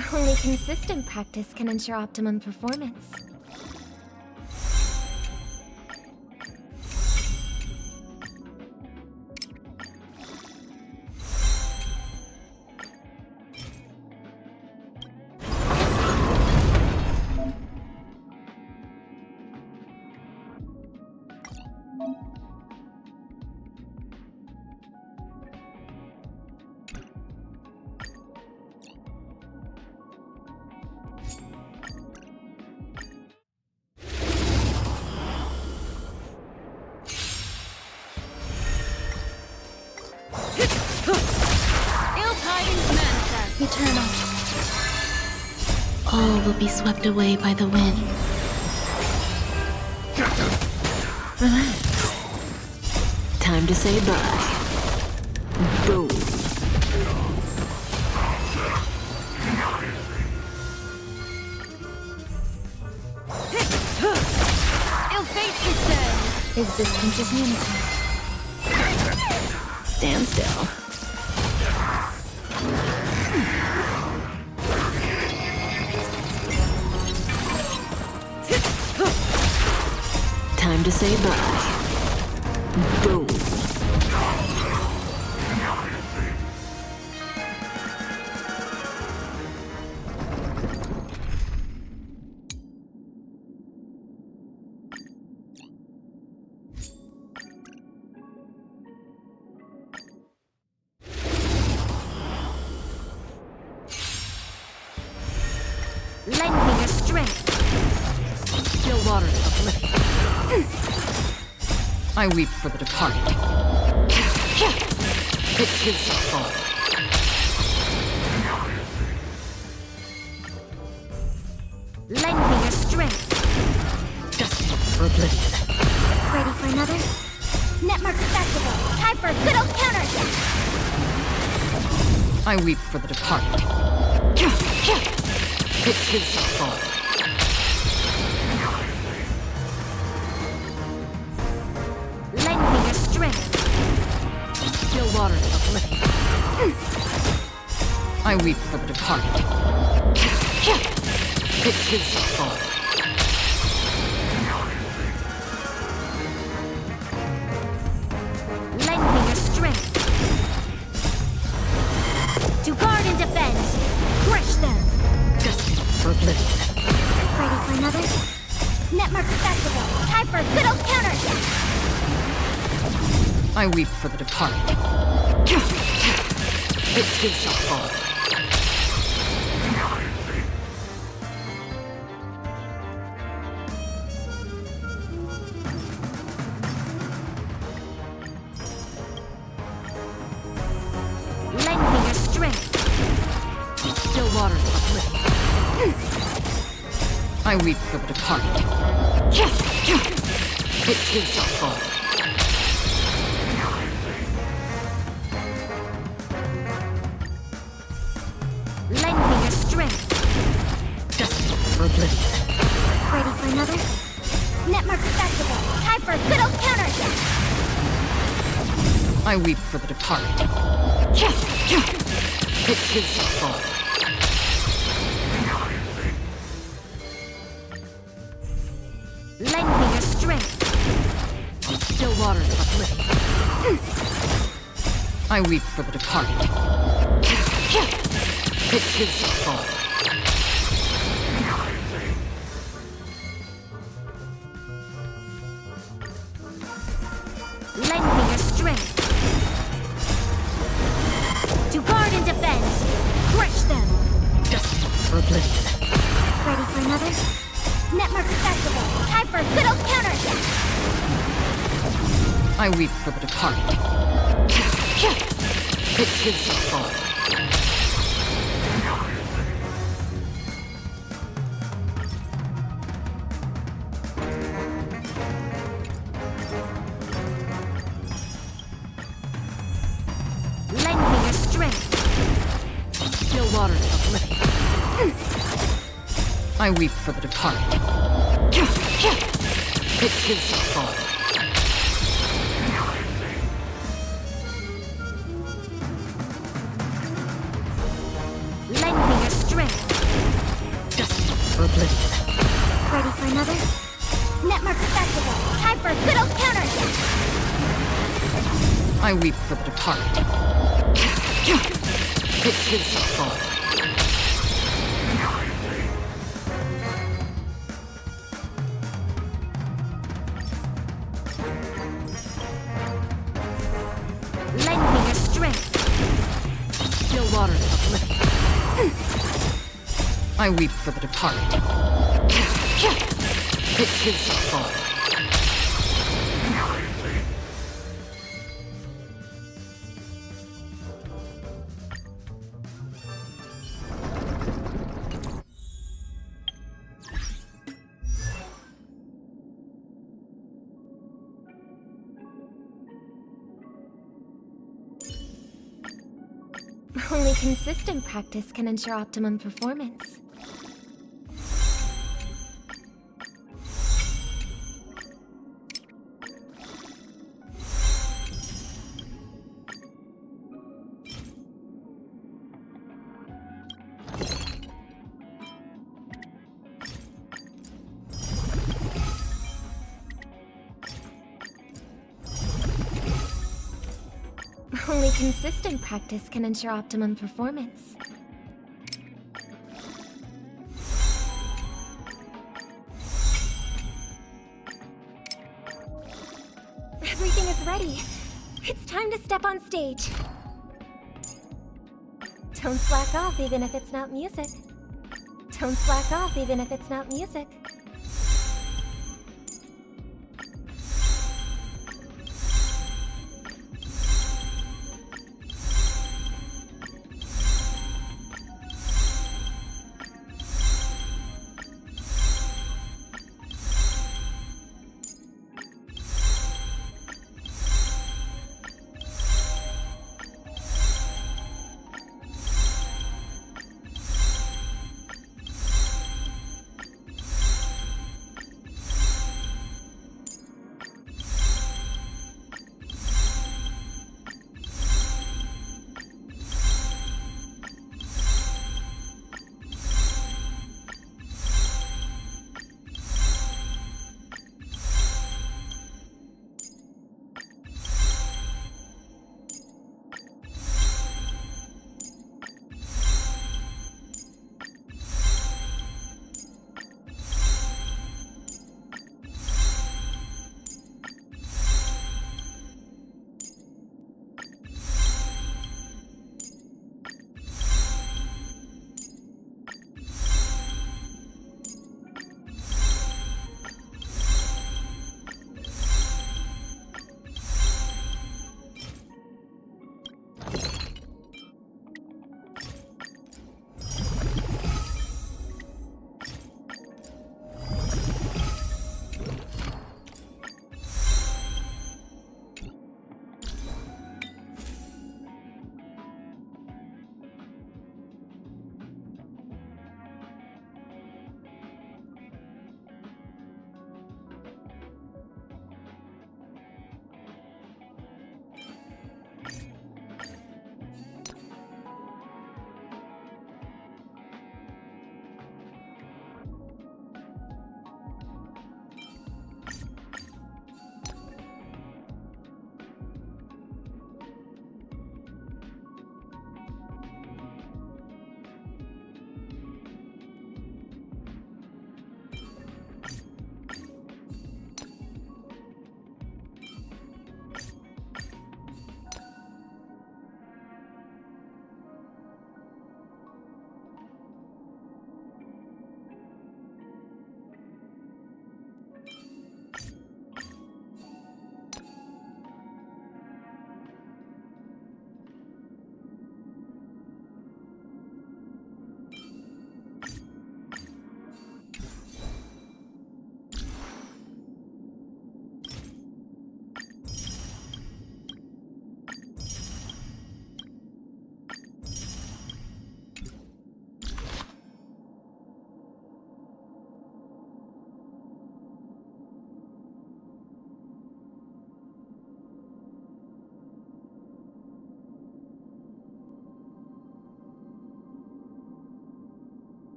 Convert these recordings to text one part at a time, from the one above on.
Only consistent practice can ensure optimum performance. Ill tidings manifest. Eternal. All will be swept away by the wind. Relax. Time to say bye. Boom. Ill fate descends. Is distance is unity? Stand still. Time to say bye. Boom. Lend me your strength. Still waters uplifted. I weep for the departed. It gives a fall. Lend me your strength. Destined for oblivion. Ready for another? Netmark festival. Time for a good old counterattack. I weep for the departed. It gives a fall. Lend me your strength. Still waters uplifted. I weep for the departed. It gives a fall. Lend me your strength. To guard and defend. Crush them. Destined for oblivion. Ready for another? Netmark festival. Time for a good old counterattack. I weep for the departed. It gives a fall. Lend me your strength. Still waters uplifted. I weep for the departed. It gives a fall. Lend me your strength. Destined for oblivion. Ready for another? Netmark festival. Time for a good old counterattack. I weep for the departed. It gives a fall. Lend me your strength. Still waters uplifted. I weep for the departed. It gives a fall. Lend me your strength. To guard and defend. Crush them. Destined for oblivion. Ready for another? Netmark festival. Time for a good old counterattack. I weep for the departed. It gives a fall. Lend me your strength. Still waters uplifted. I weep for the departed. It gives a fall. Lend me your strength. for oblivion. Ready for another? Netmark Festival. Time for a good old counter. I weep for the departed. It too shall fall. Lend me your strength. Still waters of oblivion. I weep for the departed. It too shall fall. Only consistent practice can ensure optimum performance. Only consistent practice can ensure optimum performance. Everything is ready. It's time to step on stage. Don't slack off even if it's not music. Don't slack off even if it's not music.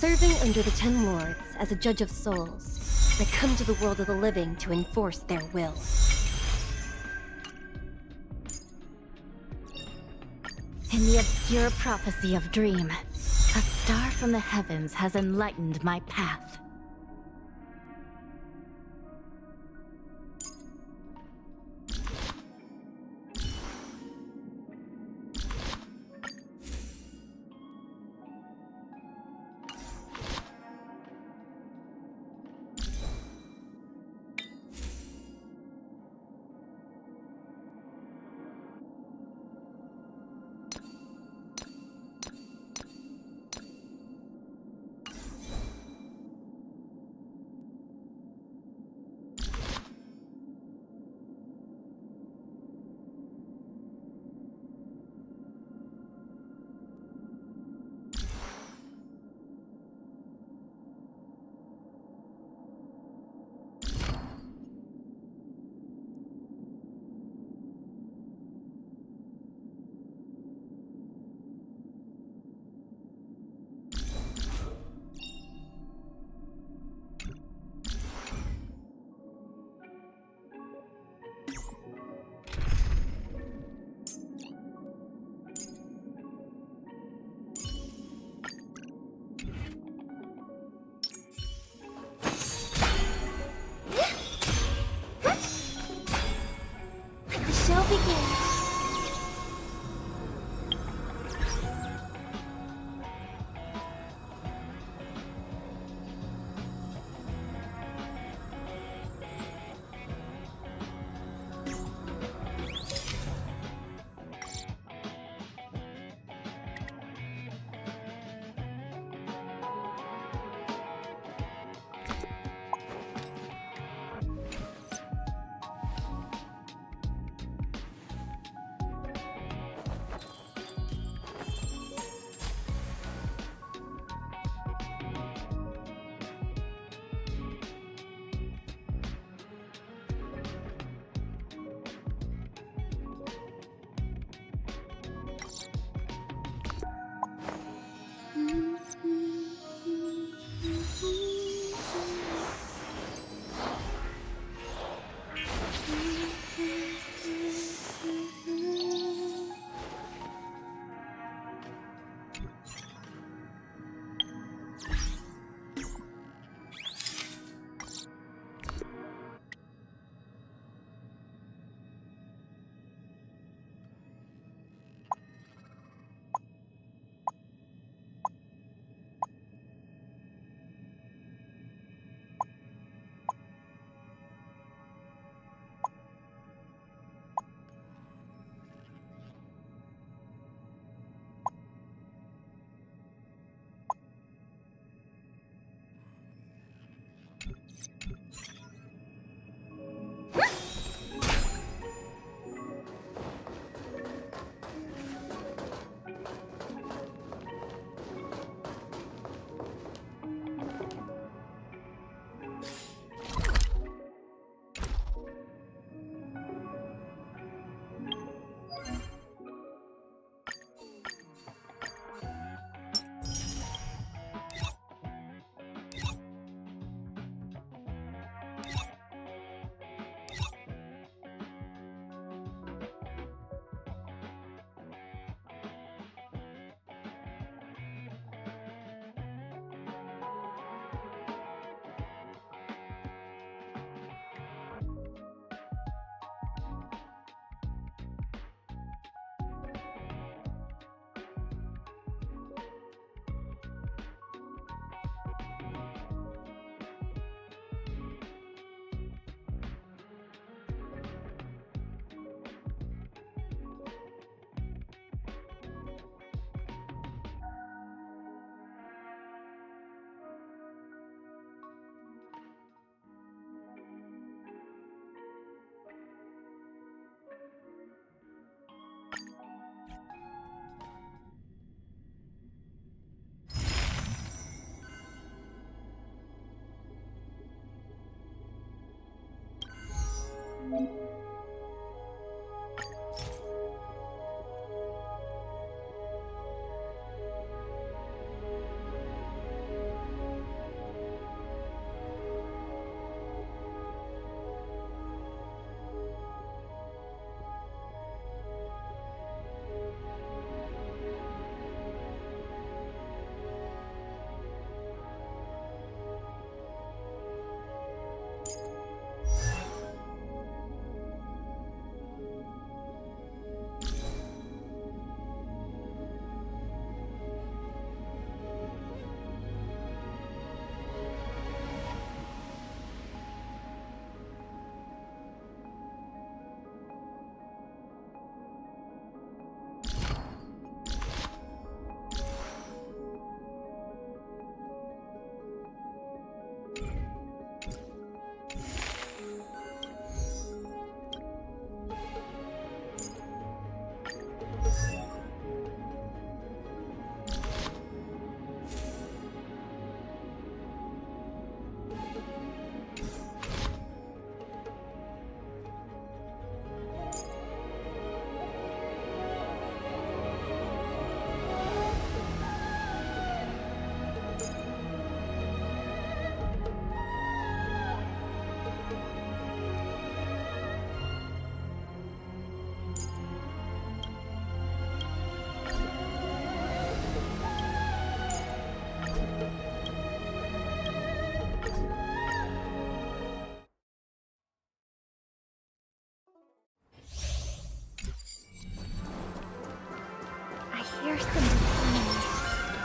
Serving under the Ten Lords as a judge of souls, I come to the world of the living to enforce their will. In the obscure prophecy of Dream, a star from the heavens has enlightened my path.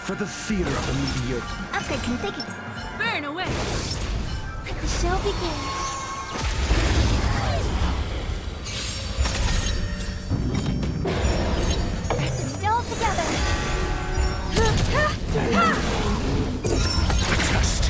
for the fear of immediate. Upgrade configured. Burn away! The show begins. Still together. Test.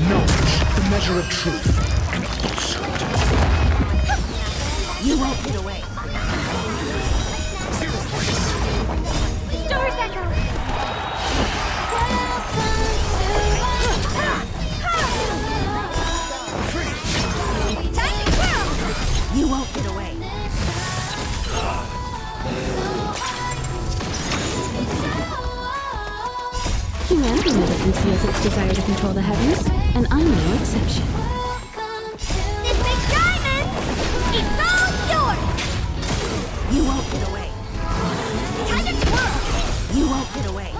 Knowledge, the measure of truth, and falsehood. You won't get away. Stars echo. You won't get away. Humanity never conceals its desire to control the heavens, and I'm no exception. This big diamond, it's all yours. You won't get away. Time to twirl. You won't get away.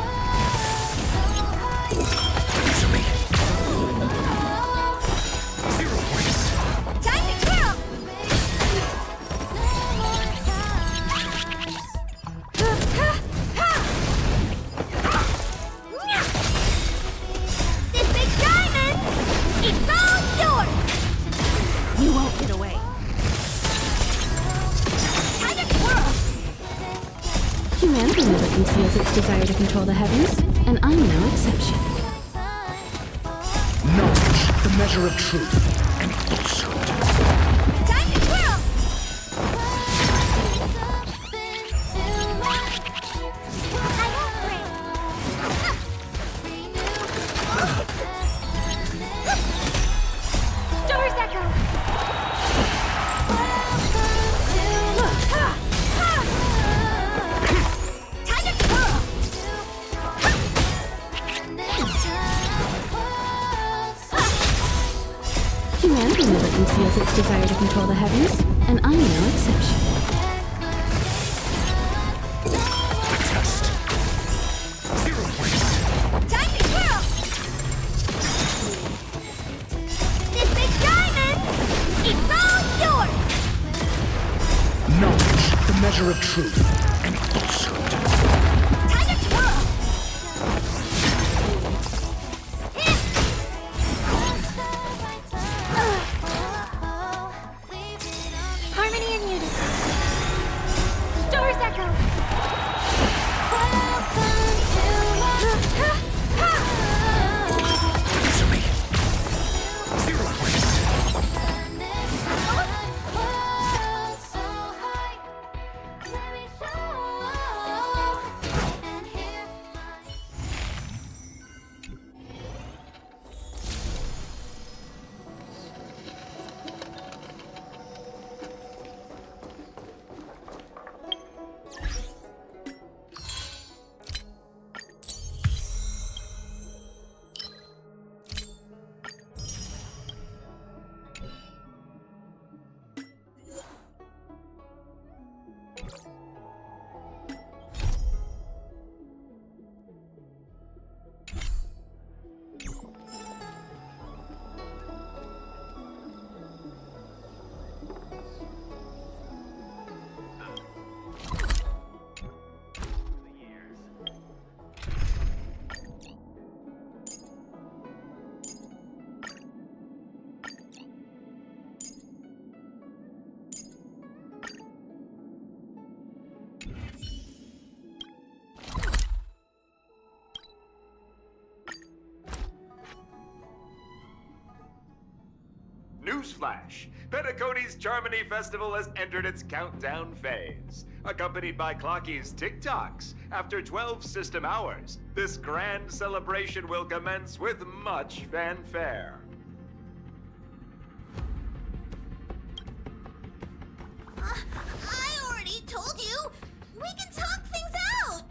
Answer me. 0 points. Time to twirl. This big diamond, it's all yours. You won't get away. Time to twirl. Humanity never conceals its desire to control the heavens, and I'm no exception. Knowledge, the measure of truth, and falsehood. Time to twirl. I won't break. Stars echo. Time to twirl. Humanity never conceals its desire to control the heavens, and I'm no exception. Test. 0 points. Time to twirl. This big diamond, it's all yours. Knowledge, the measure of truth, and falsehood. Time to twirl. Harmony and unity. Stars echo. Answer me. 0 points. Newsflash! Penacony's Charmony Festival has entered its countdown phase. Accompanied by Clocky's TikToks, after 12 system hours, this grand celebration will commence with much fanfare. I already told you. We can talk things out.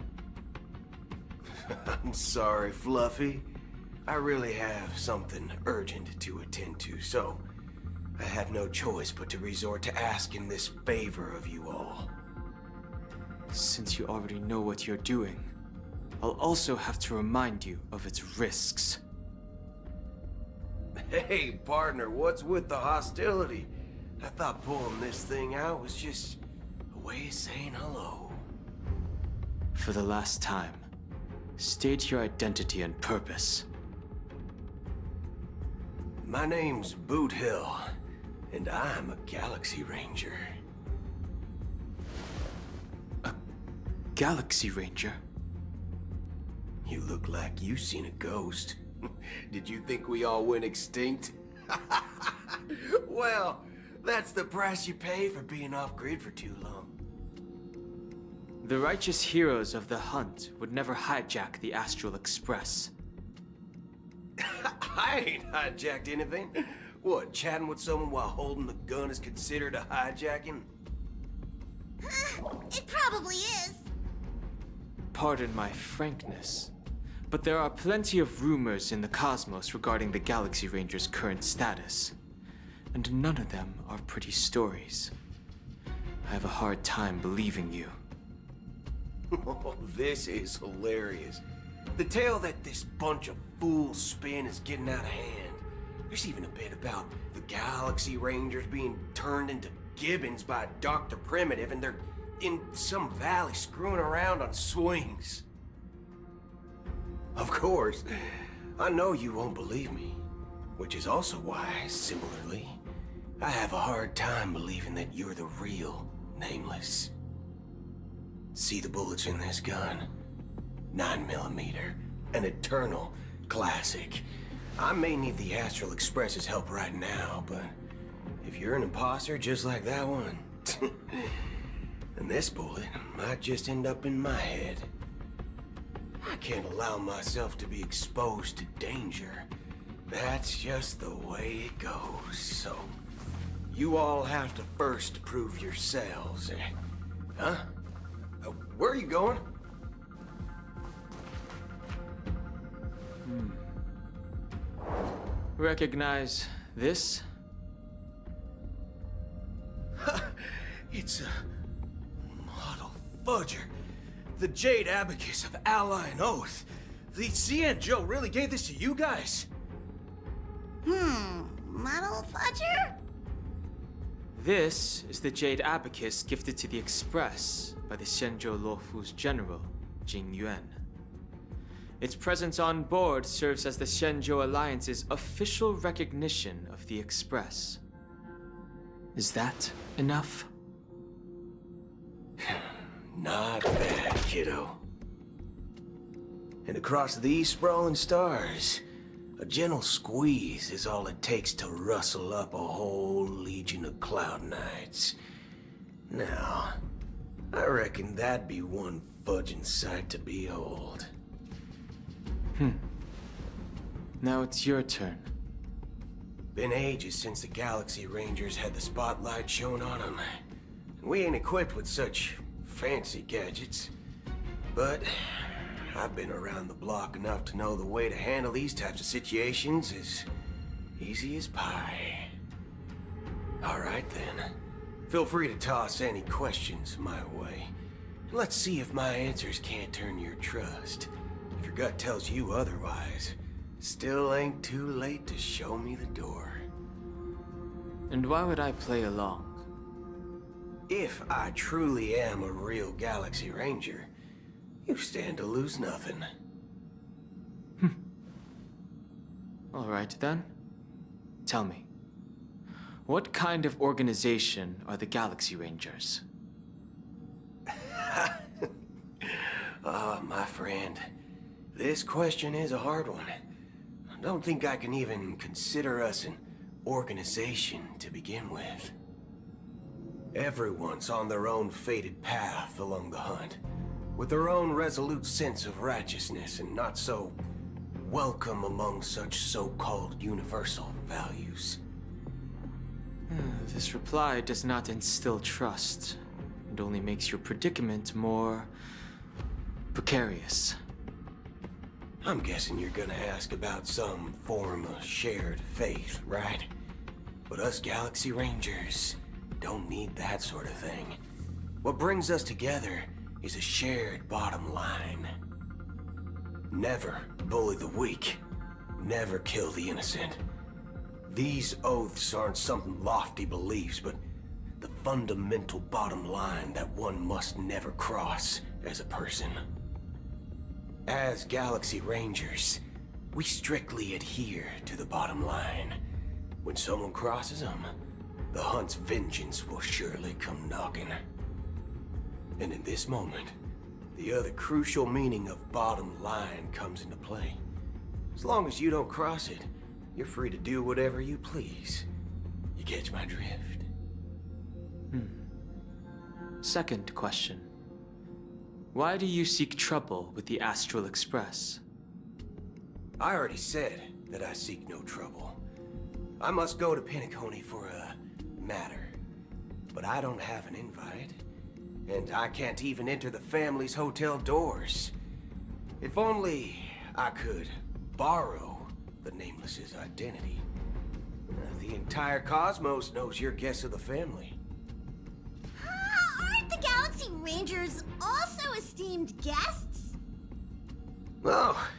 I'm sorry, Fluffy. I really have something urgent to attend to, so I had no choice but to resort to asking this favor of you all. Since you already know what you're doing, I'll also have to remind you of its risks. Hey, partner, what's with the hostility? I thought pulling this thing out was just a way of saying hello. For the last time, state your identity and purpose. My name's Boot Hill, and I'm a Galaxy Ranger. A Galaxy Ranger? You look like you seen a ghost. Did you think we all went extinct? Well, that's the price you pay for being off-grid for too long. The righteous heroes of the hunt would never hijack the Astral Express. I ain't hijacked anything. What, chatting with someone while holding the gun is considered a hijacking? It probably is. Pardon my frankness, but there are plenty of rumors in the cosmos regarding the Galaxy Ranger's current status, and none of them are pretty stories. I have a hard time believing you. Oh, this is hilarious. The tale that this bunch of fools spin is getting out of hand. There's even a bit about the Galaxy Rangers being turned into gibbons by Dr. Primitive, and they're in some valley screwing around on swings. Of course, I know you won't believe me, which is also why, similarly, I have a hard time believing that you're the real Nameless. See the bullets in this gun? 9mm, an eternal classic. I may need the Astral Express's help right now, but if you're an imposter just like that one, then this bullet might just end up in my head. I can't allow myself to be exposed to danger. That's just the way it goes, so you all have to first prove yourselves, eh? Huh? Where are you going? Recognize this? It's a model fudger. The Jade Abacus of Ally and Oath. The Xianzhou really gave this to you guys? Model fudger? This is the Jade Abacus gifted to the Express by the Xianzhou Luofu's general, Jing Yuan. Its presence on board serves as the Xianzhou Alliance's official recognition of the Express. Is that enough? Not bad, kiddo. And across these sprawling stars, a gentle squeeze is all it takes to rustle up a whole legion of Cloud Knights. Now, I reckon that'd be one fudging sight to behold. Now it's your turn. Been ages since the Galaxy Rangers had the spotlight shown on them. We ain't equipped with such fancy gadgets. But I've been around the block enough to know the way to handle these types of situations is easy as pie. All right then. Feel free to toss any questions my way. Let's see if my answers can't turn your trust. If your gut tells you otherwise, still ain't too late to show me the door. And why would I play along? If I truly am a real Galaxy Ranger, you stand to lose nothing. All right then. Tell me, what kind of organization are the Galaxy Rangers? My friend, this question is a hard one. I don't think I can even consider us an organization to begin with. Everyone's on their own fated path along the hunt, with their own resolute sense of righteousness and not so welcome among such so-called universal values. This reply does not instill trust, and only makes your predicament more precarious. I'm guessing you're gonna ask about some form of shared faith, right? But us Galaxy Rangers don't need that sort of thing. What brings us together is a shared bottom line. Never bully the weak. Never kill the innocent. These oaths aren't some lofty beliefs, but the fundamental bottom line that one must never cross as a person. As Galaxy Rangers, we strictly adhere to the bottom line. When someone crosses them, the hunt's vengeance will surely come knocking. And in this moment, the other crucial meaning of bottom line comes into play. As long as you don't cross it, you're free to do whatever you please. You catch my drift? Second question. Why do you seek trouble with the Astral Express? I already said that I seek no trouble. I must go to Penacony for a matter. But I don't have an invite. And I can't even enter the family's hotel doors. If only I could borrow the Nameless's identity. The entire cosmos knows you're guests of the family. Aren't the Galaxy Rangers also esteemed guests? Oh,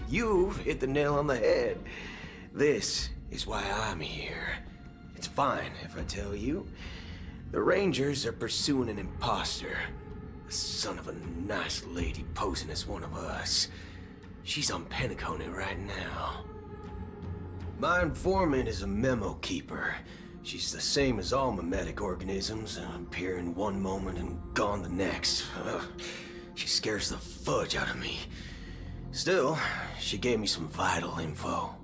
you've hit the nail on the head. This is why I'm here. It's fine if I tell you. The Rangers are pursuing an imposter. A son of a nice lady posing as one of us. She's on Penacony right now. My informant is a memo keeper. She's the same as all mimetic organisms, appearing one moment and gone the next. She scares the fudge out of me. Still, she gave me some vital info.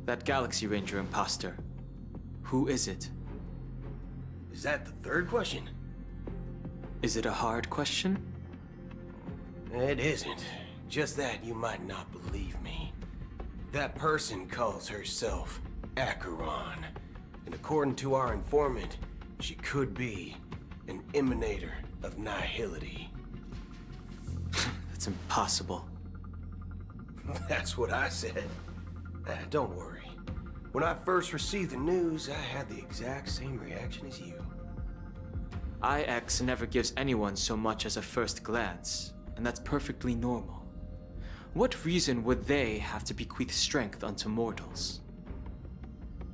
That Galaxy Ranger imposter. Who is it? Is that the third question? Is it a hard question? It isn't. Just that you might not believe me. That person calls herself Acheron. And according to our informant, she could be an emanator of nihility. That's impossible. That's what I said. Don't worry. When I first received the news, I had the exact same reaction as you. IX never gives anyone so much as a first glance, and that's perfectly normal. What reason would they have to bequeath strength unto mortals?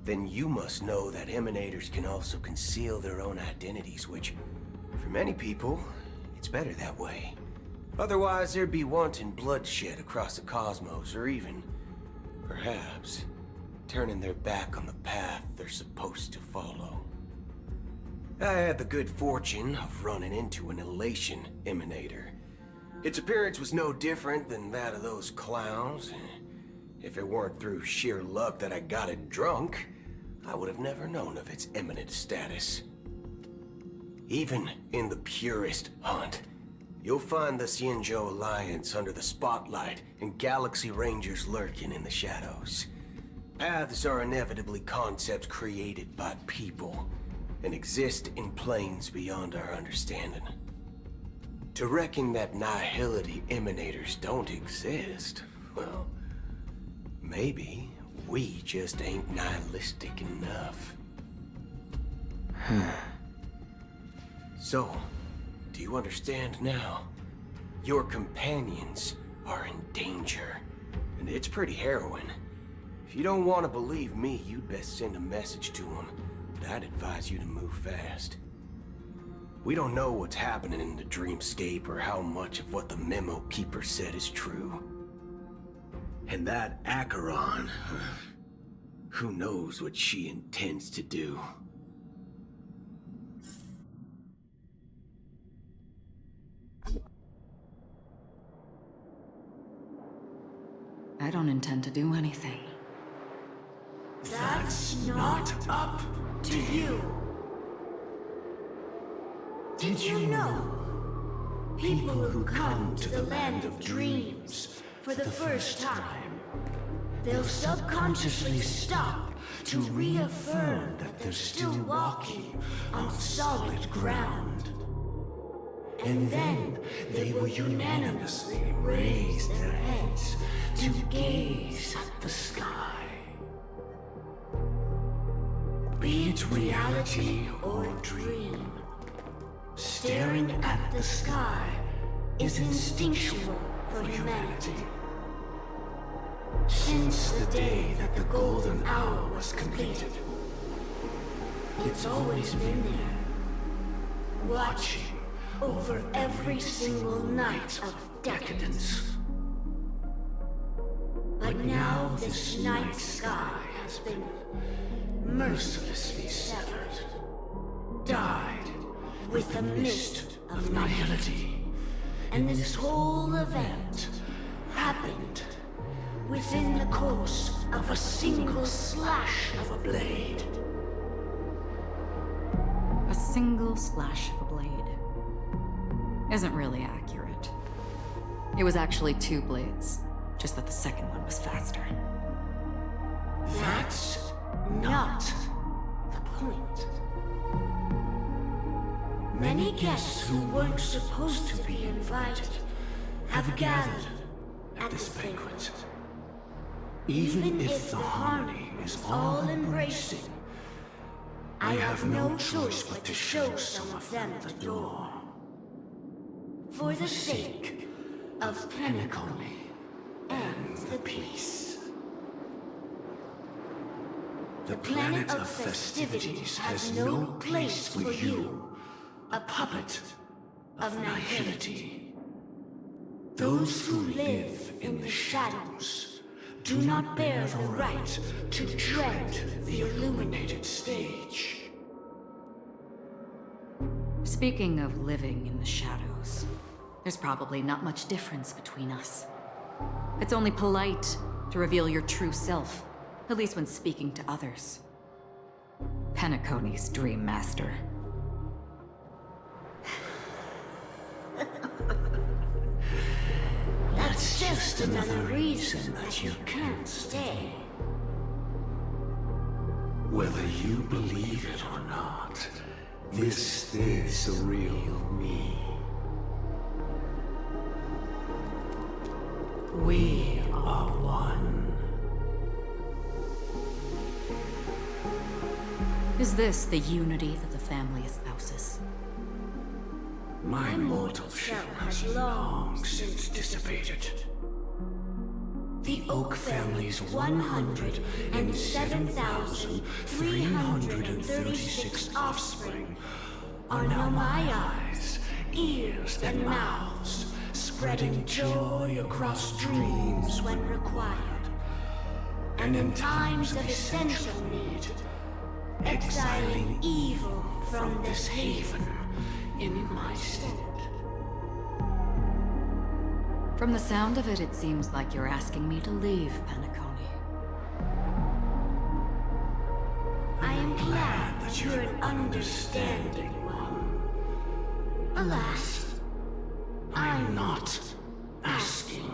Then you must know that emanators can also conceal their own identities, which, for many people, it's better that way. Otherwise, there'd be wanton bloodshed across the cosmos, or even, perhaps, turning their back on the path they're supposed to follow. I had the good fortune of running into an Elation emanator. Its appearance was no different than that of those clowns. If it weren't through sheer luck that I got it drunk, I would have never known of its eminent status. Even in the purest hunt, you'll find the Xianzhou Alliance under the spotlight and Galaxy Rangers lurking in the shadows. Paths are inevitably concepts created by people and exist in planes beyond our understanding. To reckon that nihility emanators don't exist, well, maybe we just ain't nihilistic enough. So, do you understand now? Your companions are in danger, and it's pretty harrowing. If you don't want to believe me, you'd best send a message to them, but I'd advise you to move fast. We don't know what's happening in the dreamscape or how much of what the memo keeper said is true. And that Acheron, who knows what she intends to do? I don't intend to do anything. That's not up to you. Did you know? People who come to the land of dreams for the first time, they'll subconsciously stop to reaffirm that they're still walking on solid ground. And then they will unanimously raise their heads to gaze at the sky. Be it reality or dream, staring at the sky is instinctual for humanity. Since the day that the golden hour was completed, it's always been there, watching over every single night of decadence. But now this night sky has been mercilessly severed, dyed with the mist of nihility. And this whole event happened within the course of a single slash of a blade. A single slash of a blade isn't really accurate. It was actually 2 blades, just that the second one was faster. That's not the point. Many guests who weren't supposed to be invited have gathered at this banquet. Even if the harmony is all-embracing, I have no choice but to show some of them the door. For the sake of Penacony and the peace. The planet of festivities has no place for you, a puppet of nihility. Those who live in the shadows do not bear the right to tread the illuminated stage. Speaking of living in the shadows, there's probably not much difference between us. It's only polite to reveal your true self, at least when speaking to others. Penacony's Dream Master. That's just another reason that you can't stay. Whether you believe it or not, this is the real me. We are one. Is this the unity that the family espouses? My mortal shell has long since dissipated. The Oak family's 107,336 offspring are now my eyes, ears, and mouths, spreading joy across dreams when required, and in times of essential need, exiling evil from this haven in my stead. From the sound of it, it seems like you're asking me to leave Penacony. I am glad that you're an understanding one. Alas, I'm not asking.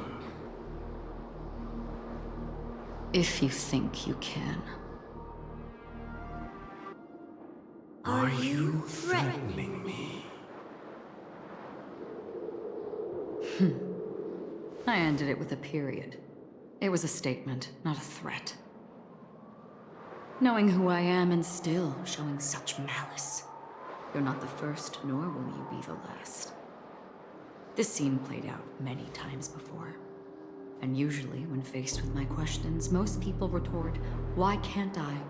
If you think you can. Are you threatening me? I ended it with a period. It was a statement, not a threat. Knowing who I am and still showing such malice. You're not the first, nor will you be the last. This scene played out many times before. And usually, when faced with my questions, most people retort, "Why can't I?"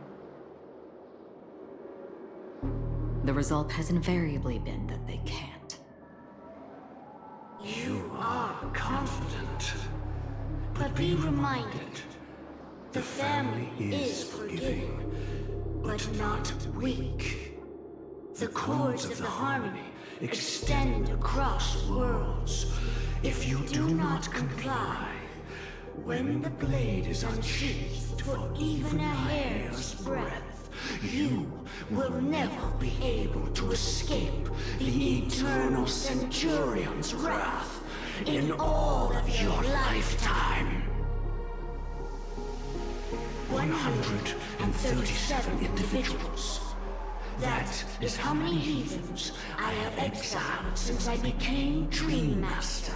The result has invariably been that they can't. You are confident. But be reminded, the family is forgiving, but not weak. The cords of the harmony extend across worlds. If you do not comply, when the blade is unsheathed for even a hair's breadth, you will never be able to escape the eternal Centurion's wrath in all of your lifetime. 137 individuals. That is how many heathens I have exiled since I became Dream Master.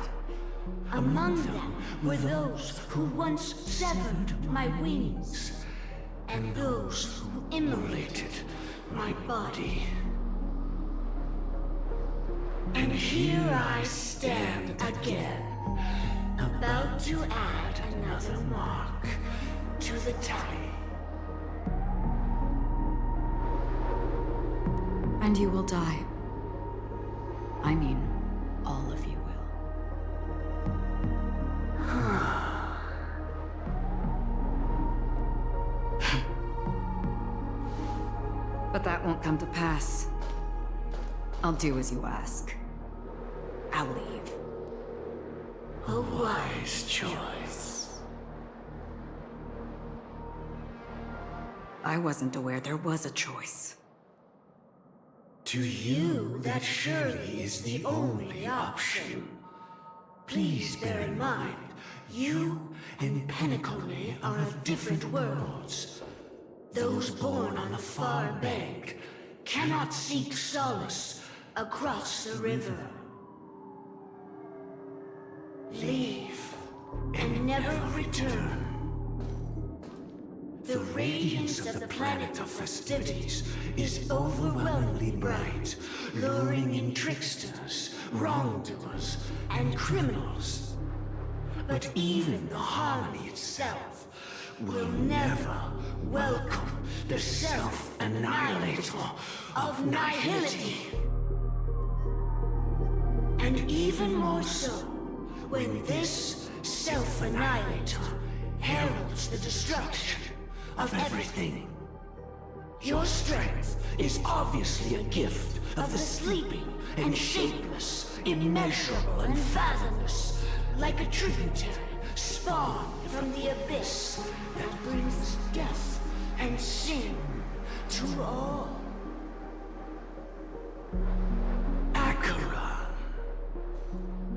Among them were those who once severed my wings, and those who immolated my body. And here I stand again, about to add another mark to the tally. And you will die. I mean, all of you will. But that won't come to pass. I'll do as you ask. I'll leave. A wise choice. I wasn't aware there was a choice. To you, that surely is the only option. Please bear in mind, you and Penacony are of different worlds. Those born on the far bank cannot seek solace across the river. Leave and never return. The radiance of the planet of festivities is overwhelmingly bright, luring in tricksters, wrongdoers, and criminals. But even the harmony itself will never welcome the self-annihilator of nihility. And even more so, when this self-annihilator heralds the destruction of everything. Your strength is obviously a gift of the sleeping and shapeless, immeasurable and fathomless, like a tributary spawned from the abyss that brings death and sin to all. Acheron,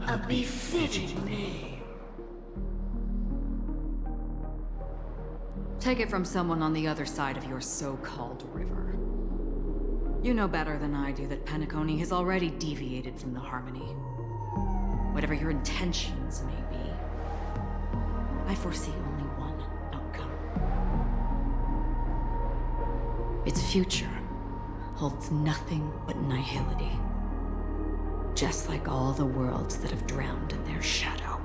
a befitting name. Take it from someone on the other side of your so-called river. You know better than I do that Penacony has already deviated from the harmony. Whatever your intentions may be, I foresee only one outcome. Its future holds nothing but nihility. Just like all the worlds that have drowned in their shadow.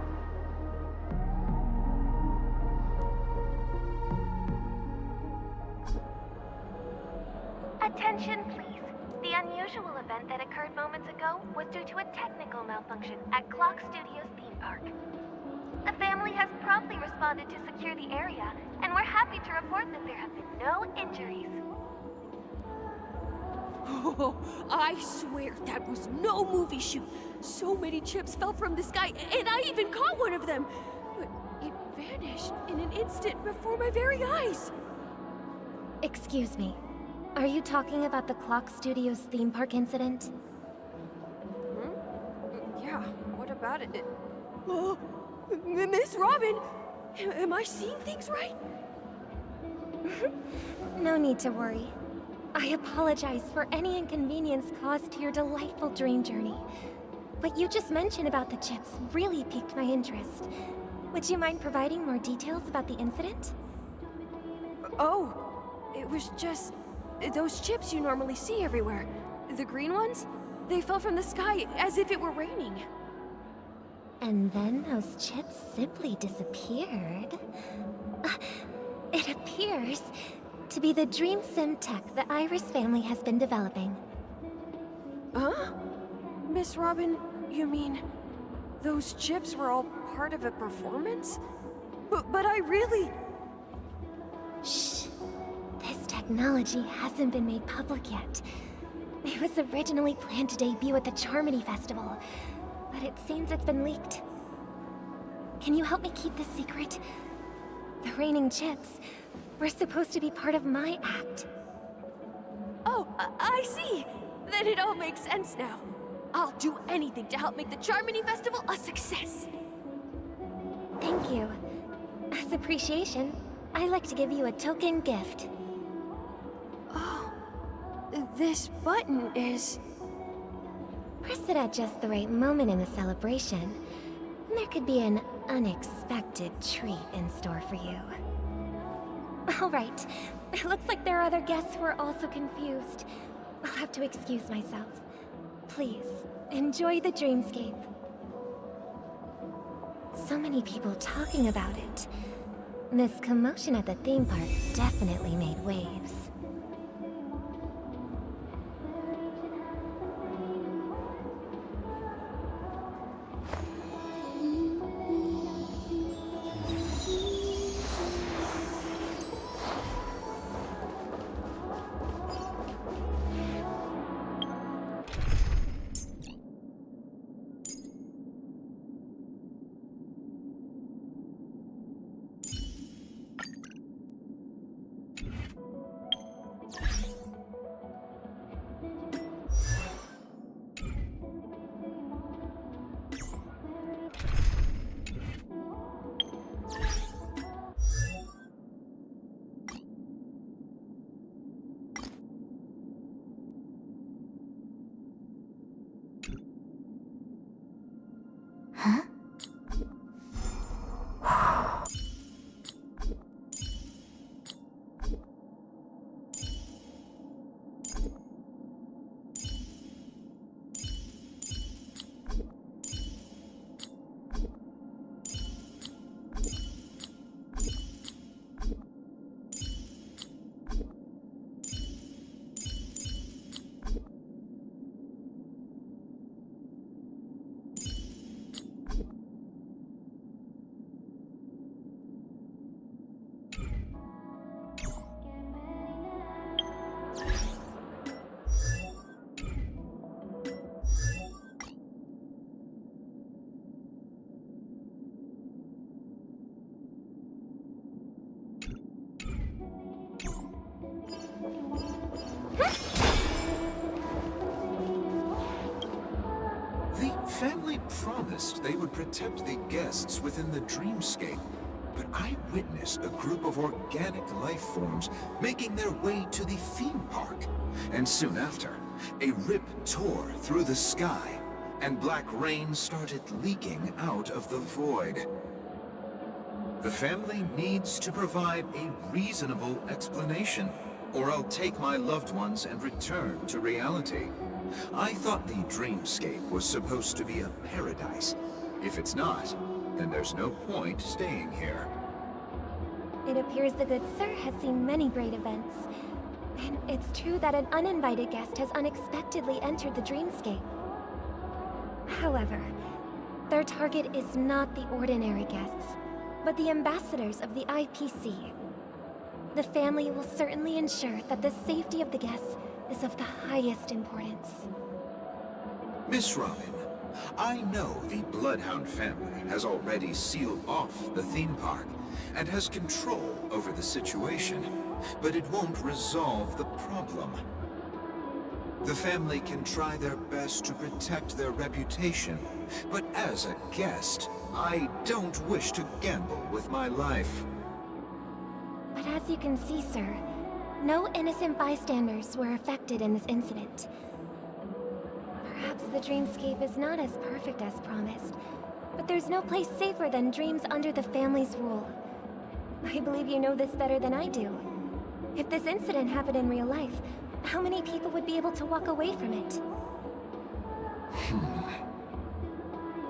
Attention, please. The unusual event that occurred moments ago was due to a technical malfunction at Clock Studios theme park. The family has promptly responded to secure the area, and we're happy to report that there have been no injuries. Oh, I swear that was no movie shoot. So many chips fell from the sky, and I even caught one of them. But it vanished in an instant before my very eyes. Excuse me. Are you talking about the Clock Studios theme park incident? Yeah, what about it? Oh, Miss Robin! Am I seeing things right? No need to worry. I apologize for any inconvenience caused to your delightful dream journey. What you just mentioned about the chips really piqued my interest. Would you mind providing more details about the incident? Oh, it was just those chips you normally see everywhere. The green ones? They fell from the sky as if it were raining. And then those chips simply disappeared. It appears to be the Dream Sim tech the Iris family has been developing. Huh? Miss Robin, you mean those chips were all part of a performance? But I really... Shh. This technology hasn't been made public yet. It was originally planned to debut at the Charmony Festival, but it seems it's been leaked. Can you help me keep this secret? The raining chips were supposed to be part of my act. Oh, I see. Then it all makes sense now. I'll do anything to help make the Charmony Festival a success. Thank you. As appreciation, I'd like to give you a token gift. Oh, this button is... Press it at just the right moment in the celebration, and there could be an unexpected treat in store for you. All right. It looks like there are other guests who are also confused. I'll have to excuse myself. Please, enjoy the dreamscape. So many people talking about it. This commotion at the theme park definitely made waves. The family promised they would protect the guests within the dreamscape, but I witnessed a group of organic life forms making their way to the theme park. And soon after, a rip tore through the sky, and black rain started leaking out of the void. The family needs to provide a reasonable explanation, or I'll take my loved ones and return to reality. I thought the dreamscape was supposed to be a paradise. If it's not, then there's no point staying here. It appears the good sir has seen many great events. And it's true that an uninvited guest has unexpectedly entered the dreamscape. However, their target is not the ordinary guests, but the ambassadors of the IPC. The family will certainly ensure that the safety of the guests is of the highest importance. Miss Robin, I know the Bloodhound family has already sealed off the theme park and has control over the situation, but it won't resolve the problem. The family can try their best to protect their reputation, but as a guest, I don't wish to gamble with my life. But as you can see, sir, no innocent bystanders were affected in this incident. Perhaps the dreamscape is not as perfect as promised, but there's no place safer than dreams under the family's rule. I believe you know this better than I do. If this incident happened in real life, how many people would be able to walk away from it?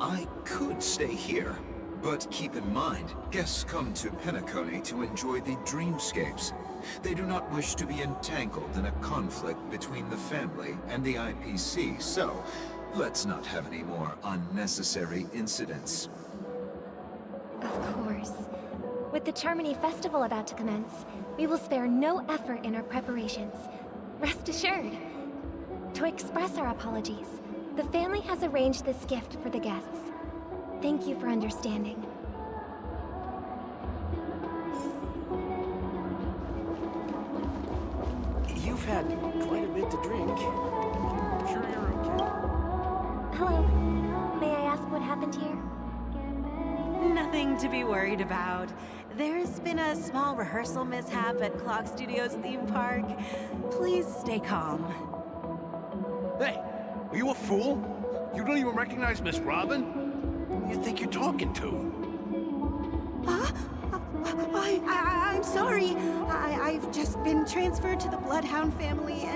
I could stay here, but keep in mind, guests come to Penacony to enjoy the dreamscapes. They do not wish to be entangled in a conflict between the family and the IPC, so let's not have any more unnecessary incidents. Of course. With the Charmony Festival about to commence, we will spare no effort in our preparations. Rest assured. To express our apologies, the family has arranged this gift for the guests. Thank you for understanding. You've had quite a bit to drink. Sure you're okay? Hello. May I ask what happened here? Nothing to be worried about. There's been a small rehearsal mishap at Clock Studios theme park. Please stay calm. Hey, are you a fool? You don't even recognize Miss Robin? Who do you think you're talking to? I'm sorry. I've just been transferred to the Bloodhound family,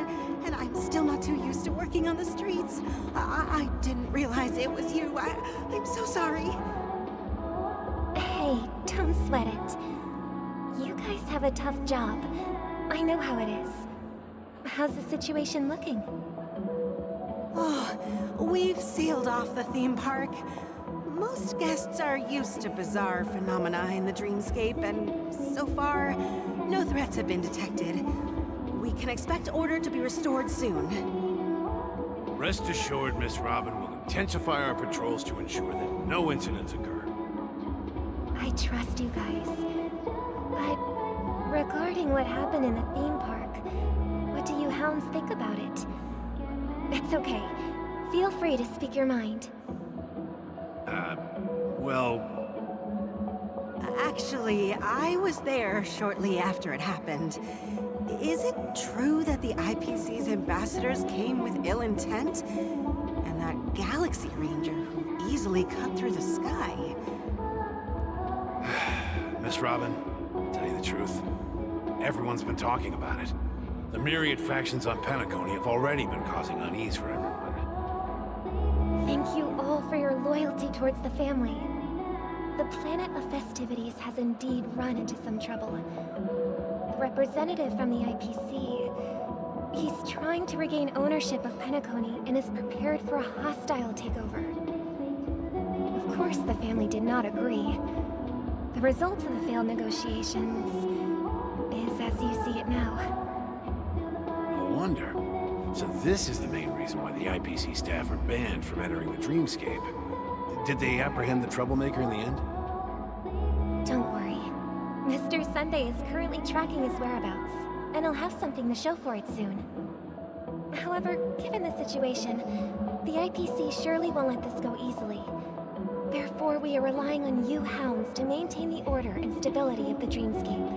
and I'm still not too used to working on the streets. I didn't realize it was you. I'm so sorry. Hey, don't sweat it. You guys have a tough job. I know how it is. How's the situation looking? Oh, we've sealed off the theme park. Most guests are used to bizarre phenomena in the dreamscape, and so far, no threats have been detected. We can expect order to be restored soon. Rest assured, Miss Robin will intensify our patrols to ensure that no incidents occur. I trust you guys. But regarding what happened in the theme park, what do you hounds think about it? It's okay. Feel free to speak your mind. Well... Actually, I was there shortly after it happened. Is it true that the IPC's ambassadors came with ill intent? And that Galaxy Ranger who easily cut through the sky? Miss Robin, to tell you the truth, everyone's been talking about it. The myriad factions on Penacony have already been causing unease for everyone. Thank you all for your loyalty towards the family. The planet of festivities has indeed run into some trouble. The representative from the IPC, he's trying to regain ownership of Penacony and is prepared for a hostile takeover. Of course, the family did not agree. The result of the failed negotiations is as you see it now. No wonder. So this is the main reason why the IPC staff are banned from entering the dreamscape. Did they apprehend the troublemaker in the end? Don't worry. Mr. Sunday is currently tracking his whereabouts, and he'll have something to show for it soon. However, given the situation, the IPC surely won't let this go easily. Therefore, we are relying on you hounds to maintain the order and stability of the dreamscape.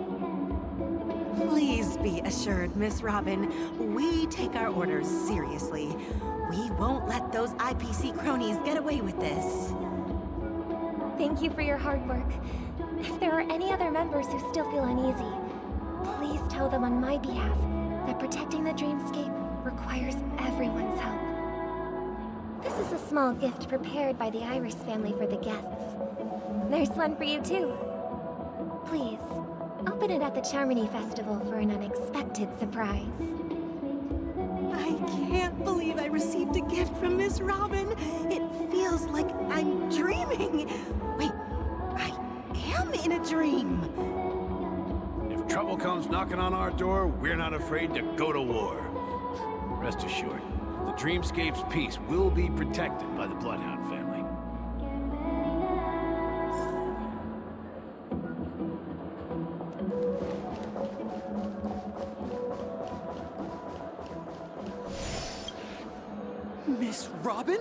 Please be assured, Miss Robin, we take our orders seriously. We won't let those IPC cronies get away with this. Thank you for your hard work. If there are any other members who still feel uneasy, please tell them on my behalf that protecting the dreamscape requires everyone's help. This is a small gift prepared by the Iris family for the guests. There's one for you too. Please, open it at the Charmony Festival for an unexpected surprise. I can't believe I received a gift from Miss Robin. It feels like I'm dreaming. Wait, I am in a dream. If trouble comes knocking on our door, we're not afraid to go to war. Rest assured, the Dreamscape's peace will be protected by the Bloodhound family. Miss Robin?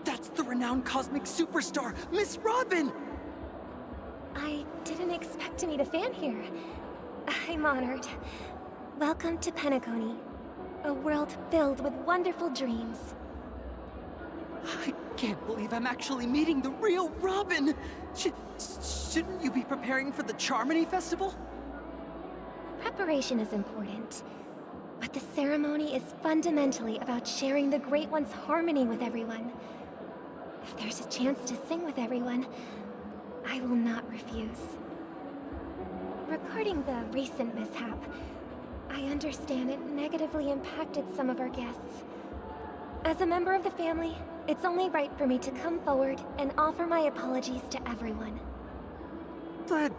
That's the renowned cosmic superstar, Miss Robin! I didn't expect to meet a fan here. I'm honored. Welcome to Penacony, a world filled with wonderful dreams. I can't believe I'm actually meeting the real Robin! Shouldn't you be preparing for the Charmony Festival? Preparation is important, but the ceremony is fundamentally about sharing the Great One's harmony with everyone. If there's a chance to sing with everyone, I will not refuse. Regarding the recent mishap, I understand it negatively impacted some of our guests. As a member of the family, it's only right for me to come forward and offer my apologies to everyone. But,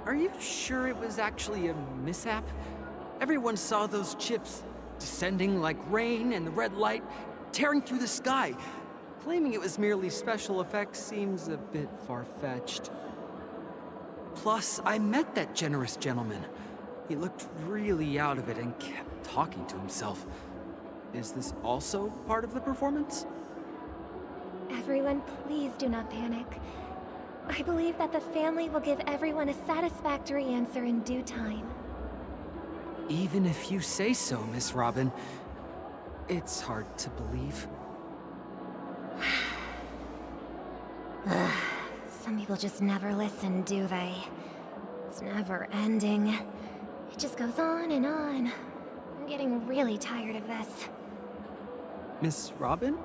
are you sure it was actually a mishap? Everyone saw those chips descending like rain and the red light tearing through the sky. Claiming it was merely special effects seems a bit far-fetched. Plus, I met that generous gentleman. He looked really out of it and kept talking to himself. Is this also part of the performance? Everyone, please do not panic. I believe that the family will give everyone a satisfactory answer in due time. Even if you say so, Miss Robin, it's hard to believe. Some people just never listen, do they? It's never ending. It just goes on and on. I'm getting really tired of this. Miss Robin?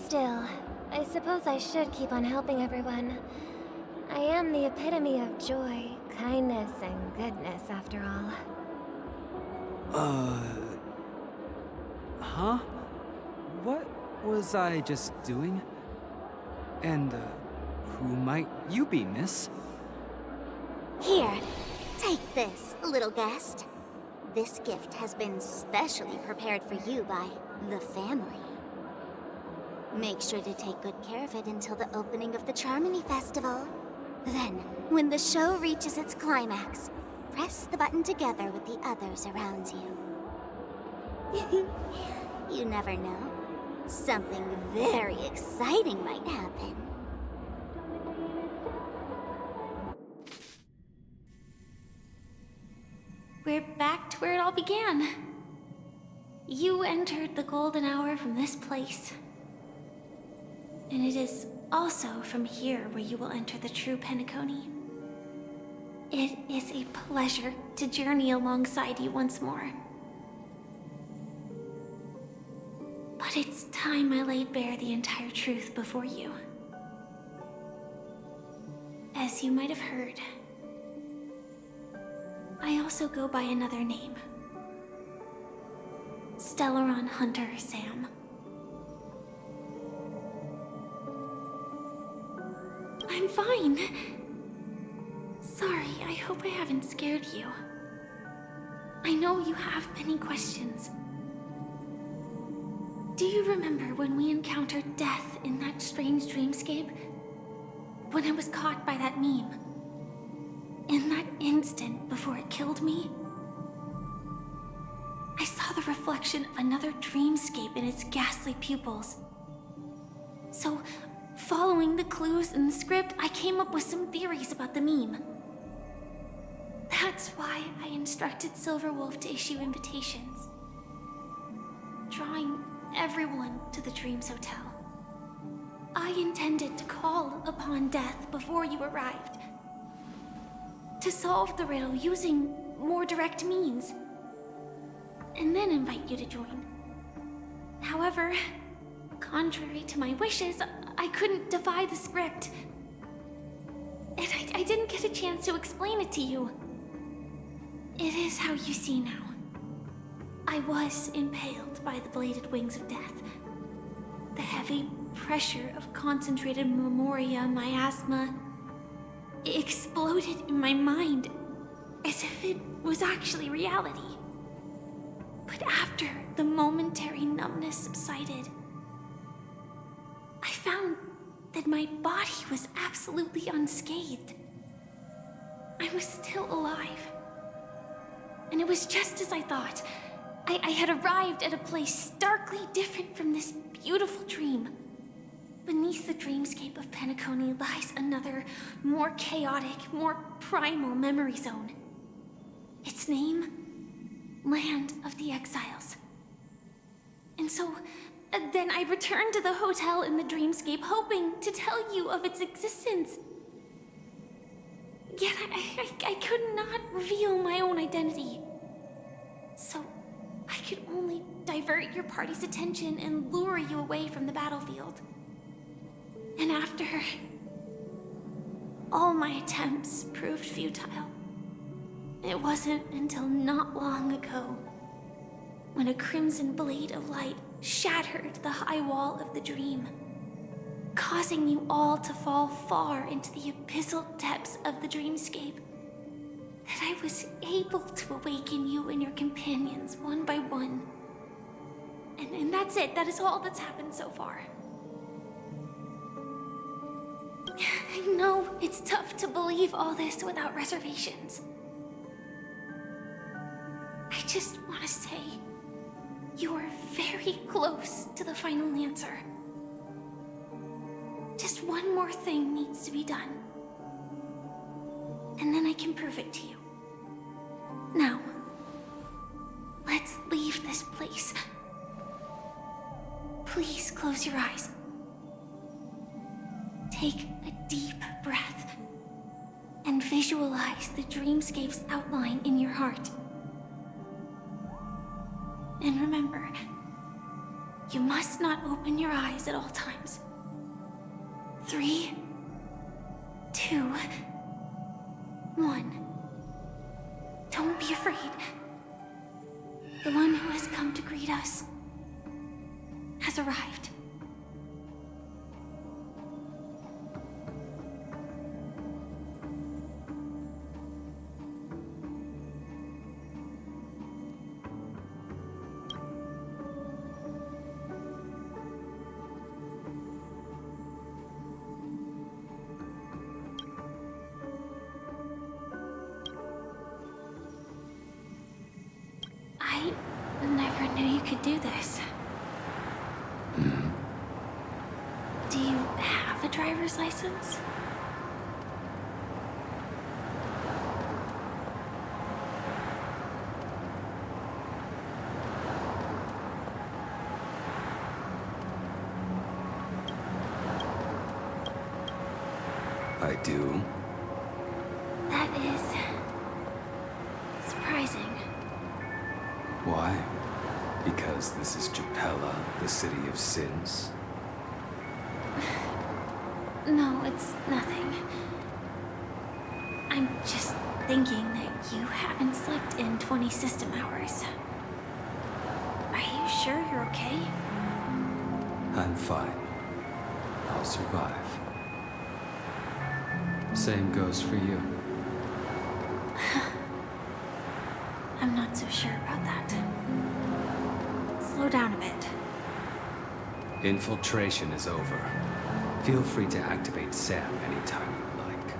Still, I suppose I should keep on helping everyone. I am the epitome of joy, kindness, and goodness, after all. Huh? What was I just doing? And, who might you be, miss? Here, take this, little guest. This gift has been specially prepared for you by the family. Make sure to take good care of it until the opening of the Charmony Festival. Then, when the show reaches its climax, press the button together with the others around you. You never know. Something very exciting might happen. We're back to where it all began. You entered the golden hour from this place. And it is also from here where you will enter the true Penacony. It is a pleasure to journey alongside you once more. But it's time I laid bare the entire truth before you. As you might have heard, I also go by another name. Stellaron Hunter Sam. I'm fine. Sorry, I hope I haven't scared you. I know you have many questions. Do you remember when we encountered death in that strange dreamscape? When I was caught by that meme? In that instant before it killed me? I saw the reflection of another dreamscape in its ghastly pupils. So, following the clues in the script, I came up with some theories about the meme. That's why I instructed Silverwolf to issue invitations, drawing everyone to the Dreams Hotel. I intended to call upon death before you arrived, to solve the riddle using more direct means, and then invite you to join. However, contrary to my wishes, I couldn't defy the script. And I didn't get a chance to explain it to you. It is how you see now. I was impaled by the bladed wings of death. The heavy pressure of concentrated memoria miasma exploded in my mind as if it was actually reality. But after the momentary numbness subsided, I found that my body was absolutely unscathed. I was still alive. And it was just as I thought. I had arrived at a place starkly different from this beautiful dream. Beneath the dreamscape of Penacony lies another, more chaotic, more primal memory zone. Its name? Land of the Exiles. And so, then I returned to the hotel in the dreamscape, hoping to tell you of its existence. Yet I could not reveal my own identity. So, I could only divert your party's attention and lure you away from the battlefield. And after all my attempts proved futile, it wasn't until not long ago when a crimson blade of light shattered the high wall of the dream, causing you all to fall far into the abyssal depths of the dreamscape, that I was able to awaken you and your companions one by one. And that's it. That is all that's happened so far. I know it's tough to believe all this without reservations. I just want to say, you are very close to the final answer. Just one more thing needs to be done. And then I can prove it to you. Now, let's leave this place. Please close your eyes. Take a deep breath and visualize the dreamscape's outline in your heart. And remember, you must not open your eyes at all times. 3, 2, 1. Don't be afraid. The one who has come to greet us has arrived. I never knew you could do this. Do you have a driver's license? I do. That is surprising. Why? Because this is Japella, the city of sins? No, it's nothing. I'm just thinking that you haven't slept in 20 system hours. Are you sure you're okay? I'm fine. I'll survive. Same goes for you. I'm not so sure about that. Slow down a bit. Infiltration is over. Feel free to activate Sam anytime you like.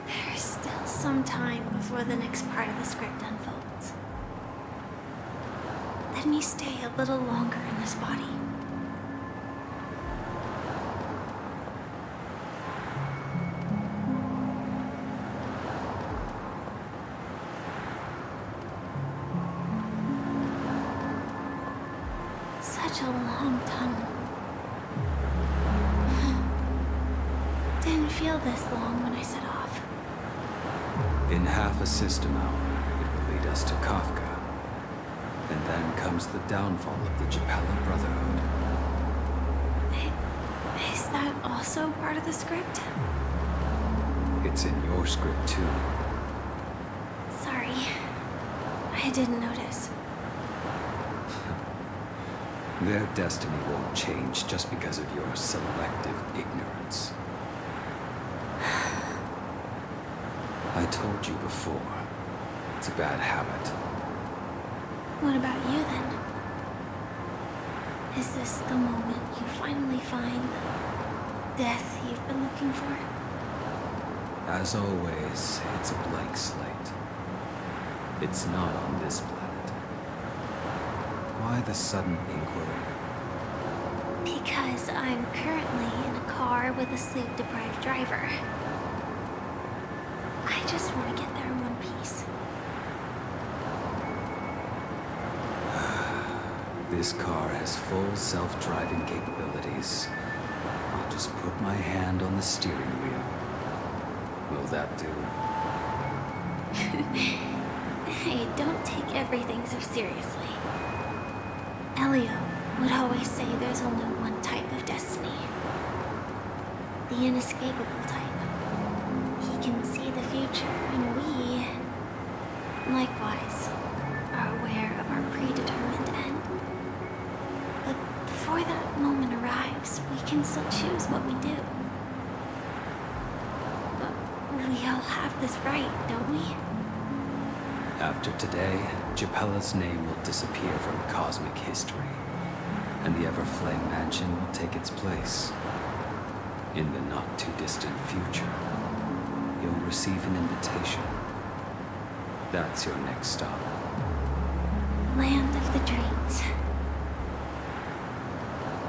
There's still some time before the next part of the script unfolds. Let me stay a little longer in this body. Such a long tunnel. Didn't feel this long when I set off. In half a system hour, it will lead us to Kafka. And then comes the downfall of the Japella Brotherhood. Is that also part of the script? It's in your script too. Sorry. I didn't notice. Their destiny won't change just because of your selective ignorance. I told you before, it's a bad habit. What about you then? Is this the moment you finally find the death you've been looking for? As always, it's a blank slate. It's not on this planet. Why the sudden inquiry? Because I'm currently in a car with a sleep-deprived driver. I just want to get there in one piece. This car has full self-driving capabilities. I'll just put my hand on the steering wheel. Will that do? Hey, don't take everything so seriously. Elio would always say there's only one type of destiny. The inescapable type. He can see the future, and we, likewise, are aware of our predetermined end. But before that moment arrives, we can still choose what we do. But we all have this right, don't we? After today, Japella's name will disappear from cosmic history, and the Everflame Mansion will take its place. In the not-too-distant future, you'll receive an invitation. That's your next stop. Land of the Dreams.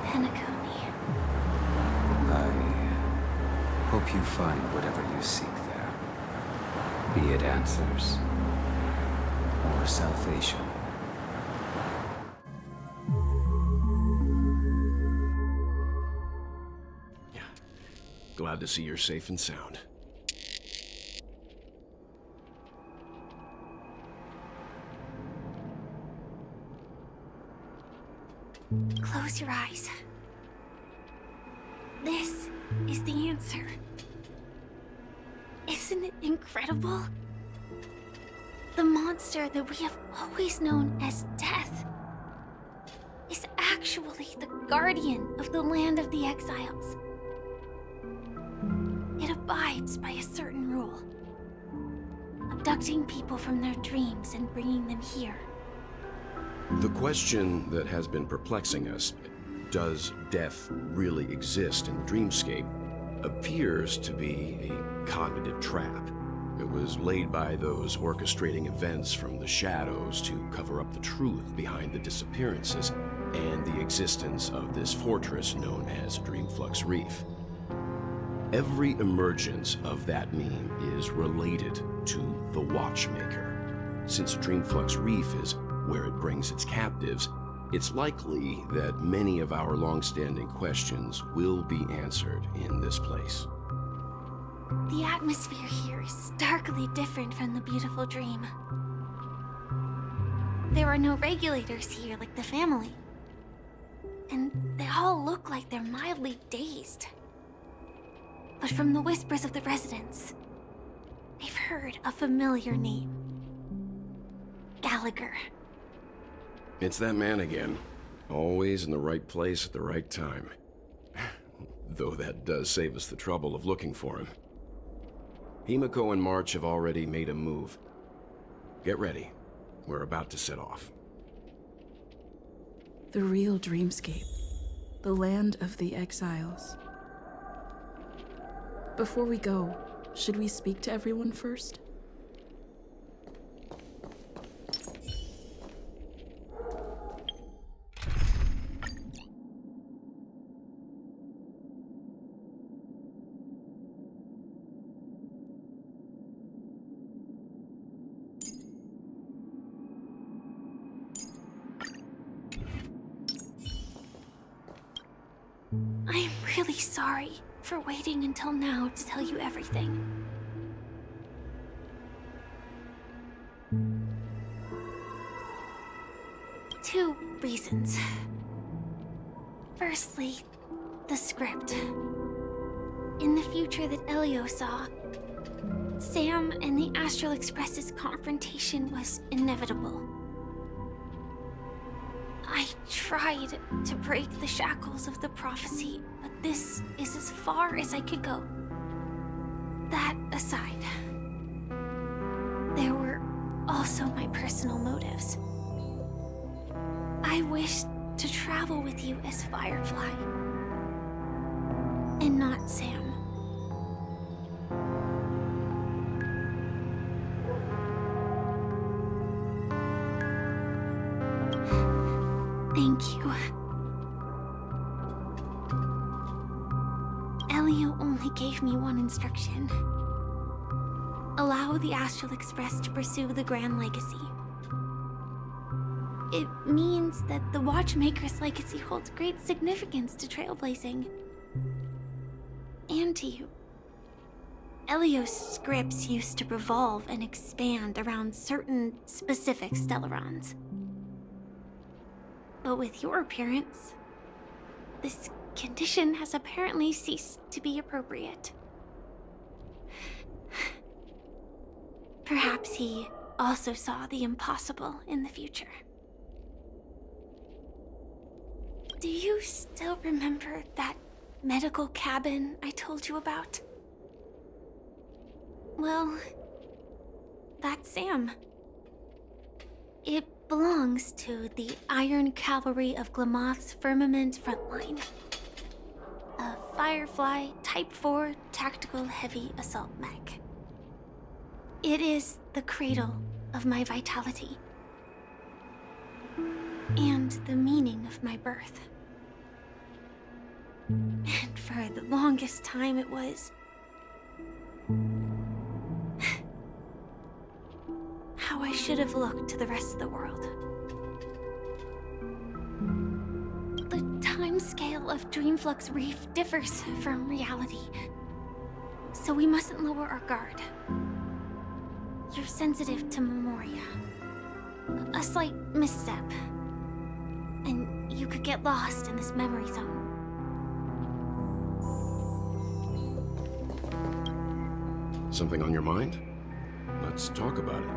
Penacony. I hope you find whatever you seek there. Be it answers or salvation. Glad to see you're safe and sound. Close your eyes. This is the answer. Isn't it incredible? The monster that we have always known as Death is actually the guardian of the land of the exiles. It abides by a certain rule, abducting people from their dreams and bringing them here. The question that has been perplexing us, does death really exist in the dreamscape, appears to be a cognitive trap. It was laid by those orchestrating events from the shadows to cover up the truth behind the disappearances and the existence of this fortress known as Dreamflux Reef. Every emergence of that meme is related to the Watchmaker. Since Dreamflux Reef is where it brings its captives, it's likely that many of our long-standing questions will be answered in this place. The atmosphere here is starkly different from the beautiful dream. There are no regulators here like the family. And they all look like they're mildly dazed. But from the whispers of the residents, they've heard a familiar name. Gallagher. It's that man again. Always in the right place at the right time. Though that does save us the trouble of looking for him. Himiko and March have already made a move. Get ready. We're about to set off. The real dreamscape. The land of the exiles. Before we go, should we speak to everyone first? I'm really sorry for waiting until now to tell you everything. 2 reasons. Firstly, the script. In the future that Elio saw, Sam and the Astral Express's confrontation was inevitable. I tried to break the shackles of the prophecy, but this is as far as I could go. That aside, there were also my personal motives. I wished to travel with you as Firefly, and not Sam. Thank you. Elio only gave me one instruction. Allow the Astral Express to pursue the Grand Legacy. It means that the Watchmaker's legacy holds great significance to trailblazing. And to you. Elio's scripts used to revolve and expand around certain specific Stellarons. But with your appearance, this condition has apparently ceased to be appropriate. Perhaps he also saw the impossible in the future. Do you still remember that medical cabin I told you about? Well, that's Sam. It belongs to the Iron Cavalry of Glamoth's Firmament Frontline. A Firefly Type 4 tactical heavy assault mech. It is the cradle of my vitality. And the meaning of my birth. And for the longest time it was how I should have looked to the rest of the world. The timescale of Dreamflux Reef differs from reality, so we mustn't lower our guard. You're sensitive to Memoria. A slight misstep, and you you could get lost in this memory zone. Something on your mind? Let's talk about it.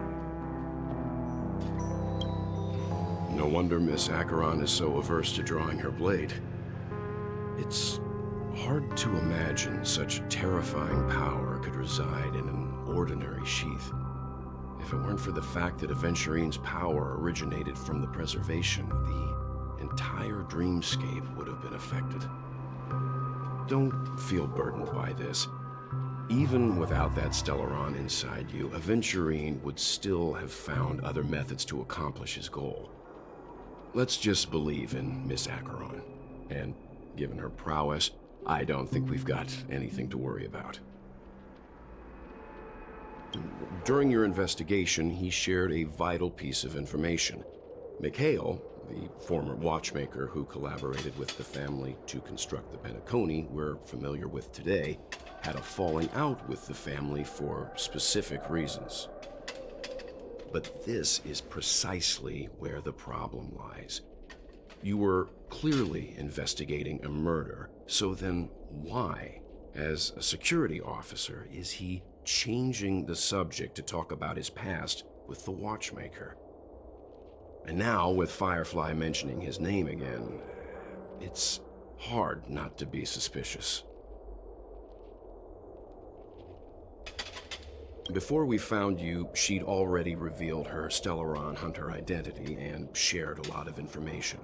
No wonder Miss Acheron is so averse to drawing her blade. It's hard to imagine such terrifying power could reside in an ordinary sheath. If it weren't for the fact that Aventurine's power originated from the preservation, the entire dreamscape would have been affected. Don't feel burdened by this. Even without that Stellaron inside you, Aventurine would still have found other methods to accomplish his goal. Let's just believe in Miss Acheron, and given her prowess, I don't think we've got anything to worry about. During your investigation, he shared a vital piece of information. Mikhail, the former watchmaker who collaborated with the family to construct the Penacony we're familiar with today, had a falling out with the family for specific reasons. But this is precisely where the problem lies. You were clearly investigating a murder, so then why, as a security officer, is he changing the subject to talk about his past with the watchmaker? And now, with Firefly mentioning his name again, it's hard not to be suspicious. Before we found you, she'd already revealed her Stellaron Hunter identity and shared a lot of information.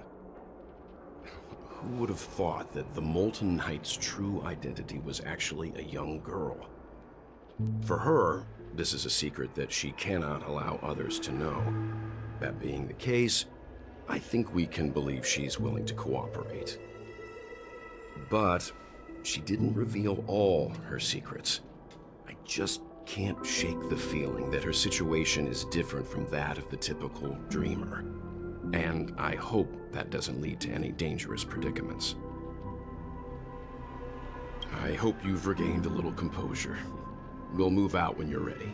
Who would have thought that the Molten Knight's true identity was actually a young girl? For her, this is a secret that she cannot allow others to know. That being the case, I think we can believe she's willing to cooperate. But she didn't reveal all her secrets. I just can't shake the feeling that her situation is different from that of the typical dreamer. And I hope that doesn't lead to any dangerous predicaments. I hope you've regained a little composure. We'll move out when you're ready.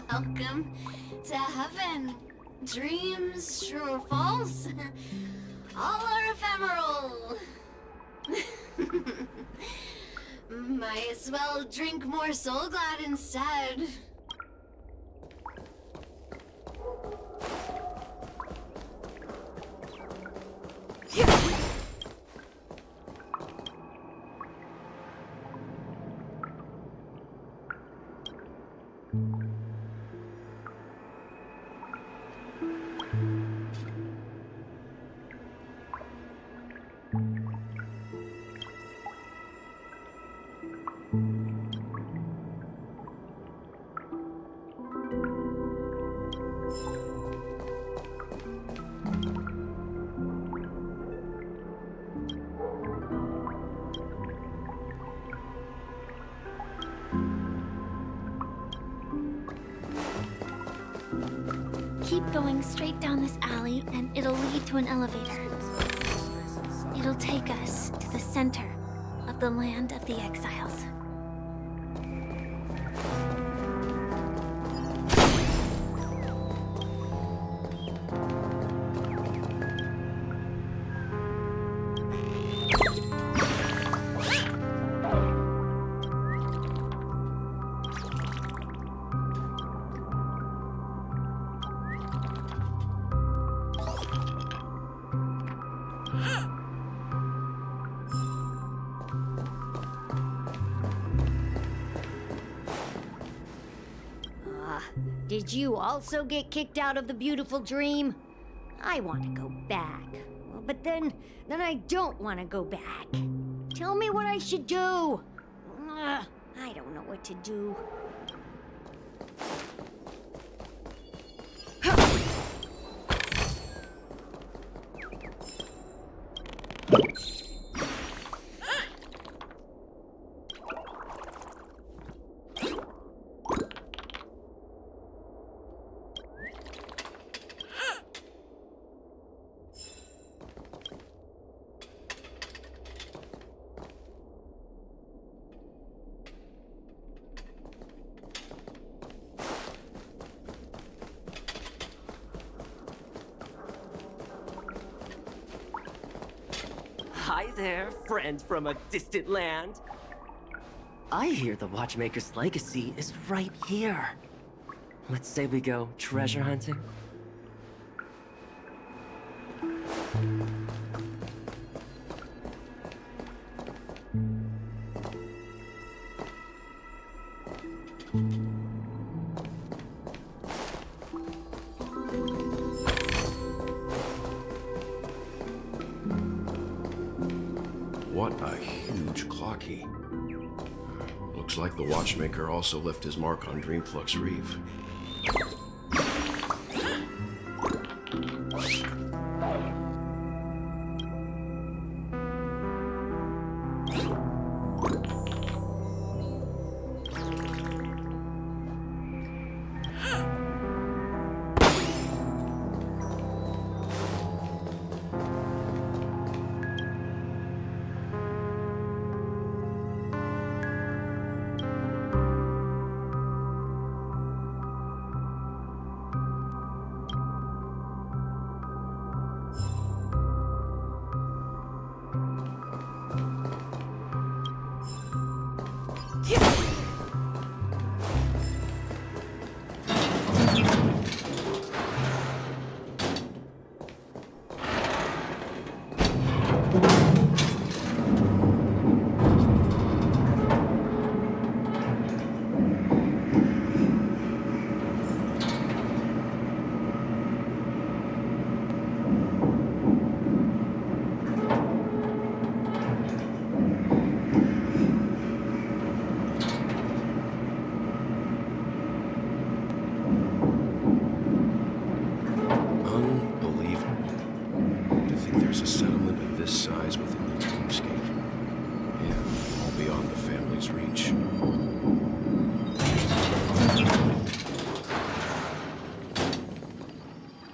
Welcome to heaven. Dreams, true or false, all are ephemeral. Might as well drink more Soul Glad instead. Keep going straight down this alley and it'll lead to an elevator. It'll take us to the center of the land of the exiles. Did you also get kicked out of the beautiful dream? I want to go back. But then I don't want to go back. Tell me what I should do. I don't know what to do. Hi there, friend from a distant land. I hear the Watchmaker's legacy is right here. Let's say we go treasure hunting. What a huge clock key. Looks like the Watchmaker also left his mark on Dreamflux Reef.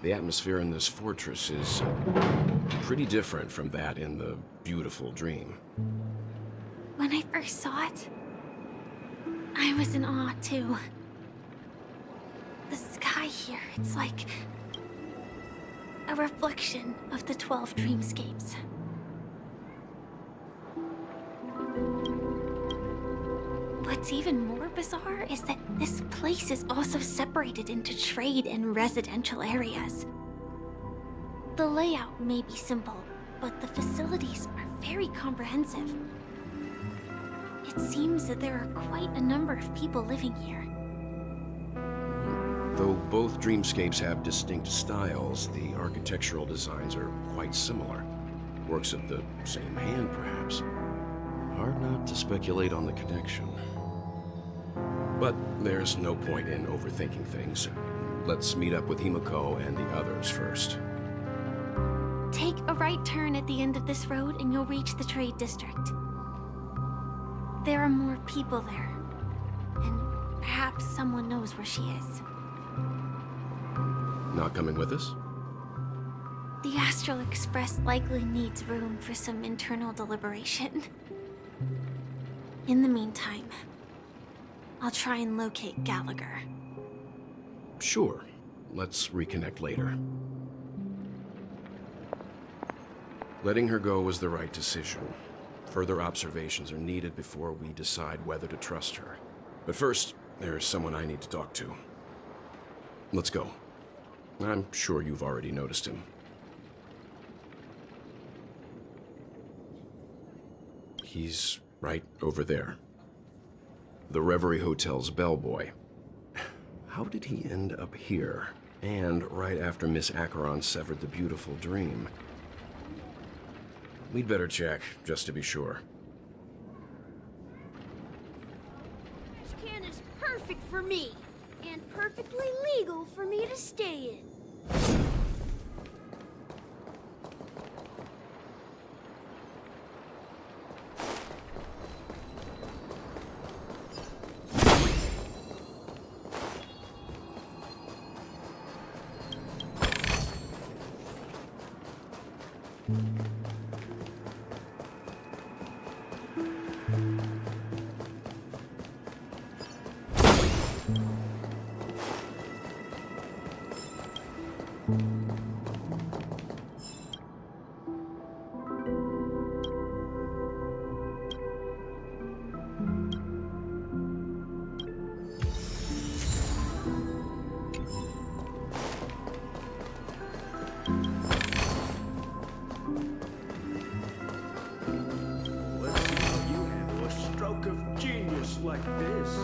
The atmosphere in this fortress is pretty different from that in the beautiful Dream. When I first saw it, I was in awe too. The sky here, it's like a reflection of the 12 dreamscapes. What's even more bizarre is that this place is also separated into trade and residential areas. The layout may be simple, but the facilities are very comprehensive. It seems that there are quite a number of people living here. Though both dreamscapes have distinct styles, the architectural designs are quite similar. Works of the same hand, perhaps. Hard not to speculate on the connection. But there's no point in overthinking things. Let's meet up with Himiko and the others first. Take a right turn at the end of this road and you'll reach the trade district. There are more people there, and perhaps someone knows where she is. Not coming with us? The Astral Express likely needs room for some internal deliberation. In the meantime, I'll try and locate Gallagher. Sure. Let's reconnect later. Letting her go was the right decision. Further observations are needed before we decide whether to trust her. But first, there's someone I need to talk to. Let's go. I'm sure you've already noticed him. He's right over there. The Reverie Hotel's bellboy. How did he end up here? And right after Miss Acheron severed the beautiful dream. We'd better check, just to be sure. This can is perfect for me, and perfectly legal for me to stay in. Let's see how you handle a stroke of genius like this.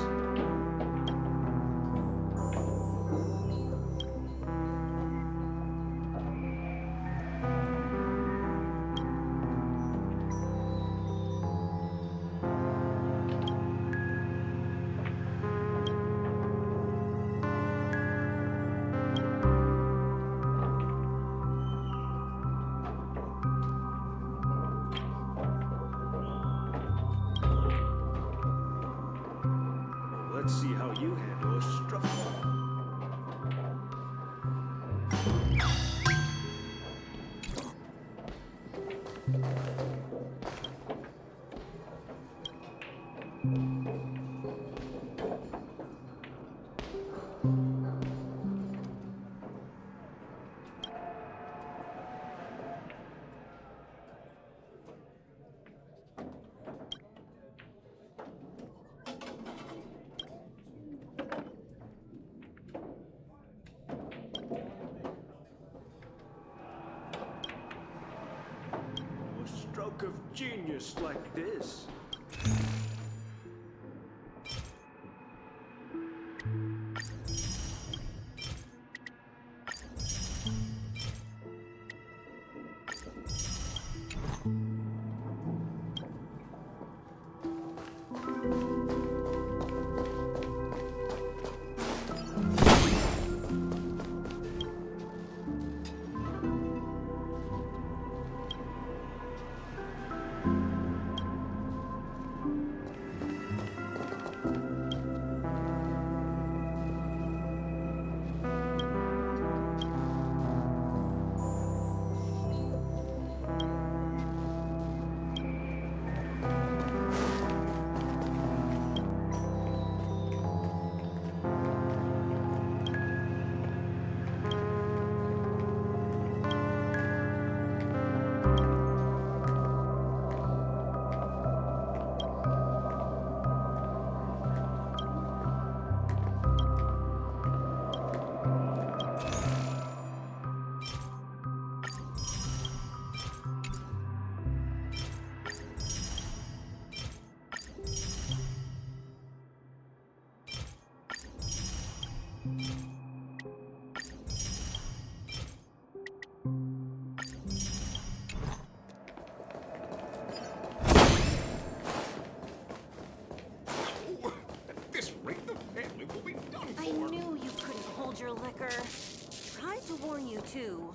Let's see how you handle a stroke. A stroke of genius like this. At this rate, the family will be done for. I knew you couldn't hold your liquor. Tried to warn you too.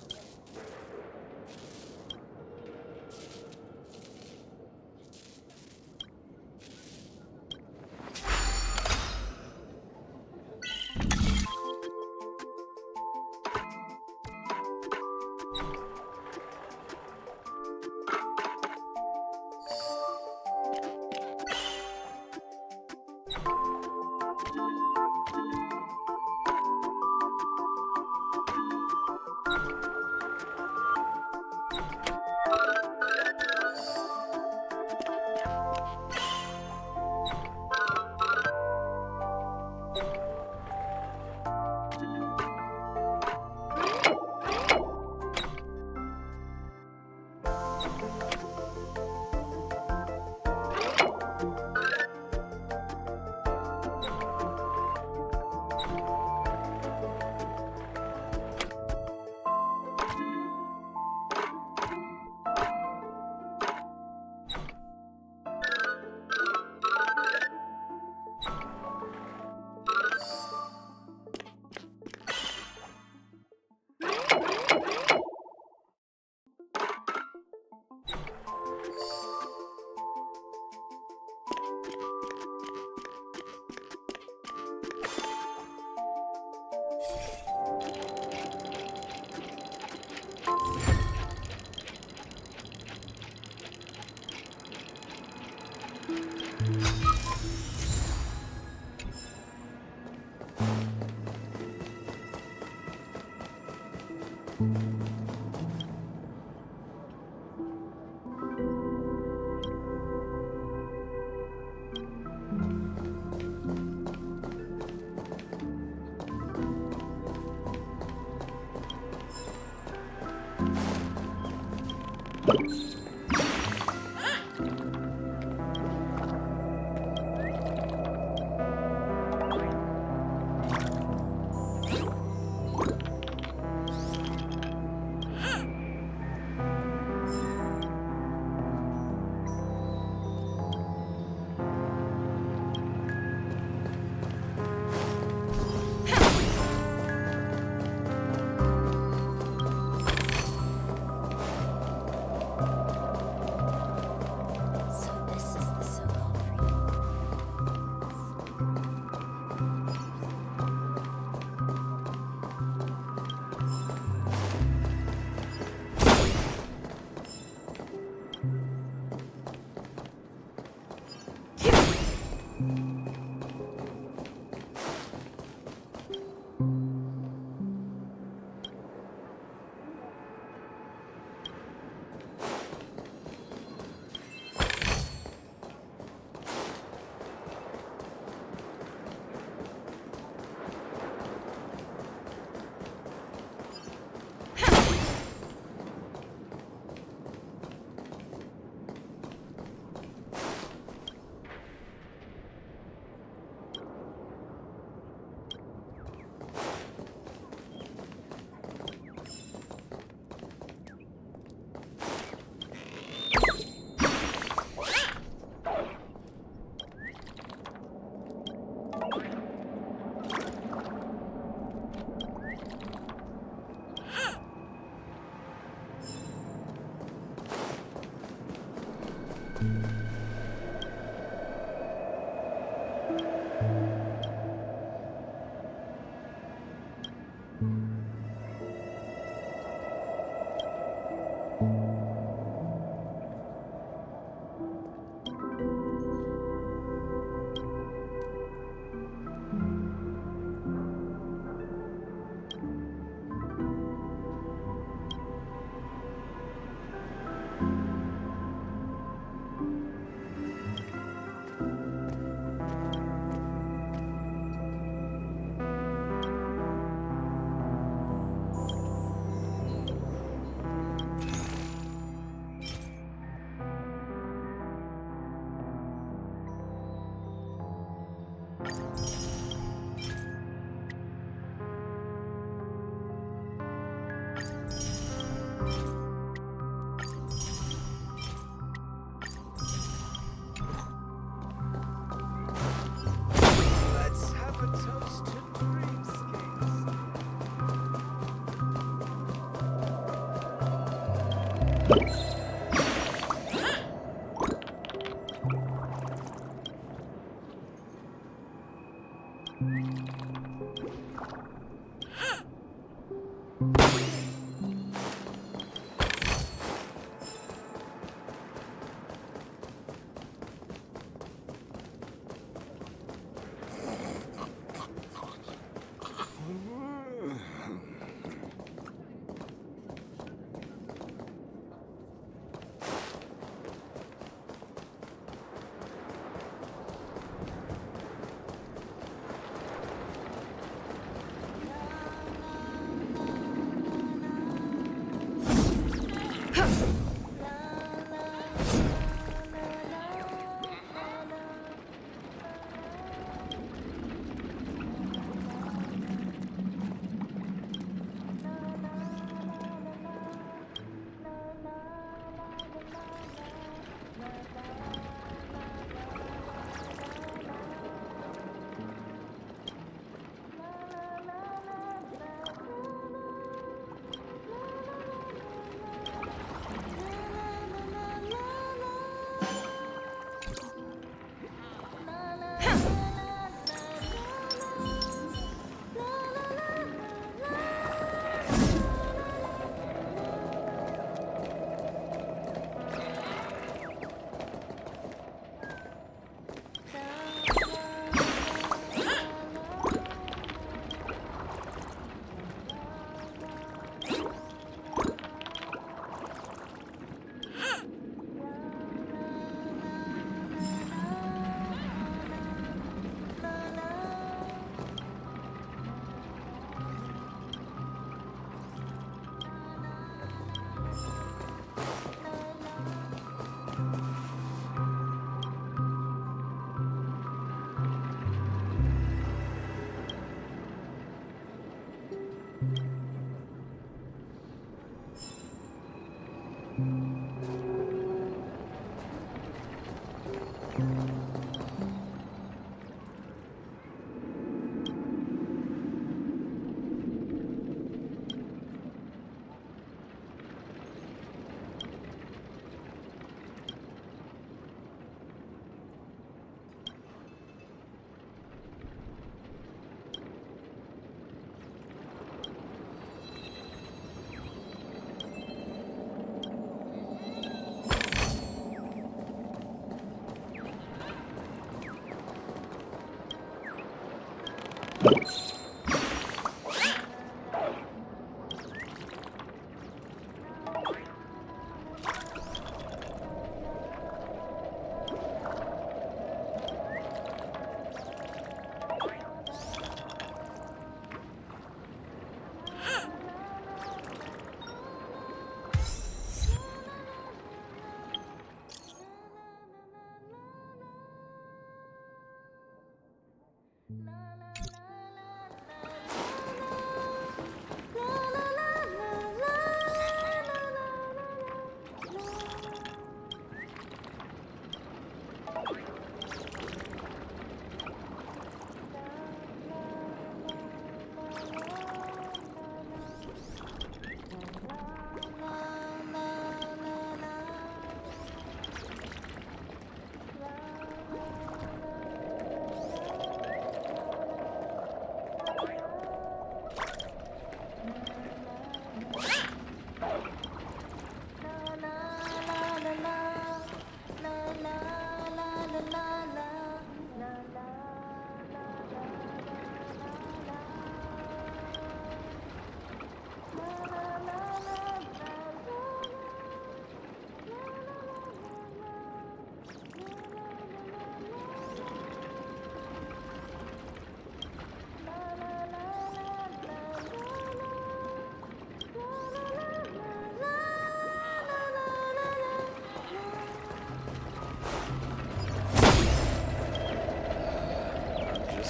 Just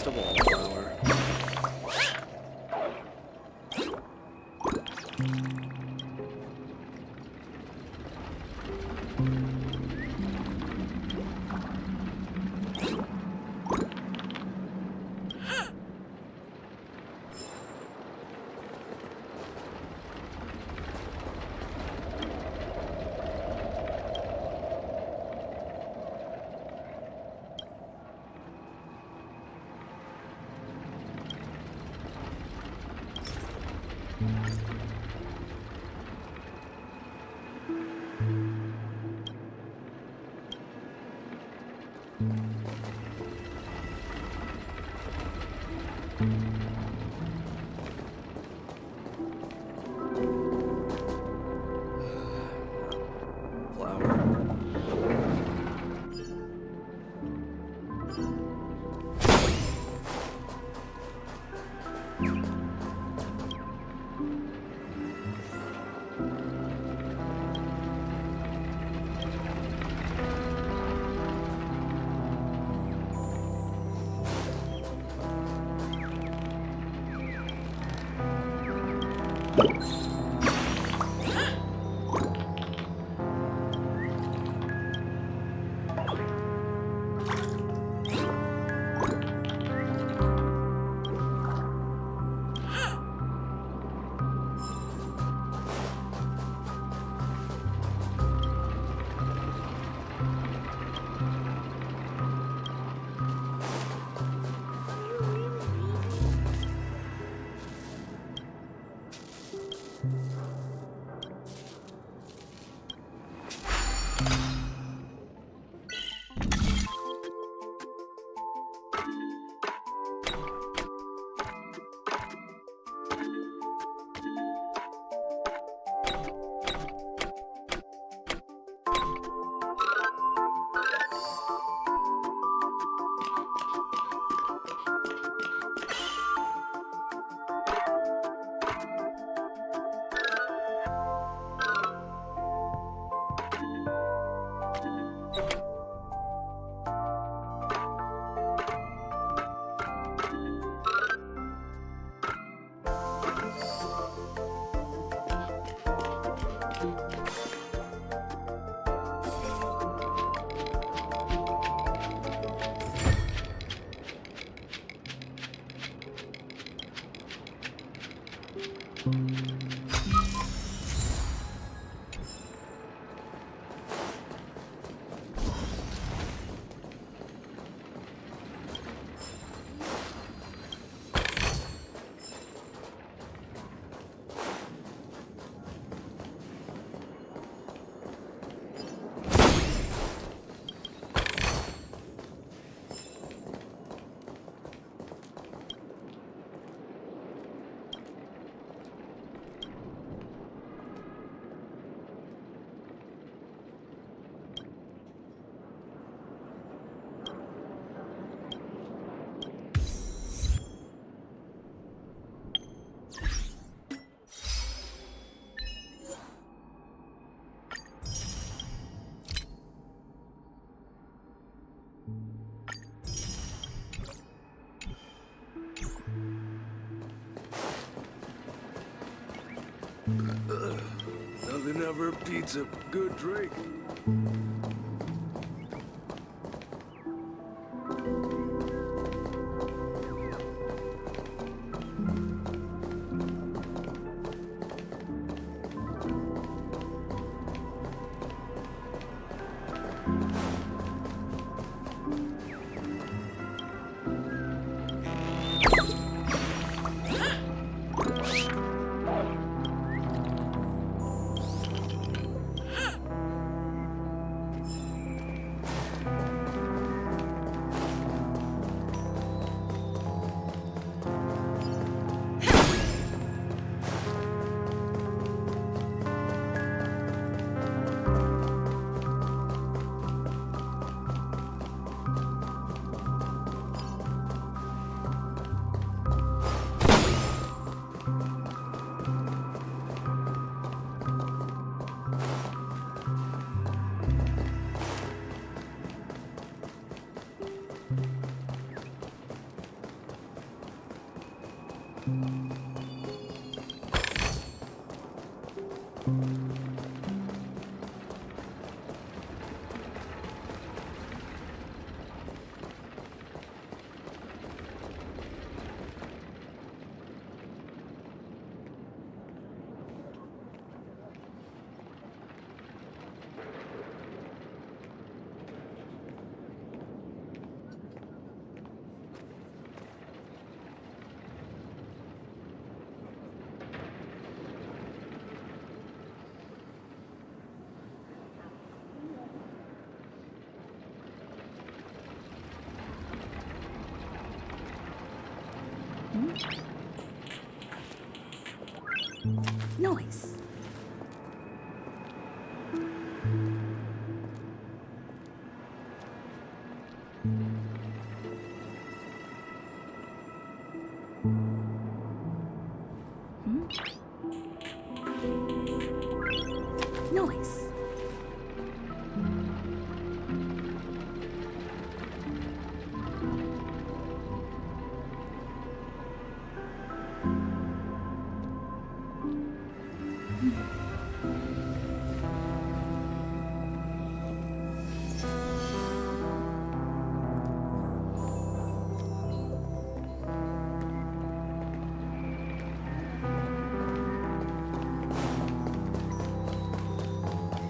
a wallflower. lover, pizza, good drink. Noise. Noise.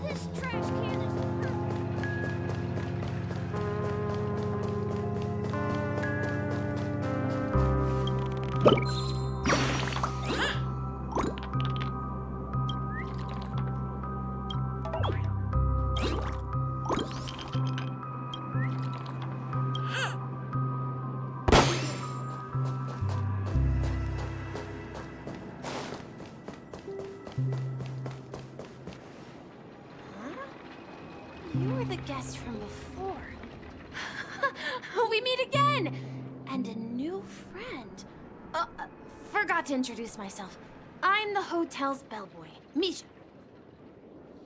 This trash can is You were the guest from before. We meet again! And a new friend. Forgot to introduce myself. I'm the hotel's bellboy, Misha.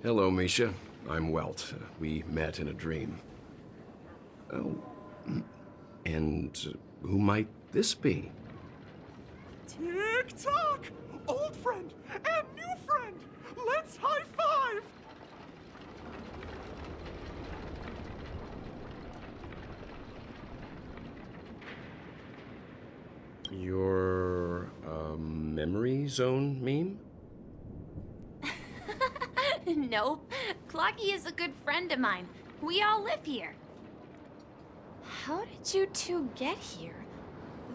Hello, Misha. I'm Welt. We met in a dream. Oh, and who might this be? Tick-tock! Old friend and new friend! Let's high-five! Your, memory zone meme? Nope. Clocky is a good friend of mine. We all live here. How did you two get here?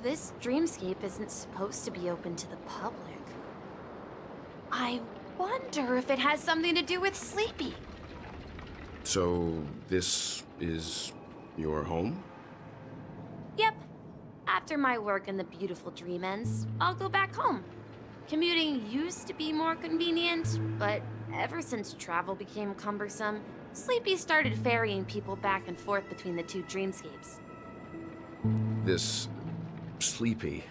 This dreamscape isn't supposed to be open to the public. I wonder if it has something to do with Sleepy. So, this is your home? Yep. After my work in the beautiful dream ends, I'll go back home. Commuting used to be more convenient, but ever since travel became cumbersome, Sleepy started ferrying people back and forth between the two dreamscapes. This Sleepy.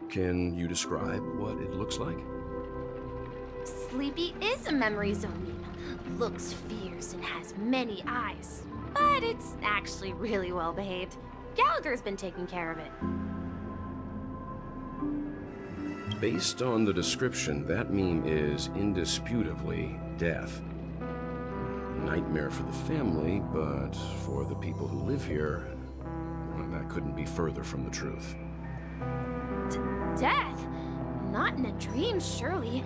Can you describe what it looks like? Sleepy is a memory zone meme. Looks fierce and has many eyes. But it's actually really well behaved. Gallagher's been taking care of it. Based on the description, that meme is indisputably death. Nightmare for the family, but for the people who live here, well, that couldn't be further from the truth. Death? Not in a dream, surely.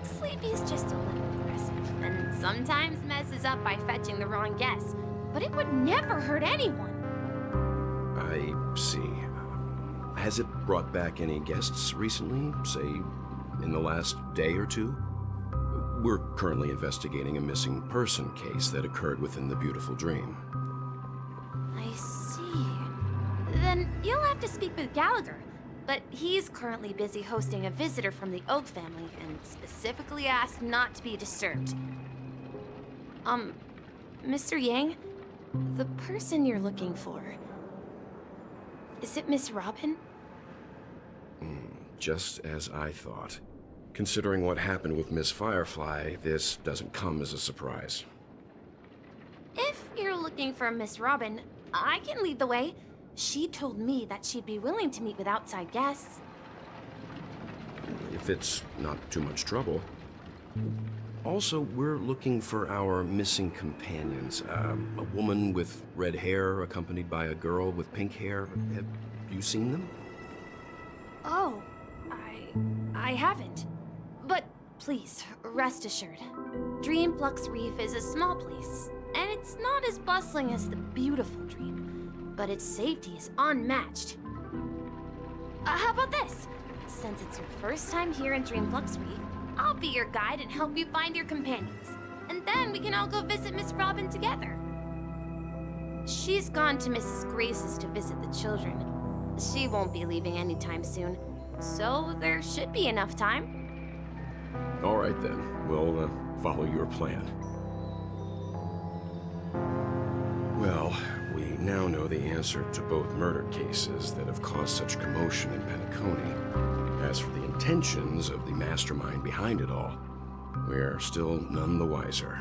Sleepy's just a little aggressive, and sometimes messes up by fetching the wrong guess. But it would never hurt anyone. I see. Has it brought back any guests recently, say, in the last day or two? We're currently investigating a missing person case that occurred within the beautiful dream. I see. Then you'll have to speak with Gallagher. But he's currently busy hosting a visitor from the Oak family and specifically asked not to be disturbed. Mr. Yang, the person you're looking for, is it Miss Robin? Just as I thought. Considering what happened with Miss Firefly, this doesn't come as a surprise. If you're looking for Miss Robin, I can lead the way. She told me that she'd be willing to meet with outside guests. If it's not too much trouble. Also, we're looking for our missing companions. A woman with red hair accompanied by a girl with pink hair. Have you seen them? Oh, I haven't. But please, rest assured. Dreamflux Reef is a small place, and it's not as bustling as the beautiful Dream, but its safety is unmatched. How about this? Since it's your first time here in Dreamflux Reef, I'll be your guide and help you find your companions. And then we can all go visit Miss Robin together. She's gone to Mrs. Grace's to visit the children. She won't be leaving anytime soon, so there should be enough time. All right then, we'll follow your plan. Well, we now know the answer to both murder cases that have caused such commotion in Penacony. As for the intentions of the mastermind behind it all, we're still none the wiser.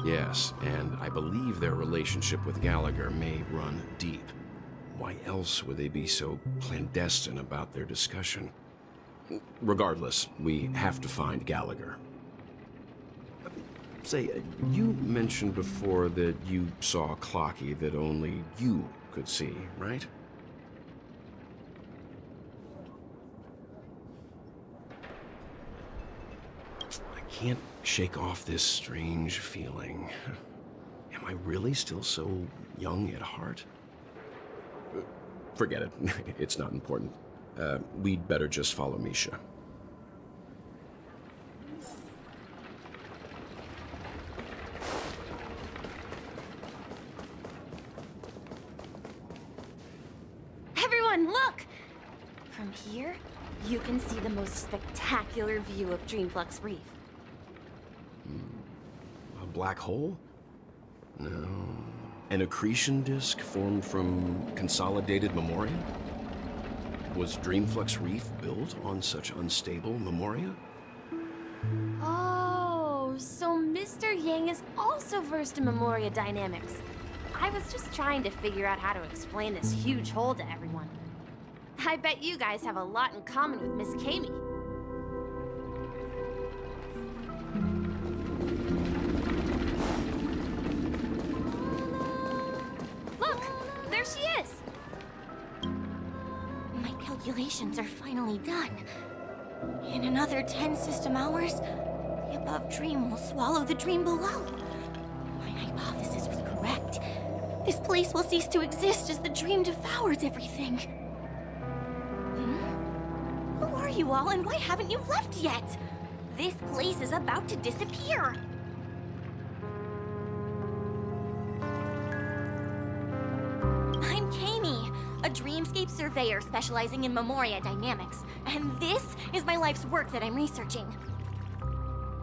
Yes, and I believe their relationship with Gallagher may run deep. Why else would they be so clandestine about their discussion? Regardless, we have to find Gallagher. Say, you mentioned before that you saw Clocky that only you could see, right? I can't shake off this strange feeling. Am I really still so young at heart? Forget it. It's not important. We'd better just follow Misha. Everyone, look! From here, you can see the most spectacular view of Dreamflux Reef. A black hole? No. An accretion disk formed from consolidated memoria? Was Dreamflux Reef built on such unstable memoria? Oh, so Mr. Yang is also versed in Memoria dynamics. I was just trying to figure out how to explain this huge hole to everyone. I bet you guys have a lot in common with Miss Kami. Look, there she is. My calculations are finally done. In another 10 system hours, the above dream will swallow the dream below. My hypothesis was correct. This place will cease to exist as the dream devours everything. Who are you all, and why haven't you left yet? This place is about to disappear. I'm Kami, a dreamscape surveyor specializing in Memoria dynamics, and this is my life's work that I'm researching.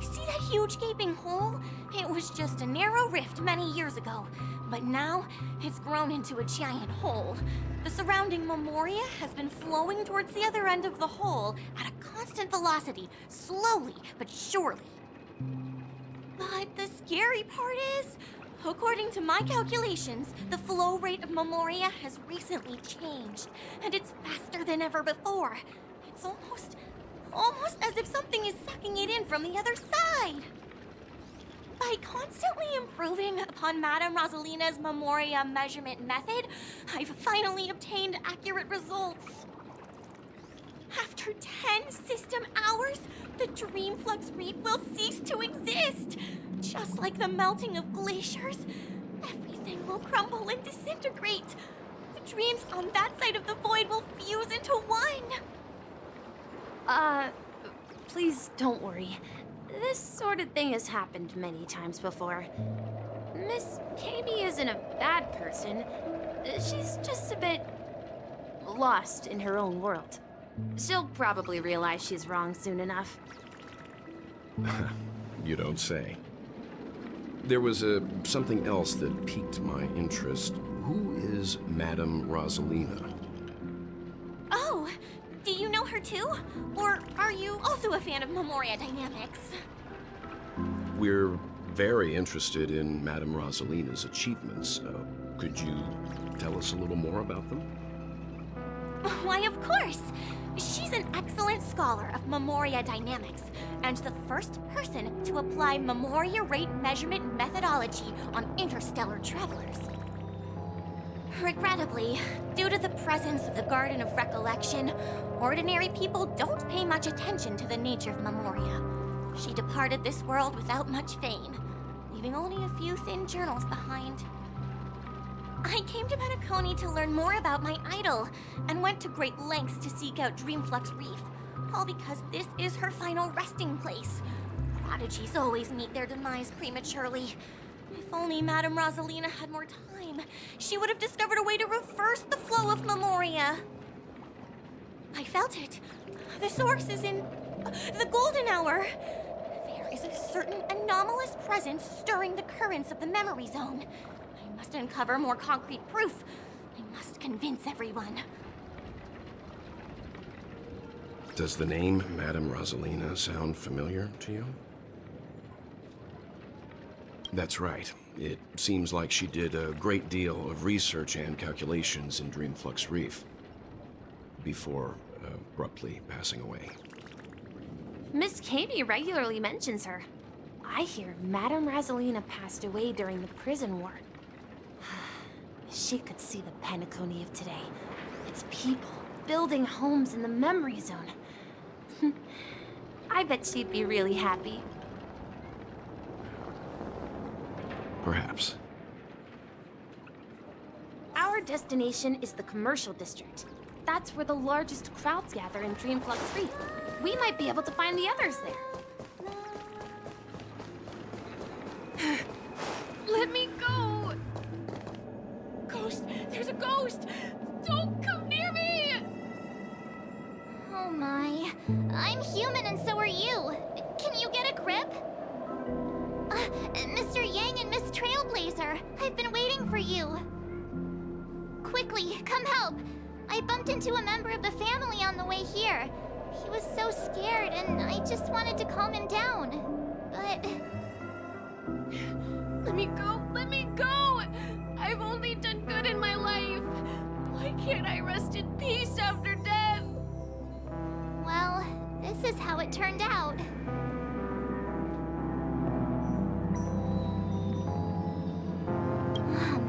See that huge gaping hole? It was just a narrow rift many years ago, but now it's grown into a giant hole. The surrounding Memoria has been flowing towards the other end of the hole at a constant velocity, slowly but surely. But the scary part is, According to my calculations, the flow rate of Memoria has recently changed, and it's faster than ever before. It's almost as if something is sucking it in from the other side. By constantly improving upon Madame Rosalina's Memoria measurement method, I've finally obtained accurate results. After 10 system hours, the Dreamflux Reef will cease to exist. Just like the melting of glaciers, everything will crumble and disintegrate. The dreams on that side of the void will fuse into one. Please don't worry. This sort of thing has happened many times before. Miss Kami isn't a bad person. She's just a bit lost in her own world. She'll probably realize she's wrong soon enough. You don't say. There was something else that piqued my interest. Who is Madame Rosalina? Oh, do you know her too? Or are you also a fan of Memoria Dynamics? We're very interested in Madame Rosalina's achievements. Could you tell us a little more about them? Why, of course! She's an excellent scholar of Memoria Dynamics, and the first person to apply Memoria rate measurement methodology on interstellar travelers. Regrettably, due to the presence of the Garden of Recollection, ordinary people don't pay much attention to the nature of Memoria. She departed this world without much fame, leaving only a few thin journals behind. I came to Penacony to learn more about my idol, and went to great lengths to seek out Dreamflux Reef, all because this is her final resting place. Prodigies always meet their demise prematurely. If only Madame Rosalina had more time, she would have discovered a way to reverse the flow of Memoria. I felt it. The source is in the Golden Hour. There is a certain anomalous presence stirring the currents of the memory zone. I must uncover more concrete proof. I must convince everyone. Does the name Madame Rosalina sound familiar to you? That's right. It seems like she did a great deal of research and calculations in Dreamflux Reef before abruptly passing away. Miss Kami regularly mentions her. I hear Madame Rosalina passed away during the prison war. She could see the Penacony of today. Its people building homes in the memory zone. I bet she'd be really happy. Perhaps. Our destination is the commercial district. That's where the largest crowds gather in Dreamflux Reef. We might be able to find the others there. Let me go! Ghost! There's a ghost! Don't come near me! Oh my. I'm human and so are you. Can you get a grip? Mr. Yang and Miss Trailblazer, I've been waiting for you. Quickly, come help. I bumped into a member of the family on the way here. He was so scared and I just wanted to calm him down. But... Let me go! Let me go! I've only done good in my life. Why can't I rest in peace after death? Well, this is how it turned out.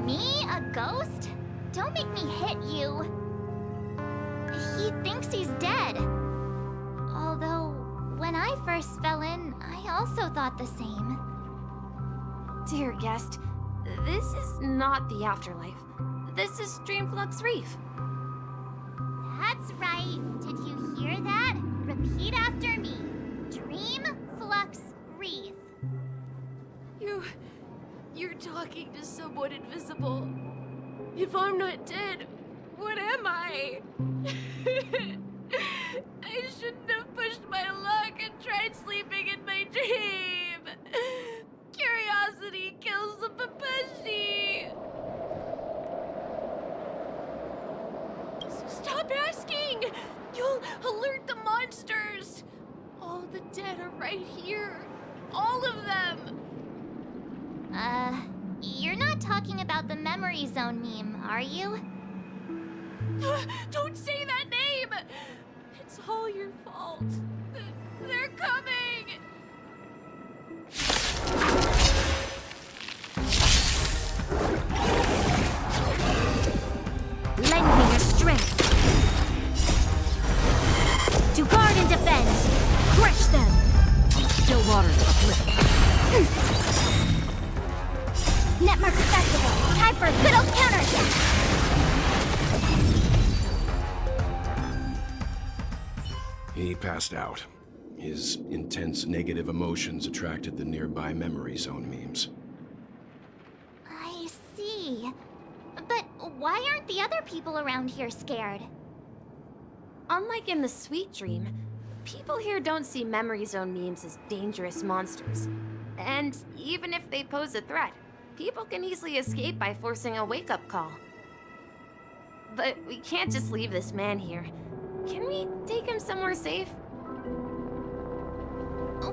Me? A ghost? Don't make me hit you. He thinks he's dead. Although, when I first fell in, I also thought the same. Dear guest, this is not the afterlife. This is Dreamflux Reef. That's right. Did you hear that? Repeat after me. Dreamflux Reef. You're talking to someone invisible. If I'm not dead, what am I? I shouldn't have pushed my luck and tried sleeping in my dream. Curiosity kills the Papeshi. Stop asking! You'll alert the monsters! All the dead are right here. All of them! You're not talking about the Memory Zone meme, are you? Don't say that name! It's all your fault. They're coming! Lend me your strength. To guard and defend. Crush them. Still waters uplifted. Netmarker Festival, time for a good old counterattack! He passed out. His intense negative emotions attracted the nearby Memory Zone memes. I see. But why aren't the other people around here scared? Unlike in the Sweet Dream, people here don't see Memory Zone memes as dangerous monsters. And even if they pose a threat, people can easily escape by forcing a wake-up call. But we can't just leave this man here. Can we take him somewhere safe?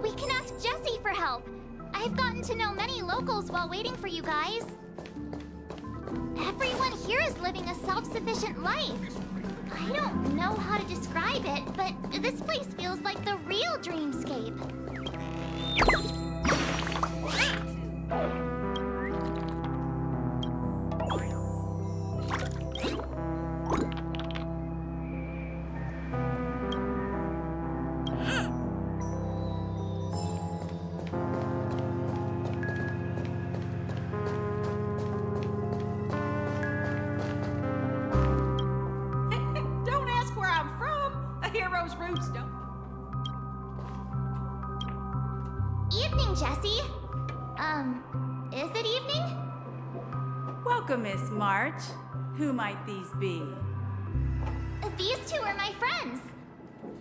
We can ask Jessie for help. I've gotten to know many locals while waiting for you guys. Everyone here is living a self-sufficient life. I don't know how to describe it, but this place feels like the real dreamscape. Don't ask where I'm from. A hero's roots don't. Evening, Jessie. Is it evening? Welcome, Miss March. Who might these be? These two are my friends.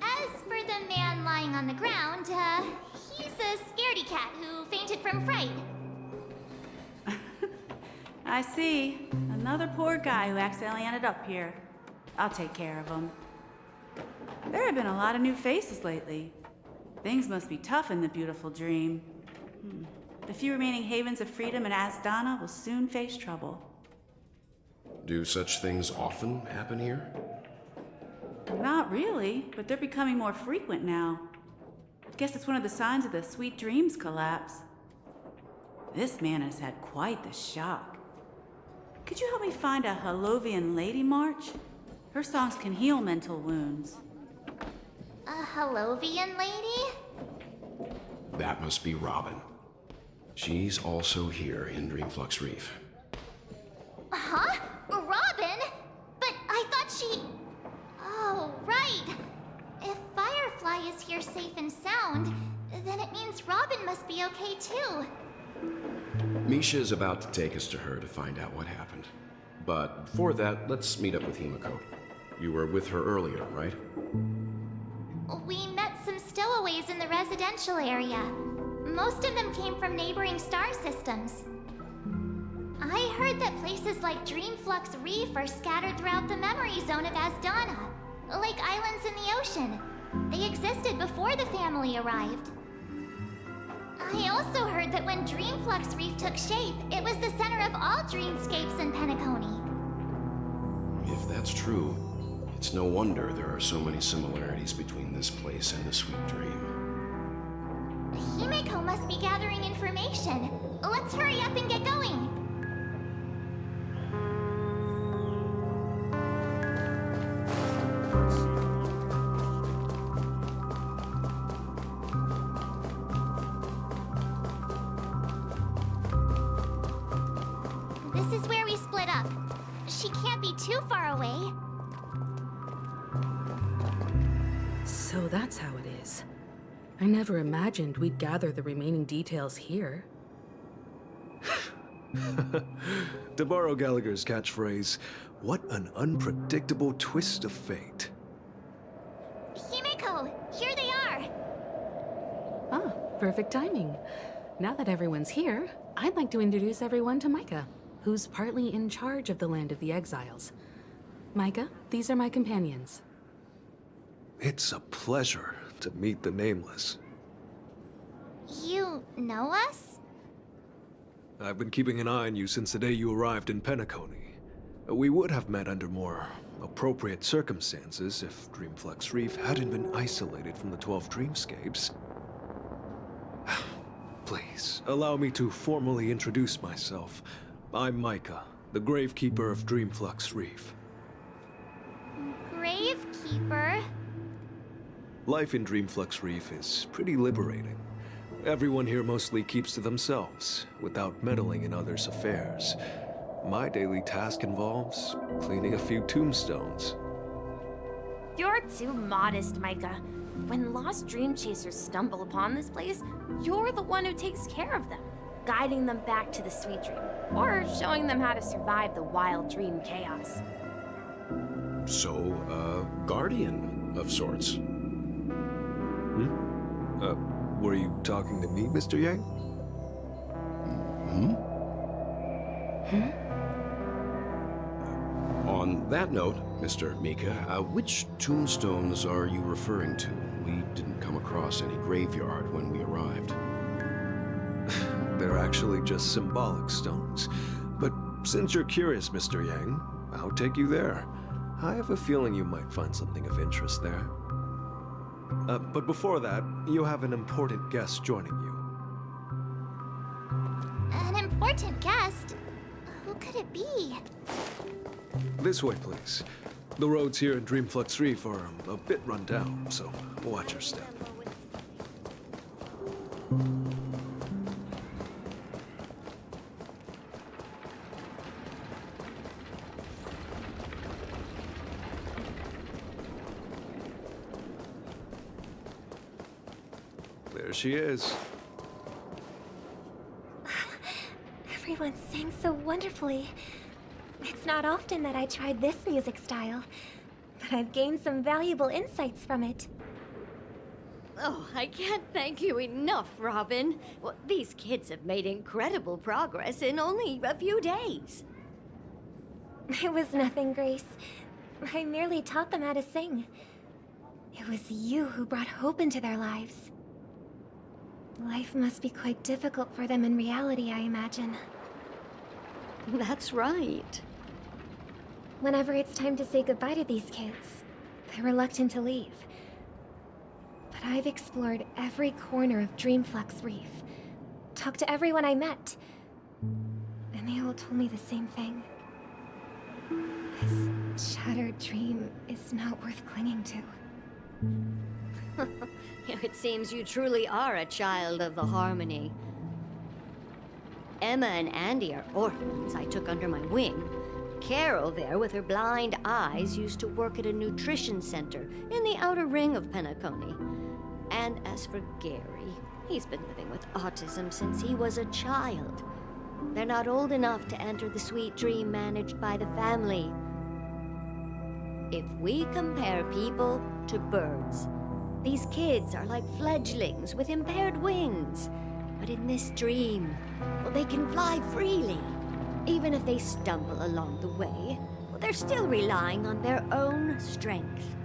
As for the man lying on the ground, he's a scaredy cat who fainted from fright. I see. Another poor guy who accidentally ended up here. I'll take care of him. There have been a lot of new faces lately. Things must be tough in the beautiful dream. The few remaining havens of freedom in Asdana will soon face trouble. Do such things often happen here? Not really, but they're becoming more frequent now. Guess it's one of the signs of the Sweet Dreams collapse. This man has had quite the shock. Could you help me find a Halovian lady, March? Her songs can heal mental wounds. A Halovian lady? That must be Robin. She's also here in Dreamflux Reef. Huh? Robin? But I thought she... Oh, right. If Firefly is here safe and sound, then it means Robin must be okay too. Misha is about to take us to her to find out what happened. But before that, let's meet up with Himiko. You were with her earlier, right? We met some stowaways in the residential area. Most of them came from neighboring star systems. I heard that places like Dreamflux Reef are scattered throughout the memory zone of Asdana, like islands in the ocean. They existed before the family arrived. I also heard that when Dreamflux Reef took shape, it was the center of all dreamscapes in Penacony. If that's true, it's no wonder there are so many similarities between this place and the Sweet Dream. Himiko must be gathering information. Let's hurry up and get going. This is where we split up. She can't be too far away. So that's how it is. I never imagined we'd gather the remaining details here. To borrow Gallagher's catchphrase, what an unpredictable twist of fate. Himiko, here they are. Ah, perfect timing. Now that everyone's here, I'd like to introduce everyone to Micah, who's partly in charge of the Land of the Exiles. Micah, these are my companions. It's a pleasure to meet the Nameless. You know us? I've been keeping an eye on you since the day you arrived in Penacony. We would have met under more appropriate circumstances if Dreamflux Reef hadn't been isolated from the 12 Dreamscapes. Please, allow me to formally introduce myself. I'm Micah, the Gravekeeper of Dreamflux Reef. Gravekeeper? Life in Dreamflux Reef is pretty liberating. Everyone here mostly keeps to themselves, without meddling in others' affairs. My daily task involves cleaning a few tombstones. You're too modest, Micah. When lost dream chasers stumble upon this place, you're the one who takes care of them, guiding them back to the sweet dream, or showing them how to survive the wild dream chaos. So, guardian of sorts. Were you talking to me, Mr. Yang? On that note, Mr. Mika, which tombstones are you referring to? We didn't come across any graveyard when we arrived. They're actually just symbolic stones. But since you're curious, Mr. Yang, I'll take you there. I have a feeling you might find something of interest there. But before that, you have an important guest joining you. An important guest? Who could it be? This way, please. The roads here in Dreamflux Reef are a bit run down, so watch your step. There she is. Everyone sang so wonderfully. It's not often that I tried this music style, but I've gained some valuable insights from it. Oh, I can't thank you enough, Robin. Well, these kids have made incredible progress in only a few days. It was nothing, Grace. I merely taught them how to sing. It was you who brought hope into their lives. Life must be quite difficult for them in reality, I imagine. That's right. Whenever it's time to say goodbye to these kids, they're reluctant to leave. But I've explored every corner of Dreamflux Reef, talked to everyone I met, and they all told me the same thing. This shattered dream is not worth clinging to. It seems you truly are a child of the Harmony. Emma and Andy are orphans I took under my wing. Carol there, with her blind eyes, used to work at a nutrition center in the outer ring of Penacony. And as for Gary, he's been living with autism since he was a child. They're not old enough to enter the sweet dream managed by the family. If we compare people to birds, these kids are like fledglings with impaired wings. But in this dream, well, they can fly freely. Even if they stumble along the way, well, they're still relying on their own strength.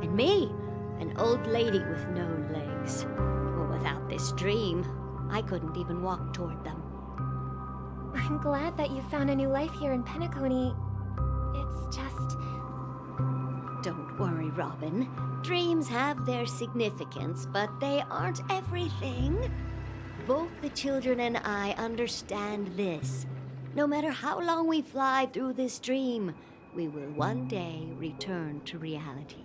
And me, an old lady with no legs. Well, without this dream, I couldn't even walk toward them. I'm glad that you found a new life here in Penacony. It's just... Don't worry, Robin. Dreams have their significance, but they aren't everything. Both the children and I understand this. No matter how long we fly through this dream, we will one day return to reality.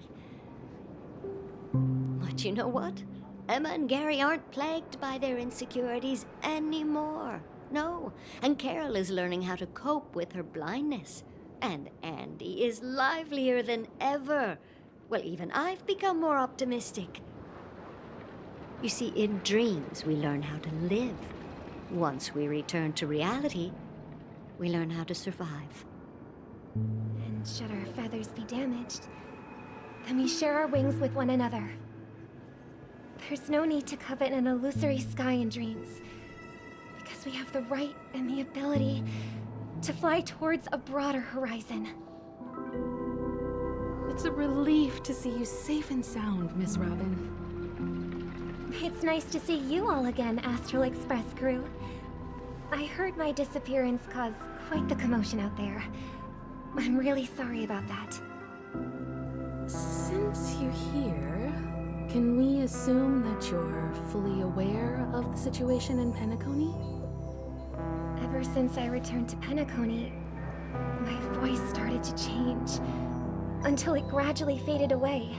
But you know what? Emma and Gary aren't plagued by their insecurities anymore. No, and Carol is learning how to cope with her blindness. And Andy is livelier than ever. Well, even I've become more optimistic. You see, in dreams, we learn how to live. Once we return to reality, we learn how to survive. And should our feathers be damaged, then we share our wings with one another. There's no need to covet an illusory sky in dreams, because we have the right and the ability to fly towards a broader horizon. It's a relief to see you safe and sound, Miss Robin. It's nice to see you all again, Astral Express crew. I heard my disappearance caused quite the commotion out there. I'm really sorry about that. Since you're here, can we assume that you're fully aware of the situation in Penacony? Ever since I returned to Penacony, my voice started to change, until it gradually faded away.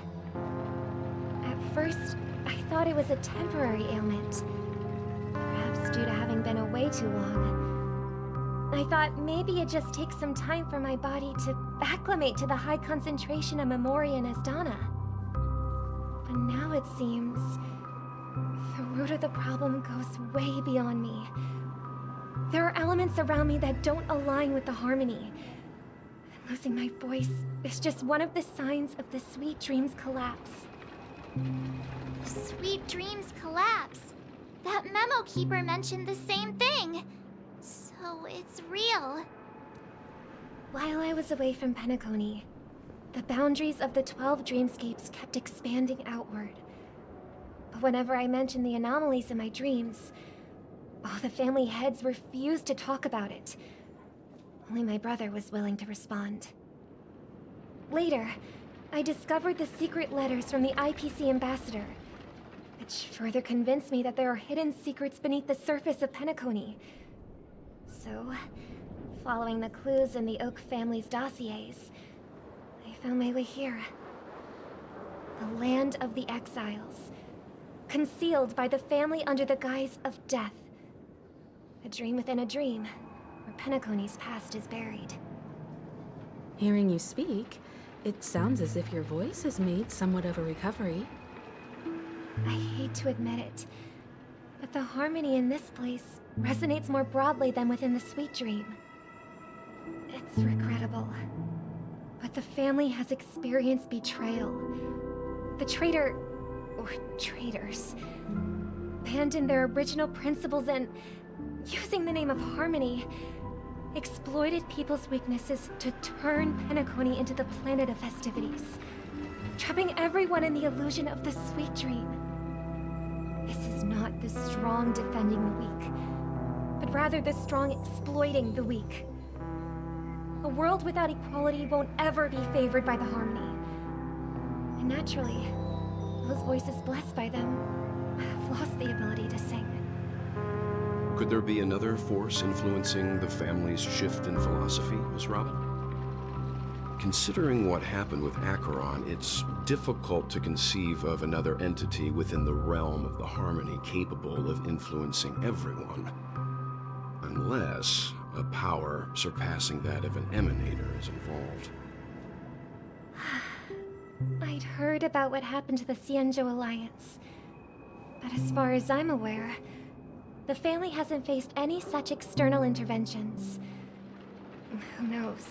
At first, I thought it was a temporary ailment, perhaps due to having been away too long. I thought maybe it just takes some time for my body to acclimate to the high concentration of Memoria and Asdana. But now it seems the root of the problem goes way beyond me. There are elements around me that don't align with the harmony. And losing my voice is just one of the signs of the Sweet Dreams collapse. Sweet Dreams collapse. That memo keeper mentioned the same thing. So it's real. While I was away from Penacony, the boundaries of the 12 dreamscapes kept expanding outward. But whenever I mentioned the anomalies in my dreams, all the family heads refused to talk about it. Only my brother was willing to respond. Later, I discovered the secret letters from the IPC ambassador, which further convinced me that there are hidden secrets beneath the surface of Penacony. So, following the clues in the Oak family's dossiers, I found my way here. The land of the exiles, concealed by the family under the guise of death. A dream within a dream, where Penacony's past is buried. Hearing you speak, it sounds as if your voice has made somewhat of a recovery. I hate to admit it, but the harmony in this place resonates more broadly than within the Sweet Dream. It's regrettable, but the family has experienced betrayal. The traitor, or traitors, abandoned their original principles and, using the name of harmony, exploited people's weaknesses to turn Penacony into the planet of festivities, trapping everyone in the illusion of the Sweet Dream. This is not the strong defending the weak, but rather the strong exploiting the weak. A world without equality won't ever be favored by the harmony. And naturally, those voices blessed by them have lost the ability to sing. Could there be another force influencing the family's shift in philosophy, Miss Robin? Considering what happened with Acheron, it's difficult to conceive of another entity within the realm of the harmony capable of influencing everyone. Unless a power surpassing that of an emanator is involved. I'd heard about what happened to the Xianzhou Alliance, but as far as I'm aware, the family hasn't faced any such external interventions. Who knows?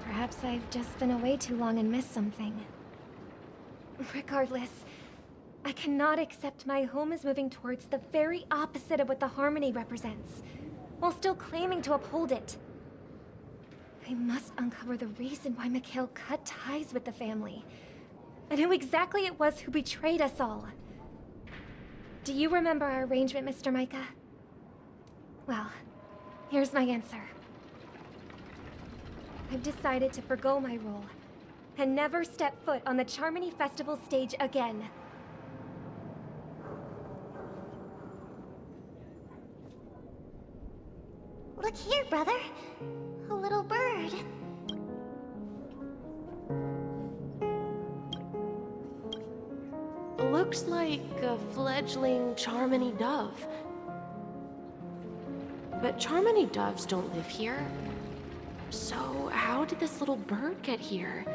Perhaps I've just been away too long and missed something. Regardless, I cannot accept my home is moving towards the very opposite of what the harmony represents, while still claiming to uphold it. I must uncover the reason why Mikhail cut ties with the family, and who exactly it was who betrayed us all. Do you remember our arrangement, Mr. Micah? Well, here's my answer. I've decided to forgo my role, and never step foot on the Charmony Festival stage again. Look here, brother. A little bird. Looks like a fledgling Charmony dove. But Charmony doves don't live here. So how did this little bird get here?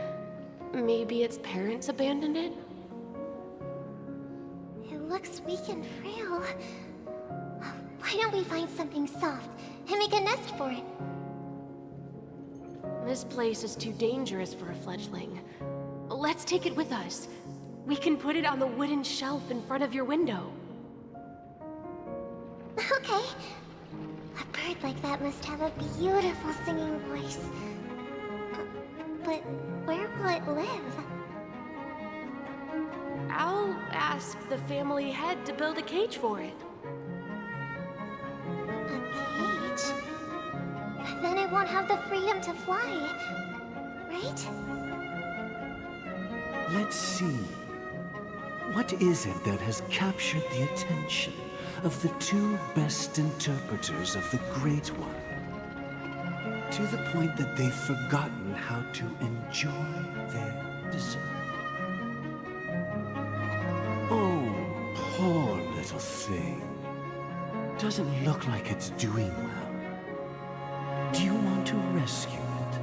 Maybe its parents abandoned it? It looks weak and frail. Why don't we find something soft and make a nest for it? This place is too dangerous for a fledgling. Let's take it with us. We can put it on the wooden shelf in front of your window. Okay. A bird like that must have a beautiful singing voice. But where will it live? I'll ask the family head to build a cage for it. A cage? won't have the freedom to fly. Right? Let's see. What is it that has captured the attention of the two best interpreters of the Great One, to the point that they've forgotten how to enjoy their dessert? Oh, poor little thing. Doesn't look like it's doing well. Do you want to rescue it?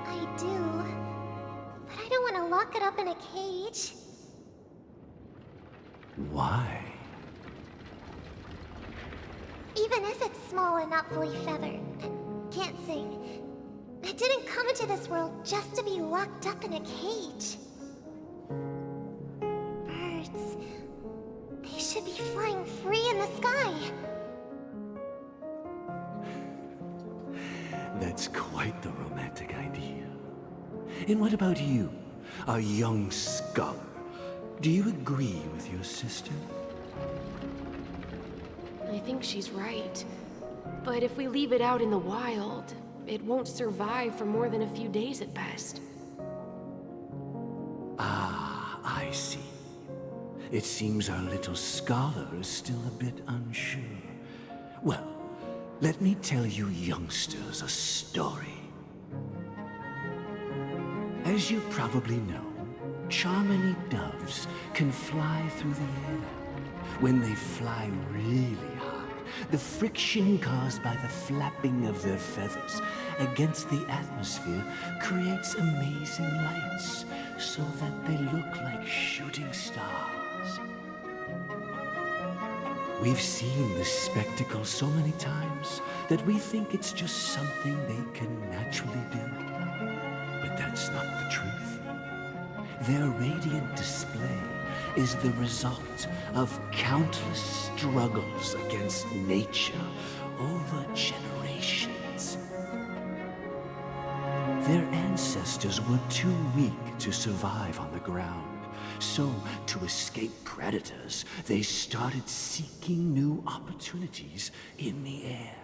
I do. But I don't want to lock it up in a cage. Why? Even if it's small and not fully feathered, and can't sing, it didn't come into this world just to be locked up in a cage. Birds, they should be flying free in the sky. That's quite the romantic idea. And what about you, a young scholar? Do you agree with your sister? I think she's right. But if we leave it out in the wild, it won't survive for more than a few days at best. Ah, I see. It seems our little scholar is still a bit unsure. Well, let me tell you youngsters a story. As you probably know, Charmony doves can fly through the air. When they fly really high, the friction caused by the flapping of their feathers against the atmosphere creates amazing lights, so that they look like shooting stars. We've seen this spectacle so many times that we think it's just something they can naturally do. But that's not the truth. Their radiant display is the result of countless struggles against nature over generations. Their ancestors were too weak to survive on the ground. So, to escape predators, they started seeking new opportunities in the air.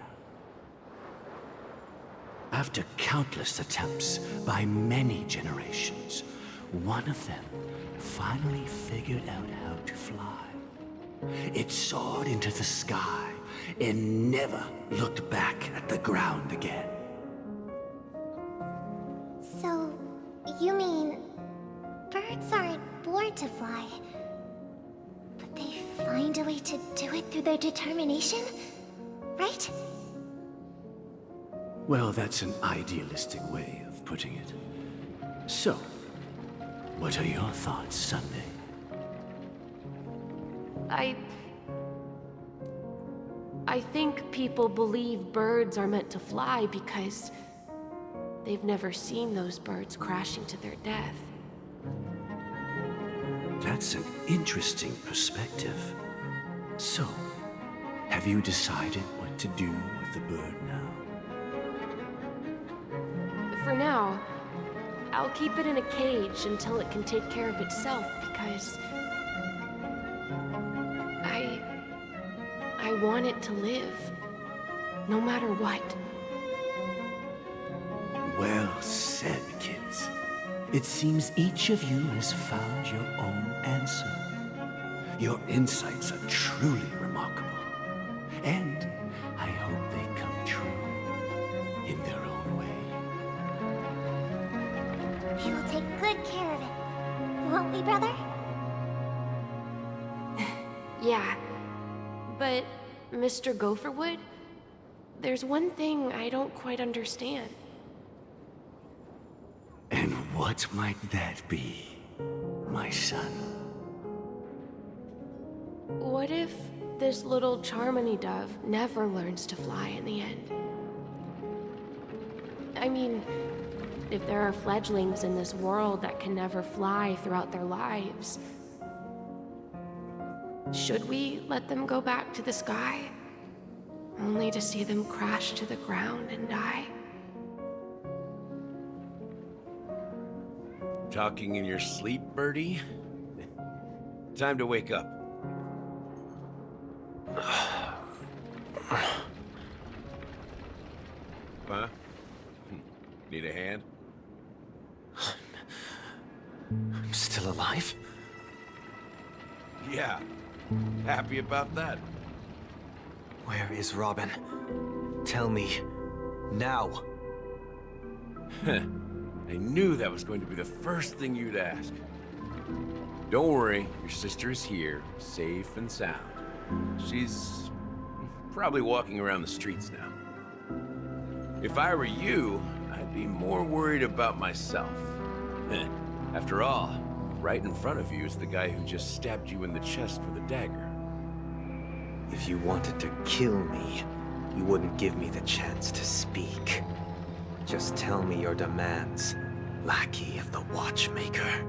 After countless attempts by many generations, one of them finally figured out how to fly. It soared into the sky and never looked back at the ground again. So, you mean birds aren't born to fly, but they find a way to do it through their determination, right? Well, that's an idealistic way of putting it. So, what are your thoughts, Sunday? I think people believe birds are meant to fly because they've never seen those birds crashing to their death. That's an interesting perspective. So, have you decided what to do with the bird now? For now, I'll keep it in a cage until it can take care of itself because I want it to live, no matter what. Well said, kids. It seems each of you has found your own answer. Your insights are truly remarkable. And I hope they come true in their own way. We will take good care of it, won't we, brother? Yeah, but Mr. Gopherwood, there's one thing I don't quite understand. And what might that be, my son? What if this little Charmony dove never learns to fly in the end? I mean, if there are fledglings in this world that can never fly throughout their lives, should we let them go back to the sky, only to see them crash to the ground and die? Talking in your sleep, Birdie? Time to wake up. Need a hand? I'm still alive? Yeah. Happy about that? Where is Robin? Tell me. Now. I knew that was going to be the first thing you'd ask. Don't worry, your sister is here, safe and sound. She's probably walking around the streets now. If I were you, I'd be more worried about myself. After all, right in front of you is the guy who just stabbed you in the chest with a dagger. If you wanted to kill me, you wouldn't give me the chance to speak. Just tell me your demands, lackey of the Watchmaker.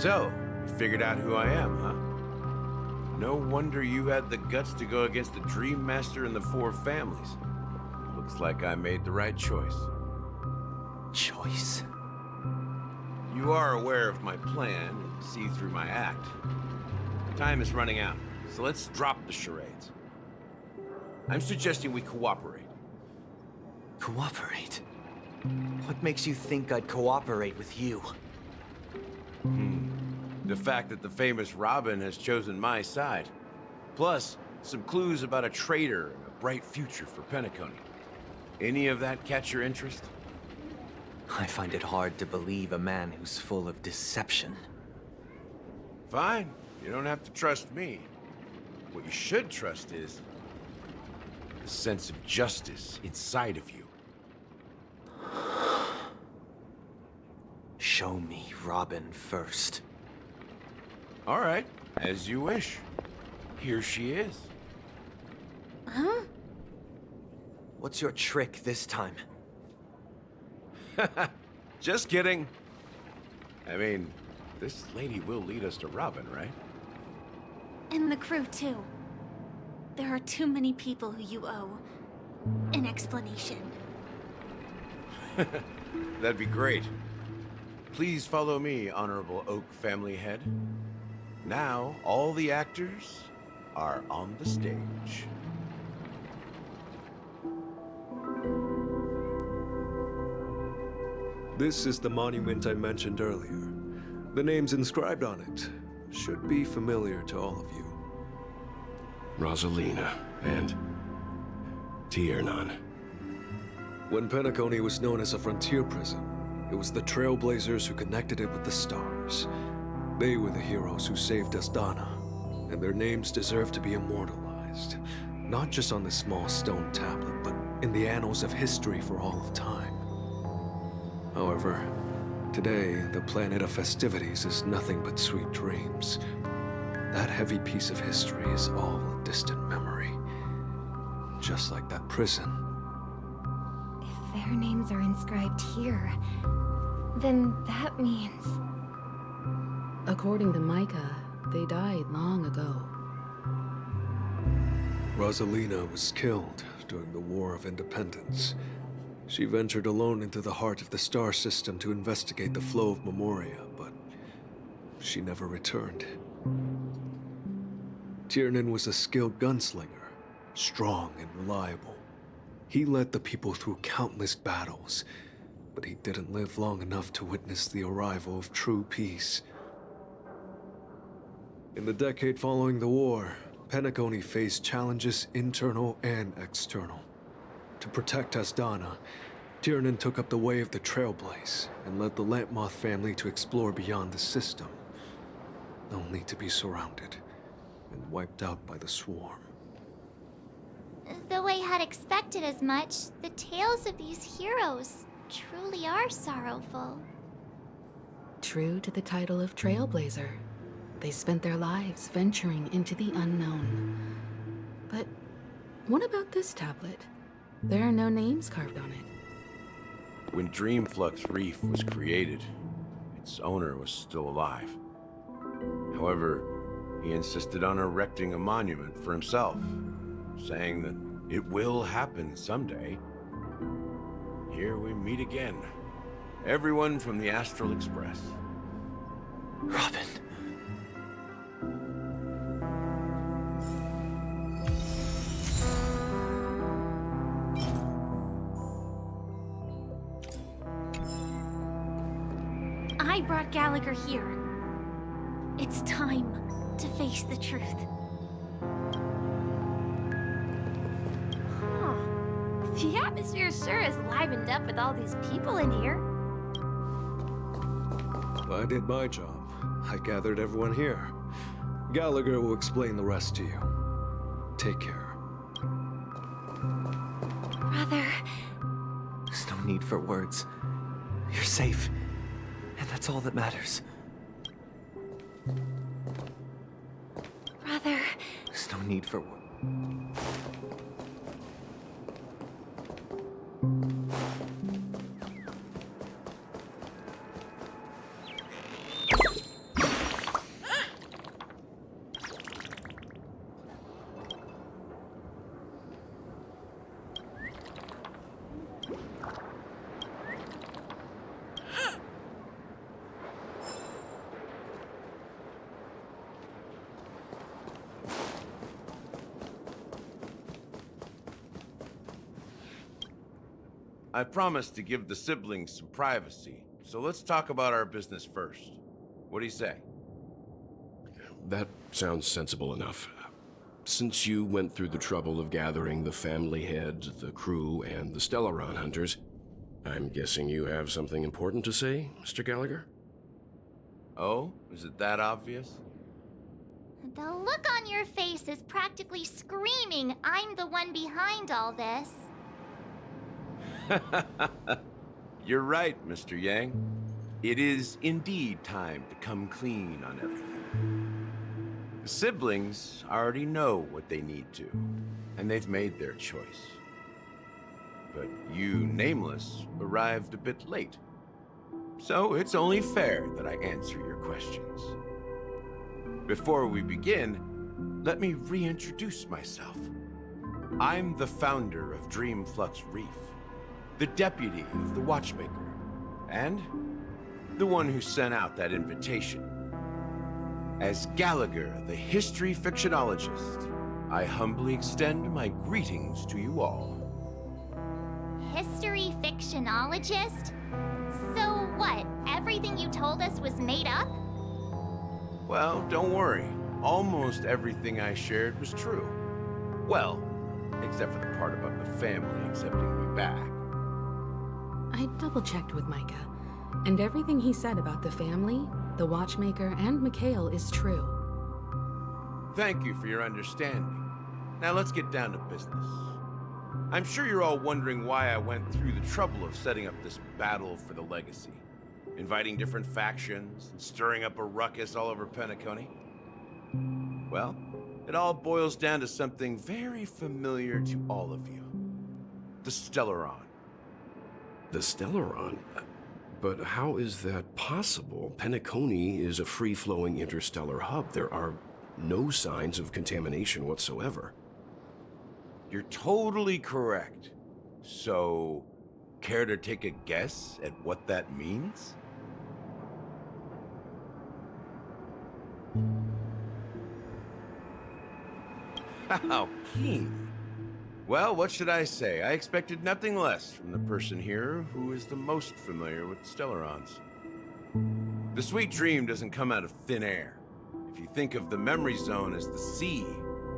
So, you figured out who I am, huh? No wonder you had the guts to go against the Dream Master and the Four Families. Looks like I made the right choice. Choice? You are aware of my plan and see through my act. Time is running out, so let's drop the charades. I'm suggesting we cooperate. Cooperate? What makes you think I'd cooperate with you? The fact that the famous Robin has chosen my side. Plus, some clues about a traitor and a bright future for Penacony. Any of that catch your interest? I find it hard to believe a man who's full of deception. Fine. You don't have to trust me. What you should trust is the sense of justice inside of you. Show me Robin first. All right, as you wish. Here she is. Huh? What's your trick this time? Just kidding. I mean, this lady will lead us to Robin, right? And the crew, too. There are too many people who you owe an explanation. That'd be great. Please follow me, Honorable Oak Family Head. Now, all the actors are on the stage. This is the monument I mentioned earlier. The names inscribed on it should be familiar to all of you. Rosalina and Tiernan. When Penacony was known as a frontier prison, it was the Trailblazers who connected it with the stars. They were the heroes who saved Asdana, and their names deserve to be immortalized. Not just on this small stone tablet, but in the annals of history for all of time. However, today, the planet of festivities is nothing but sweet dreams. That heavy piece of history is all a distant memory. Just like that prison. If their names are inscribed here, then that means... According to Micah, they died long ago. Rosalina was killed during the War of Independence. She ventured alone into the heart of the star system to investigate the flow of Memoria, but she never returned. Tiernan was a skilled gunslinger, strong and reliable. He led the people through countless battles, but he didn't live long enough to witness the arrival of true peace. In the decade following the war, Penacony faced challenges internal and external. To protect Asdana, Tiernan took up the way of the Trailblaze and led the Lampmoth family to explore beyond the system, only to be surrounded and wiped out by the Swarm. Though I had expected as much, the tales of these heroes truly are sorrowful. True to the title of Trailblazer, they spent their lives venturing into the unknown. But what about this tablet? There are no names carved on it. When Dreamflux Reef was created, its owner was still alive. However, he insisted on erecting a monument for himself, saying that it will happen someday. Here we meet again. Everyone from the Astral Express. Robin. brought Gallagher here. It's time to face the truth. Huh. The atmosphere sure is livened up with all these people in here. I did my job. I gathered everyone here. Gallagher will explain the rest to you. Take care. Brother. There's no need for words. You're safe. And that's all that matters. Brother. There's no need for words. I promised to give the siblings some privacy, so let's talk about our business first. What do you say? That sounds sensible enough. Since you went through the trouble of gathering the family heads, the crew, and the Stellaron hunters, I'm guessing you have something important to say, Mr. Gallagher? Oh? Is it that obvious? The look on your face is practically screaming, I'm the one behind all this. You're right, Mr. Yang. It is indeed time to come clean on everything. The siblings already know what they need to, and they've made their choice. But you, Nameless, arrived a bit late. So it's only fair that I answer your questions. Before we begin, let me reintroduce myself. I'm the founder of Dreamflux Reef, the deputy of the Watchmaker, and the one who sent out that invitation. As Gallagher, the history fictionologist, I humbly extend my greetings to you all. History fictionologist? So what, everything you told us was made up? Well, don't worry. Almost everything I shared was true. Well, except for the part about the family accepting me back. I double-checked with Micah, and everything he said about the family, the Watchmaker, and Mikhail is true. Thank you for your understanding. Now let's get down to business. I'm sure you're all wondering why I went through the trouble of setting up this battle for the legacy, inviting different factions, and stirring up a ruckus all over Penacony. Well, it all boils down to something very familiar to all of you. The Stellaron. The Stellaron? But how is that possible? Penacony is a free-flowing interstellar hub. There are no signs of contamination whatsoever. You're totally correct. So, care to take a guess at what that means? How keen. Well, what should I say? I expected nothing less from the person here who is the most familiar with Stellarons. The Sweet Dream doesn't come out of thin air. If you think of the Memory Zone as the sea,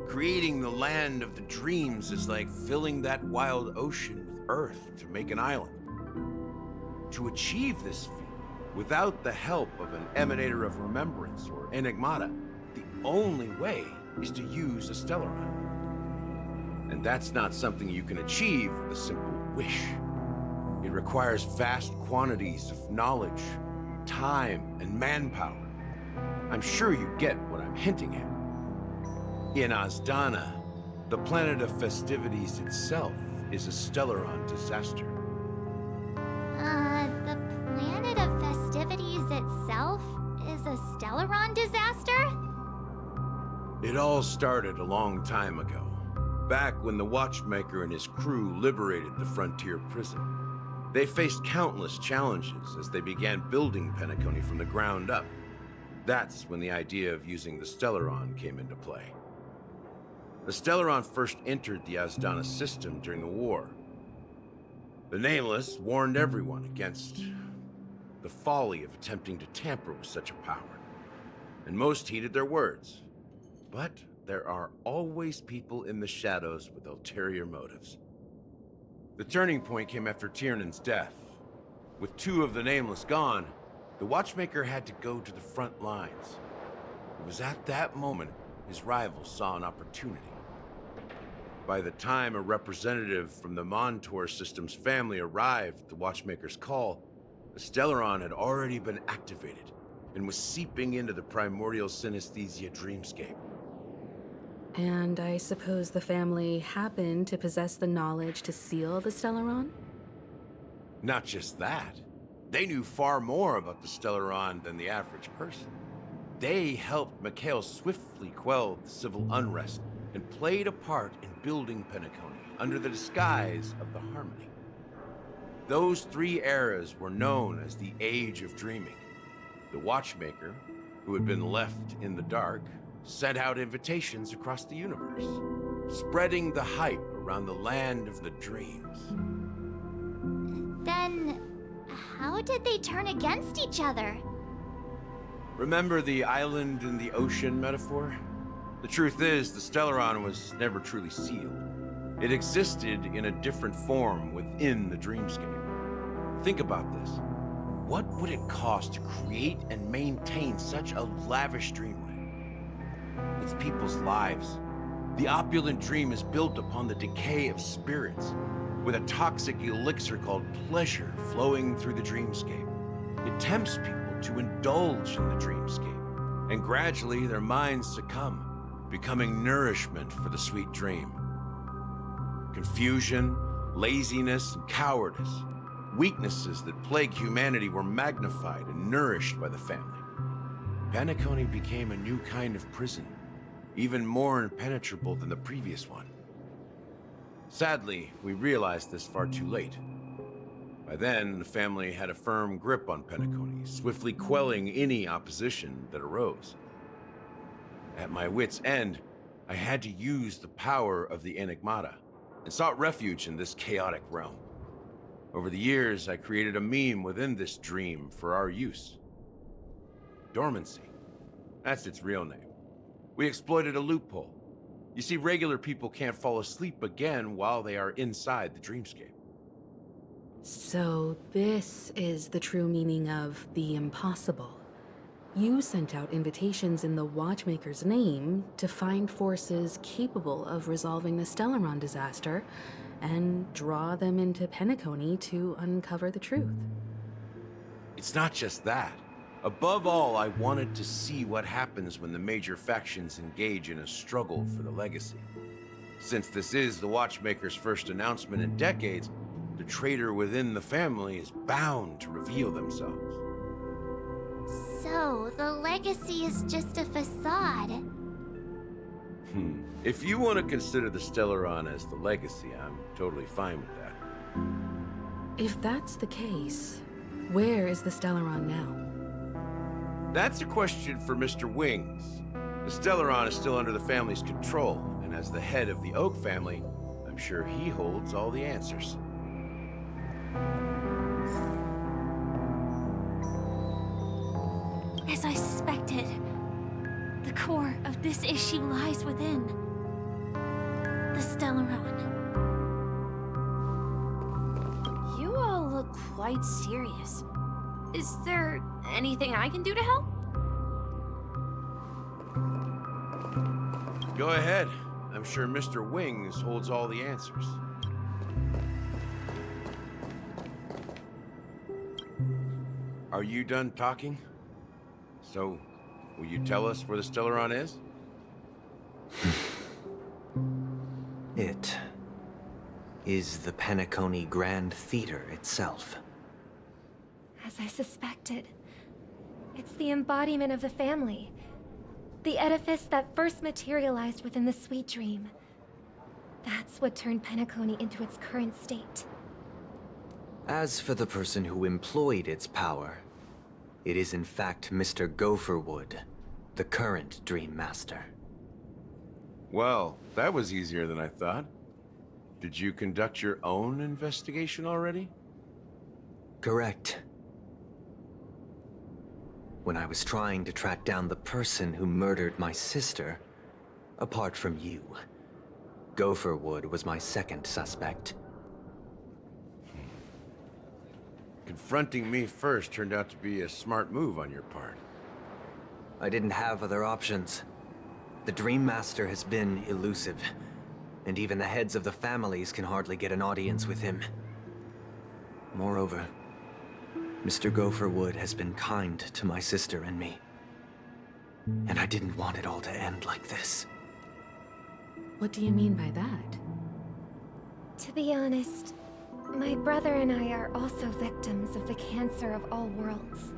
creating the land of the dreams is like filling that wild ocean with earth to make an island. To achieve this feat, without the help of an Emanator of Remembrance or Enigmata, the only way is to use a Stellaron. And that's not something you can achieve with a simple wish. It requires vast quantities of knowledge, time, and manpower. I'm sure you get what I'm hinting at. In Azdana, the planet of festivities itself is a Stellaron disaster. The planet of festivities itself is a Stellaron disaster? It all started a long time ago, back when the Watchmaker and his crew liberated the frontier prison. They faced countless challenges as they began building Penacony from the ground up. That's when the idea of using the Stellaron came into play. The Stellaron first entered the Azdana system during the war. The Nameless warned everyone against the folly of attempting to tamper with such a power, and most heeded their words. But there are always people in the shadows with ulterior motives. The turning point came after Tiernan's death. With 2 of the Nameless gone, the Watchmaker had to go to the front lines. It was at that moment his rivals saw an opportunity. By the time a representative from the Montour Systems family arrived at the Watchmaker's call, the Stellaron had already been activated and was seeping into the primordial synesthesia dreamscape. And I suppose the family happened to possess the knowledge to seal the Stellaron? Not just that. They knew far more about the Stellaron than the average person. They helped Mikhail swiftly quell the civil unrest and played a part in building Penacony under the disguise of the Harmony. Those 3 eras were known as the Age of Dreaming. The Watchmaker, who had been left in the dark, sent out invitations across the universe, spreading the hype around the land of the dreams. Then, how did they turn against each other? Remember the island in the ocean metaphor? The truth is, the Stellaron was never truly sealed. It existed in a different form within the dreamscape. Think about this. What would it cost to create and maintain such a lavish dreamland? It's people's lives. The opulent dream is built upon the decay of spirits, with a toxic elixir called pleasure flowing through the dreamscape. It tempts people to indulge in the dreamscape, and gradually their minds succumb, becoming nourishment for the sweet dream. Confusion, laziness, and cowardice, weaknesses that plague humanity, were magnified and nourished by the family. Penacony became a new kind of prison, even more impenetrable than the previous one. Sadly, we realized this far too late. By then, the family had a firm grip on Penacony, swiftly quelling any opposition that arose. At my wit's end, I had to use the power of the Enigmata, and sought refuge in this chaotic realm. Over the years, I created a meme within this dream for our use. Dormancy. That's its real name. We exploited a loophole. You see, regular people can't fall asleep again while they are inside the dreamscape. So this is the true meaning of the impossible. You sent out invitations in the Watchmaker's name to find forces capable of resolving the Stellaron disaster and draw them into Penacony to uncover the truth. It's not just that. Above all, I wanted to see what happens when the major factions engage in a struggle for the legacy. Since this is the Watchmaker's first announcement in decades, the traitor within the family is bound to reveal themselves. So, the legacy is just a facade. If you want to consider the Stellaron as the legacy, I'm totally fine with that. If that's the case, where is the Stellaron now? That's a question for Mr. Wings. The Stellaron is still under the family's control, and as the head of the Oak family, I'm sure he holds all the answers. As I suspected, the core of this issue lies within the Stellaron. You all look quite serious. Is there anything I can do to help? Go ahead. I'm sure Mr. Wings holds all the answers. Are you done talking? So, will you tell us where the Stellaron is? It is the Penacony Grand Theater itself. As I suspected, it's the embodiment of the family. The edifice that first materialized within the Sweet Dream. That's what turned Penacony into its current state. As for the person who employed its power, it is in fact Mr. Gopherwood, the current Dream Master. Well, that was easier than I thought. Did you conduct your own investigation already? Correct. when I was trying to track down the person who murdered my sister, apart from you. Gopherwood was my second suspect. Confronting me first turned out to be a smart move on your part. I didn't have other options. The Dream Master has been elusive, and even the heads of the families can hardly get an audience with him. Moreover, Mr. Gopherwood has been kind to my sister and me. And I didn't want it all to end like this. What do you mean by that? To be honest, my brother and I are also victims of the cancer of all worlds.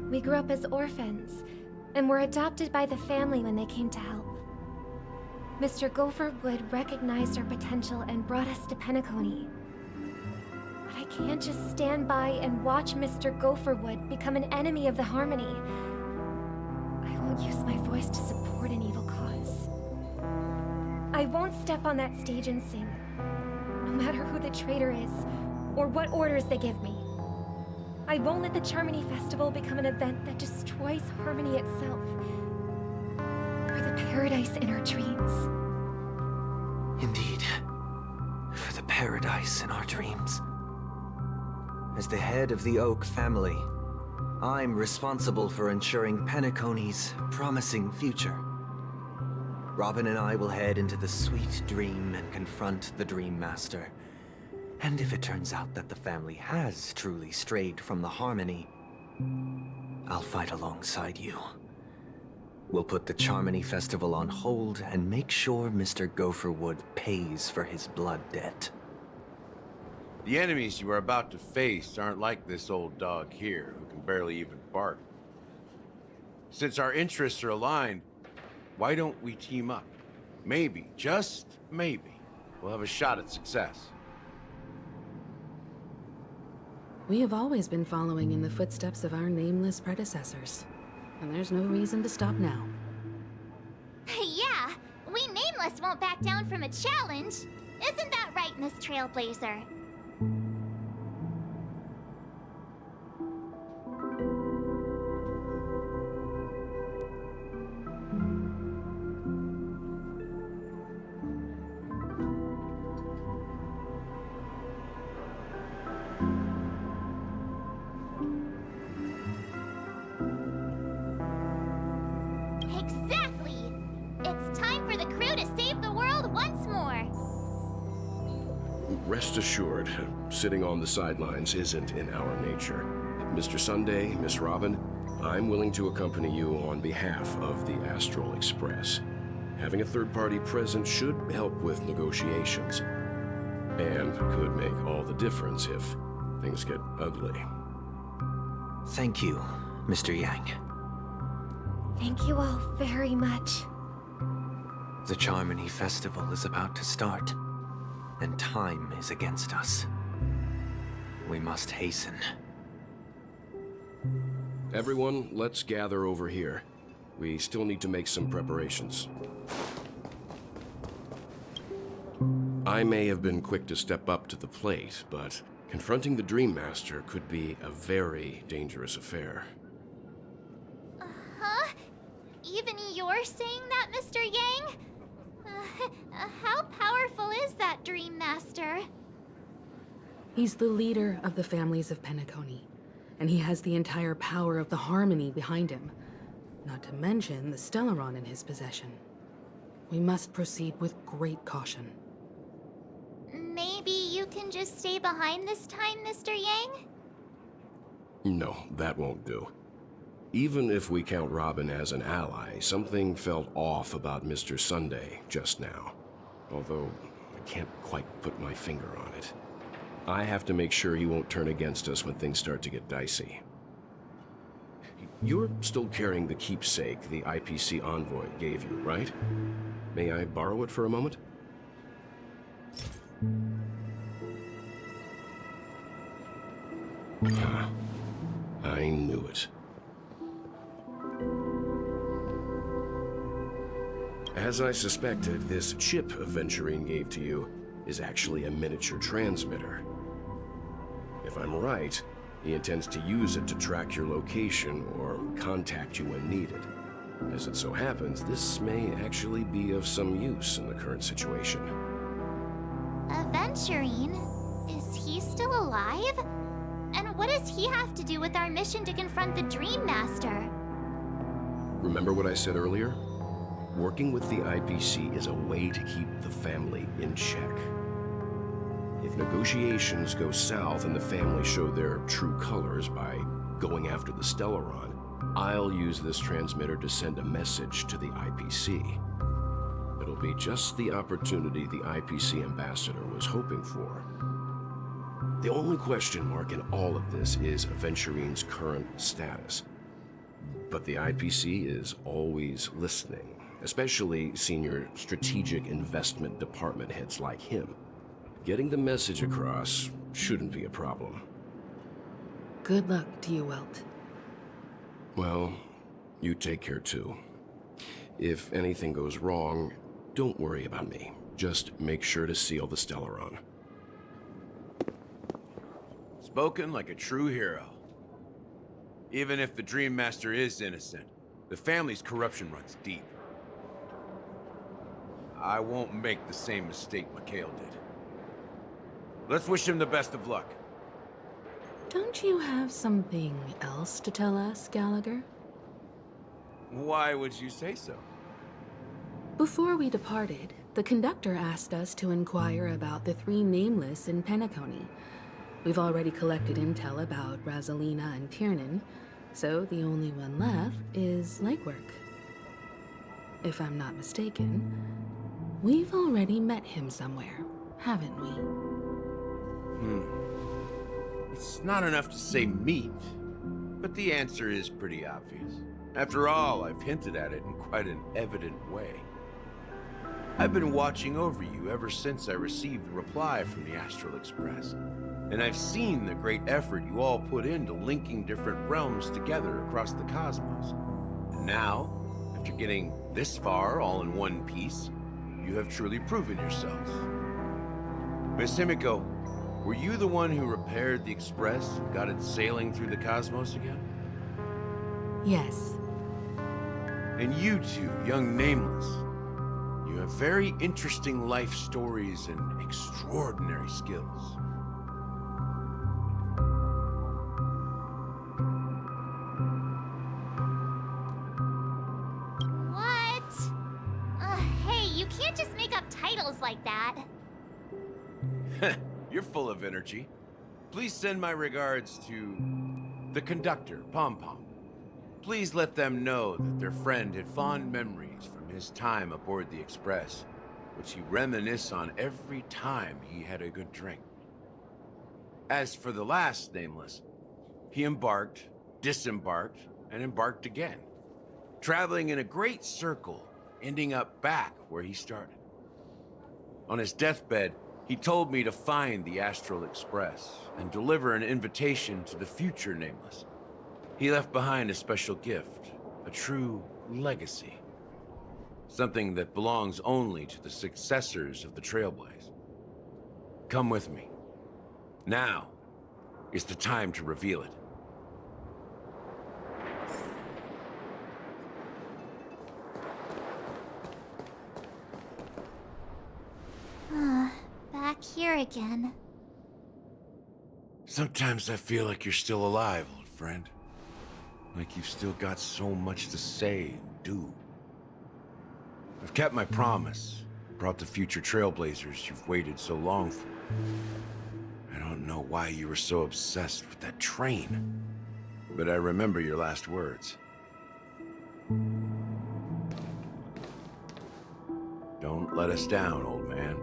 We grew up as orphans, and were adopted by the family when they came to help. Mr. Gopherwood recognized our potential and brought us to Penacony. But I can't just stand by and watch Mr. Gopherwood become an enemy of the Harmony. I won't use my voice to support an evil cause. I won't step on that stage and sing, no matter who the traitor is, or what orders they give me. I won't let the Charmony Festival become an event that destroys Harmony itself, or the paradise in our dreams. Indeed, for the paradise in our dreams. As the head of the Oak family, I'm responsible for ensuring Penacony's promising future. Robin and I will head into the Sweet Dream and confront the Dream Master. And if it turns out that the family has truly strayed from the Harmony, I'll fight alongside you. We'll put the Charmony Festival on hold and make sure Mr. Gopherwood pays for his blood debt. The enemies you are about to face aren't like this old dog here, who can barely even bark. Since our interests are aligned, why don't we team up? Maybe, just maybe, we'll have a shot at success. We have always been following in the footsteps of our nameless predecessors, and there's no reason to stop now. Yeah, we Nameless won't back down from a challenge. Isn't that right, Miss Trailblazer? Exactly! It's time for the crew to save the world once more! Rest assured, sitting on the sidelines isn't in our nature. Mr. Sunday, Miss Robin, I'm willing to accompany you on behalf of the Astral Express. Having a third party present should help with negotiations, and could make all the difference if things get ugly. Thank you, Mr. Yang. Thank you all very much. The Charmony Festival is about to start, and time is against us. We must hasten. Everyone, let's gather over here. We still need to make some preparations. I may have been quick to step up to the plate, but confronting the Dream Master could be a very dangerous affair. Huh? Even you're saying that, Mr. Yang? How powerful is that Dream Master? He's the leader of the families of Penacony, and he has the entire power of the Harmony behind him, not to mention the Stellaron in his possession. We must proceed with great caution. Maybe you can just stay behind this time, Mr. Yang? No, that won't do. Even if we count Robin as an ally, something felt off about Mr. Sunday just now. Although, I can't quite put my finger on it. I have to make sure he won't turn against us when things start to get dicey. You're still carrying the keepsake the IPC envoy gave you, right? May I borrow it for a moment? Ah, I knew it. As I suspected, this chip Aventurine gave to you is actually a miniature transmitter. If I'm right, He intends to use it to track your location or contact you when needed. As it so happens, this may actually be of some use in the current situation. Aventurine? Is he still alive? And what does he have to do with our mission to confront the Dream Master? Remember what I said earlier? Working with the IPC is a way to keep the family in check. If negotiations go south and the family show their true colors by going after the Stellaron, I'll use this transmitter to send a message to the IPC. It'll be just the opportunity the IPC ambassador was hoping for. The only question mark in all of this is Aventurine's current status. But the IPC is always listening, especially senior strategic investment department heads like him. Getting the message across shouldn't be a problem. Good luck to you, Welt. Well, you take care too. If anything goes wrong, don't worry about me. Just make sure to seal the Stellaron. Spoken like a true hero. Even if the Dream Master is innocent, the family's corruption runs deep. I won't make the same mistake Mikhail did. Let's wish him the best of luck. Don't you have something else to tell us, Gallagher? Why would you say so? Before we departed, the conductor asked us to inquire about the 3 nameless in Penacony. We've already collected intel about Rosalina and Tiernan, so the only one left is Legwork. If I'm not mistaken, we've already met him somewhere, haven't we? It's not enough to say meet, but the answer is pretty obvious. After all, I've hinted at it in quite an evident way. I've been watching over you ever since I received the reply from the Astral Express, and I've seen the great effort you all put into linking different realms together across the cosmos. And now, after getting this far all in one piece, you have truly proven yourselves. Miss Himiko, were you the one who repaired the Express and got it sailing through the cosmos again? Yes. And you two, young Nameless, you have very interesting life stories and extraordinary skills. What? Hey, you can't just make up titles like that. You're full of energy. Please send my regards to the conductor, Pom Pom. Please let them know that their friend had fond memories from his time aboard the Express, which he reminisced on every time he had a good drink. As for the last Nameless, he embarked, disembarked, and embarked again, traveling in a great circle, ending up back where he started. On his deathbed, he told me to find the Astral Express and deliver an invitation to the future Nameless. He left behind a special gift, a true legacy. Something that belongs only to the successors of the Trailblaze. Come with me. Now is the time to reveal it. Back here again. Sometimes I feel like you're still alive, old friend. Like you've still got so much to say and do. I've kept my promise. Brought the future Trailblazers you've waited so long for. I don't know why you were so obsessed with that train. But I remember your last words. Don't let us down, old man.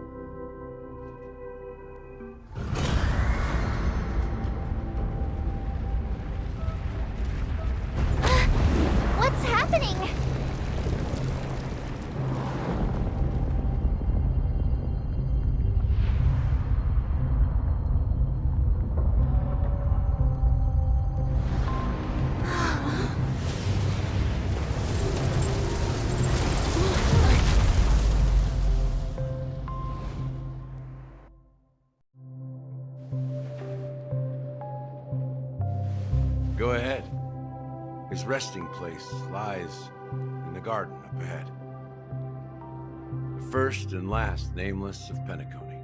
What's happening? Go ahead. His resting place lies in the garden up ahead. The first and last nameless of Penacony.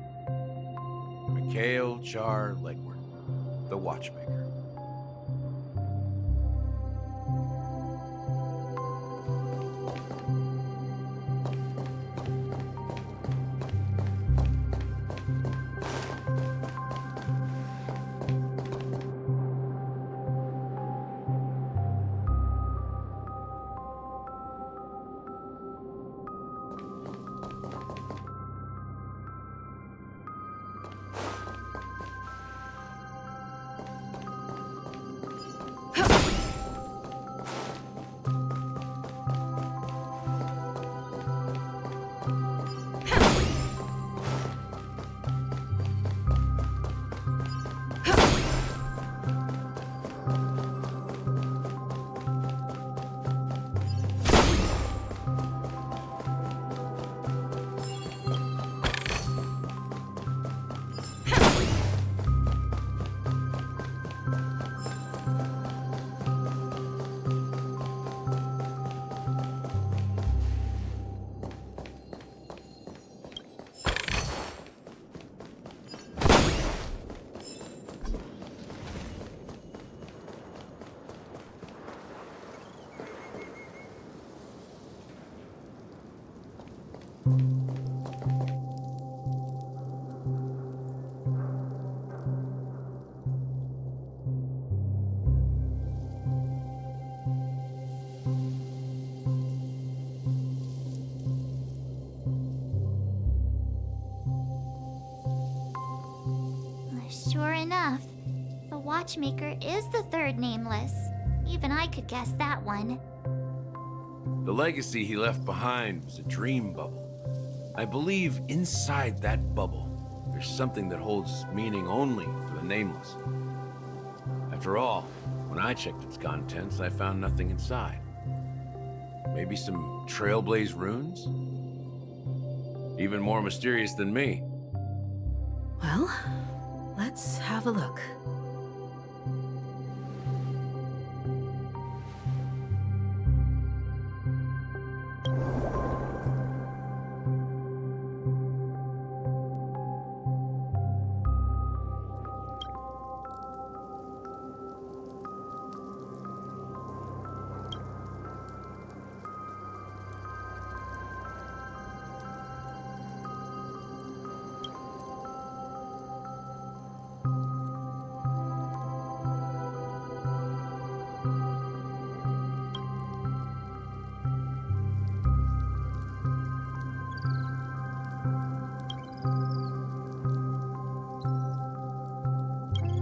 Mikhail Char Legward, the Watchmaker. Sure enough, the Watchmaker is the third nameless. Even I could guess that one. The legacy he left behind was a dream bubble. I believe inside that bubble, there's something that holds meaning only for the nameless. After all, when I checked its contents, I found nothing inside. Maybe some Trailblaze runes? Even more mysterious than me. Well, let's have a look.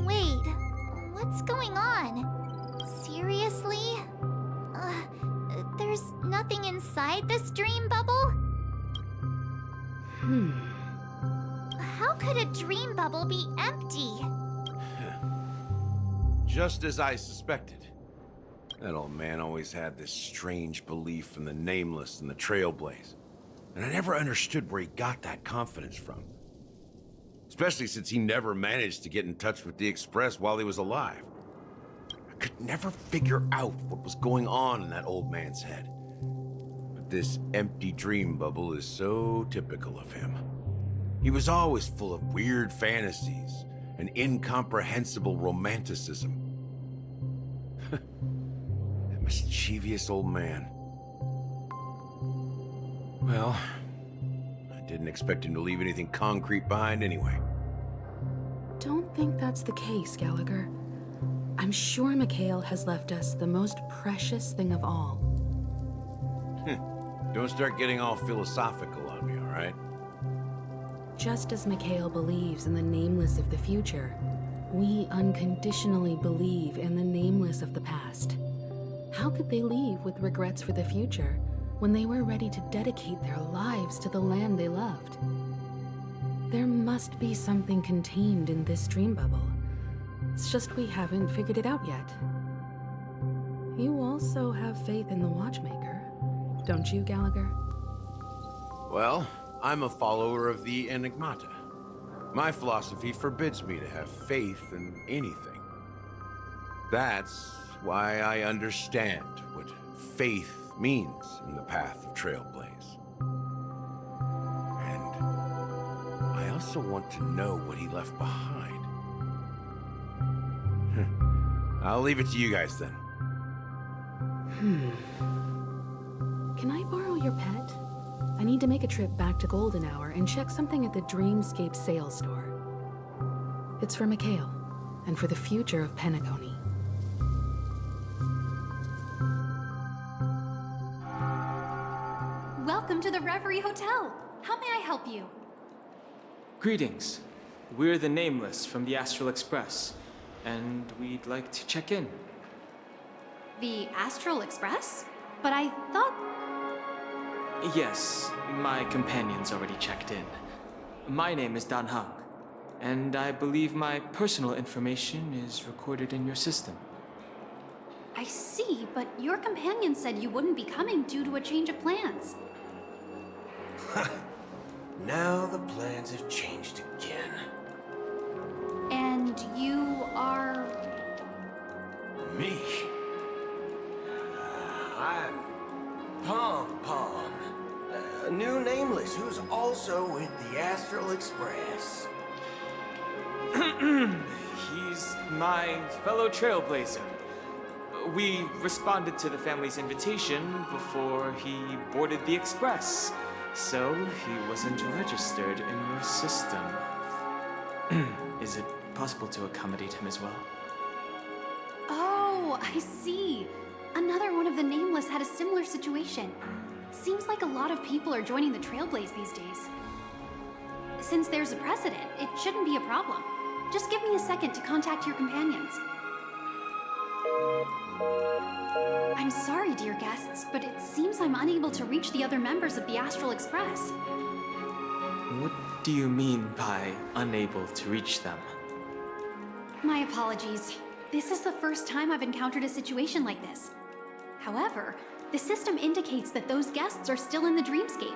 Wait, what's going on? Seriously? There's nothing inside this dream bubble? How could a dream bubble be empty? Just as I suspected. That old man always had this strange belief in the nameless and the Trailblaze. And I never understood where he got that confidence from. Especially since he never managed to get in touch with the Express while he was alive. I could never figure out what was going on in that old man's head. But this empty dream bubble is so typical of him. He was always full of weird fantasies and incomprehensible romanticism. That mischievous old man. Well, I didn't expect him to leave anything concrete behind anyway. Don't think that's the case, Gallagher. I'm sure Mikhail has left us the most precious thing of all. Don't start getting all philosophical on me, all right? Just as Mikhail believes in the nameless of the future, we unconditionally believe in the nameless of the past. How could they leave with regrets for the future when they were ready to dedicate their lives to the land they loved? There must be something contained in this dream bubble. It's just we haven't figured it out yet. You also have faith in the Watchmaker, don't you, Gallagher? Well, I'm a follower of the Enigmata. My philosophy forbids me to have faith in anything. That's why I understand what faith means in the path of Trailblaze. And I also want to know what he left behind. I'll leave it to you guys then. Can I borrow your pet? I need to make a trip back to Golden Hour and check something at the Dreamscape sales store. It's for Mikhail, and for the future of Penacony. Welcome to the Reverie Hotel. How may I help you? Greetings. We're the Nameless from the Astral Express, and we'd like to check in. The Astral Express? But I thought... Yes, my companion's already checked in. My name is Dan Hang, and I believe my personal information is recorded in your system. I see, but your companion said you wouldn't be coming due to a change of plans. Now the plans have changed again. And you are... Me? I'm Pom Pom, a new Nameless who's also with the Astral Express. He's my fellow Trailblazer. We responded to the family's invitation before he boarded the Express, so he wasn't registered in your system. Is it possible to accommodate him as well? Oh, I see. Another one of the Nameless had a similar situation. Seems like a lot of people are joining the Trailblaze these days. Since there's a precedent, it shouldn't be a problem. Just give me a second to contact your companions. I'm sorry, dear guests, but it seems I'm unable to reach the other members of the Astral Express. What do you mean by unable to reach them? My apologies. This is the first time I've encountered a situation like this. However, the system indicates that those guests are still in the Dreamscape.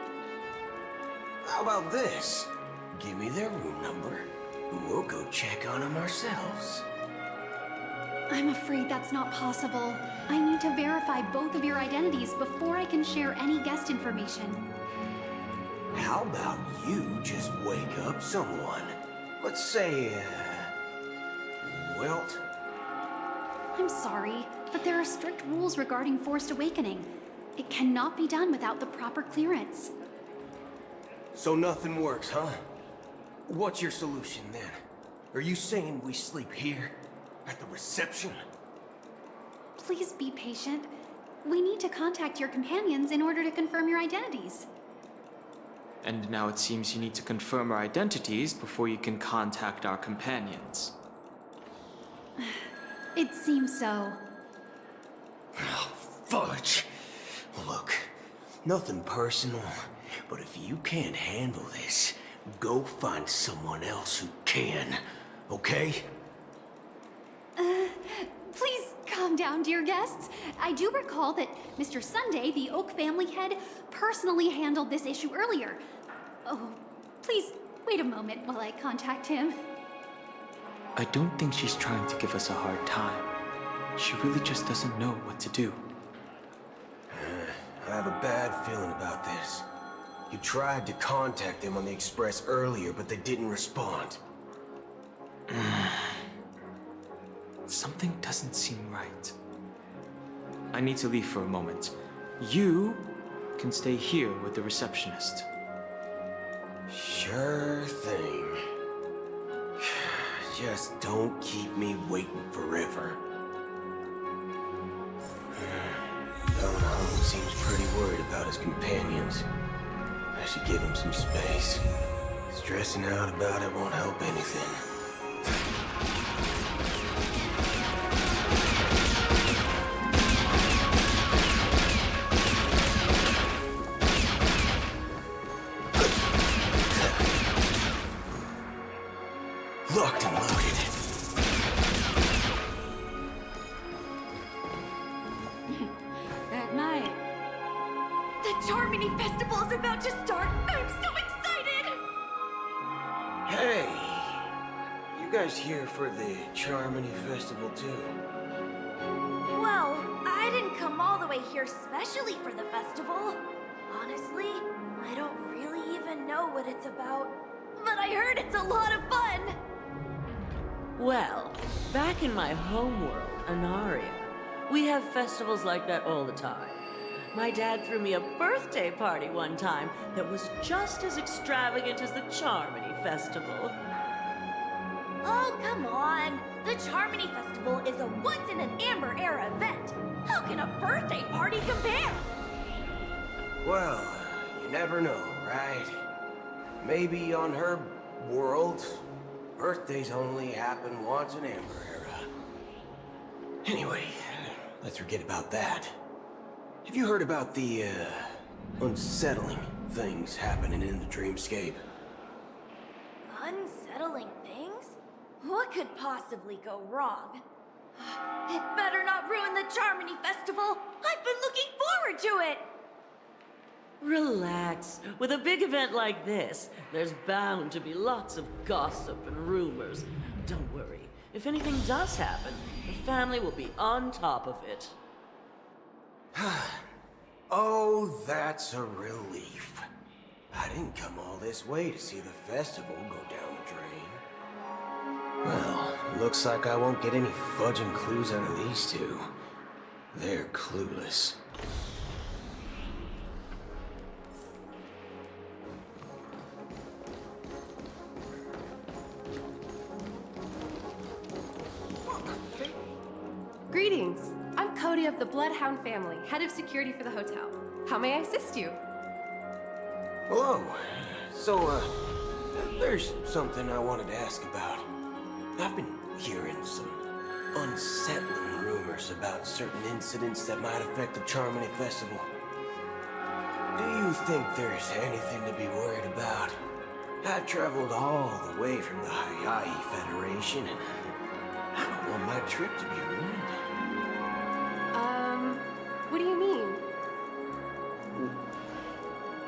How about this? Give me their room number, and we'll go check on them ourselves. I'm afraid that's not possible. I need to verify both of your identities before I can share any guest information. How about you just wake up someone? Let's say, Wilt? I'm sorry, but there are strict rules regarding forced awakening. It cannot be done without the proper clearance. So nothing works, huh? What's your solution then? Are you saying we sleep here? At the reception? Please be patient. We need to contact your companions in order to confirm your identities. And now it seems you need to confirm our identities before you can contact our companions. It seems so. Oh, fudge! Look, nothing personal, but if you can't handle this, go find someone else who can, okay? Please calm down, dear guests. I do recall that Mr. Sunday, the Oak family head, personally handled this issue earlier. Oh, please wait a moment while I contact him. I don't think she's trying to give us a hard time. She really just doesn't know what to do. I have a bad feeling about this. You tried to contact them on the Express earlier, but they didn't respond. Something doesn't seem right. I need to leave for a moment. You can stay here with the receptionist. Sure thing. Just don't keep me waiting forever. Don seems pretty worried about his companions. I should give him some space. Stressing out about it won't help anything. Locked and loaded. At night. The Charmony Festival is about to start! I'm so excited! Hey! You guys here for the Charmony Festival too? here specially for the festival. Honestly, I don't really even know what it's about, but I heard it's a lot of fun! Well, back in my homeworld, Anaria, we have festivals like that all the time. My dad threw me a birthday party one time that was just as extravagant as the Charmony Festival. Oh, come on! The Charmony Festival is a once-in-an-Amber Era event! How can a birthday party compare? Well, you never know, right? Maybe on her world, birthdays only happen once in Amber Era. Anyway, let's forget about that. Have you heard about the, unsettling things happening in the dreamscape? Unsettling things? What could possibly go wrong? It better not ruin the Charmony Festival! I've been looking forward to it! Relax. With a big event like this, there's bound to be lots of gossip and rumors. Don't worry. If anything does happen, the family will be on top of it. Oh, that's a relief. I didn't come all this way to see the festival go down the drain. Well, looks like I won't get any fudging clues out of these two. They're clueless. Greetings! I'm Cody of the Bloodhound family, head of security for the hotel. How may I assist you? Hello. So, there's something I wanted to ask about. I've been hearing some unsettling rumors about certain incidents that might affect the Charmony Festival. Do you think there's anything to be worried about? I've traveled all the way from the Hayahi Federation, and I don't want my trip to be ruined. What do you mean?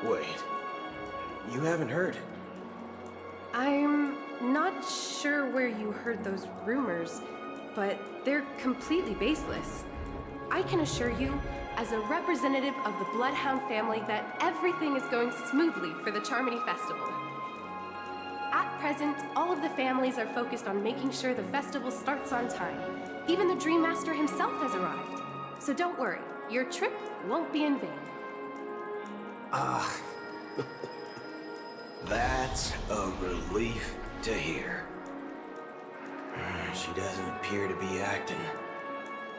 Wait. You haven't heard? I'm not sure where you heard those rumors, but they're completely baseless. I can assure you, as a representative of the Bloodhound family, that everything is going smoothly for the Charmony Festival. At present, all of the families are focused on making sure the festival starts on time. Even the Dream Master himself has arrived. So don't worry, your trip won't be in vain. Ah. That's a relief to hear. She doesn't appear to be acting.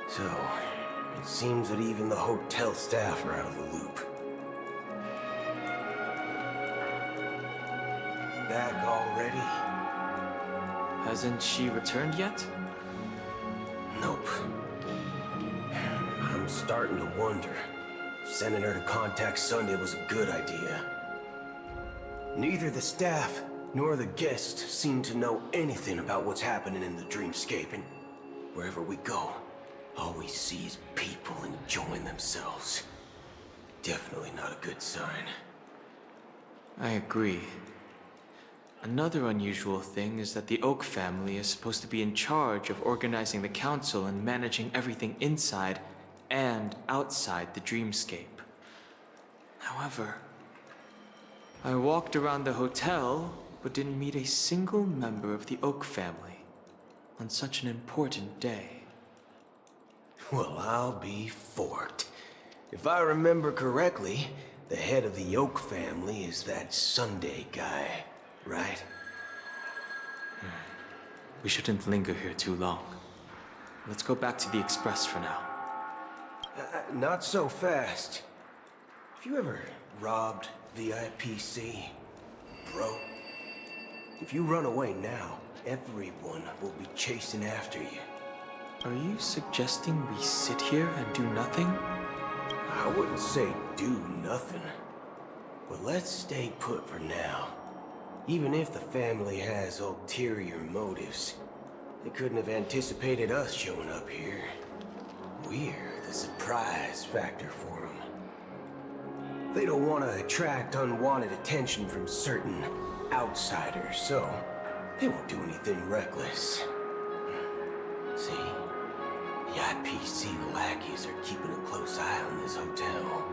So, it seems that even the hotel staff are out of the loop. Back already? Hasn't she returned yet? Nope. I'm starting to wonder if sending her to contact Sunday was a good idea. Neither the staff nor the guests seem to know anything about what's happening in the dreamscape, and wherever we go, all we see is people enjoying themselves. Definitely not a good sign. I agree. Another unusual thing is that the Oak family is supposed to be in charge of organizing the council and managing everything inside and outside the dreamscape. However, I walked around the hotel, but didn't meet a single member of the Oak family on such an important day. Well, I'll be forked. If I remember correctly, the head of the Oak family is that Sunday guy, right? We shouldn't linger here too long. Let's go back to the Express for now. Not so fast. Have you ever robbed the IPC, bro? If you run away now, everyone will be chasing after you. Are you suggesting we sit here and do nothing? I wouldn't say do nothing. But let's stay put for now. Even if the family has ulterior motives, they couldn't have anticipated us showing up here. We're the surprise factor for them. They don't want to attract unwanted attention from certain outsiders, so they won't do anything reckless. See? VIPC lackeys are keeping a close eye on this hotel.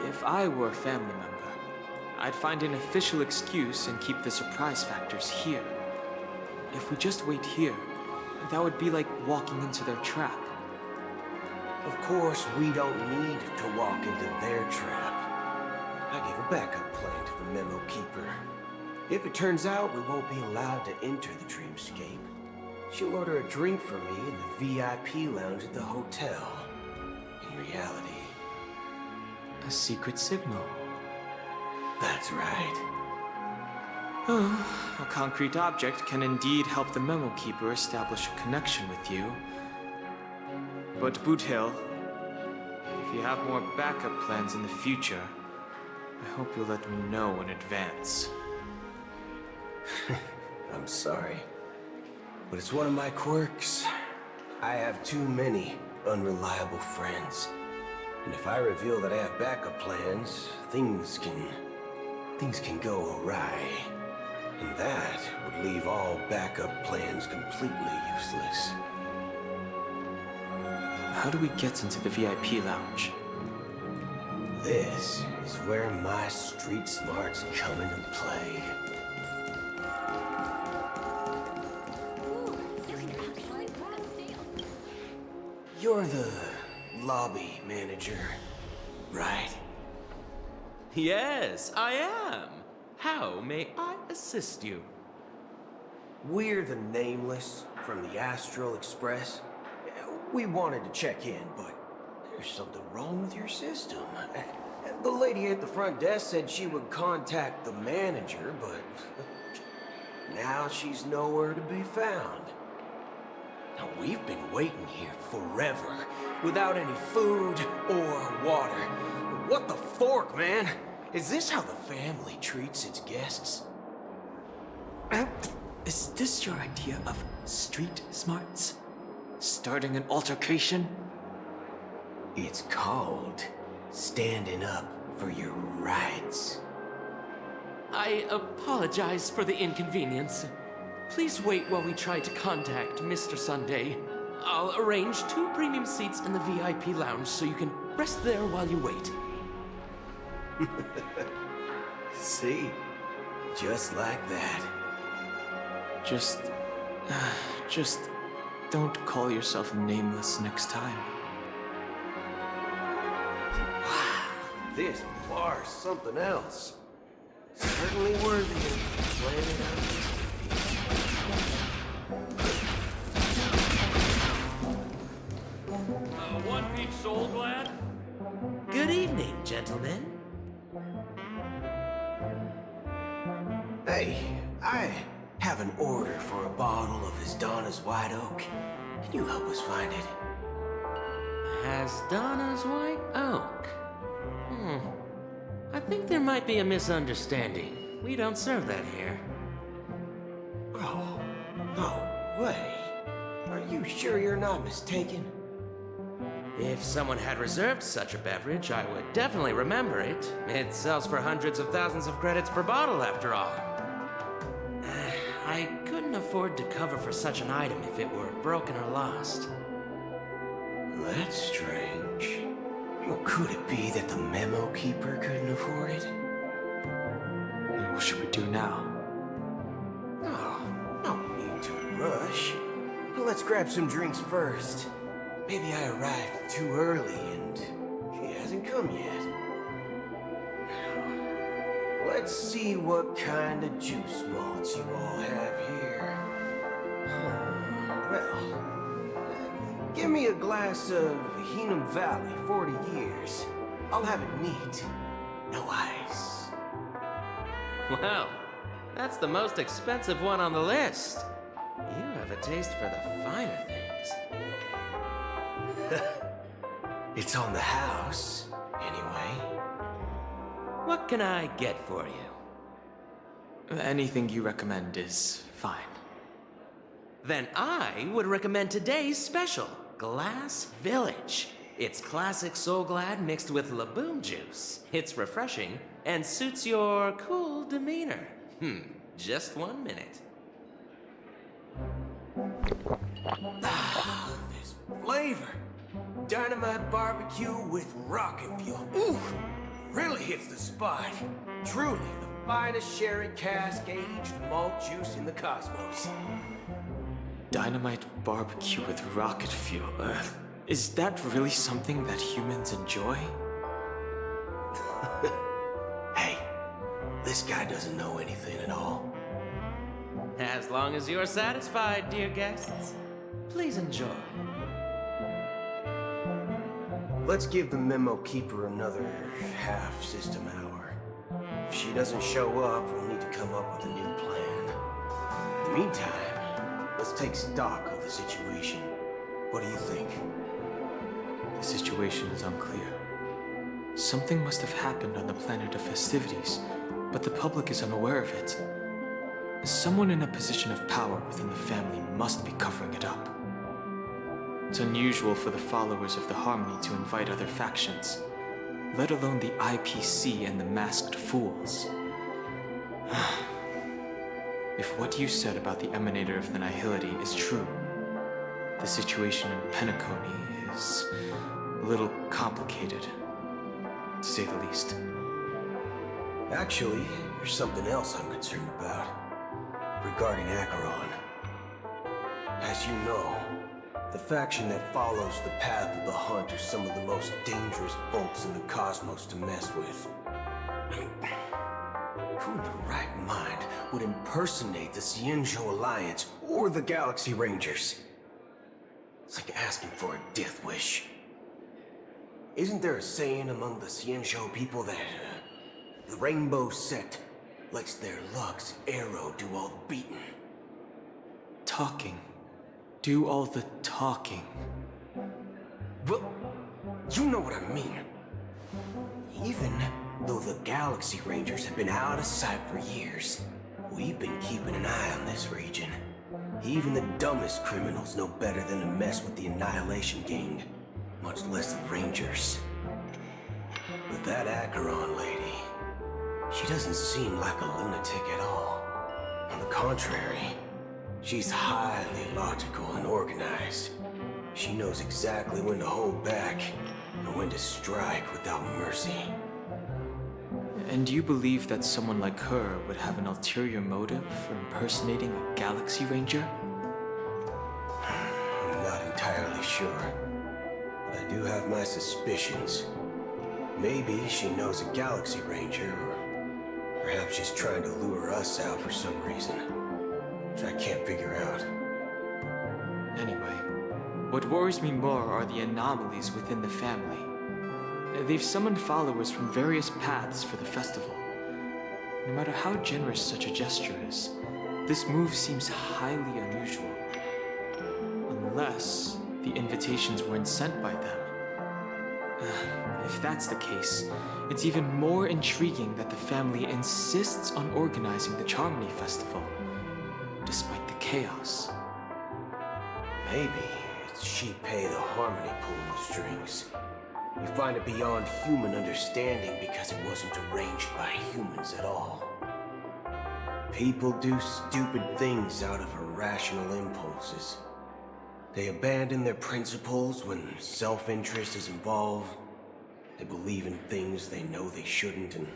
If I were a family member, I'd find an official excuse and keep the surprise factors here. If we just wait here, that would be like walking into their trap. Of course, we don't need to walk into their trap. I gave a backup plan to the Memo Keeper. If it turns out we won't be allowed to enter the dreamscape, she'll order a drink for me in the VIP lounge at the hotel. In reality, a secret signal. That's right. A concrete object can indeed help the Memo Keeper establish a connection with you. But Boot Hill, if you have more backup plans in the future, I hope you'll let me know in advance. I'm sorry, but it's one of my quirks. I have too many unreliable friends. And if I reveal that I have backup plans, things can go awry. And that would leave all backup plans completely useless. How do we get into the VIP lounge? This is where my street smarts come into play. You're the lobby manager, right? Yes, I am. How may I assist you? We're the Nameless from the Astral Express. We wanted to check in, but there's something wrong with your system. The lady at the front desk said she would contact the manager, but now she's nowhere to be found. Now, we've been waiting here forever, without any food or water. What the fork, man? Is this how the family treats its guests? Is this your idea of street smarts? Starting an altercation? It's called standing up for your rights. I apologize for the inconvenience. Please wait while we try to contact Mr. Sunday. I'll arrange 2 premium seats in the VIP lounge so you can rest there while you wait. See? Just like that. Just don't call yourself Nameless next time. Wow, this bar's something else. Certainly worthy of planning out this. One Peach Soul Glad? Good evening, gentlemen. Hey, I have an order for a bottle of Hasdana's White Oak. Can you help us find it? Hasdana's White Oak? I think there might be a misunderstanding. We don't serve that here. Oh, no way. Are you sure you're not mistaken? If someone had reserved such a beverage, I would definitely remember it. It sells for hundreds of thousands of credits per bottle, after all. I couldn't afford to cover for such an item if it were broken or lost. That's strange. Well, could it be that the Memo Keeper couldn't afford it? What should we do now? Oh, no need to rush. Well, let's grab some drinks first. Maybe I arrived too early and she hasn't come yet. Let's see what kind of juice malts you all have here. Well, give me a glass of Heenum Valley, 40 years. I'll have it neat. No ice. Well, that's the most expensive one on the list. You have a taste for the finer things. It's on the house, anyway. What can I get for you? Anything you recommend is fine. Then I would recommend today's special, Glass Village. It's classic Soul Glad mixed with Laboom juice. It's refreshing and suits your cool demeanor. Just 1 minute. This flavor. Dynamite barbecue with rocket fuel. Ooh, really hits the spot. Truly the finest sherry cask-aged malt juice in the cosmos. Dynamite barbecue with rocket fuel. Is that really something that humans enjoy? Hey, this guy doesn't know anything at all. As long as you're satisfied, dear guests, please enjoy. Let's give the memo keeper another half-system hour. If she doesn't show up, we'll need to come up with a new plan. In the meantime, let's take stock of the situation. What do you think? The situation is unclear. Something must have happened on the planet of festivities, but the public is unaware of it. Someone in a position of power within the family must be covering it up. It's unusual for the followers of the Harmony to invite other factions, let alone the IPC and the Masked Fools. If what you said about the Emanator of the Nihility is true, the situation in Penacony is a little complicated, to say the least. Actually, there's something else I'm concerned about. Regarding Acheron. As you know, the faction that follows the path of the Hunt are some of the most dangerous folks in the cosmos to mess with. I mean, who in the right mind would impersonate the Xianzhou Alliance or the Galaxy Rangers? It's like asking for a death wish. Isn't there a saying among the Xianzhou people that the Rainbow Sect lets their Lux Arrow do all the beating? Talking. Do all the talking. Well, you know what I mean. Even though the Galaxy Rangers have been out of sight for years, we've been keeping an eye on this region. Even the dumbest criminals know better than to mess with the Annihilation Gang, much less the Rangers. But that Acheron lady, she doesn't seem like a lunatic at all. On the contrary, she's highly logical and organized. She knows exactly when to hold back and when to strike without mercy. And you believe that someone like her would have an ulterior motive for impersonating a Galaxy Ranger? I'm not entirely sure, but I do have my suspicions. Maybe she knows a Galaxy Ranger, or perhaps she's trying to lure us out for some reason, which I can't figure out. Anyway, what worries me more are the anomalies within the family. They've summoned followers from various paths for the festival. No matter how generous such a gesture is, this move seems highly unusual. Unless the invitations weren't sent by them. If that's the case, it's even more intriguing that the family insists on organizing the Charmony Festival, despite the chaos. Maybe it's Shipei the Harmony pulling the strings. You find it beyond human understanding because it wasn't arranged by humans at all. People do stupid things out of irrational impulses. They abandon their principles when self-interest is involved. They believe in things they know they shouldn't, and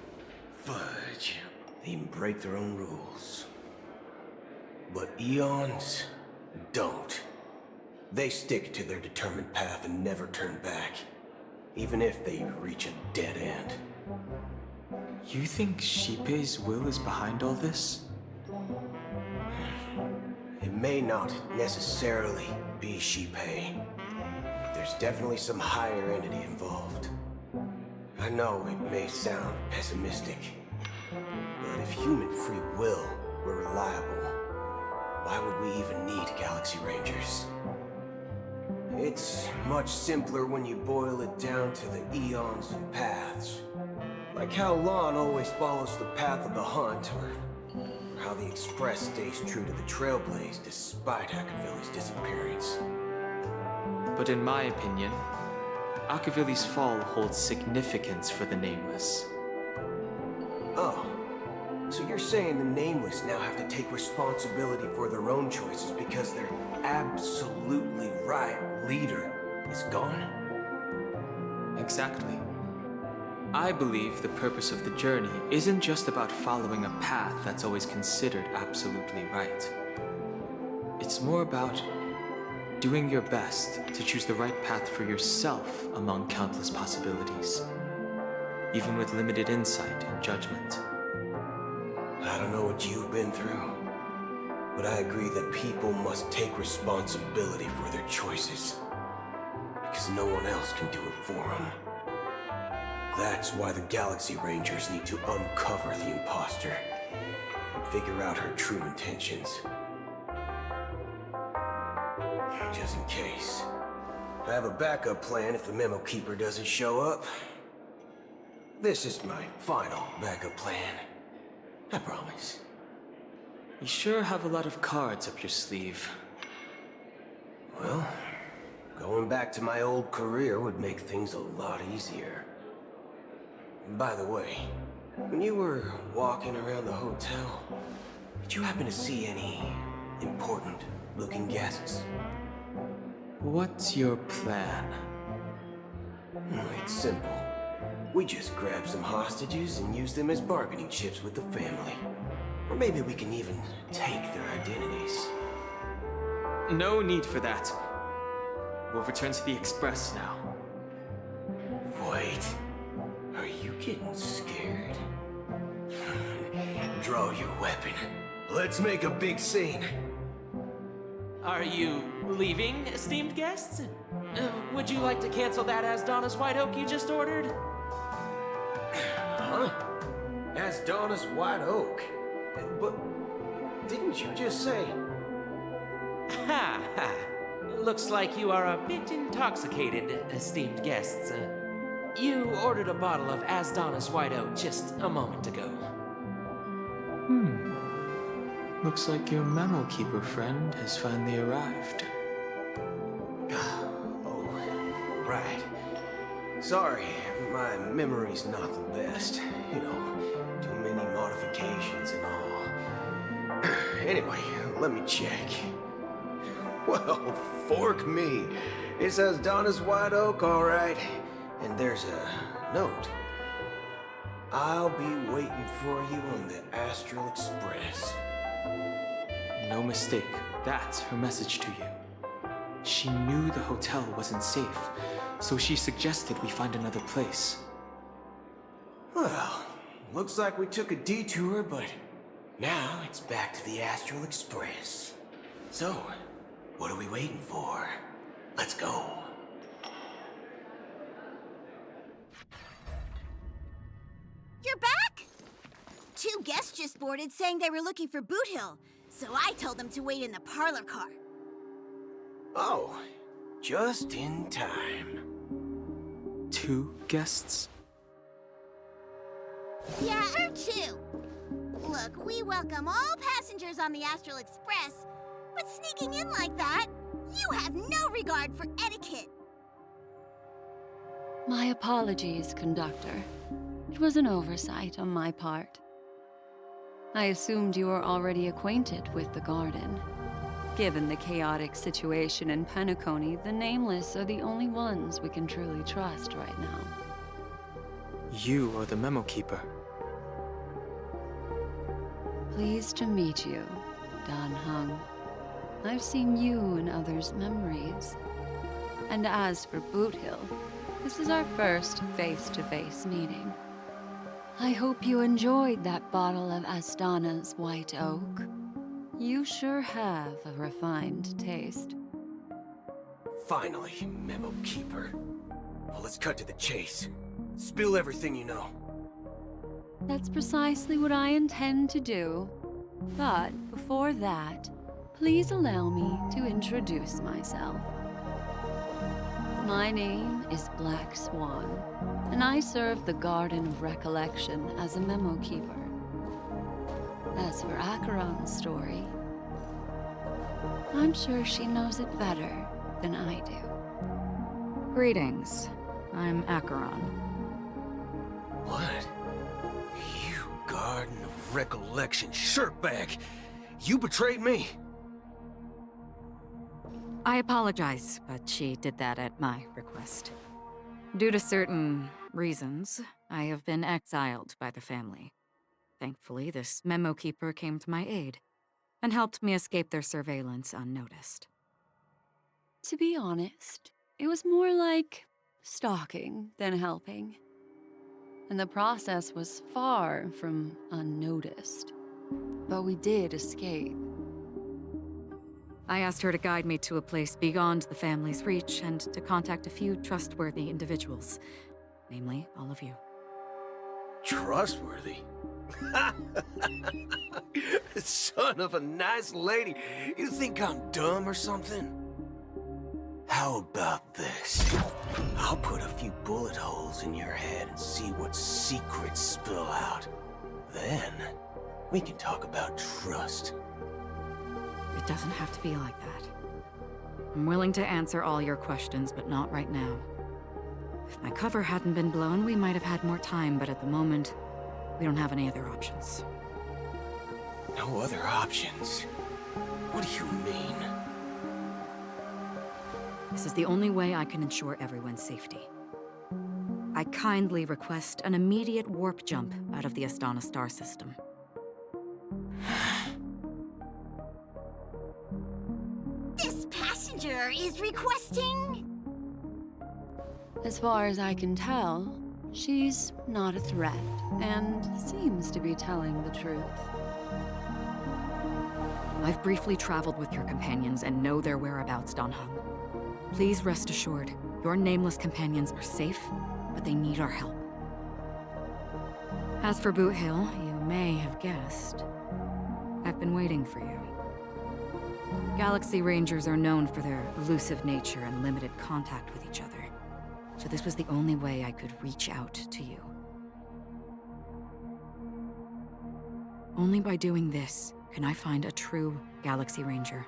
fudge, they even break their own rules. But Eons don't. They stick to their determined path and never turn back, even if they reach a dead end. You think Shipei's will is behind all this? It may not necessarily be Shipei. There's definitely some higher entity involved. I know it may sound pessimistic, but if human free will were reliable, why would we even need Galaxy Rangers? It's much simpler when you boil it down to the eons of paths. Like how Lon always follows the path of the Hunt, or how the Express stays true to the Trailblaze despite Akavili's disappearance. But in my opinion, Akavili's fall holds significance for the Nameless. Oh, so you're saying the Nameless now have to take responsibility for their own choices because their absolutely right leader is gone? Exactly. I believe the purpose of the journey isn't just about following a path that's always considered absolutely right. It's more about doing your best to choose the right path for yourself among countless possibilities, even with limited insight and judgment. I don't know what you've been through, but I agree that people must take responsibility for their choices, because no one else can do it for them. That's why the Galaxy Rangers need to uncover the imposter and figure out her true intentions. Just in case. I have a backup plan if the Memo Keeper doesn't show up. This is my final backup plan. I promise. You sure have a lot of cards up your sleeve. Well, going back to my old career would make things a lot easier. By the way, when you were walking around the hotel, did you happen to see any important-looking guests? What's your plan? It's simple. We just grab some hostages and use them as bargaining chips with the family. Or maybe we can even take their identities. No need for that. We'll return to the Express now. Wait. Are you getting scared? Draw your weapon. Let's make a big scene. Are you leaving, esteemed guests? Would you like to cancel that Asdonis White Oak you just ordered? Huh? Asdonis White Oak? But didn't you just say... Ha ha. Looks like you are a bit intoxicated, esteemed guests. You ordered a bottle of Asdonis White Oak just a moment ago. Looks like your Memo Keeper friend has finally arrived. Oh, right. Sorry, my memory's not the best. You know, too many modifications and all. Anyway, let me check. Well, fork me. It says Asdonis White Oak, all right. And there's a note. I'll be waiting for you on the Astral Express. No mistake. That's her message to you. She knew the hotel wasn't safe, so she suggested we find another place. Well, looks like we took a detour, but now it's back to the Astral Express. So, what are we waiting for? Let's go. You're back? Two guests just boarded saying they were looking for Boot Hill, so I told them to wait in the parlor car. Oh, just in time. Two guests? Yeah, or two. Look, we welcome all passengers on the Astral Express, but sneaking in like that, you have no regard for etiquette. My apologies, conductor. It was an oversight on my part. I assumed you were already acquainted with the garden. Given the chaotic situation in Penacony, the Nameless are the only ones we can truly trust right now. You are the Memo Keeper. Pleased to meet you, Dan Heng. I've seen you in others' memories. And as for Boot Hill, this is our first face-to-face meeting. I hope you enjoyed that bottle of Asdonis White Oak. You sure have a refined taste. Finally, Memo Keeper. Well, let's cut to the chase. Spill everything you know. That's precisely what I intend to do. But before that, please allow me to introduce myself. My name is Black Swan, and I serve the Garden of Recollection as a Memo Keeper. As for Acheron's story, I'm sure she knows it better than I do. Greetings. I'm Acheron. What? You Garden of Recollection shirtbag! You betrayed me! I apologize, but she did that at my request. Due to certain reasons, I have been exiled by the family. Thankfully, this memo keeper came to my aid and helped me escape their surveillance unnoticed. To be honest, it was more like stalking than helping. And the process was far from unnoticed. But we did escape. I asked her to guide me to a place beyond the family's reach and to contact a few trustworthy individuals, namely all of you. Trustworthy? Son of a nice lady. You think I'm dumb or something? How about this? I'll put a few bullet holes in your head and see what secrets spill out. Then, we can talk about trust. It doesn't have to be like that. I'm willing to answer all your questions, but not right now. If my cover hadn't been blown, we might have had more time, but at the moment, we don't have any other options. No other options? What do you mean? This is the only way I can ensure everyone's safety. I kindly request an immediate warp jump out of the Astana star system. This passenger is requesting... As far as I can tell, she's not a threat, and seems to be telling the truth. I've briefly traveled with your companions and know their whereabouts, Dan Heng. Please rest assured, your nameless companions are safe, but they need our help. As for Boot Hill, you may have guessed. I've been waiting for you. Galaxy Rangers are known for their elusive nature and limited contact with each other. So this was the only way I could reach out to you. Only by doing this can I find a true Galaxy Ranger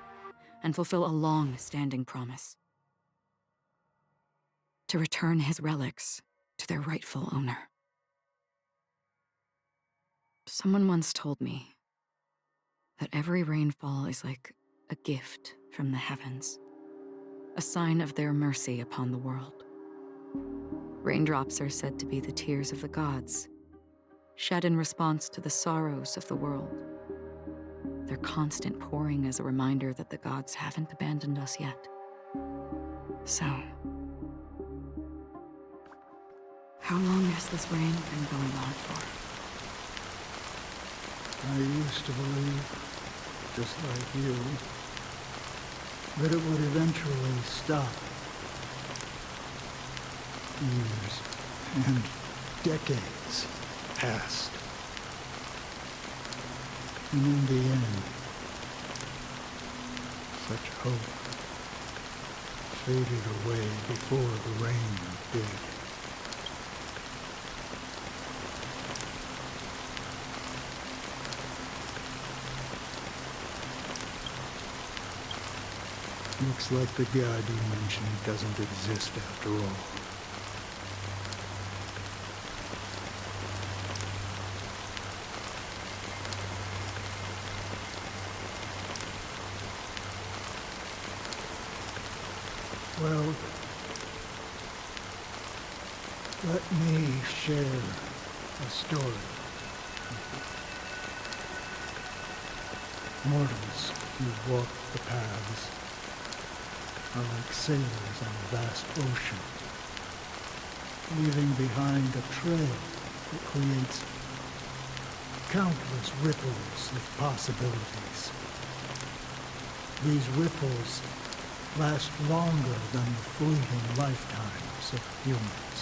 and fulfill a long-standing promise. To return his relics to their rightful owner. Someone once told me that every rainfall is like a gift from the heavens, a sign of their mercy upon the world. Raindrops are said to be the tears of the gods, shed in response to the sorrows of the world. Their constant pouring is a reminder that the gods haven't abandoned us yet. So, how long has this rain been going on for? I used to believe, just like you, that it would eventually stop. Years and decades passed. And in the end, such hope faded away before the rain did. Looks like the god you mentioned doesn't exist after all. Well, let me share a story. Mortals who walk the paths are like sailors on a vast ocean, leaving behind a trail that creates countless ripples of possibilities. These ripples last longer than the fleeting lifetimes of humans.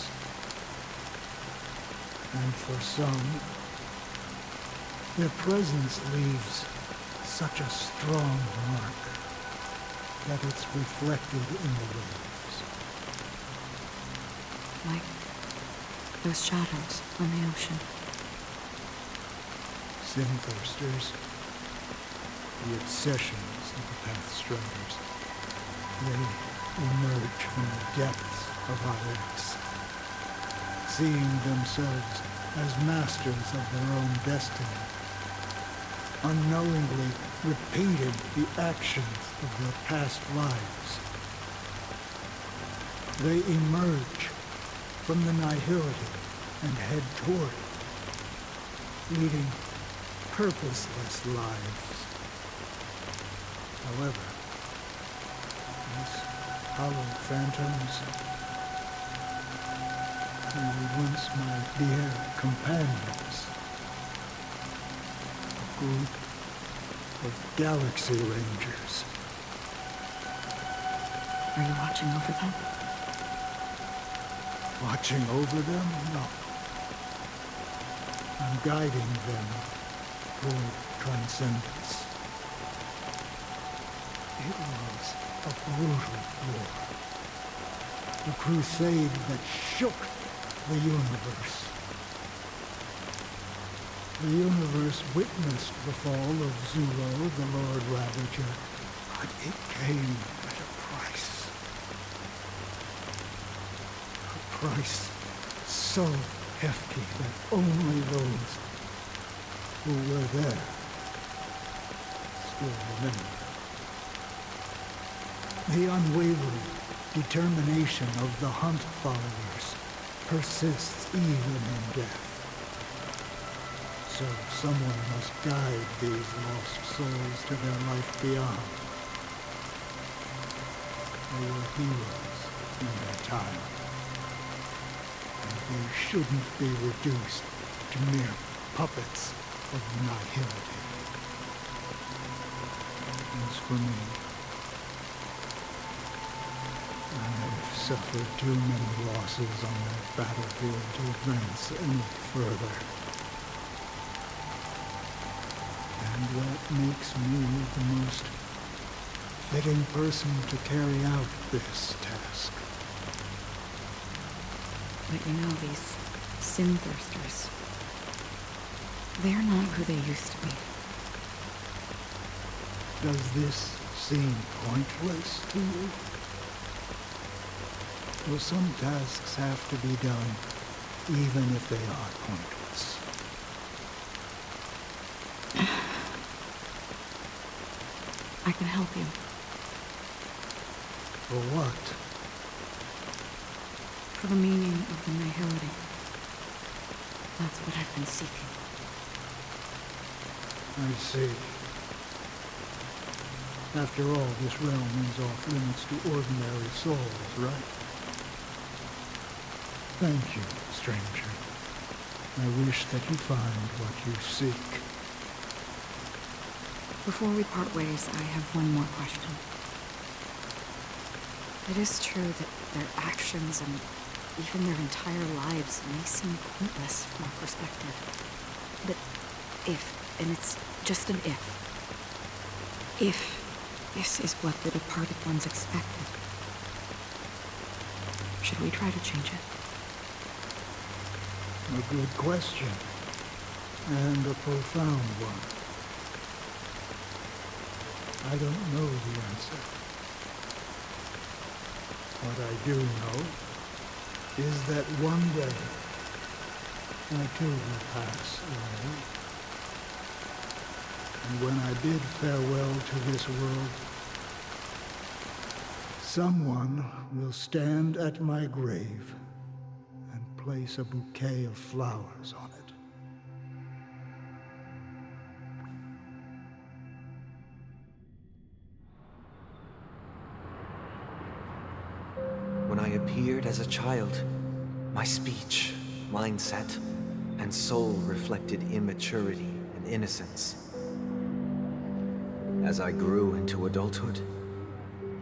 And for some, their presence leaves such a strong mark that it's reflected in the waves. Like those shadows on the ocean. Sinthirsters, the obsessions of the Pathstriders. They emerge from the depths of our ranks, seeing themselves as masters of their own destiny, unknowingly repeated the actions of their past lives They emerge from the nihility and head toward it, leading purposeless lives. However, these hollow phantoms, who were once my dear companions, a group of Galaxy Rangers. Are you watching over them? Watching over them? No. I'm guiding them toward transcendence. It was a brutal war. A crusade that shook the universe. The universe witnessed the fall of Zulo, the Lord Ravager, but it came at a price. A price so hefty that only those who were there still remember. The unwavering determination of the Hunt followers persists even in death. So someone must guide these lost souls to their life beyond. They were heroes in their time. And they shouldn't be reduced to mere puppets of nihility. As for me, I've suffered too many losses on that battlefield to advance any further. And that makes me the most fitting person to carry out this task. But you know, these sin thirsters, they're not who they used to be. Does this seem pointless to you? Well, some tasks have to be done, even if they are pointless. I can help you. For what? For the meaning of the nihility. That's what I've been seeking. I see. After all, this realm is off limits to ordinary souls, right? Thank you, stranger. I wish that you find what you seek. Before we part ways, I have one more question. It is true that their actions and even their entire lives may seem pointless from our perspective. But if, and it's just an if this is what the departed ones expected, should we try to change it? A good question, and a profound one. I don't know the answer. What I do know is that one day I too will pass away. And when I bid farewell to this world, someone will stand at my grave and place a bouquet of flowers on it. When I appeared as a child, my speech, mindset, and soul reflected immaturity and innocence. As I grew into adulthood,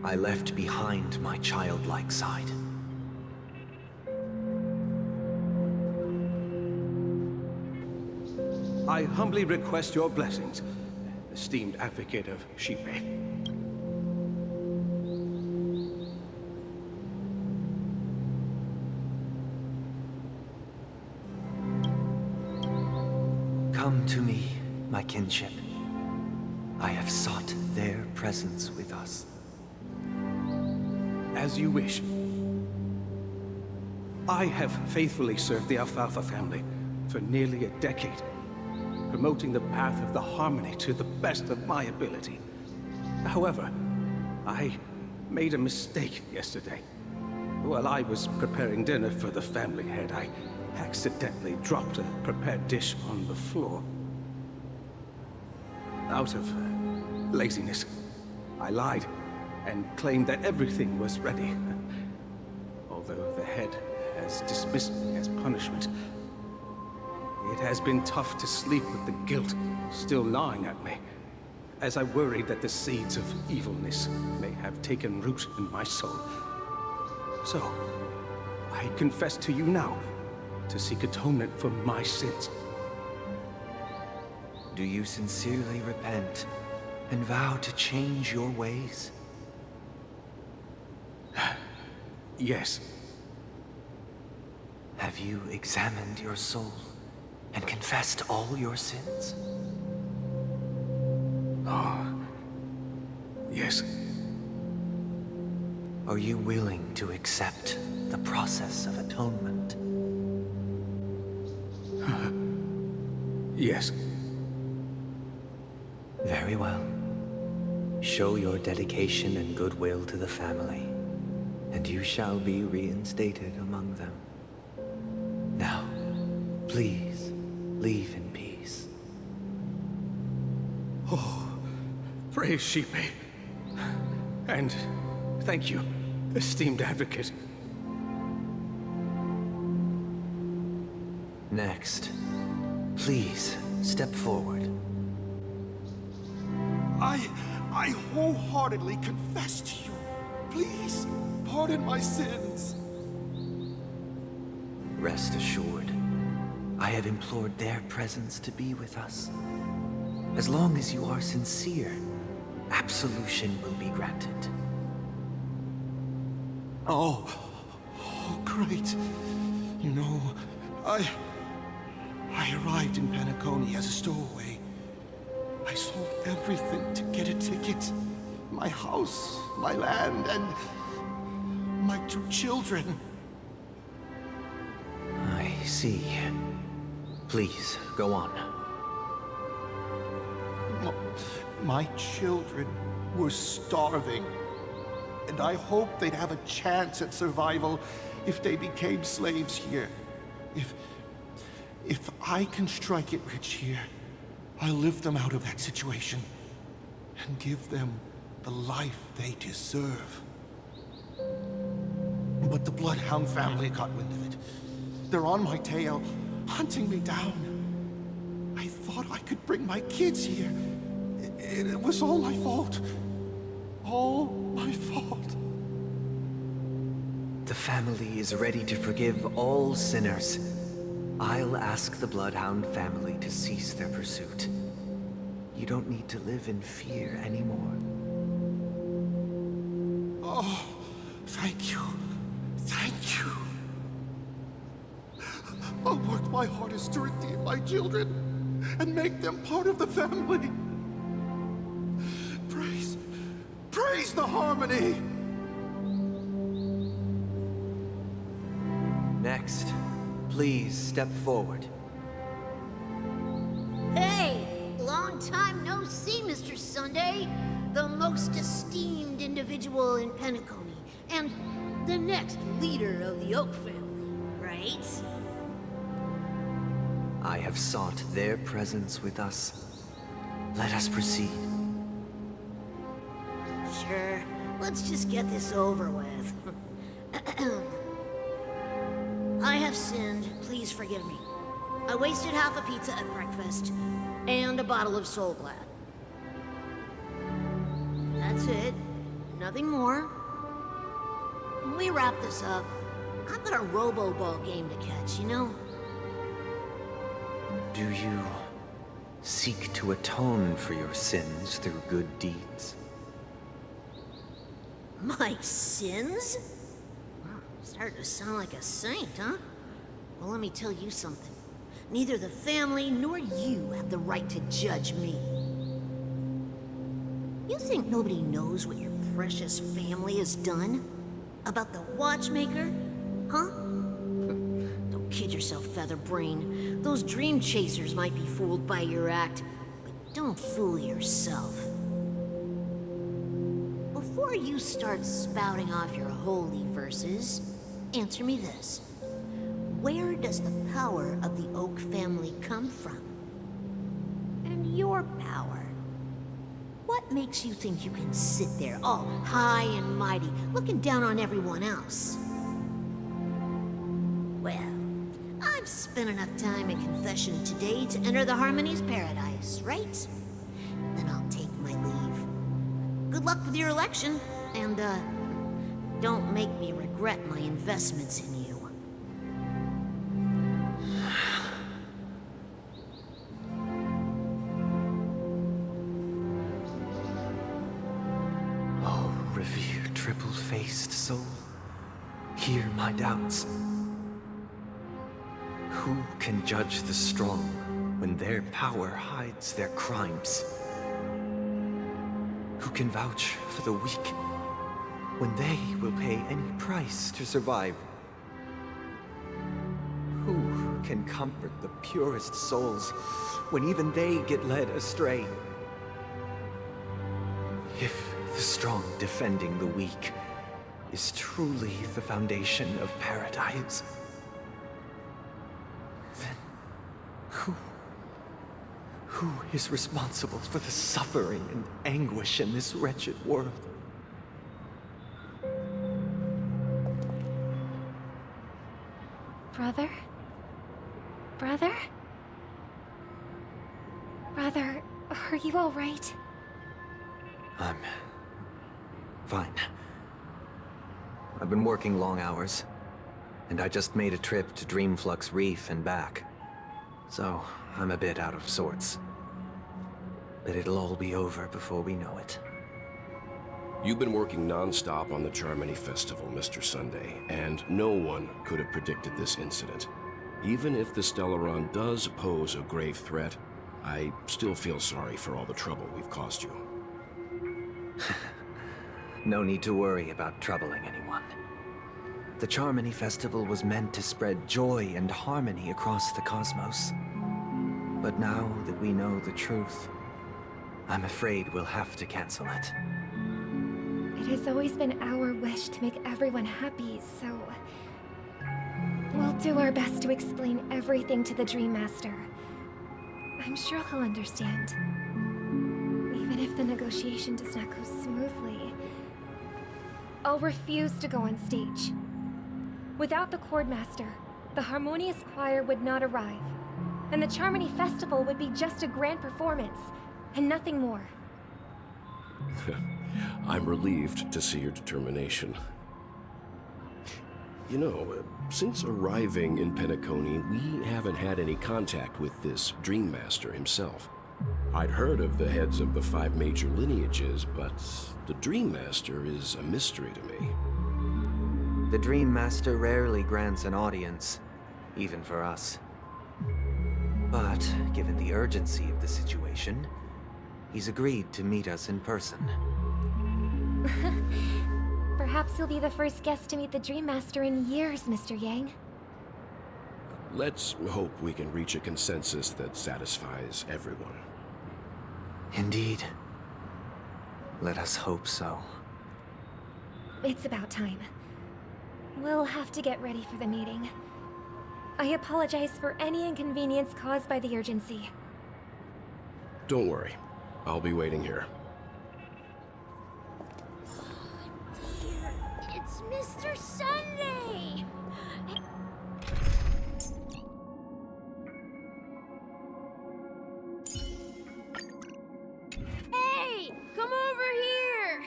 I left behind my childlike side. I humbly request your blessings, esteemed advocate of Xipe. Come to me, my kinship. I have sought their presence with us. As you wish. I have faithfully served the Alfalfa family for nearly a decade, promoting the path of the harmony to the best of my ability. However, I made a mistake yesterday. While I was preparing dinner for the family head, I accidentally dropped a prepared dish on the floor. Out of laziness, I lied and claimed that everything was ready. Although the head has dismissed me as punishment, it has been tough to sleep with the guilt still gnawing at me, as I worried that the seeds of evilness may have taken root in my soul. So, I confess to you now to seek atonement for my sins. Do you sincerely repent and vow to change your ways? Yes. Have you examined your soul and confessed all your sins? Oh, yes. Are you willing to accept the process of atonement? Yes. Very well. Show your dedication and goodwill to the family, and you shall be reinstated among them. Now, please, leave in peace. Oh, praise Sheepy. And thank you, esteemed advocate. Next, please step forward. I wholeheartedly confess to you. Please, pardon my sins. Rest assured, I have implored their presence to be with us. As long as you are sincere, absolution will be granted. Oh, great. You know, I arrived in Penacony as a stowaway. I sold everything to get a ticket. My house, my land, and my 2 children. I see. Please, go on. My children were starving, and I hoped they'd have a chance at survival if they became slaves here. If I can strike it rich here, I'll lift them out of that situation and give them the life they deserve. But the Bloodhound family got wind of it. They're on my tail, hunting me down. I thought I could bring my kids here. It was all my fault. All my fault. The family is ready to forgive all sinners. I'll ask the Bloodhound family to cease their pursuit. You don't need to live in fear anymore. Oh, thank you. Thank you. I'll work my hardest to redeem my children and make them part of the family. Praise the Harmony! Next, please step forward. Hey! Long time no see, Mr. Sunday. The most esteemed individual in Penacony, and the next leader of the Oak family, right? I have sought their presence with us. Let us proceed. Sure. Let's just get this over with. I have sinned. Please forgive me. I wasted half a pizza at breakfast, and a bottle of Soul Glad. That's it. Nothing more. When we wrap this up, I've got a Robo-Ball game to catch, you know? Do you seek to atone for your sins through good deeds? My sins? Wow, starting to sound like a saint, huh? Well, let me tell you something. Neither the family nor you have the right to judge me. You think nobody knows what your precious family has done? About the Watchmaker? Huh? Don't kid yourself, Featherbrain. Those dream chasers might be fooled by your act, but don't fool yourself. Before you start spouting off your holy verses, answer me this. Where does the power of the Oak family come from? And your power? What makes you think you can sit there all high and mighty, looking down on everyone else? Well, I've spent enough time in confession today to enter the Harmony's paradise, right? Then I'll take my leave. Good luck with your election, and, don't make me regret my investments in you. Oh, revered triple-faced soul, hear my doubts. Who can judge the strong when their power hides their crimes? Who can vouch for the weak when they will pay any price to survive? Who can comfort the purest souls when even they get led astray? If the strong defending the weak is truly the foundation of paradise, then who is responsible for the suffering and anguish in this wretched world? Brother? Brother? Brother, are you all right? I'm fine. I've been working long hours, and I just made a trip to Dreamflux Reef and back. So, I'm a bit out of sorts. But it'll all be over before we know it. You've been working non-stop on the Charmony Festival, Mr. Sunday, and no one could have predicted this incident. Even if the Stellaron does pose a grave threat, I still feel sorry for all the trouble we've caused you. No need to worry about troubling anyone. The Charmony Festival was meant to spread joy and harmony across the cosmos. But now that we know the truth, I'm afraid we'll have to cancel it. It has always been our wish to make everyone happy, so... we'll do our best to explain everything to the Dream Master. I'm sure he'll understand. Even if the negotiation does not go smoothly, I'll refuse to go on stage. Without the Chord Master, the Harmonious Choir would not arrive, and the Charmony Festival would be just a grand performance, and nothing more. I'm relieved to see your determination. You know, since arriving in Penacony, we haven't had any contact with this Dream Master himself. I'd heard of the heads of the 5 major lineages, but the Dream Master is a mystery to me. The Dream Master rarely grants an audience, even for us. But, given the urgency of the situation, he's agreed to meet us in person. Perhaps you'll be the first guest to meet the Dream Master in years, Mr. Yang. Let's hope we can reach a consensus that satisfies everyone. Indeed. Let us hope so. It's about time. We'll have to get ready for the meeting. I apologize for any inconvenience caused by the urgency. Don't worry. I'll be waiting here. It's Mr. Sunday! Hey! Come over here!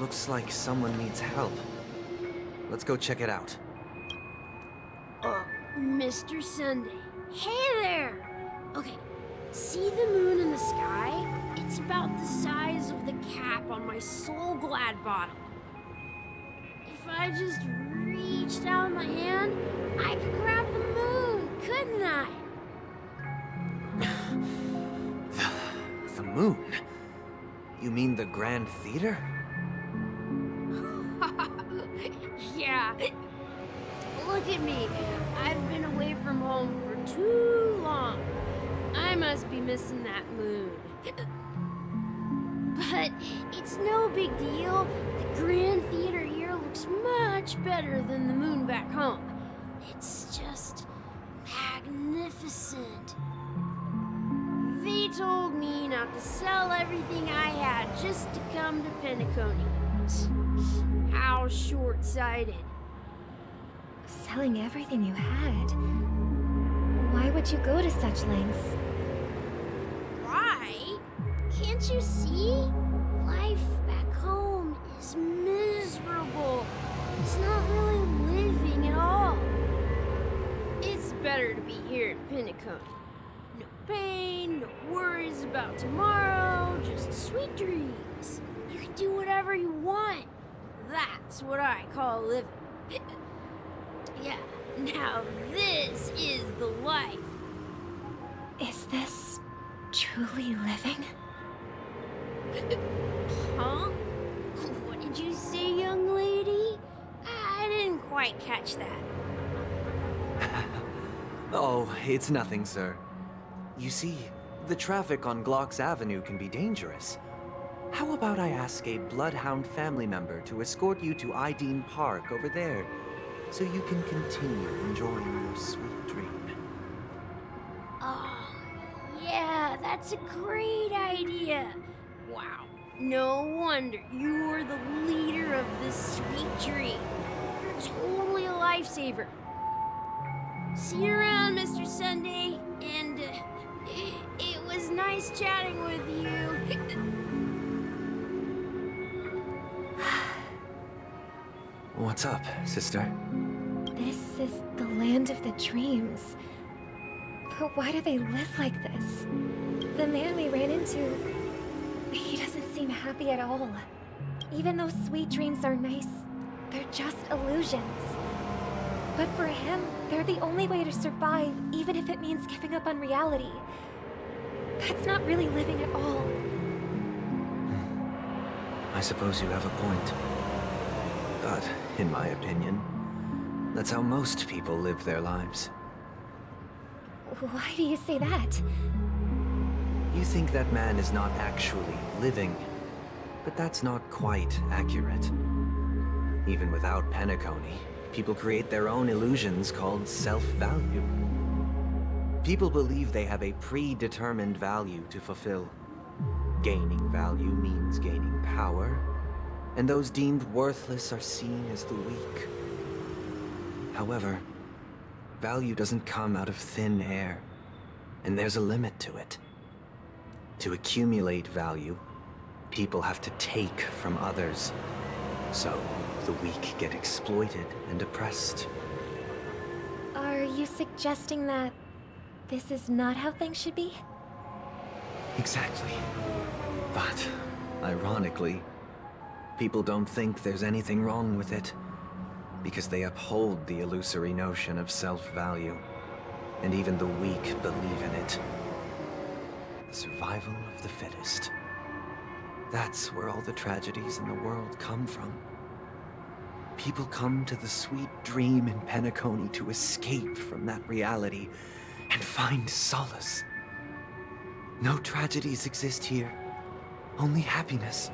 Looks like someone needs help. Let's go check it out. Mr. Sunday. Hey there! Okay, see the moon in the sky? It's about the size of the cap on my Soul Glad bottle. If I just reached out my hand, I could grab the moon, couldn't I? The moon? You mean the Grand Theater? Yeah. Look at me. I've been away from home for too long. I must be missing that moon. But it's no big deal. The Grand Theater here looks much better than the moon back home. It's just magnificent. They told me not to sell everything I had just to come to Penacony. How short-sighted. Selling everything you had? Why would you go to such lengths? Why? Can't you see? Life back home is miserable. It's not really living at all. It's better to be here at Penacony. No pain, no worries about tomorrow, just sweet dreams. You can do whatever you want. That's what I call living. Yeah, now this is the life. Is this truly living? Huh? What did you say, young lady? I didn't quite catch that. Oh, it's nothing, sir. You see, the traffic on Glocks Avenue can be dangerous. How about I ask a Bloodhound family member to escort you to Ideen Park over there, so you can continue enjoying your sweet dream? Oh, yeah, that's a great idea. Wow, no wonder you're the leader of this sweet dream. You're totally a lifesaver. See you around, Mr. Sunday, and it was nice chatting with you. What's up, sister? This is the land of the dreams. But why do they live like this? The man we ran into, he doesn't seem happy at all. Even though sweet dreams are nice, they're just illusions. But for him, they're the only way to survive, even if it means giving up on reality. That's not really living at all. I suppose you have a point. But, in my opinion, that's how most people live their lives. Why do you say that? You think that man is not actually living, but that's not quite accurate. Even without Penacony, people create their own illusions called self-value. People believe they have a predetermined value to fulfill. Gaining value means gaining power, and those deemed worthless are seen as the weak. However, value doesn't come out of thin air, and there's a limit to it. To accumulate value, people have to take from others. So, the weak get exploited and oppressed. Are you suggesting that this is not how things should be? Exactly. But, ironically, people don't think there's anything wrong with it, because they uphold the illusory notion of self-value, and even the weak believe in it. The survival of the fittest. That's where all the tragedies in the world come from. People come to the sweet dream in Penacony to escape from that reality and find solace. No tragedies exist here, only happiness.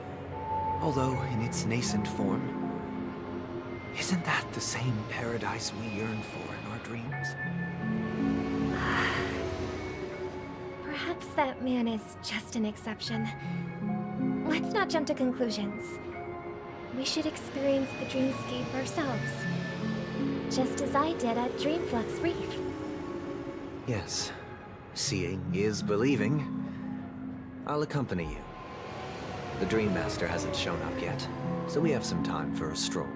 Although in its nascent form, isn't that the same paradise we yearn for in our dreams? Perhaps that man is just an exception. Let's not jump to conclusions. We should experience the dreamscape ourselves. Just as I did at Dreamflux Reef. Yes. Seeing is believing. I'll accompany you. The Dream Master hasn't shown up yet, so we have some time for a stroll.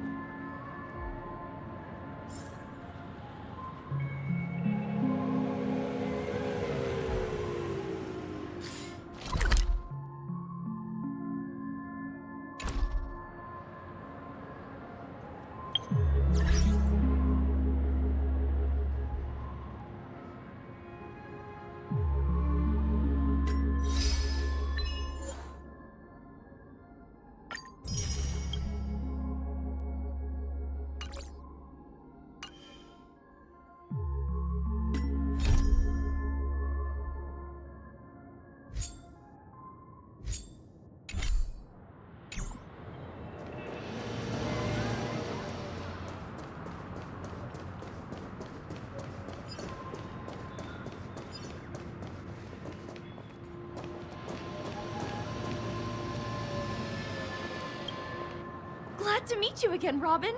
glad to meet you again, Robin.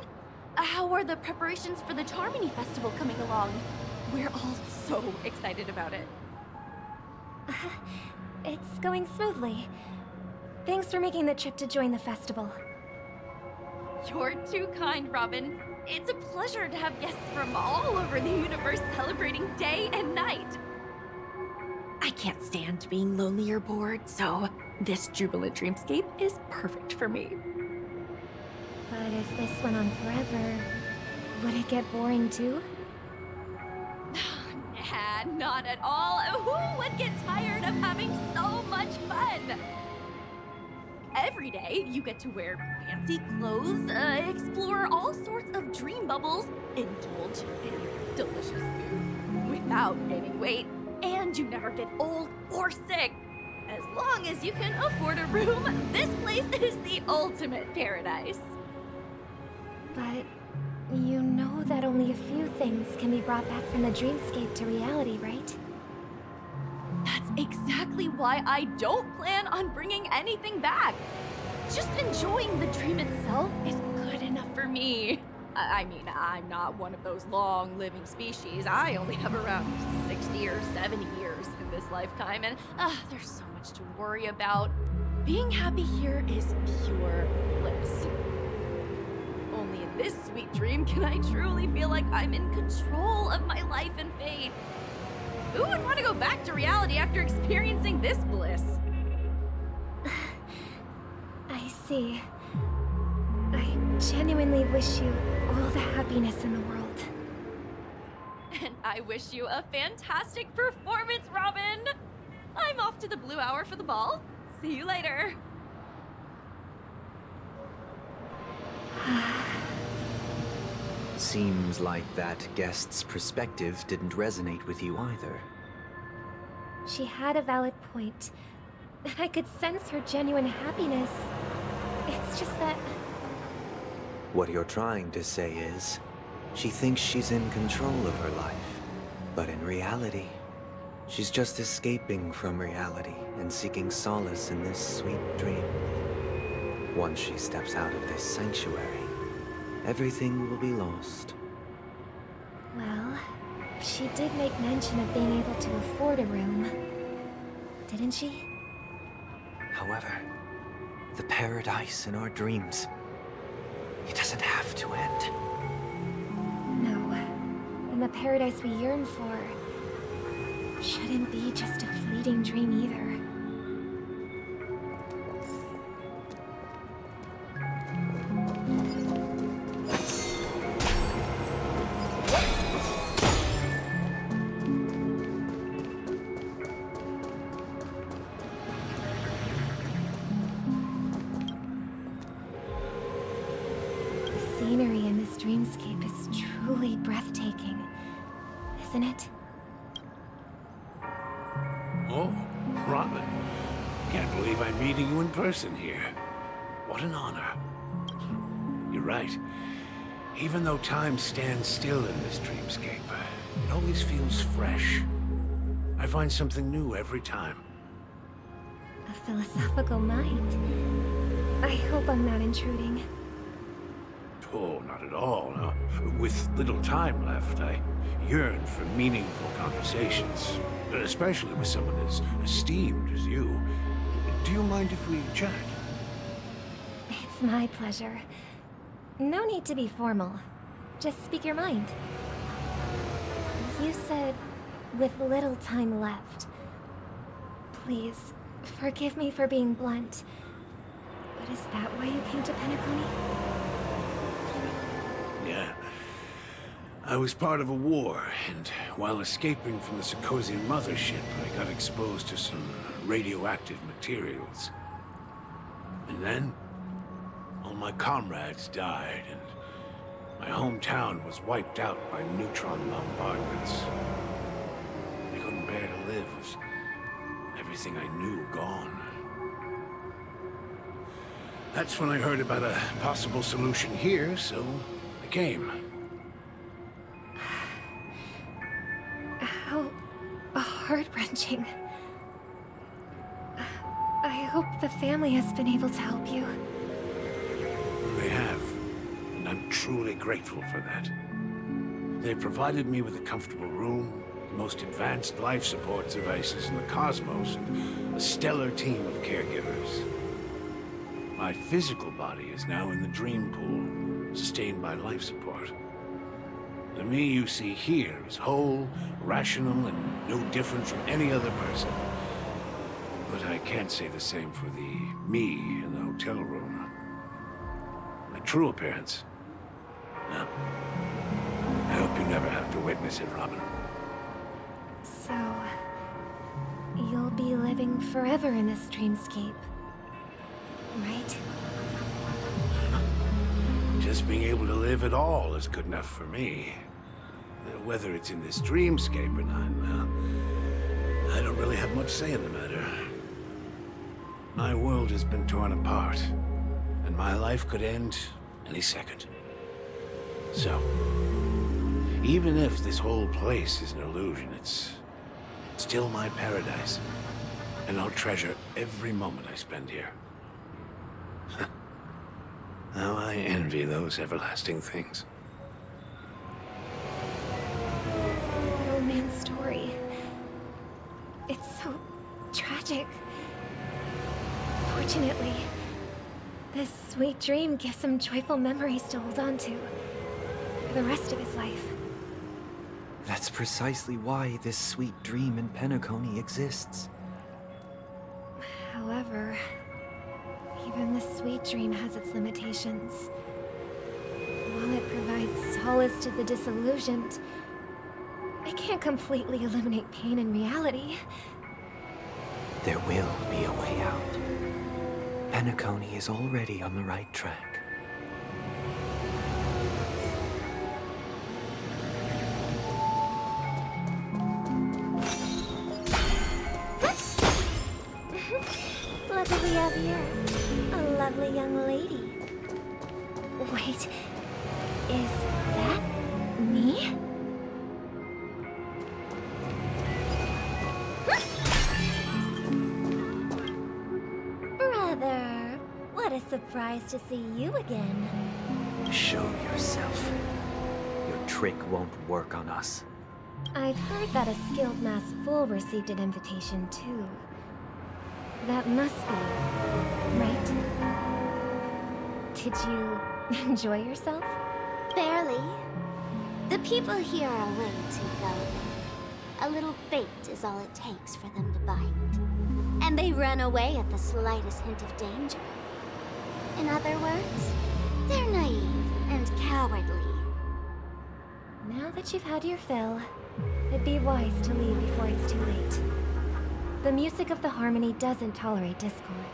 How are the preparations for the Charmony Festival coming along? We're all so excited about it. It's going smoothly. Thanks for making the trip to join the festival. You're too kind, Robin. It's a pleasure to have guests from all over the universe celebrating day and night. I can't stand being lonely or bored, so this jubilant dreamscape is perfect for me. But if this went on forever, would it get boring too? Nah, not at all. Who would get tired of having so much fun? Every day, you get to wear fancy clothes, explore all sorts of dream bubbles, indulge in delicious food without gaining weight, and you never get old or sick. As long as you can afford a room, this place is the ultimate paradise. But you know that only a few things can be brought back from the dreamscape to reality, right? That's exactly why I don't plan on bringing anything back. Just enjoying the dream itself is good enough for me. I mean, I'm not one of those long-living species. I only have around 60 or 70 years in this lifetime, and there's so much to worry about. Being happy here is pure bliss. Only in this sweet dream can I truly feel like I'm in control of my life and fate. Who would want to go back to reality after experiencing this bliss? I see. I genuinely wish you all the happiness in the world. And I wish you a fantastic performance, Robin! I'm off to the Blue Hour for the ball. See you later. Seems like that guest's perspective didn't resonate with you either. She had a valid point. I could sense her genuine happiness. It's just that... What you're trying to say is, she thinks she's in control of her life. But in reality, she's just escaping from reality and seeking solace in this sweet dream. Once she steps out of this sanctuary, everything will be lost. Well, she did make mention of being able to afford a room. Didn't she? However, the paradise in our dreams, it doesn't have to end. No. And the paradise we yearn for shouldn't be just a fleeting dream either. The scenery in this dreamscape is truly breathtaking, isn't it? Oh, Robin. Can't believe I'm meeting you in person here. What an honor. You're right. Even though time stands still in this dreamscape, it always feels fresh. I find something new every time. A philosophical mind. I hope I'm not intruding. Oh, not at all. No. With little time left, I yearn for meaningful conversations, especially with someone as esteemed as you. Do you mind if we chat? It's my pleasure. No need to be formal. Just speak your mind. You said, with little time left. Please, forgive me for being blunt. But is that why you came to Penacony? Yeah. I was part of a war, and while escaping from the Sarkosian mothership, I got exposed to some radioactive materials. And then, all my comrades died, and my hometown was wiped out by neutron bombardments. I couldn't bear to live with everything I knew gone. That's when I heard about a possible solution here, so I came. How heart-wrenching. I hope the family has been able to help you. They have. and I'm truly grateful for that. They provided me with a comfortable room, the most advanced life support devices in the cosmos, and a stellar team of caregivers. My physical body is now in the dream pool, sustained by life support. The me you see here is whole, rational, and no different from any other person. But I can't say the same for the me in the hotel room. My true appearance? No. I hope you never have to witness it, Robin. So, you'll be living forever in this dreamscape, right? Just being able to live at all is good enough for me. Whether it's in this dreamscape or not, well, I don't really have much say in the matter. My world has been torn apart, and my life could end any second. So, even if this whole place is an illusion, it's still my paradise, and I'll treasure every moment I spend here. How I envy those everlasting things. Old man's story. It's so tragic. Fortunately, this sweet dream gives him joyful memories to hold on to for the rest of his life. That's precisely why this sweet dream in Penacony exists. However, even the sweet dream has its limitations. While it provides solace to the disillusioned, it can't completely eliminate pain in reality. There will be a way out. Penacony is already on the right track. What do we have here? A lovely young lady. Wait, is that me? Brother, what a surprise to see you again. Show yourself. Your trick won't work on us. I've heard that a skilled masked fool received an invitation too. That must be, right? Did you enjoy yourself? Barely. The people here are way too gullible. A little bait is all it takes for them to bite. And they run away at the slightest hint of danger. In other words, they're naive and cowardly. Now that you've had your fill, it'd be wise to leave before it's too late. The music of the Harmony doesn't tolerate discord.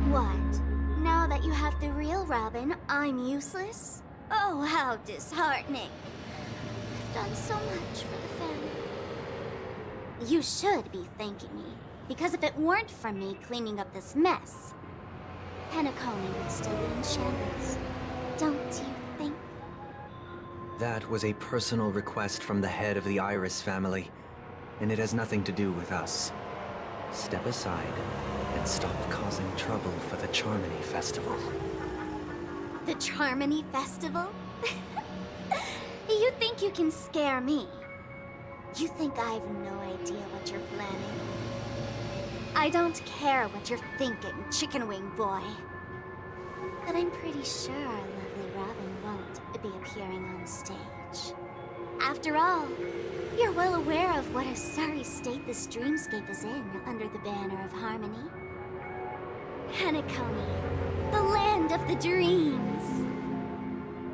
What? Now that you have the real Robin, I'm useless? Oh, how disheartening. I've done so much for the family. You should be thanking me, because if it weren't for me cleaning up this mess, Penacony would still be in shambles. Don't you think? That was a personal request from the head of the Iris family, and it has nothing to do with us. Step aside and stop causing trouble for the Charmony Festival. The Charmony Festival? You think you can scare me? You think I have no idea what you're planning? I don't care what you're thinking, Chicken Wing Boy. But I'm pretty sure our lovely Robin won't be appearing on stage. After all, you're well aware of what a sorry state this dreamscape is in under the banner of Harmony. Penacony, the land of the dreams.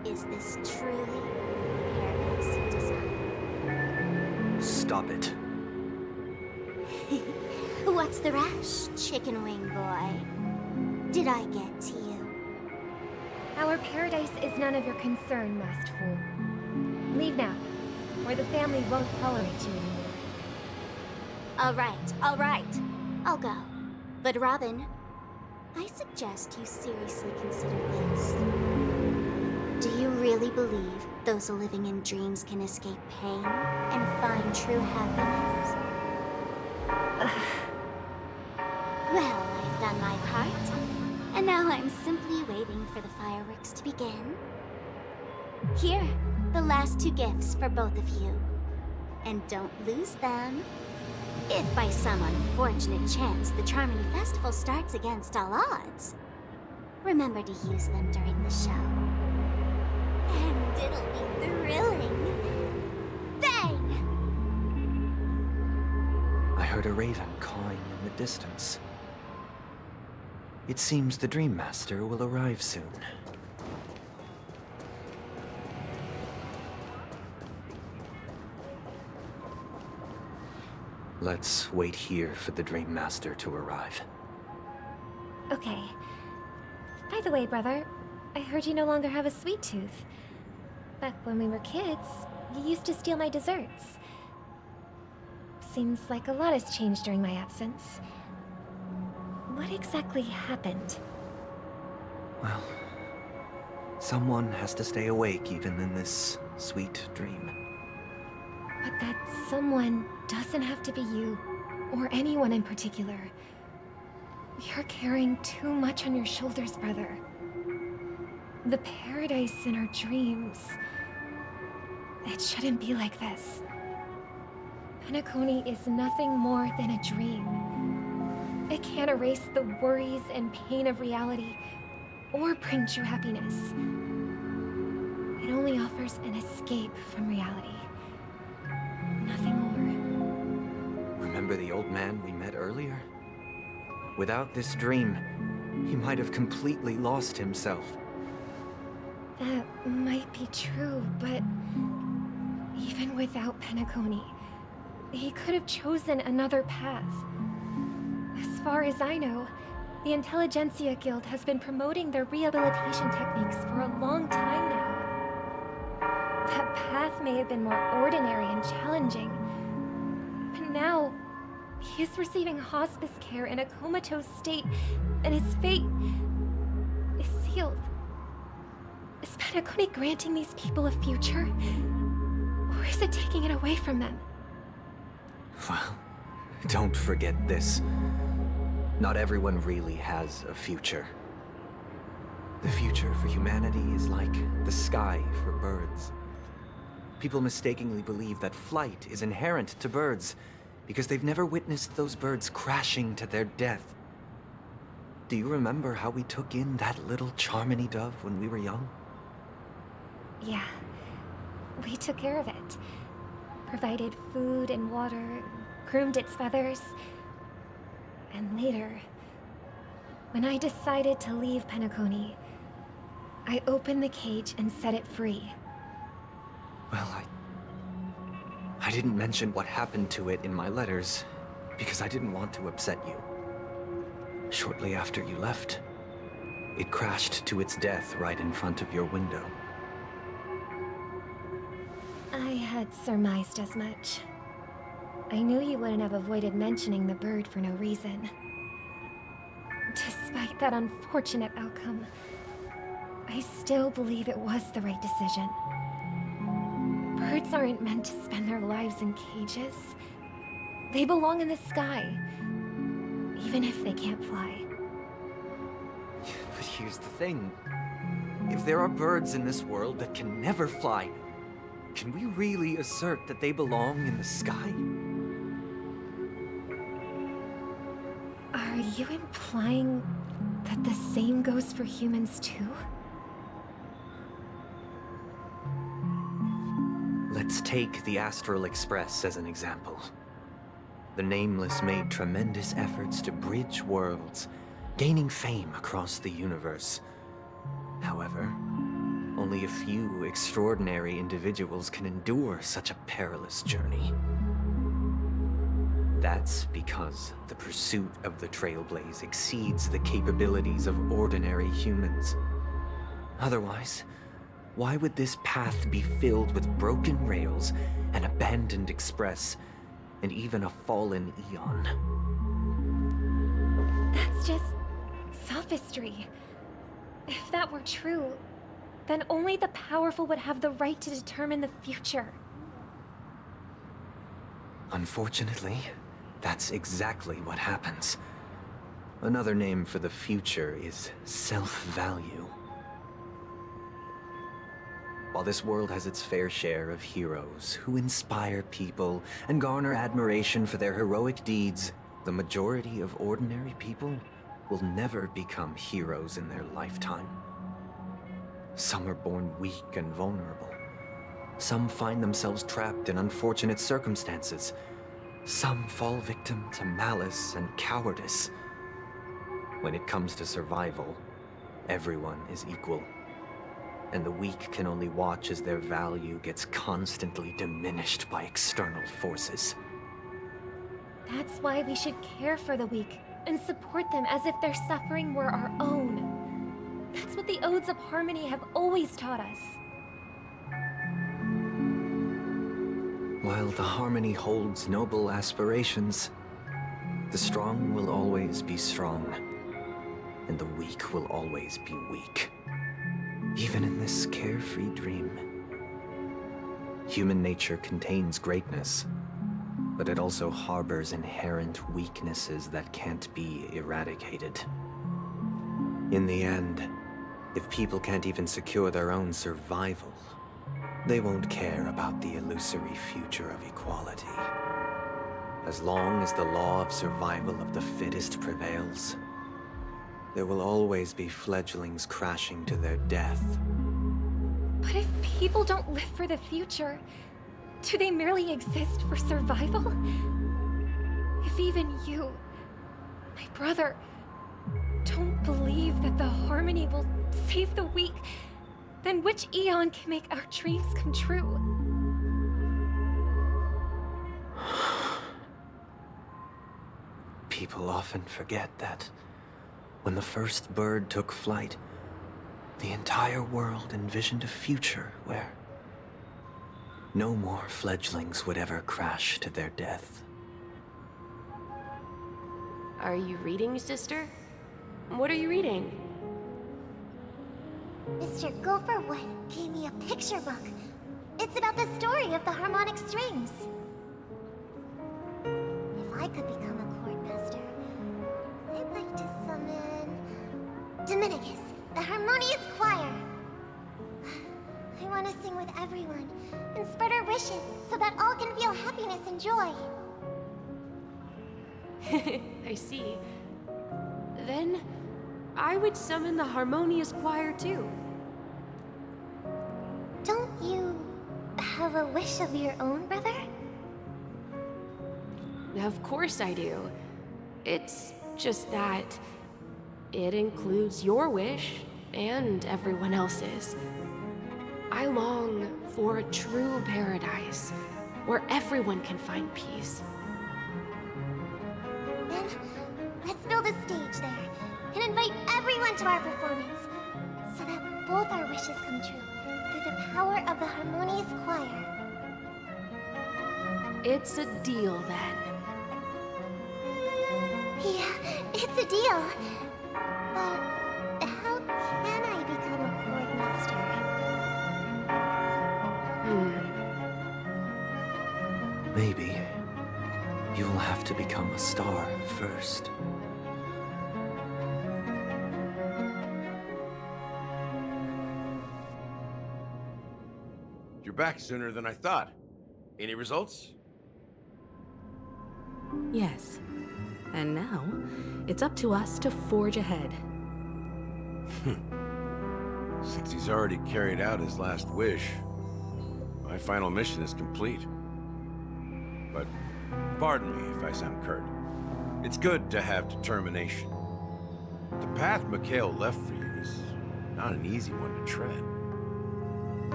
Is this truly the paradise you desire? Stop it. What's the rush, Chicken Wing Boy? Did I get to you? Our paradise is none of your concern, masked fool. Leave now, or the family won't tolerate you anymore. All right. I'll go. But Robin, I suggest you seriously consider this. Do you really believe those living in dreams can escape pain and find true happiness? Well, I've done my part, and Now I'm simply waiting for the fireworks to begin. Here, the last 2 gifts for both of you. And don't lose them. If by some unfortunate chance the Charmony Festival starts against all odds, remember to use them during the show. And it'll be thrilling. Bang! I heard a raven cawing in the distance. It seems the Dream Master will arrive soon. Let's wait here for the Dream Master to arrive. Okay. By the way, brother, I heard you no longer have a sweet tooth. Back when we were kids, you used to steal my desserts. Seems like a lot has changed during my absence. What exactly happened? Well, someone has to stay awake even in this sweet dream. But that someone doesn't have to be you, or anyone in particular. You're carrying too much on your shoulders, brother. The paradise in our dreams. It shouldn't be like this. Penacony is nothing more than a dream. It can't erase the worries and pain of reality, or bring true happiness. It only offers an escape from reality. Nothing more. Remember the old man we met earlier? Without this dream, he might have completely lost himself. That might be true, but even without Penacony, he could have chosen another path. As far as I know, the Intelligentsia Guild has been promoting their rehabilitation techniques for a long time now. That path may have been more ordinary and challenging, but now he is receiving hospice care in a comatose state, and his fate is sealed. Is Penacony granting these people a future? Or is it taking it away from them? Well, don't forget this. Not everyone really has a future. The future for humanity is like the sky for birds. People mistakenly believe that flight is inherent to birds because they've never witnessed those birds crashing to their death. Do you remember how we took in that little Charmony dove when we were young? Yeah. We took care of it. Provided food and water, groomed its feathers. And later, when I decided to leave Penacony, I opened the cage and set it free. Well, I didn't mention what happened to it in my letters because I didn't want to upset you. Shortly after you left, it crashed to its death right in front of your window. I had surmised as much. I knew you wouldn't have avoided mentioning the bird for no reason. Despite that unfortunate outcome, I still believe it was the right decision. Birds aren't meant to spend their lives in cages. They belong in the sky, even if they can't fly. But here's the thing. If there are birds in this world that can never fly, can we really assert that they belong in the sky? Are you implying that the same goes for humans too? Let's take the Astral Express as an example. The Nameless made tremendous efforts to bridge worlds, gaining fame across the universe. However, only a few extraordinary individuals can endure such a perilous journey. That's because the pursuit of the Trailblaze exceeds the capabilities of ordinary humans. Otherwise, why would this path be filled with broken rails, an abandoned express, and even a fallen Eon? That's just sophistry. If that were true, then only the powerful would have the right to determine the future. Unfortunately, that's exactly what happens. Another name for the future is self-value. While this world has its fair share of heroes who inspire people and garner admiration for their heroic deeds, the majority of ordinary people will never become heroes in their lifetime. Some are born weak and vulnerable. Some find themselves trapped in unfortunate circumstances. Some fall victim to malice and cowardice. When it comes to survival, everyone is equal. And the weak can only watch as their value gets constantly diminished by external forces. That's why we should care for the weak and support them as if their suffering were our own. That's what the Odes of Harmony have always taught us. While the Harmony holds noble aspirations, the strong will always be strong, and the weak will always be weak. Even in this carefree dream. Human nature contains greatness, but it also harbors inherent weaknesses that can't be eradicated. In the end, if people can't even secure their own survival, they won't care about the illusory future of equality. As long as the law of survival of the fittest prevails, there will always be fledglings crashing to their death. But if people don't live for the future, do they merely exist for survival? If even you, my brother, don't believe that the Harmony will save the weak, then which Aeon can make our dreams come true? People often forget that when the first bird took flight, the entire world envisioned a future where no more fledglings would ever crash to their death. Are you reading, sister? What are you reading? Mr. Gopherwood gave me a picture book. It's about the story of the harmonic strings. If I could become a chord master, I'd like to summon Dominicus, the harmonious choir. I want to sing with everyone and spread our wishes so that all can feel happiness and joy. I see. Then, I would summon the harmonious choir too. Don't you have a wish of your own, brother? Of course I do. It's just that it includes your wish and everyone else's. I long for a true paradise where everyone can find peace. Then, let's build a stage there and invite everyone to our performance so that both our wishes come true through the power of the harmonious choir. It's a deal then. Yeah, it's a deal. But how can I become a chord master? Maybe you will have to become a star first. You're back sooner than I thought. Any results? Yes. And now, it's up to us to forge ahead. Since he's already carried out his last wish, my final mission is complete. But pardon me if I sound curt. It's good to have determination. The path Mikhail left for you is not an easy one to tread.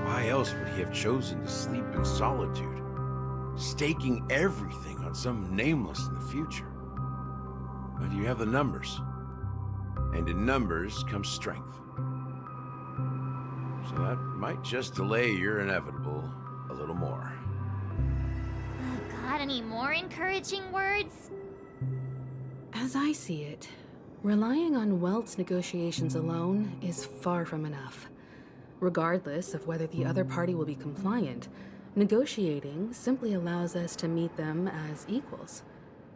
Why else would he have chosen to sleep in solitude, staking everything on some nameless in the future? But you have the numbers, and in numbers comes strength. So that might just delay your inevitable a little more. Got any more encouraging words? As I see it, relying on Welt's negotiations alone is far from enough. Regardless of whether the other party will be compliant, negotiating simply allows us to meet them as equals,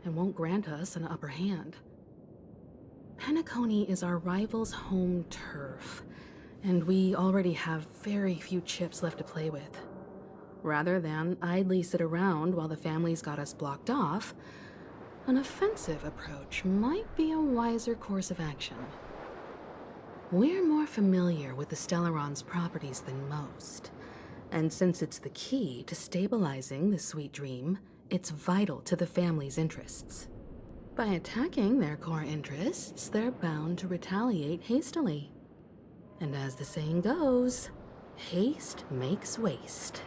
and won't grant us an upper hand. Penacony is our rival's home turf, and we already have very few chips left to play with. Rather than idly sit around while the family's got us blocked off, an offensive approach might be a wiser course of action. We're more familiar with the Stellaron's properties than most, and since it's the key to stabilizing the Sweet Dream, it's vital to the family's interests. By attacking their core interests, they're bound to retaliate hastily. And as the saying goes, haste makes waste.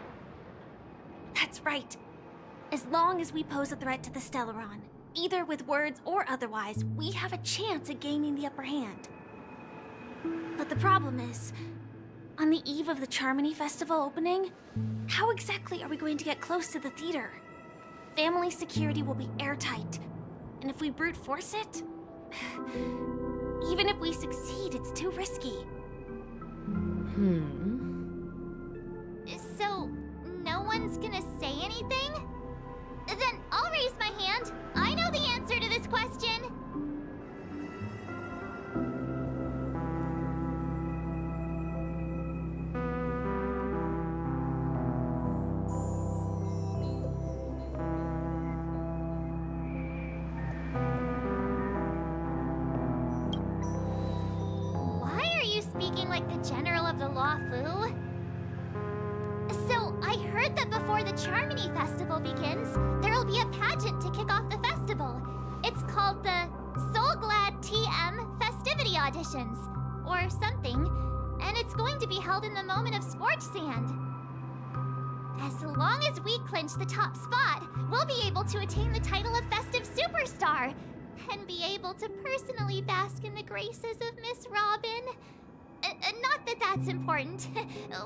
That's right. As long as we pose a threat to the Stellaron, either with words or otherwise, we have a chance at gaining the upper hand. But the problem is, on the eve of the Charmony Festival opening, how exactly are we going to get close to the theater? Family security will be airtight, and if we brute force it, even if we succeed, it's too risky. So, no one's gonna say anything? Then I'll raise my hand. I know the answer to this question. Why are you speaking like the General of the Lawfu? So, I heard that before the Charmony Festival begins, there'll be a pageant to kick off the festival. It's called the Soulglad TM Festivity Auditions, or something, and it's going to be held in the moment of Scorch Sand. As long as we clinch the top spot, we'll be able to attain the title of Festive Superstar, and be able to personally bask in the graces of Miss Robin. Not that that's important.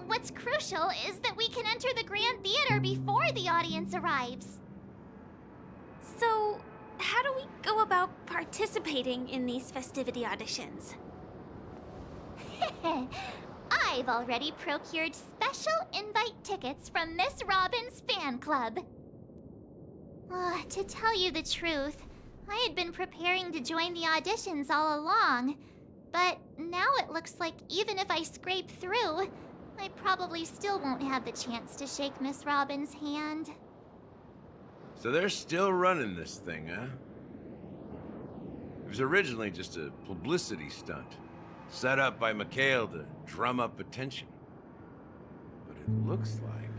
What's crucial is that we can enter the Grand Theater before the audience arrives. So, how do we go about participating in these festivity auditions? I've already procured special invite tickets from Miss Robin's fan club. To tell you the truth, I had been preparing to join the auditions all along. But now it looks like even if I scrape through, I probably still won't have the chance to shake Miss Robin's hand. So they're still running this thing, huh? It was originally just a publicity stunt, set up by Mikhail to drum up attention. But it looks like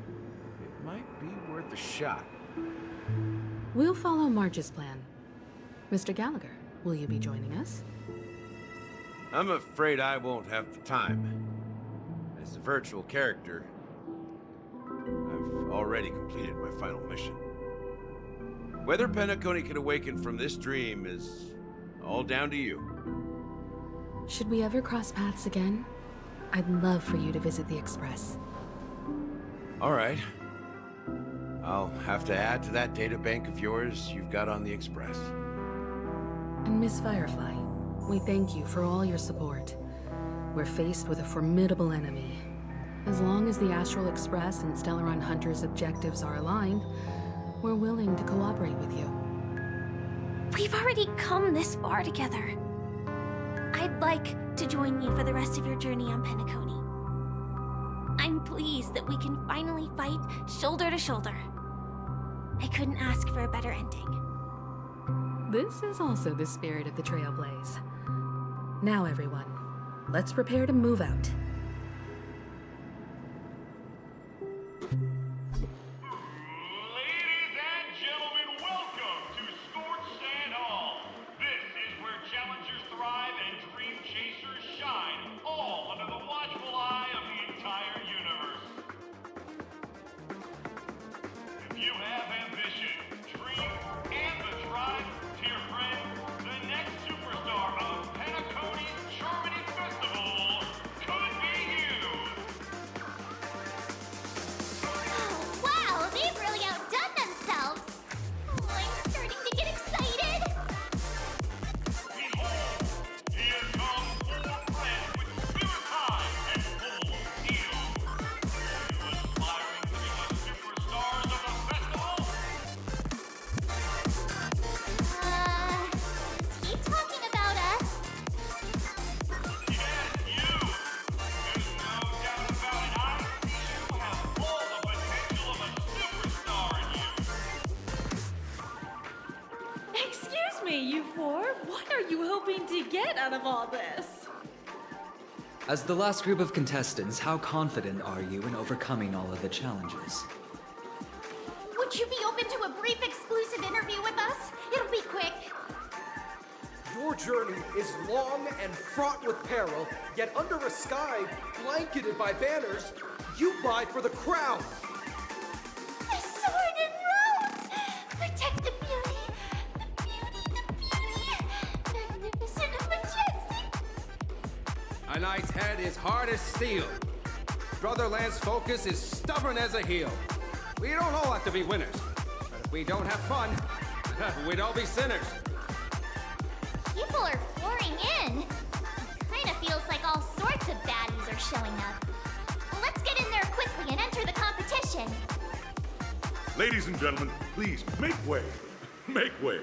it might be worth a shot. We'll follow Marge's plan. Mr. Gallagher, will you be joining us? I'm afraid I won't have the time. As a virtual character, I've already completed my final mission. Whether Penacony can awaken from this dream is all down to you. Should we ever cross paths again? I'd love for you to visit the Express. All right. I'll have to add to that data bank of yours you've got on the Express. And Miss Firefly, we thank you for all your support. We're faced with a formidable enemy. As long as the Astral Express and Stellaron Hunter's objectives are aligned, we're willing to cooperate with you. We've already come this far together. I'd like to join you for the rest of your journey on Penacony. I'm pleased that we can finally fight shoulder to shoulder. I couldn't ask for a better ending. This is also the spirit of the Trailblaze. Now, everyone, let's prepare to move out. Superstar of Penacony's Charmony Festival could be pay you for? What are you hoping to get out of all this? As the last group of contestants, how confident are you in overcoming all of the challenges? Would you be open to a brief exclusive interview with us? It'll be quick. Your journey is long and fraught with peril, yet under a sky blanketed by banners, you vie for the crown. The sword and rose! Protect the beauty! The beauty, the beauty! Magnificent and majestic! A knight's head is hard as steel. Brother Lance Focus is stubborn as a heel. We don't all have to be winners, but if we don't have fun, we'd all be sinners. People are pouring in. It kinda feels like all sorts of baddies are showing up. Let's get in there quickly and enter the competition. Ladies and gentlemen, please, make way. Make way.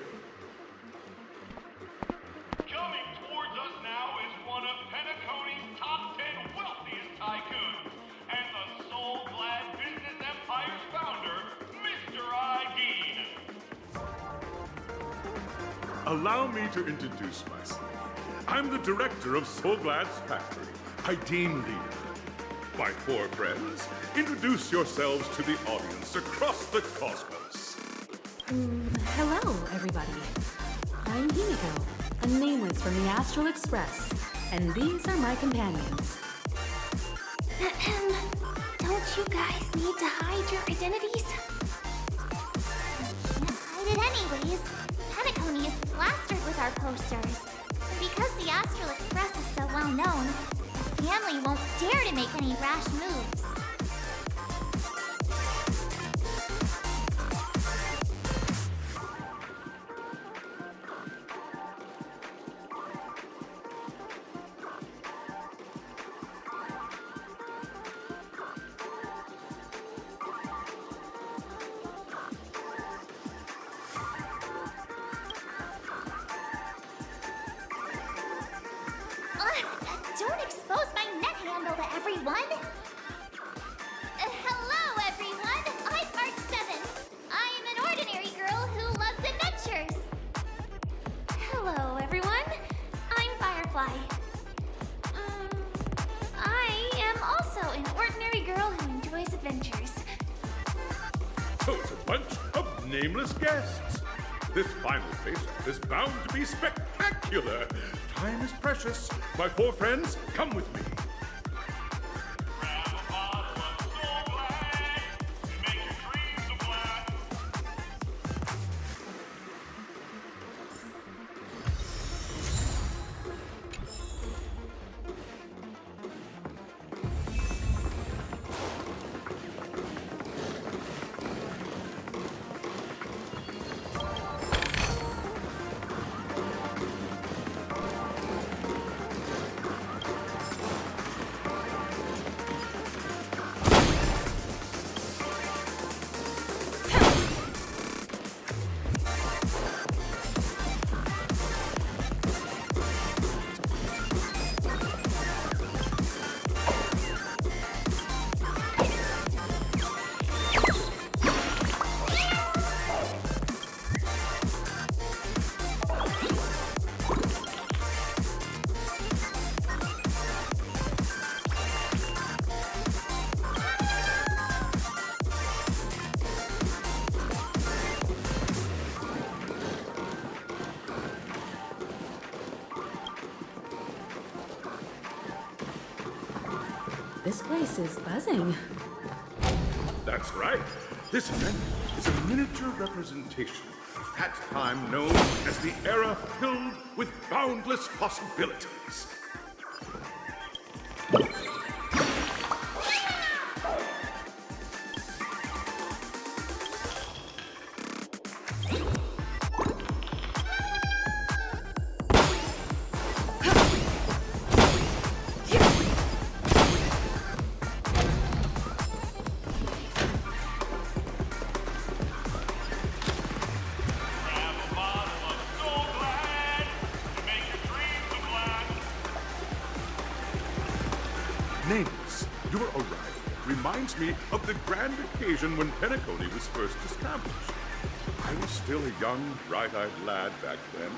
Coming towards us now is one of Penacony's top 10 wealthiest tycoons, and the soul-glad business empire's founder, Mr. Ideen. Allow me to introduce myself. I'm the director of Soulglad's factory, Ideen Leader. My four friends, introduce yourselves to the audience across the cosmos. Hello, everybody. I'm Himiko, a nameless from the Astral Express, and these are my companions. Don't you guys need to hide your identities? Can't hide it anyways. Penacony is plastered with our posters. And because the Astral Express is so well known, the family won't dare to make any rash moves. Don't expose my net handle to everyone! Hello, everyone! I'm Mark 7. I am an ordinary girl who loves adventures. Hello, everyone. I'm Firefly. I am also an ordinary girl who enjoys adventures. So it's a bunch of nameless guests. This final face-off is bound to be spectacular. Time is precious. My four friends, come with me. This place is buzzing. That's right. This event is a miniature representation of that time known as the era filled with boundless possibilities. Nameless, your arrival reminds me of the grand occasion when Penacony was first established. I was still a young, bright-eyed lad back then,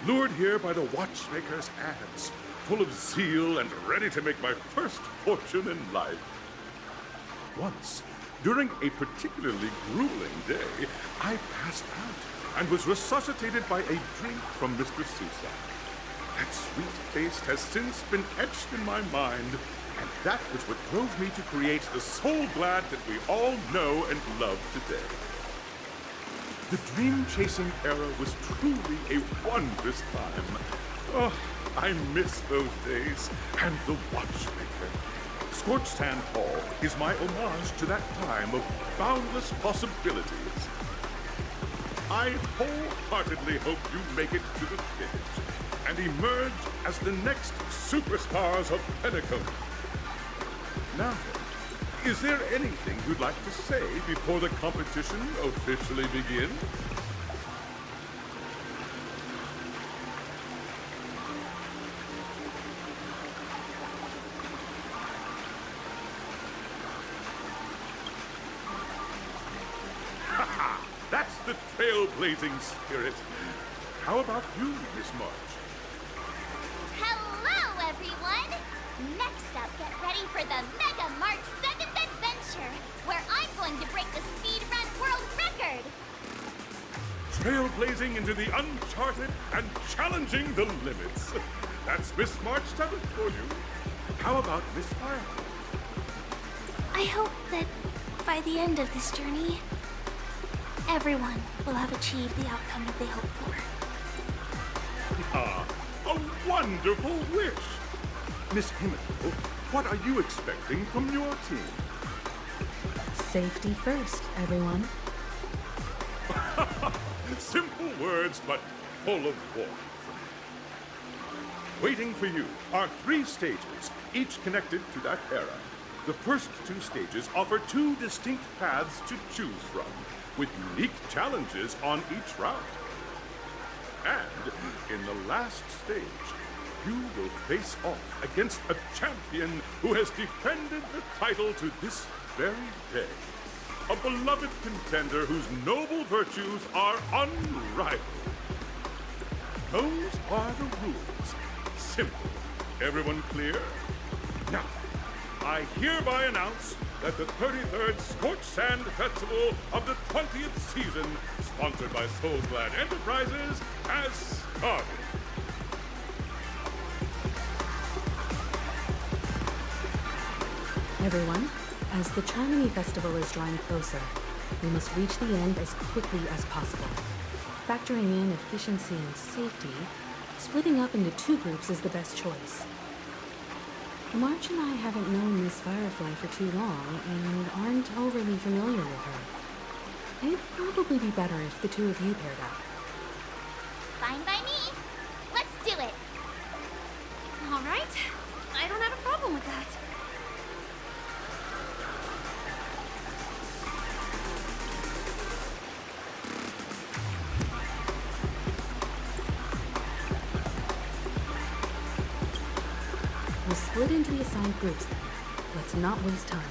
lured here by the watchmaker's ads, full of zeal and ready to make my first fortune in life. Once, during a particularly grueling day, I passed out and was resuscitated by a drink from Mr. Susak. That sweet taste has since been etched in my mind, and that was what drove me to create the Soul Glad that we all know and love today. The dream-chasing era was truly a wondrous time. Oh, I miss those days, and the watchmaker. Scorched Sand Hall is my homage to that time of boundless possibilities. I wholeheartedly hope you make it to the finish and emerge as the next superstars of Penacony. Now then, is there anything you'd like to say before the competition officially begins? That's the trailblazing spirit. How about you, Miss March? Hello, everyone! Next up, get ready for the Mega March 7th Adventure, where I'm going to break the speedrun world record! Trailblazing into the uncharted and challenging the limits. That's Miss March 7th for you. How about Miss Firefly? I hope that by the end of this journey, everyone will have achieved the outcome that they hoped for. Ah, a wonderful wish! Miss Himiko, what are you expecting from your team? Safety first, everyone. Simple words, but full of warmth. Waiting for you are 3 stages, each connected to that era. The first 2 stages offer 2 distinct paths to choose from, with unique challenges on each route. And in the last stage, you will face off against a champion who has defended the title to this very day. A beloved contender whose noble virtues are unrivaled. Those are the rules. Simple. Everyone clear? Now, I hereby announce that the 33rd Scorched Sand Festival of the 20th season, sponsored by Soul Glad Enterprises, has started. Everyone, as the Charmony Festival is drawing closer, we must reach the end as quickly as possible. Factoring in efficiency and safety, splitting up into 2 groups is the best choice. March and I haven't known Miss Firefly for too long and aren't overly familiar with her. It'd probably be better if the 2 of you paired up. Fine by me. Let's do it. All right. I don't have a problem with that. We'll split into the assigned groups then. Let's not waste time.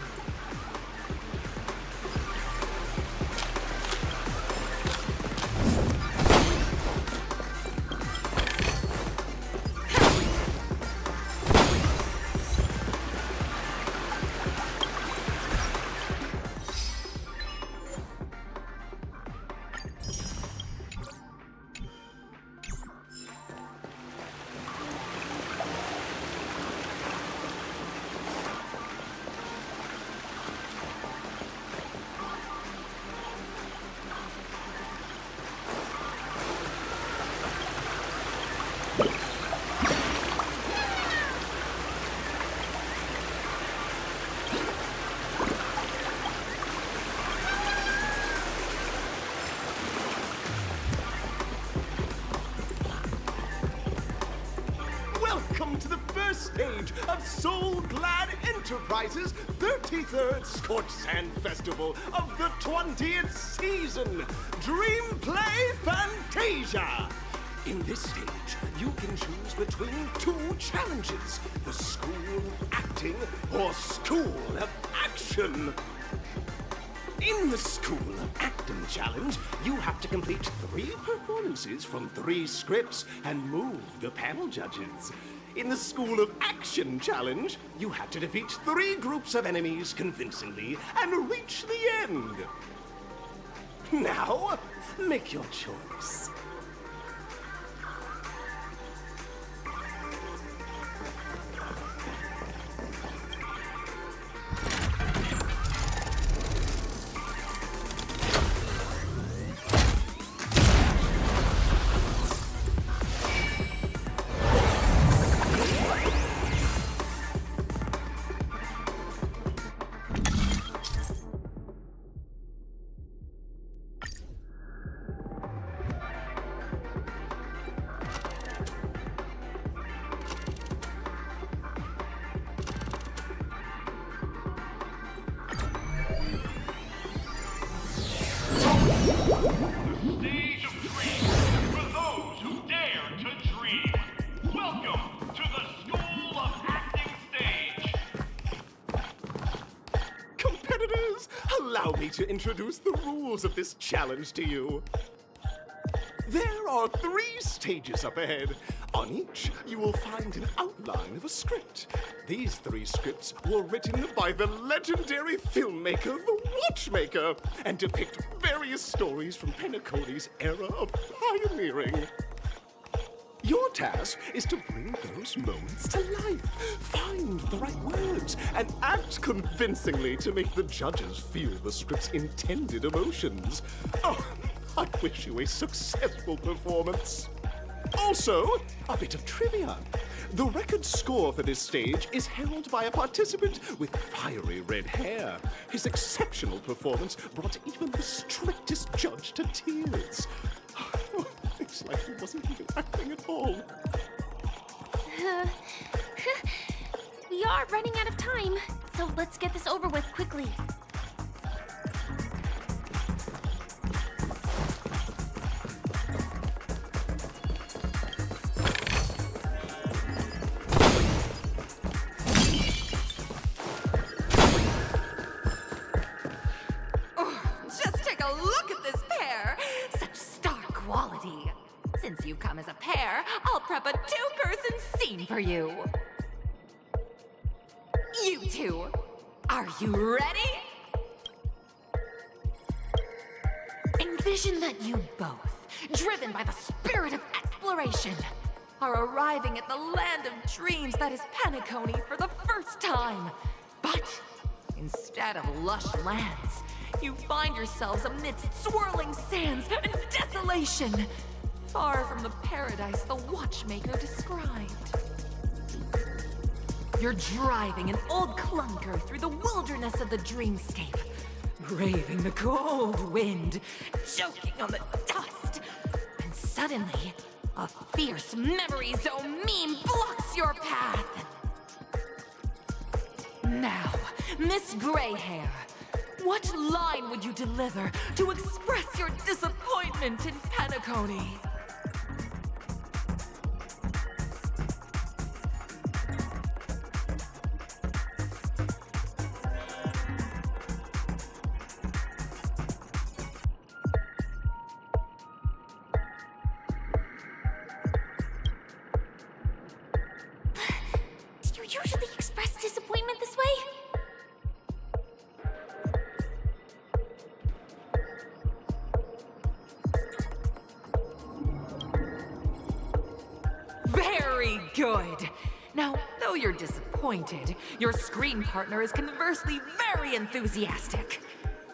Welcome to the first stage of Soul Glad Enterprises' 33rd Scorched Sand Festival of the 20th season, Dream Play Fantasia! In this stage, you can choose between 2 challenges, the School of Acting or School of Action. In the School of Acting Challenge, you have to complete 3 performances from 3 scripts and move the panel judges. In the School of Action Challenge, you have to defeat 3 groups of enemies convincingly and reach the end. Now, make your choice. Stage of dreams for those who dare to dream. Welcome to the School of Acting Stage. Competitors, allow me to introduce the rules of this challenge to you. There are 3 stages up ahead. On each, you will find an outline of a script. These 3 scripts were written by the legendary filmmaker, The Watchmaker, and depict various stories from Penacony's era of pioneering. Your task is to bring those moments to life, find the right words, and act convincingly to make the judges feel the script's intended emotions. Oh, I wish you a successful performance. Also, a bit of trivia. The record score for this stage is held by a participant with fiery red hair. His exceptional performance brought even the strictest judge to tears. It's like he wasn't even acting at all. We are running out of time, so let's get this over with quickly. Since you've come as a pair, I'll prep a 2-person scene for you. You two, are you ready? Envision that you both, driven by the spirit of exploration, are arriving at the land of dreams that is Penacony for the first time. But instead of lush lands, you find yourselves amidst swirling sands and desolation, far from the paradise the Watchmaker described. You're driving an old clunker through the wilderness of the dreamscape, braving the cold wind, choking on the dust, and suddenly, a fierce memory zone meme blocks your path. Now, Miss Greyhair, what line would you deliver to express your disappointment in Penacony? Do you usually express disappointment this way? Very good! Now, though you're disappointed, your screen partner is conversely very enthusiastic.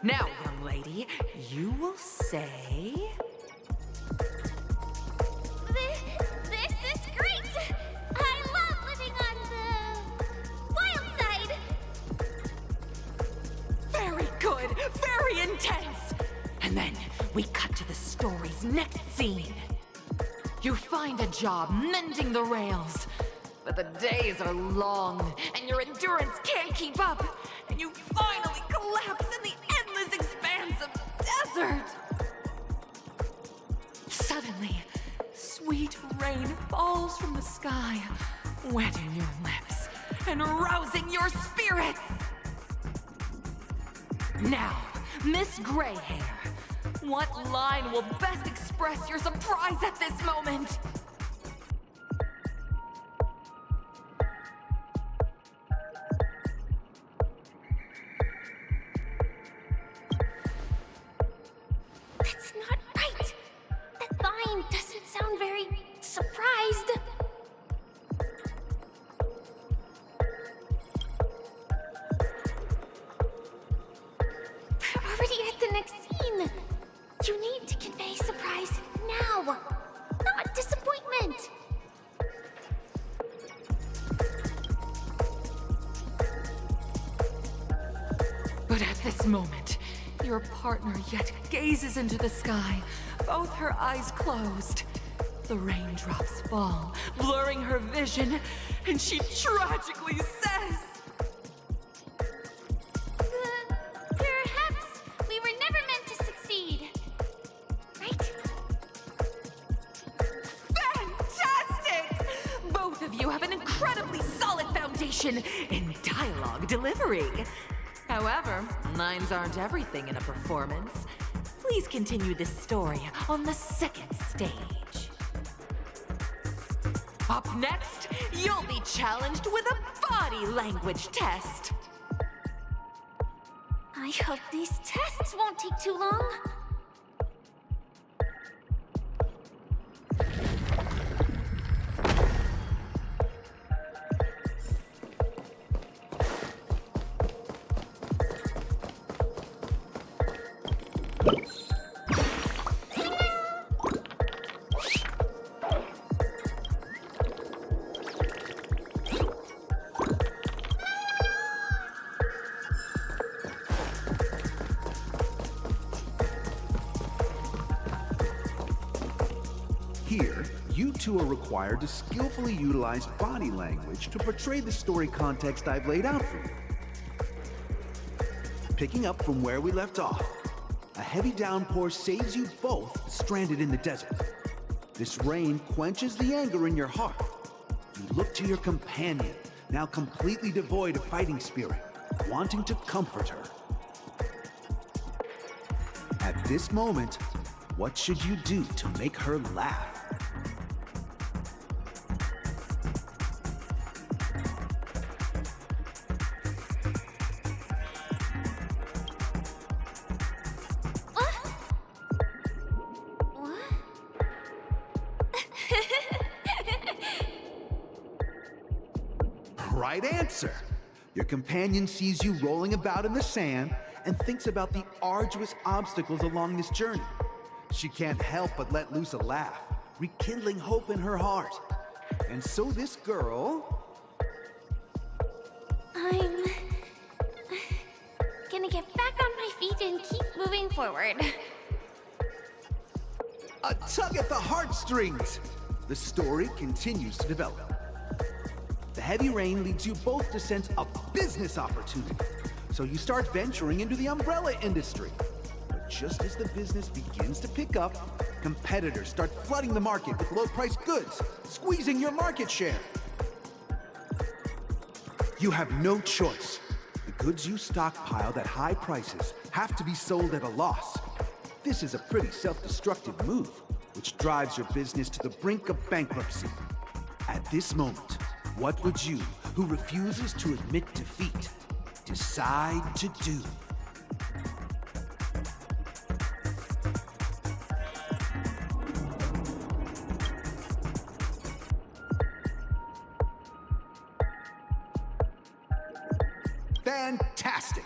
Now, young lady, you will say... This is great! I love living on the wild side! Very good! Very intense! And then we cut to the story's next scene. You find a job mending the rails, but the days are long and your endurance can't keep up, and you finally collapse in the endless expanse of desert. Suddenly, sweet rain falls from the sky, wetting your lips and rousing your spirits. Now, Miss Greyhair, what line will best express your surprise at this moment? That's not right. That line doesn't sound very surprised. We're already at the next scene. You need to convey surprise now, not disappointment. But at this moment, your partner yet gazes into the sky, both her eyes closed. The raindrops fall, blurring her vision, and she tragically says, Perhaps we were never meant to succeed. Right? Fantastic! Both of you have an incredibly solid foundation in dialogue delivery. However, lines aren't everything in a performance. Please continue this story on the second stage. Up next, you'll be challenged with a body language test. I hope these tests won't take too long. Here, you two are required to skillfully utilize body language to portray the story context I've laid out for you. Picking up from where we left off, a heavy downpour saves you both stranded in the desert. This rain quenches the anger in your heart. You look to your companion, now completely devoid of fighting spirit, wanting to comfort her. At this moment, what should you do to make her laugh? Right answer! Your companion sees you rolling about in the sand and thinks about the arduous obstacles along this journey. She can't help but let loose a laugh, rekindling hope in her heart. And so this girl... I'm gonna get back on my feet and keep moving forward. A tug at the heartstrings! The story continues to develop. The heavy rain leads you both to sense a business opportunity, so you start venturing into the umbrella industry. But just as the business begins to pick up, competitors start flooding the market with low-priced goods, squeezing your market share. You have no choice. The goods you stockpiled at high prices have to be sold at a loss. This is a pretty self-destructive move, which drives your business to the brink of bankruptcy. At this moment, what would you, who refuses to admit defeat, decide to do? Fantastic!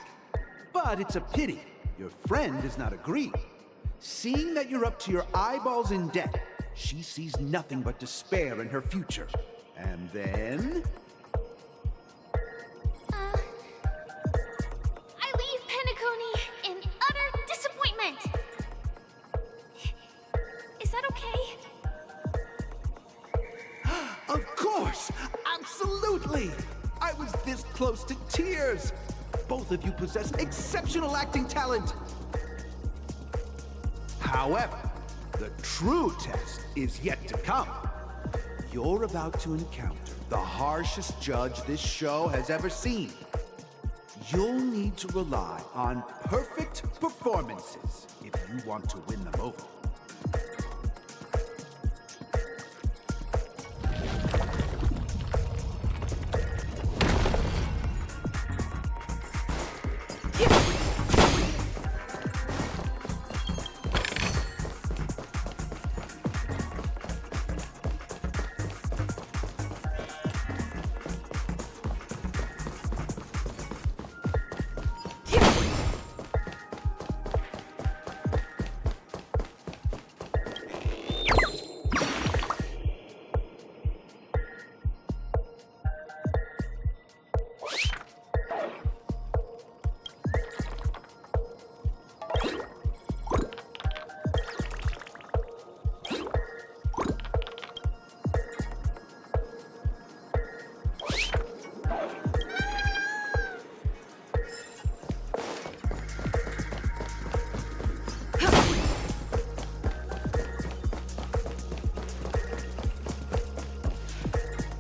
But it's a pity your friend does not agree. Seeing that you're up to your eyeballs in debt, she sees nothing but despair in her future. And then... I leave Penacony in utter disappointment. Is that okay? Of course! Absolutely! I was this close to tears! Both of you possess exceptional acting talent! However, the true test is yet to come. You're about to encounter the harshest judge this show has ever seen. You'll need to rely on perfect performances if you want to win them over.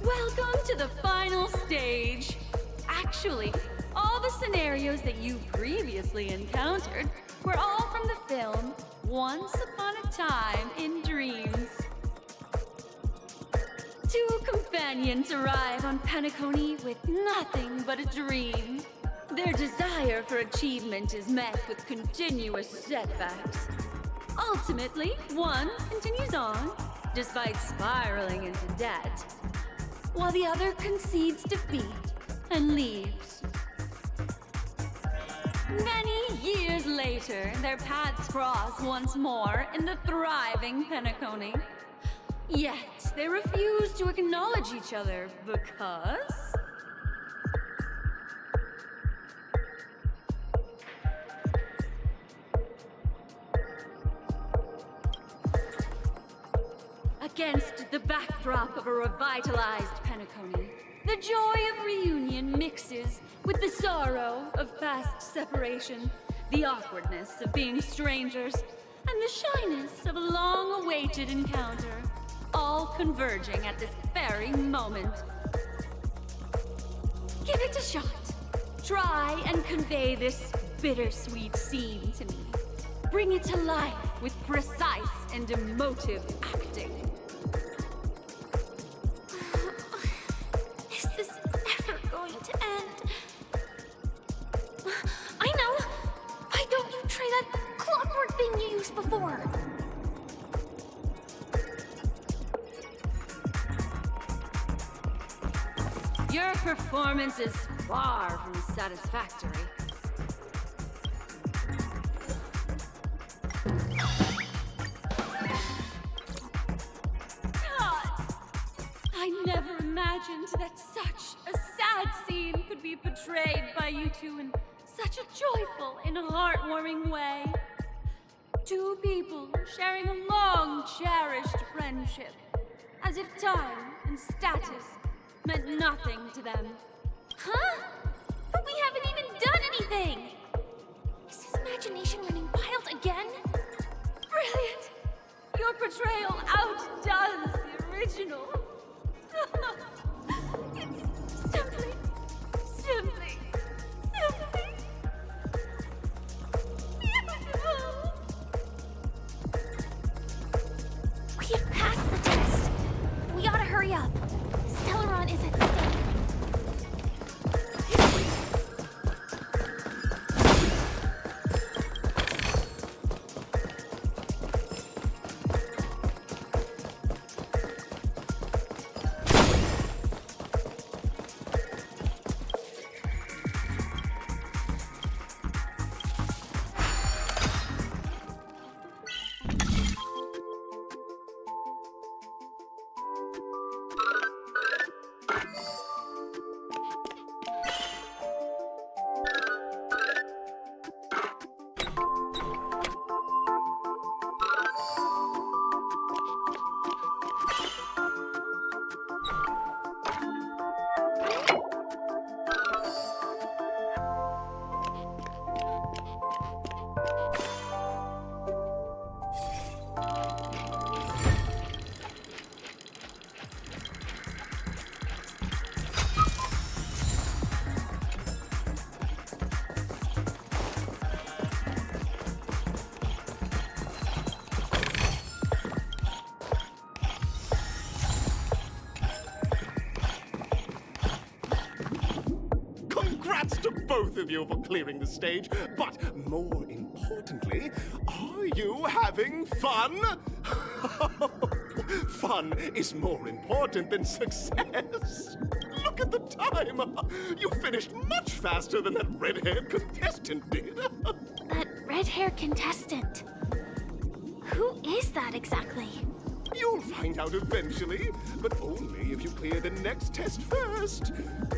Welcome to the final stage. Actually, all the scenarios that you previously encountered were all from the film Once Upon a Time in Dreams. Two companions arrive on Penacony with nothing but a dream. Their desire for achievement is met with continuous setbacks. Ultimately, one continues on, despite spiraling into debt, while the other concedes defeat and leaves. Many years later, their paths cross once more in the thriving Penacony. Yet, they refuse to acknowledge each other because... Against the backdrop of a revitalized Penacony, the joy of reunion mixes with the sorrow of past separation, the awkwardness of being strangers, and the shyness of a long-awaited encounter, all converging at this very moment. Give it a shot. Try and convey this bittersweet scene to me. Bring it to life with precise and emotive acting. Is this ever going to end? I know! Why don't you try that clockwork thing you used before? Your performance is far from satisfactory. God! I never imagined that such a sad scene could be portrayed by you two in such a joyful and heartwarming way. Two people sharing a long, cherished friendship, as if time and status meant nothing to them. Huh? But we haven't even done anything! Is his imagination running wild again? Brilliant! Your portrayal outdoes the original. It's simply beautiful. We have passed the test. We ought to hurry up. Stellaron is at stake. both of you for clearing the stage, but more importantly, are you having fun? Fun is more important than success. Look at the time. You finished much faster than that red-haired contestant did. That red-haired contestant. Who is that exactly? You'll find out eventually, but only if you clear the next test first.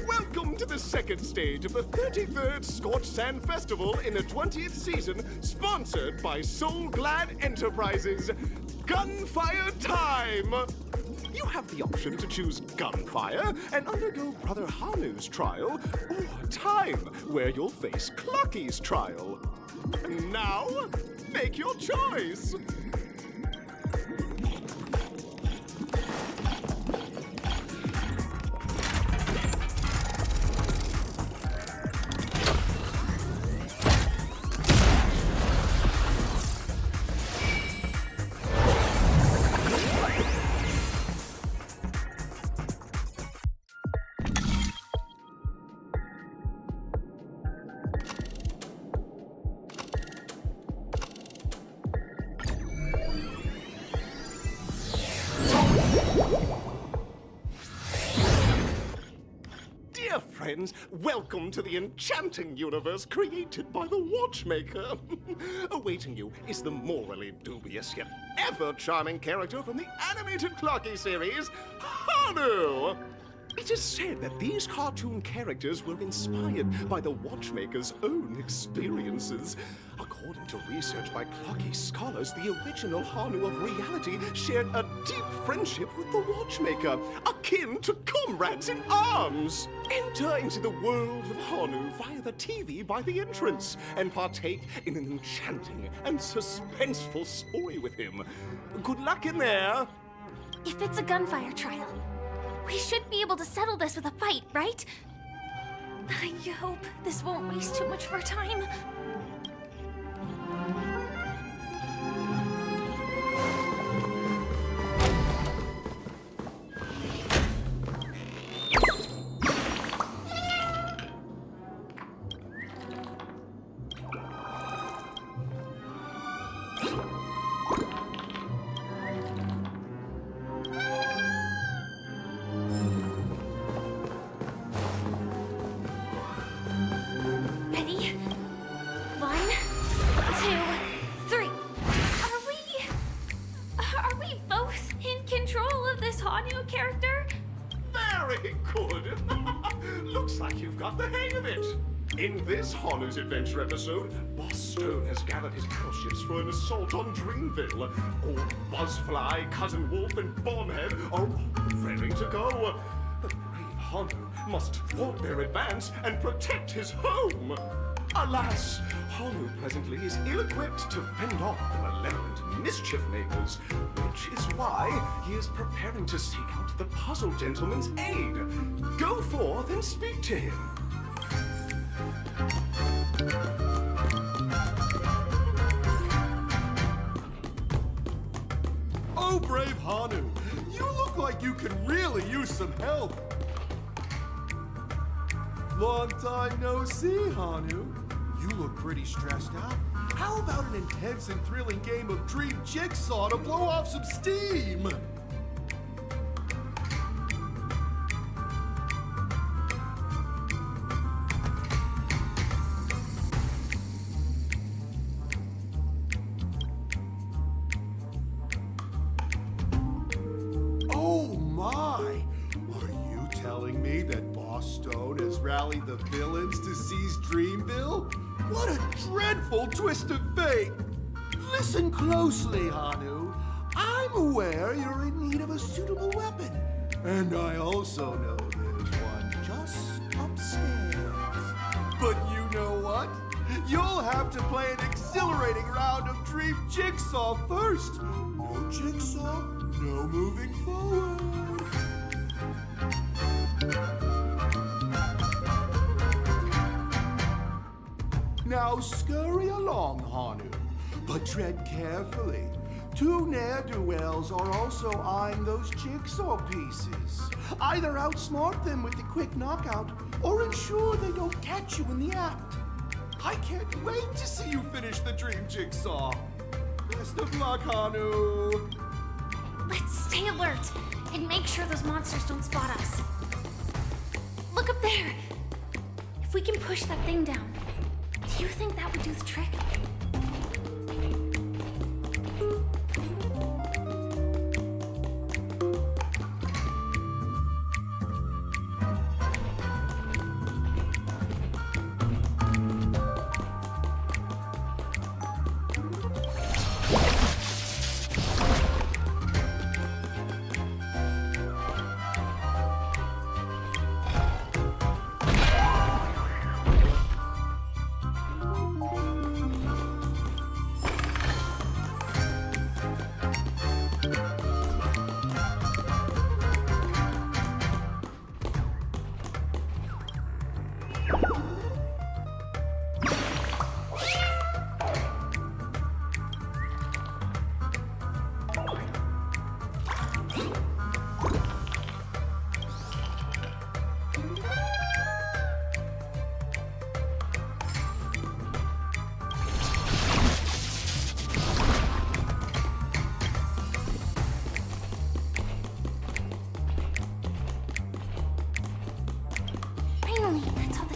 Welcome to the second stage of the 33rd Scorched Sand Festival in the 20th season, sponsored by Soul Glad Enterprises. Gunfire time! You have the option to choose gunfire and undergo Brother Hanu's trial, or time, where you'll face Clucky's trial. Now, make your choice! Friends, welcome to the enchanting universe created by the Watchmaker. Awaiting you is the morally dubious yet ever charming character from the animated Clocky series, Hanu! It is said that these cartoon characters were inspired by the Watchmaker's own experiences. According to research by Clocky scholars, the original Hanu of reality shared a deep friendship with the Watchmaker, akin to comrades in arms. Enter into the world of Hanu via the TV by the entrance and partake in an enchanting and suspenseful story with him. Good luck in there. If it's a gunfire trial, we should be able to settle this with a fight, right? I hope this won't waste too much of our time. In this Hanu's Adventure episode, Boss Stone has gathered his battleships for an assault on Dreamville. Old Buzzfly, Cousin Wolf, and Bombhead are all ready to go. The brave Hanu must thwart their advance and protect his home. Alas, Hanu presently is ill-equipped to fend off the malevolent mischief makers, which is why he is preparing to seek out the Puzzle Gentleman's aid. Go forth and speak to him. Oh, brave Hanu, you look like you could really use some help. Long time no see, Hanu. You look pretty stressed out. How about an intense and thrilling game of Dream Jigsaw to blow off some steam? The villains to seize Dreamville? What a dreadful twist of fate! Listen closely, Hanu. I'm aware you're in need of a suitable weapon. And I also know there's one just upstairs. But you know what? You'll have to play an exhilarating round of Dream Jigsaw first. No Jigsaw, no moving forward. Now scurry along, Hanu, but tread carefully. Two ne'er-do-wells are also eyeing those jigsaw pieces. Either outsmart them with the quick knockout, or ensure they don't catch you in the act. I can't wait to see you finish the dream jigsaw. Best of luck, Hanu. Let's stay alert and make sure those monsters don't spot us. Look up there! If we can push that thing down, do you think that would do the trick?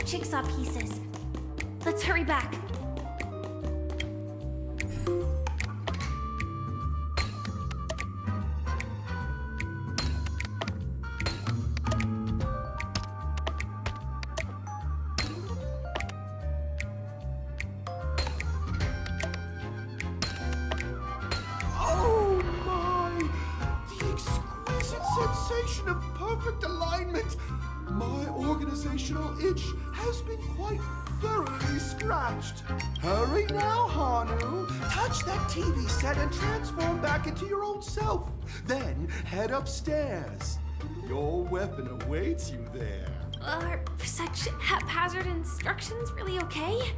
Jigsaw pieces. Let's hurry back. Oh my! The exquisite sensation of perfect alignment! My organizational itch has been quite thoroughly scratched. Hurry now, Hanu. Touch that TV set and transform back into your old self. Then head upstairs. Your weapon awaits you there. Are such haphazard instructions really okay?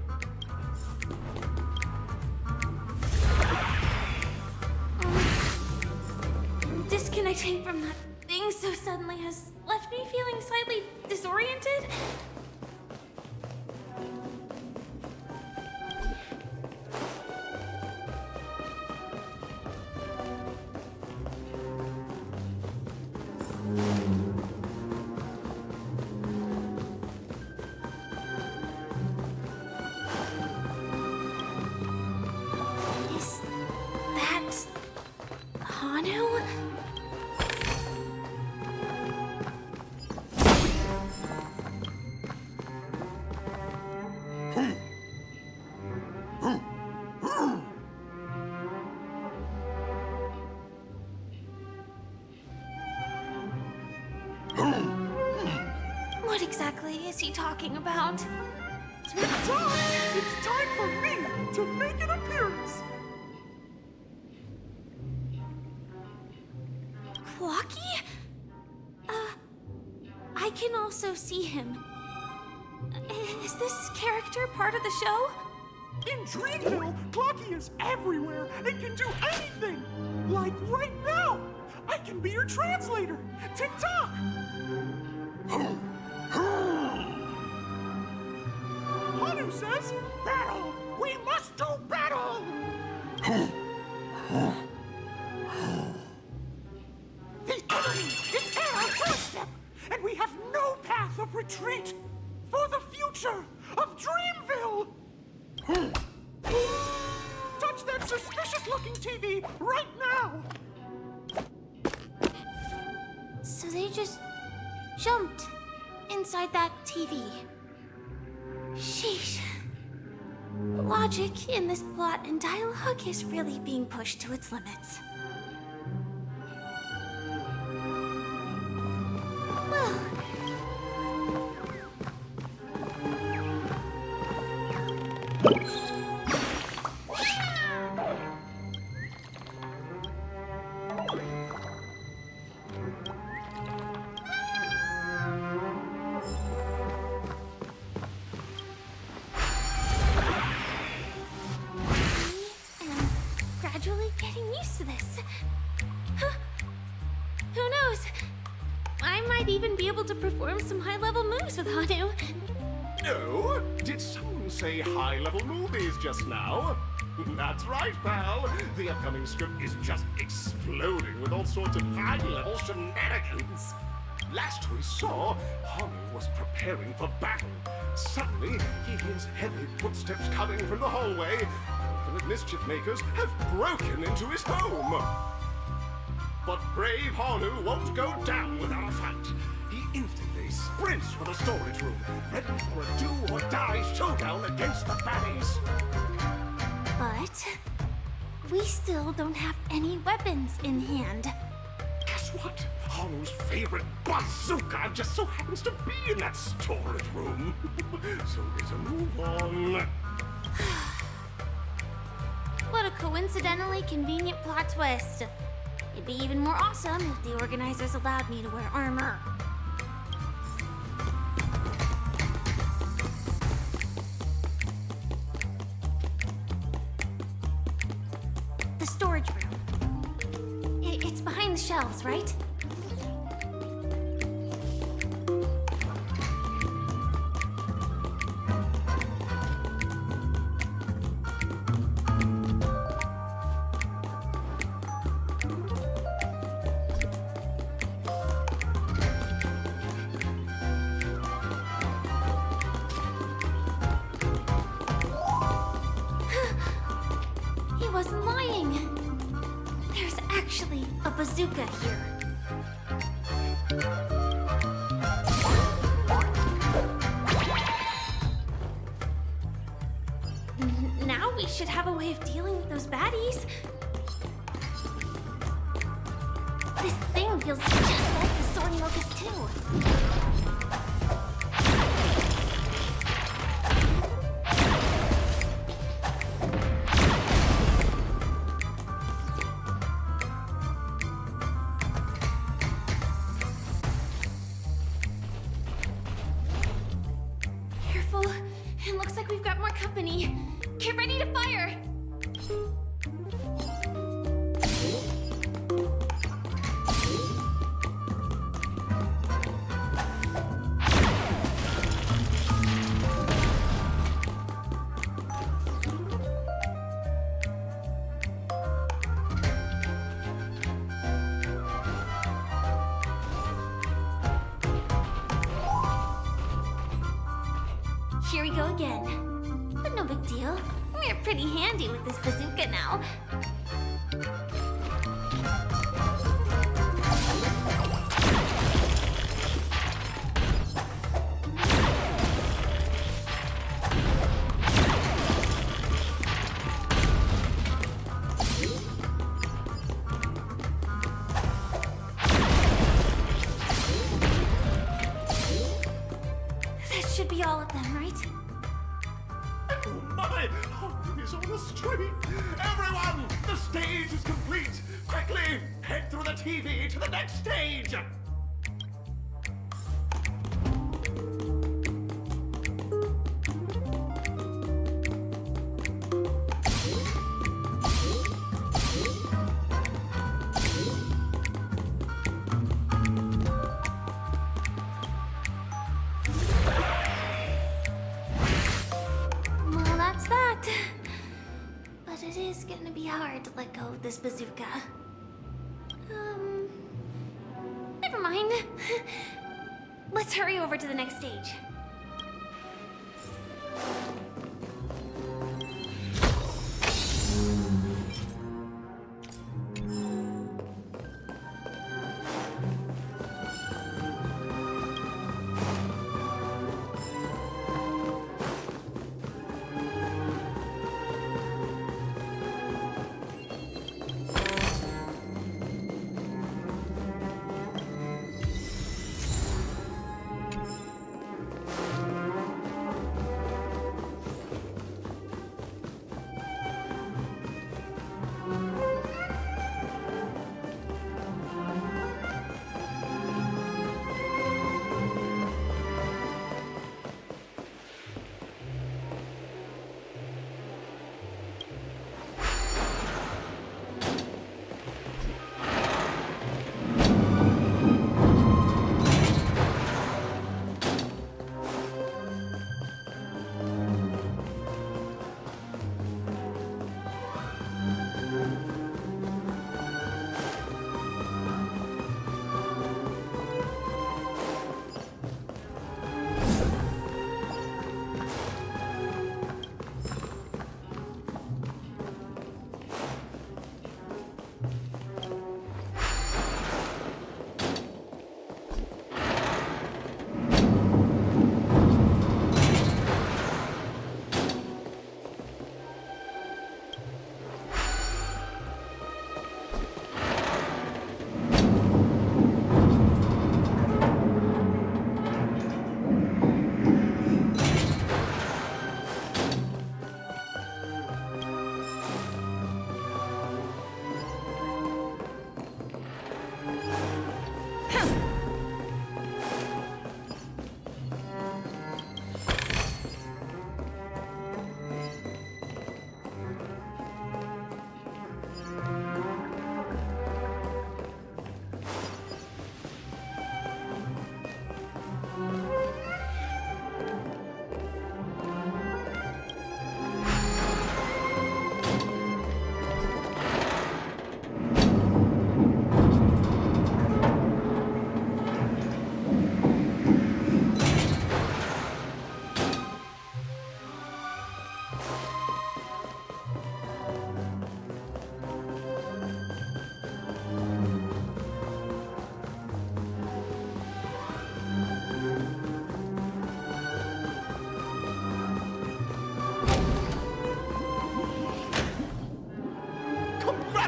Disconnecting from that thing so suddenly has left me feeling slightly disoriented. Is that Hanu? What exactly is he talking about? Tick-tock! It's time for me to make an appearance! Clocky? I can also see him. Is this character part of the show? In Dreamville, Clocky is everywhere and can do anything! Like right now! I can be your translator! Tick-tock! Hanu says, battle! We must do battle! The enemy is at our doorstep, and we have no path of retreat for the future of Dreamville! Touch that suspicious-looking TV right now! So they just jumped inside that TV. Sheesh. Logic in this plot and dialogue is really being pushed to its limits. Well, gradually getting used to this. knows? I might even be able to perform some high-level moves with Hanu. Oh, did someone say high-level movies just now? That's right, pal. The upcoming script is just exploding with all sorts of high-level shenanigans. Last we saw, Hanu was preparing for battle. Suddenly, he hears heavy footsteps coming from the hallway. Infinite mischief makers have broken into his home. But brave Hanu won't go down without a fight. He instantly sprints for the storage room, ready for a do-or-die showdown against the baddies. But we still don't have any weapons in hand. Guess what? Hanu's favorite bazooka just so happens to be in that storage room. So get a move on. What a coincidentally convenient plot twist. It'd be even more awesome if the organizers allowed me to wear armor. The storage room. It's behind the shelves, right? He wasn't lying. There's actually a bazooka here. Now we should have a way of dealing with those baddies. This thing feels just like the Soaring Locust too. Careful. It looks like we've got more company. Get ready to fire! Here we go again. But no big deal. We're pretty handy with this bazooka now. That should be all of them, right? Oh my! Hanu is on the street! Everyone! The stage is complete! Quickly! Head through the TV to the next stage! Well, that's that. But it is gonna be hard to let go of this bazooka. Never mind. Let's hurry over to the next stage.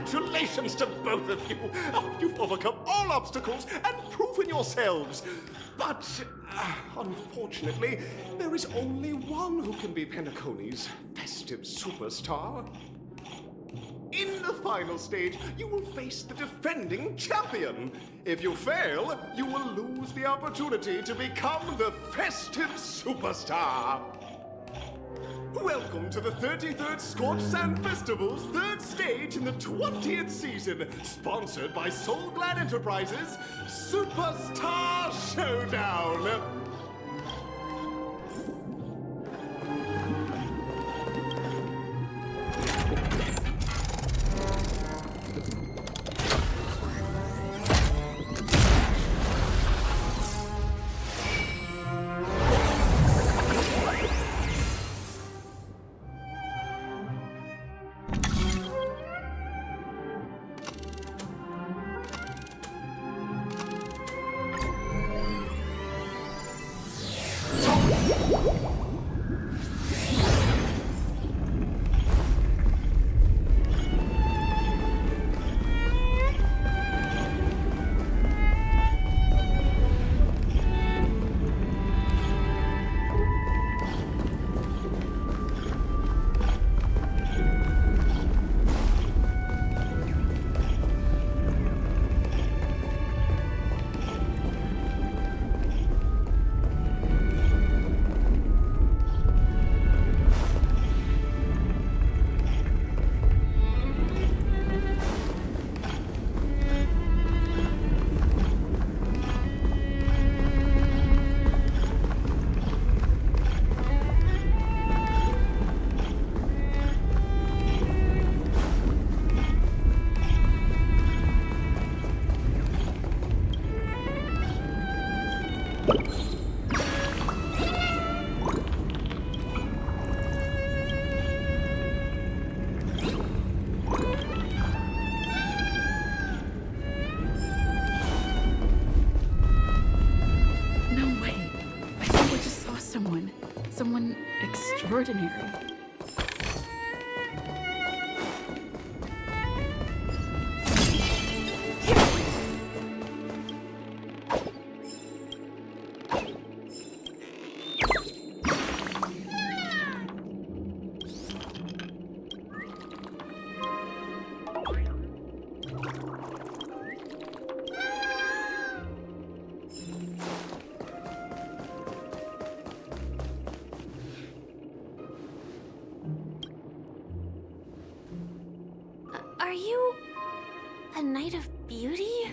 Congratulations to both of you! Oh, you've overcome all obstacles and proven yourselves. But, unfortunately, there is only one who can be Penacony's festive superstar. In the final stage, you will face the defending champion. If you fail, you will lose the opportunity to become the festive superstar. Welcome to the 33rd Scorched Sand Festival's third stage in the 20th season, sponsored by Soul Glad Enterprises, Superstar Showdown! Someone extraordinary. Are you a Knight of Beauty?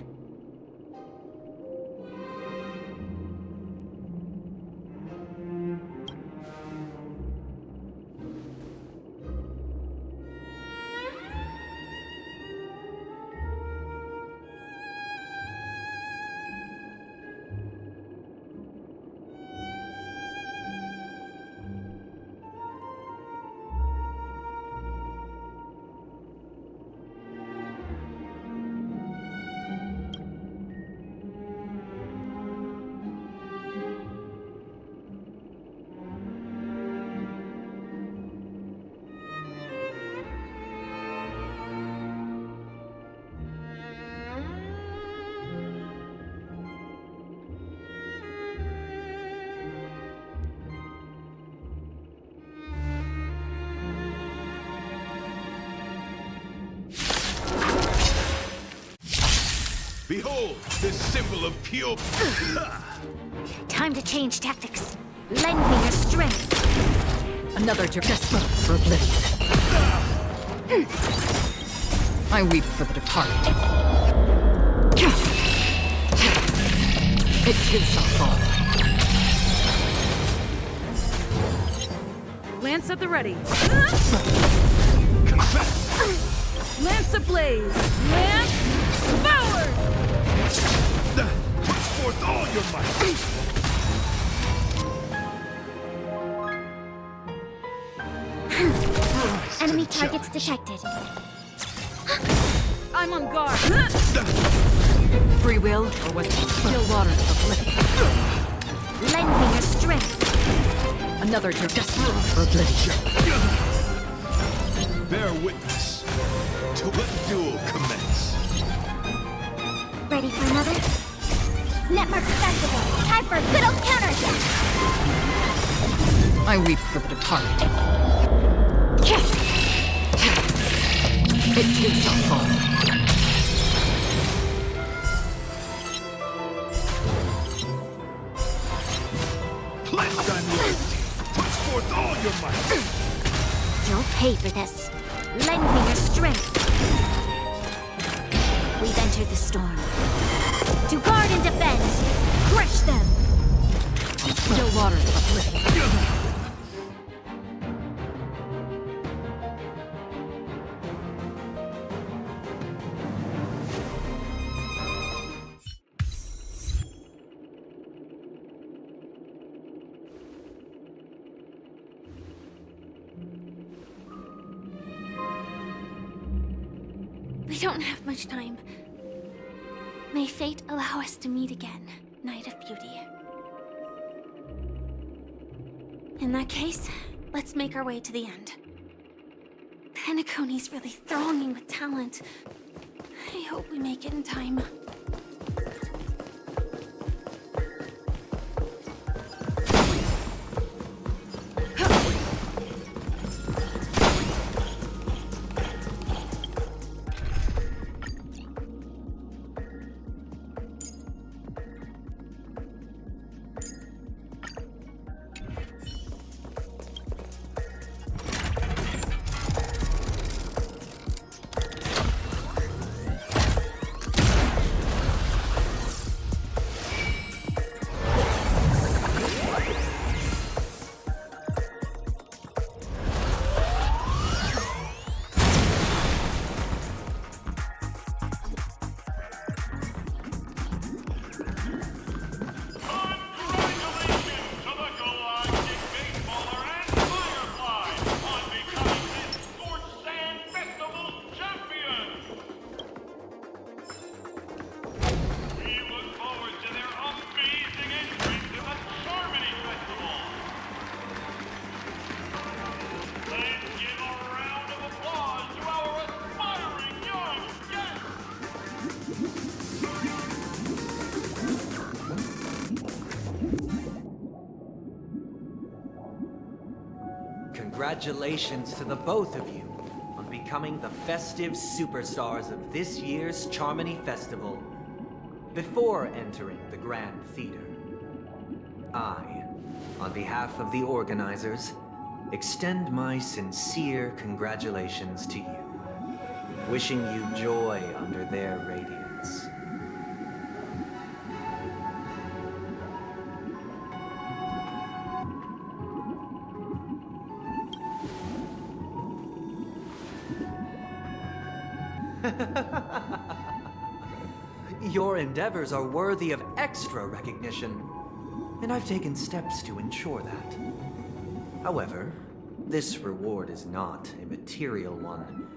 Behold, this symbol of pure... Time to change tactics. Lend me your strength. Another desperate for oblivion. I weep for the departed. It too shall fall. Lance at the ready. Lance ablaze. Lance forward! Put forth all your might! Enemy targets detected. I'm on guard. Free will, or was it still waters of oblivion? Lend me your strength. Another desperate for oblivion. Bear witness to what duel commence. Ready for another? Netmark Festival. Time for a good old counterattack. I weep for the departed. It too shall fall. Pledge thy loyalty! Put forth all your might! You'll pay for this. Lend me your strength. We've entered the storm. To guard and defend. Crush them. Still waters of oblivion. We don't have much time. May fate allow us to meet again, Knight of Beauty. In that case, let's make our way to the end. Penacony's really thronging with talent. I hope we make it in time. Congratulations to the both of you on becoming the festive superstars of this year's Charmony Festival. Before entering the Grand Theater, I, on behalf of the organizers, extend my sincere congratulations to you, wishing you joy under their radiance. Your endeavors are worthy of extra recognition, and I've taken steps to ensure that. However, this reward is not a material one,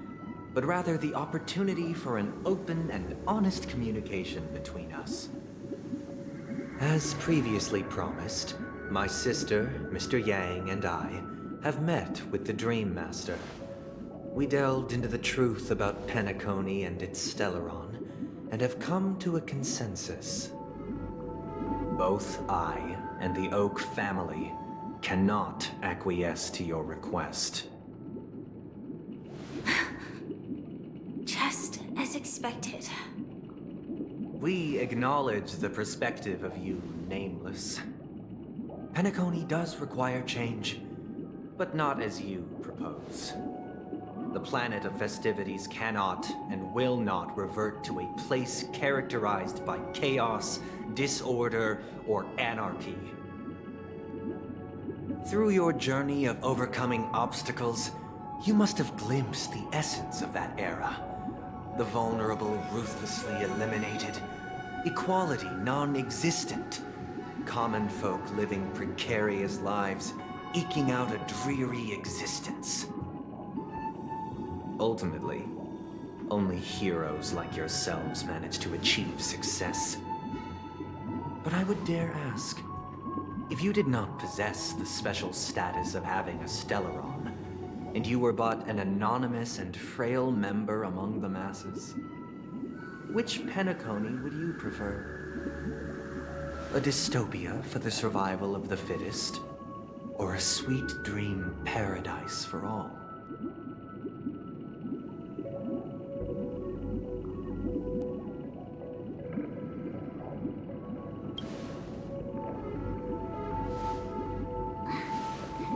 but rather the opportunity for an open and honest communication between us. As previously promised, my sister, Mr. Yang, and I have met with the Dream Master. We delved into the truth about Penacony and its Stellaron, and have come to a consensus. Both I and the Oak family cannot acquiesce to your request. Just as expected. We acknowledge the perspective of you, Nameless. Penacony does require change, but not as you propose. The planet of festivities cannot and will not revert to a place characterized by chaos, disorder, or anarchy. Through your journey of overcoming obstacles, you must have glimpsed the essence of that era. The vulnerable ruthlessly eliminated, equality non-existent, common folk living precarious lives, eking out a dreary existence. Ultimately, only heroes like yourselves manage to achieve success. But I would dare ask, if you did not possess the special status of having a Stellaron, and you were but an anonymous and frail member among the masses, which Penacony would you prefer? A dystopia for the survival of the fittest, or a sweet dream paradise for all?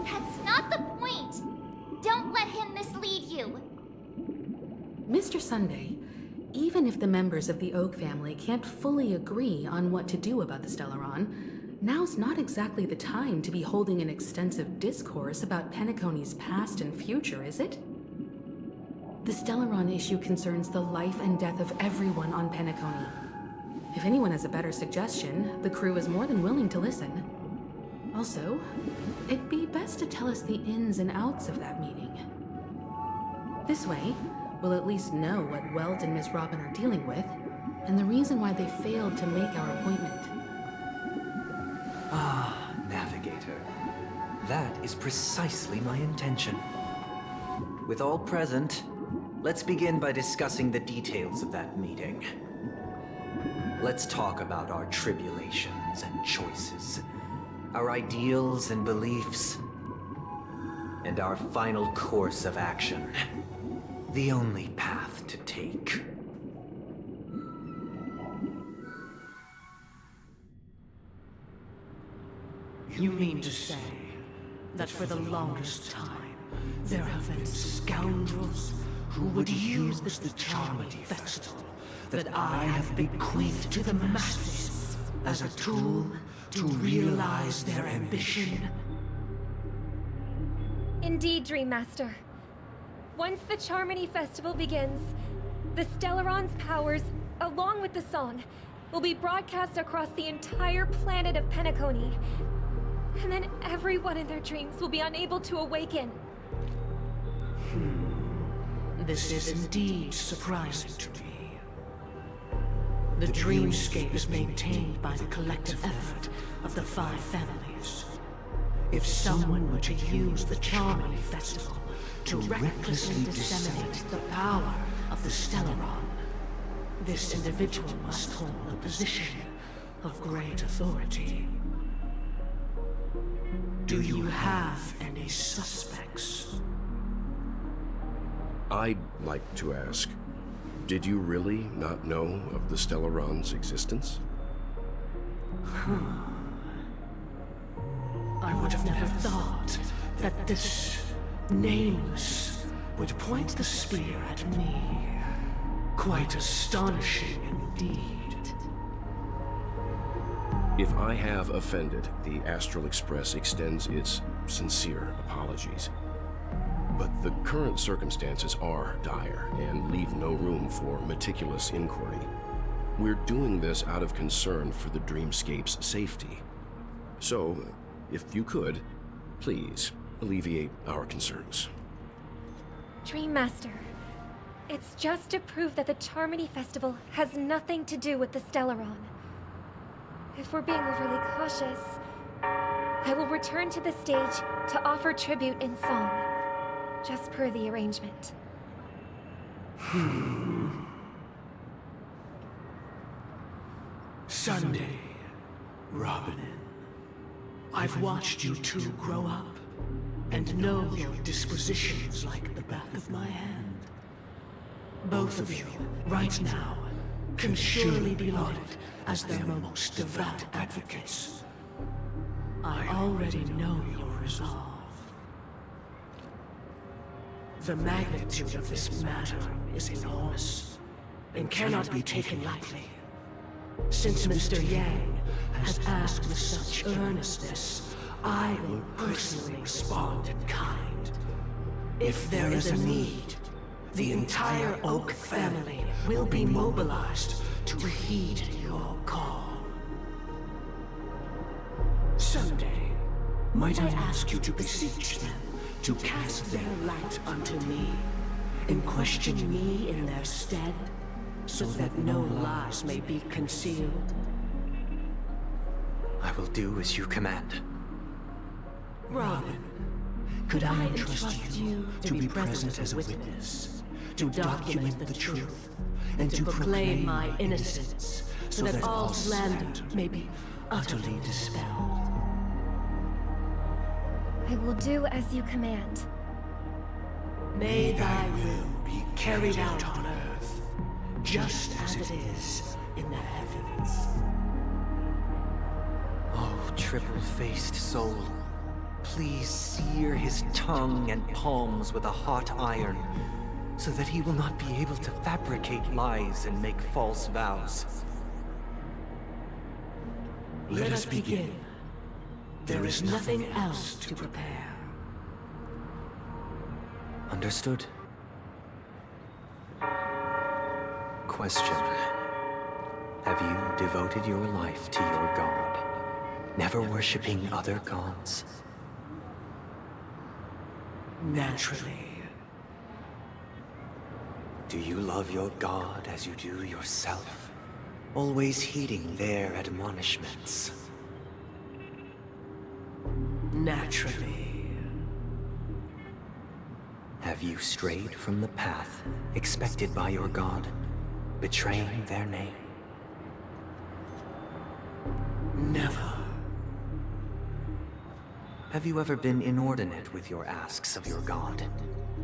That's not the point! Don't let him mislead you! Mr. Sunday, even if the members of the Oak family can't fully agree on what to do about the Stellaron, now's not exactly the time to be holding an extensive discourse about Penacony's past and future, is it? The Stellaron issue concerns the life and death of everyone on Penacony. If anyone has a better suggestion, the crew is more than willing to listen. Also, it'd be best to tell us the ins and outs of that meeting. This way, we'll at least know what Welt and Miss Robin are dealing with, and the reason why they failed to make our appointment. Ah, Navigator. That is precisely my intention. With all present, let's begin by discussing the details of that meeting. Let's talk about our tribulations and choices, our ideals and beliefs, and our final course of action. The only path to take. You mean to say that for the longest time, there have been scoundrels who would use the Charmony Festival that I have bequeathed to the masses as a tool to realize their ambition? Indeed, Dream Master. Once the Charmony Festival begins, the Stellaron's powers, along with the song, will be broadcast across the entire planet of Penacony. And then everyone in their dreams will be unable to awaken. This is indeed surprising to me. The dreamscape is maintained by the collective effort of the 5 families. If someone were to use the Charmony Festival to recklessly disseminate the power of the Stellaron, this individual must hold a position of great authority. Do you have any suspects? I'd like to ask, did you really not know of the Stellaron's existence? I would have never thought that this Nameless would point the spear at me. Quite astonishing indeed. If I have offended, the Astral Express extends its sincere apologies. But the current circumstances are dire and leave no room for meticulous inquiry. We're doing this out of concern for the Dreamscape's safety. So, if you could, please alleviate our concerns. Dream Master, it's just to prove that the Charmony Festival has nothing to do with the Stellaron. If we're being overly cautious, I will return to the stage to offer tribute in song, just per the arrangement. Sunday, Robin. I've watched you two grow up, and know your dispositions like the back of my hand. Both of you, right now, can surely be lauded as their most devout advocates. I already know your resolve. The magnitude of this matter is enormous and cannot be taken lightly. Since Mr. Yang has asked with such earnestness, I will personally respond in kind. If there is a need, the entire Oak family will be mobilized to heed your call. Someday, might I ask you to beseech them to cast their light unto me, and question me in their stead, so that no lies may be concealed? I will do as you command. Robin, could I entrust you to be present as a witness, to document the truth, and to proclaim my innocence, so that all slander may be utterly dispelled? I will do as you command. May thy will be carried out on earth, just as it is in the heavens. Oh, triple-faced soul, please sear his tongue and palms with a hot iron, so that he will not be able to fabricate lies and make false vows. Let us begin. There is nothing else to prepare. Understood. Question. Have you devoted your life to your god, never worshipping other gods? Naturally. Do you love your god as you do yourself, always heeding their admonishments? Naturally. Have you strayed from the path expected by your god, betraying their name? Never. Have you ever been inordinate with your asks of your god,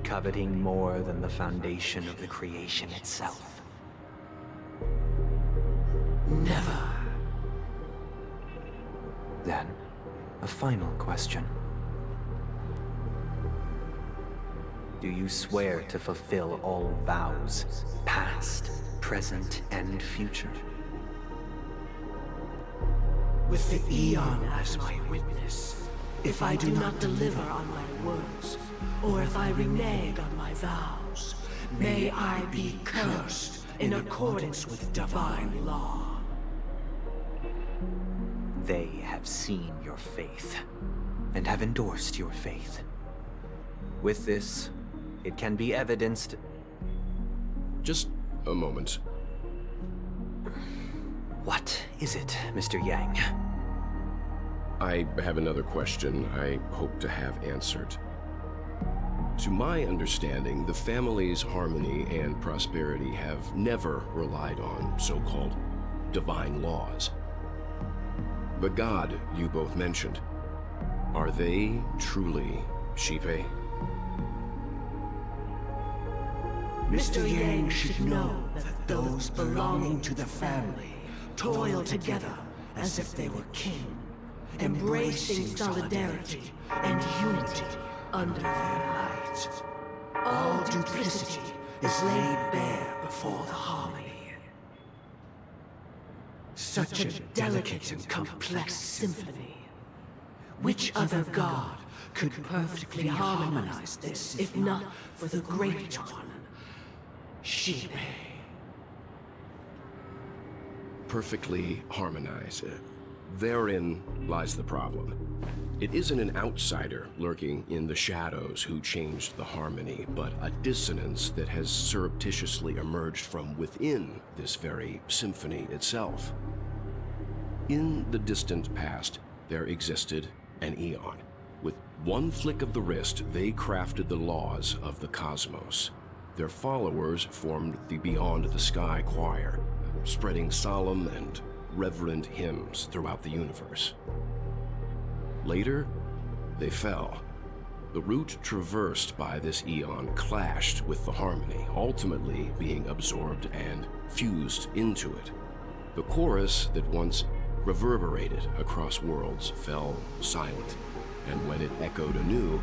coveting more than the foundation of the creation itself? Never. Then, a final question. Do you swear to fulfill all vows, past, present, and future? With the Eon as my witness, if I do not deliver on my words, or if I renege on my vows, may I be cursed in accordance with divine law. They have seen your faith, and have endorsed your faith. With this, it can be evidenced... Just a moment. What is it, Mr. Yang? I have another question I hope to have answered. To my understanding, the family's harmony and prosperity have never relied on so-called divine laws. The god you both mentioned, are they truly Xipe? Mr. Yang should know that those belonging to the family toil together as if they were kin, embracing solidarity and unity under their light. All duplicity is laid bare before the harmony. Such a delicate and complex symphony. Which other god could perfectly harmonize this, if not for the Great One, Xipe? Perfectly harmonize. Therein lies the problem. It isn't an outsider lurking in the shadows who changed the harmony, but a dissonance that has surreptitiously emerged from within this very symphony itself. In the distant past, there existed an Eon. With one flick of the wrist, they crafted the laws of the cosmos. Their followers formed the Beyond the Sky Choir, spreading solemn and reverent hymns throughout the universe. Later, they fell, The route traversed by this eon clashed with the harmony, ultimately being absorbed and fused into it. The chorus that once reverberated across worlds fell silent, and when it echoed anew,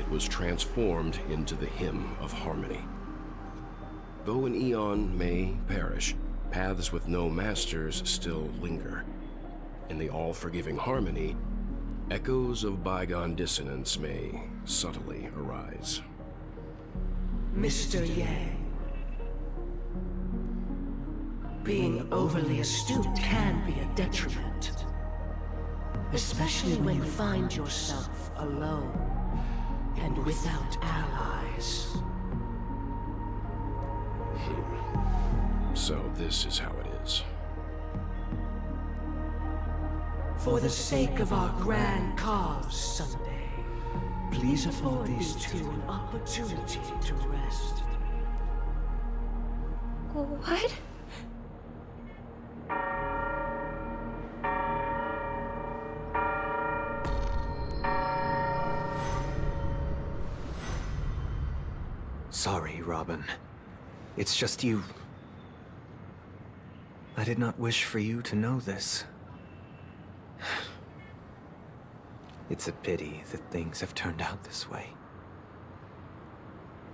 it was transformed into the hymn of harmony. Though an eon may perish, paths with no masters still linger. In the all-forgiving harmony, echoes of bygone dissonance may subtly arise. Mr. Yang. Being overly astute can be a detriment. Especially when you find yourself alone and without allies. So this is how it is. For the sake of our grand cause someday, please afford these two an opportunity to rest. What? Sorry, Robin. It's just you. I did not wish for you to know this. It's a pity that things have turned out this way.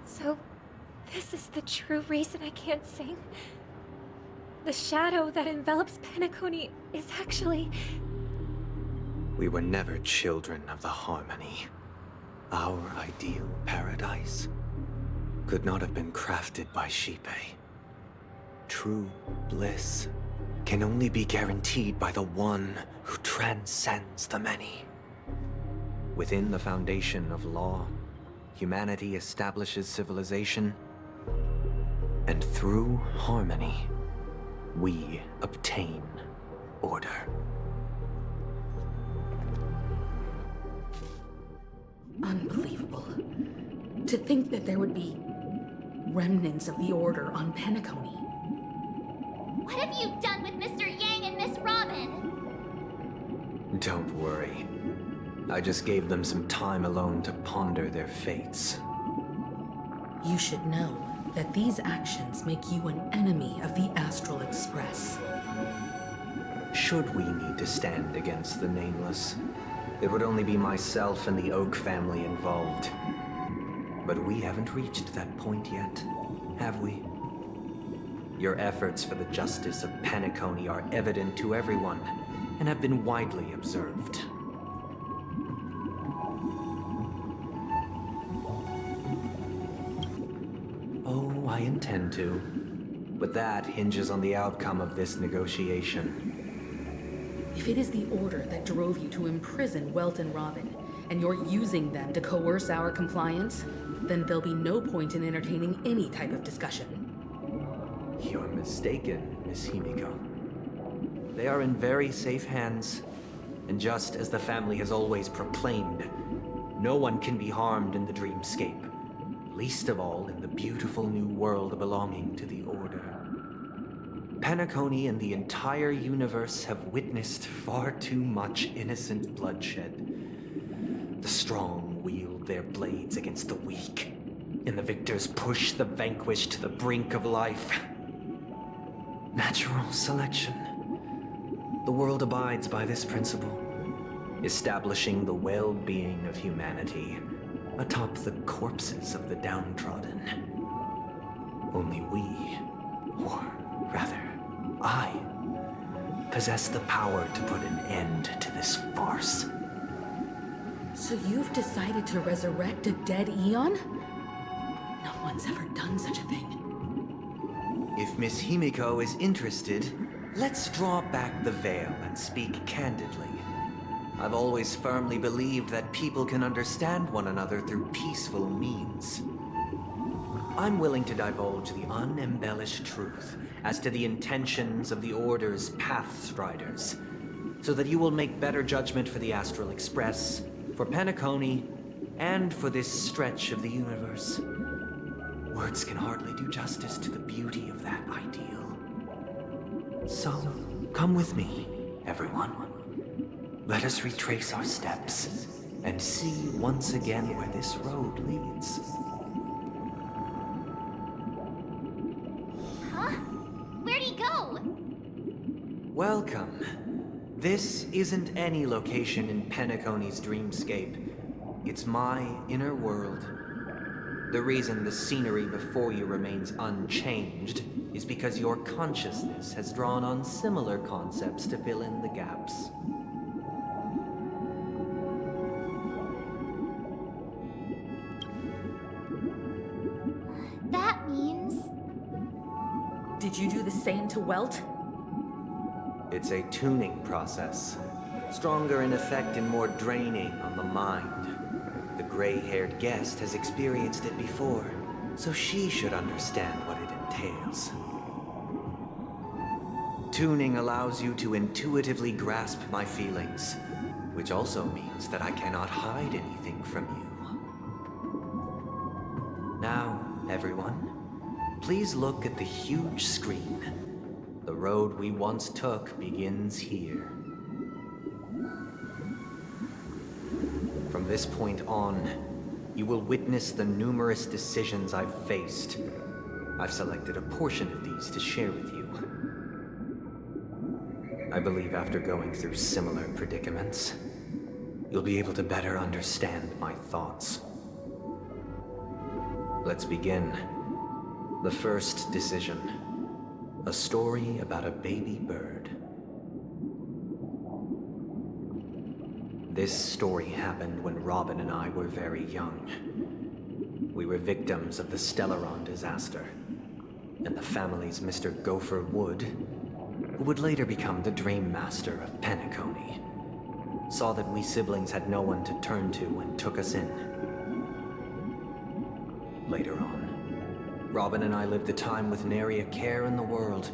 So, this is the true reason I can't sing? The shadow that envelops Penacony is actually... We were never children of the harmony. Our ideal paradise could not have been crafted by Xipe. True bliss can only be guaranteed by the one who transcends the many. Within the foundation of law, humanity establishes civilization, and through harmony, we obtain order. Unbelievable. To think that there would be remnants of the Order on Penacony. What have you done with Mr. Yang and Miss Robin? Don't worry. I just gave them some time alone to ponder their fates. You should know that these actions make you an enemy of the Astral Express. Should we need to stand against the Nameless, it would only be myself and the Oak family involved. But we haven't reached that point yet, have we? Your efforts for the justice of Penacony are evident to everyone, and have been widely observed. Oh, I intend to. But that hinges on the outcome of this negotiation. If it is the Order that drove you to imprison Welt and Robin, and you're using them to coerce our compliance, then there'll be no point in entertaining any type of discussion. You're mistaken, Miss Himiko. They are in very safe hands, and just as the family has always proclaimed, no one can be harmed in the dreamscape, least of all in the beautiful new world belonging to the Order. Penacony and the entire universe have witnessed far too much innocent bloodshed. The strong wield their blades against the weak, and the victors push the vanquished to the brink of life. Natural selection. The world abides by this principle, establishing the well-being of humanity atop the corpses of the downtrodden. Only we, or rather, I, possess the power to put an end to this farce. So you've decided to resurrect a dead Eon? No one's ever done such a thing. If Miss Himiko is interested, let's draw back the veil and speak candidly. I've always firmly believed that people can understand one another through peaceful means. I'm willing to divulge the unembellished truth as to the intentions of the Order's Pathstriders, so that you will make better judgment for the Astral Express, for Penacony, and for this stretch of the universe. Words can hardly do justice to the beauty of that ideal. So, come with me, everyone. Let us retrace our steps and see once again where this road leads. Huh? Where'd he go? Welcome. This isn't any location in Penacony's dreamscape. It's my inner world. The reason the scenery before you remains unchanged is because your consciousness has drawn on similar concepts to fill in the gaps. That means... Did you do the same to Welt? It's a tuning process. Stronger in effect and more draining on the mind. The gray-haired guest has experienced it before, so she should understand what it entails. Tuning allows you to intuitively grasp my feelings, which also means that I cannot hide anything from you. Now, everyone, please look at the huge screen. The road we once took begins here. From this point on, you will witness the numerous decisions I've faced. I've selected a portion of these to share with you. I believe after going through similar predicaments, you'll be able to better understand my thoughts. Let's begin. The first decision. A story about a baby bird. This story happened when Robin and I were very young. We were victims of the Stellaron disaster, and the family's Mr. Gopher Wood, who would later become the Dream Master of Penacony, saw that we siblings had no one to turn to and took us in. Later on, Robin and I lived a time with nary a care in the world.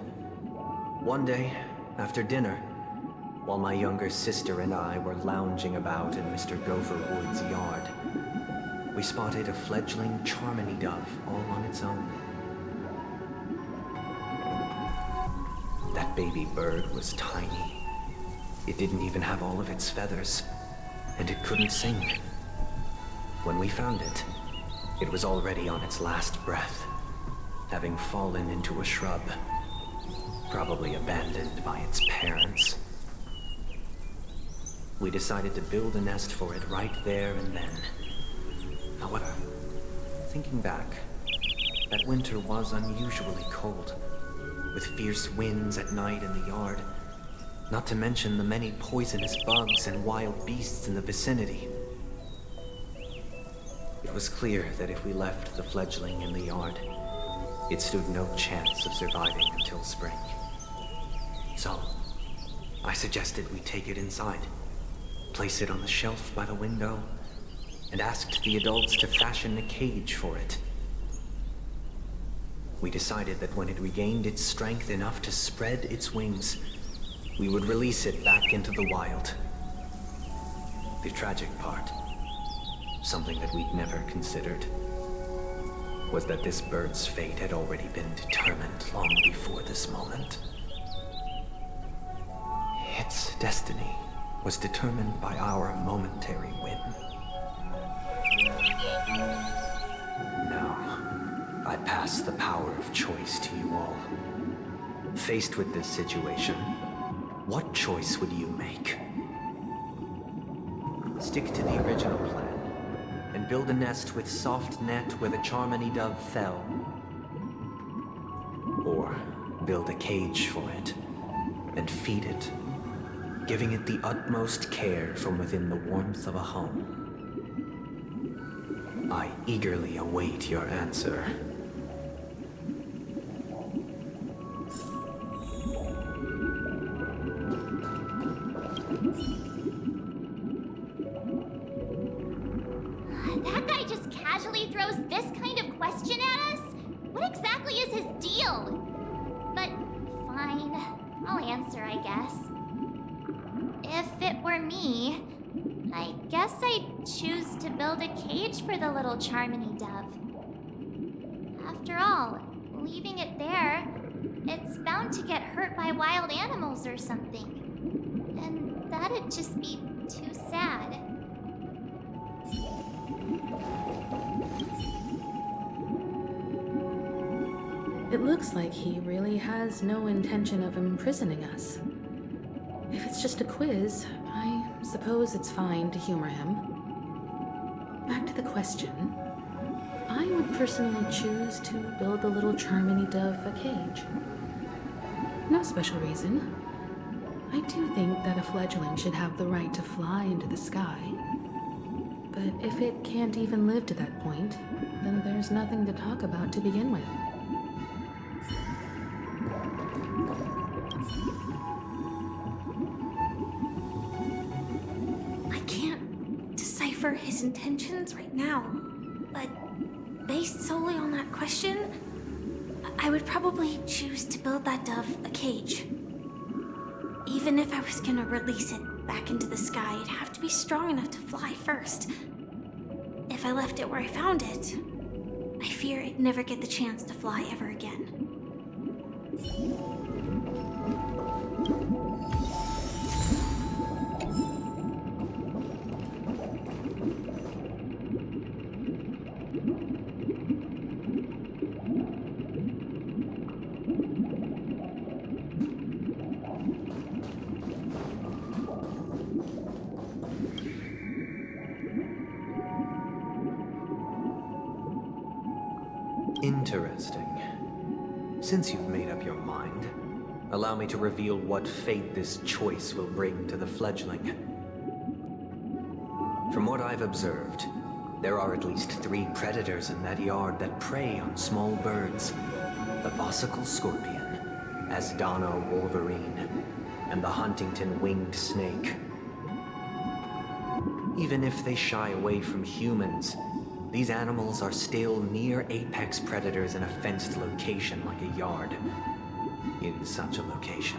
One day, after dinner, while my younger sister and I were lounging about in Mr. Gopher Wood's yard, we spotted a fledgling Charmony dove all on its own. That baby bird was tiny. It didn't even have all of its feathers, and it couldn't sing. When we found it, it was already on its last breath, having fallen into a shrub, probably abandoned by its parents. We decided to build a nest for it right there and then. However, thinking back, that winter was unusually cold, with fierce winds at night in the yard, not to mention the many poisonous bugs and wild beasts in the vicinity. It was clear that if we left the fledgling in the yard, it stood no chance of surviving until spring. So, I suggested we take it inside, place it on the shelf by the window, and asked the adults to fashion a cage for it. We decided that when it regained its strength enough to spread its wings, we would release it back into the wild. The tragic part, something that we'd never considered, was that this bird's fate had already been determined long before this moment. Its destiny was determined by our momentary whim. Now, I pass the power of choice to you all. Faced with this situation, what choice would you make? Stick to the original plan, and build a nest with soft net where the Charmony dove fell. Or build a cage for it, and feed it, giving it the utmost care from within the warmth of a home. I eagerly await your answer. That guy just casually throws this kind of question at us? What exactly is his deal? But fine, I'll answer, I guess. If it were me, I guess I'd choose to build a cage for the little Charmony dove. After all, leaving it there, it's bound to get hurt by wild animals or something. And that'd just be too sad. It looks like he really has no intention of imprisoning us. If it's just a quiz, I suppose it's fine to humor him. Back to the question. I would personally choose to build the little Charmony dove a cage. No special reason. I do think that a fledgling should have the right to fly into the sky. But if it can't even live to that point, then there's nothing to talk about to begin with. I can't decipher his intentions right now, but based solely on that question, I would probably choose to build that dove a cage. Even if I was gonna release it back into the sky, it'd have to be strong enough to fly first. If I left it where I found it, I fear it'd never get the chance to fly ever again. Interesting. Since you've made up your mind, allow me to reveal what fate this choice will bring to the fledgling. From what I've observed, there are at least 3 predators in that yard that prey on small birds. The Vossicle scorpion, Asdano wolverine, and the Huntington winged snake. Even if they shy away from humans, these animals are still near apex predators in a fenced location like a yard. In such a location,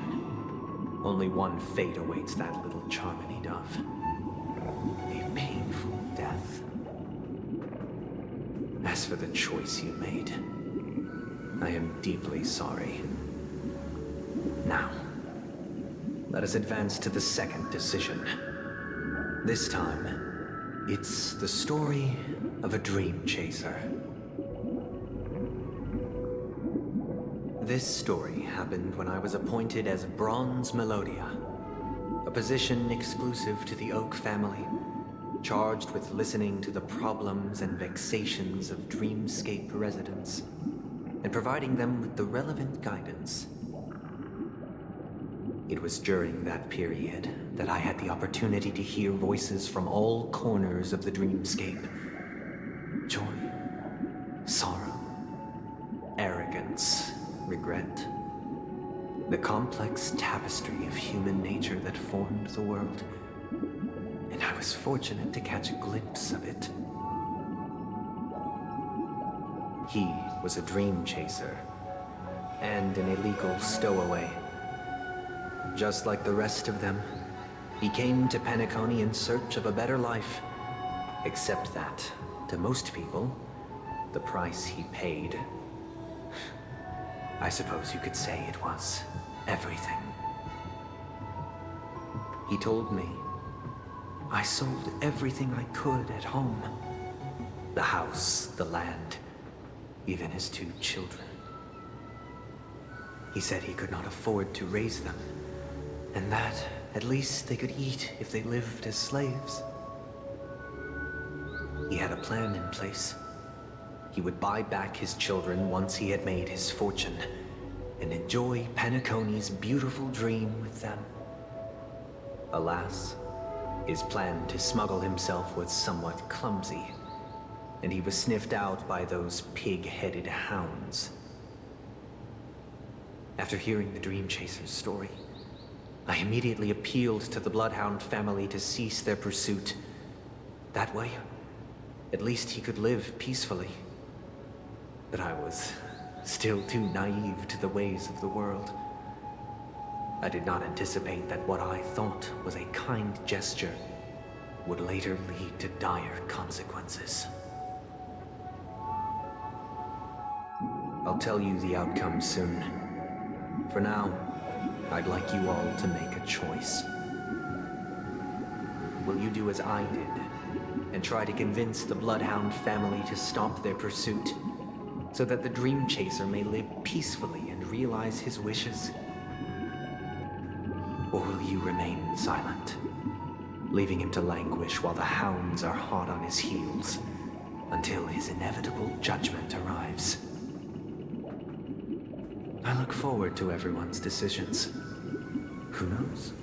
only one fate awaits that little Charmony dove. A painful death. As for the choice you made, I am deeply sorry. Now, let us advance to the second decision. This time, it's the story of a dream chaser. This story happened when I was appointed as Bronze Melodia, a position exclusive to the Oak family, charged with listening to the problems and vexations of Dreamscape residents, and providing them with the relevant guidance. It was during that period that I had the opportunity to hear voices from all corners of the Dreamscape. Joy, sorrow, arrogance, regret. The complex tapestry of human nature that formed the world. And I was fortunate to catch a glimpse of it. He was a dream chaser, and an illegal stowaway. Just like the rest of them, he came to Penacony in search of a better life. Except that, to most people, the price he paid, I suppose you could say it was everything. He told me, I sold everything I could at home. The house, the land, even his 2 children. He said he could not afford to raise them, and that at least they could eat if they lived as slaves. He had a plan in place. He would buy back his children once he had made his fortune, and enjoy Penacony's beautiful dream with them. Alas, his plan to smuggle himself was somewhat clumsy, and he was sniffed out by those pig-headed hounds. After hearing the Dream Chaser's story, I immediately appealed to the Bloodhound family to cease their pursuit. That way, at least he could live peacefully. But I was still too naive to the ways of the world. I did not anticipate that what I thought was a kind gesture would later lead to dire consequences. I'll tell you the outcome soon. For now, I'd like you all to make a choice. Will you do as I did, and try to convince the Bloodhound family to stop their pursuit? so that the Dream Chaser may live peacefully and realize his wishes? Or will you remain silent, leaving him to languish while the hounds are hot on his heels until his inevitable judgment arrives? I look forward to everyone's decisions. Who knows?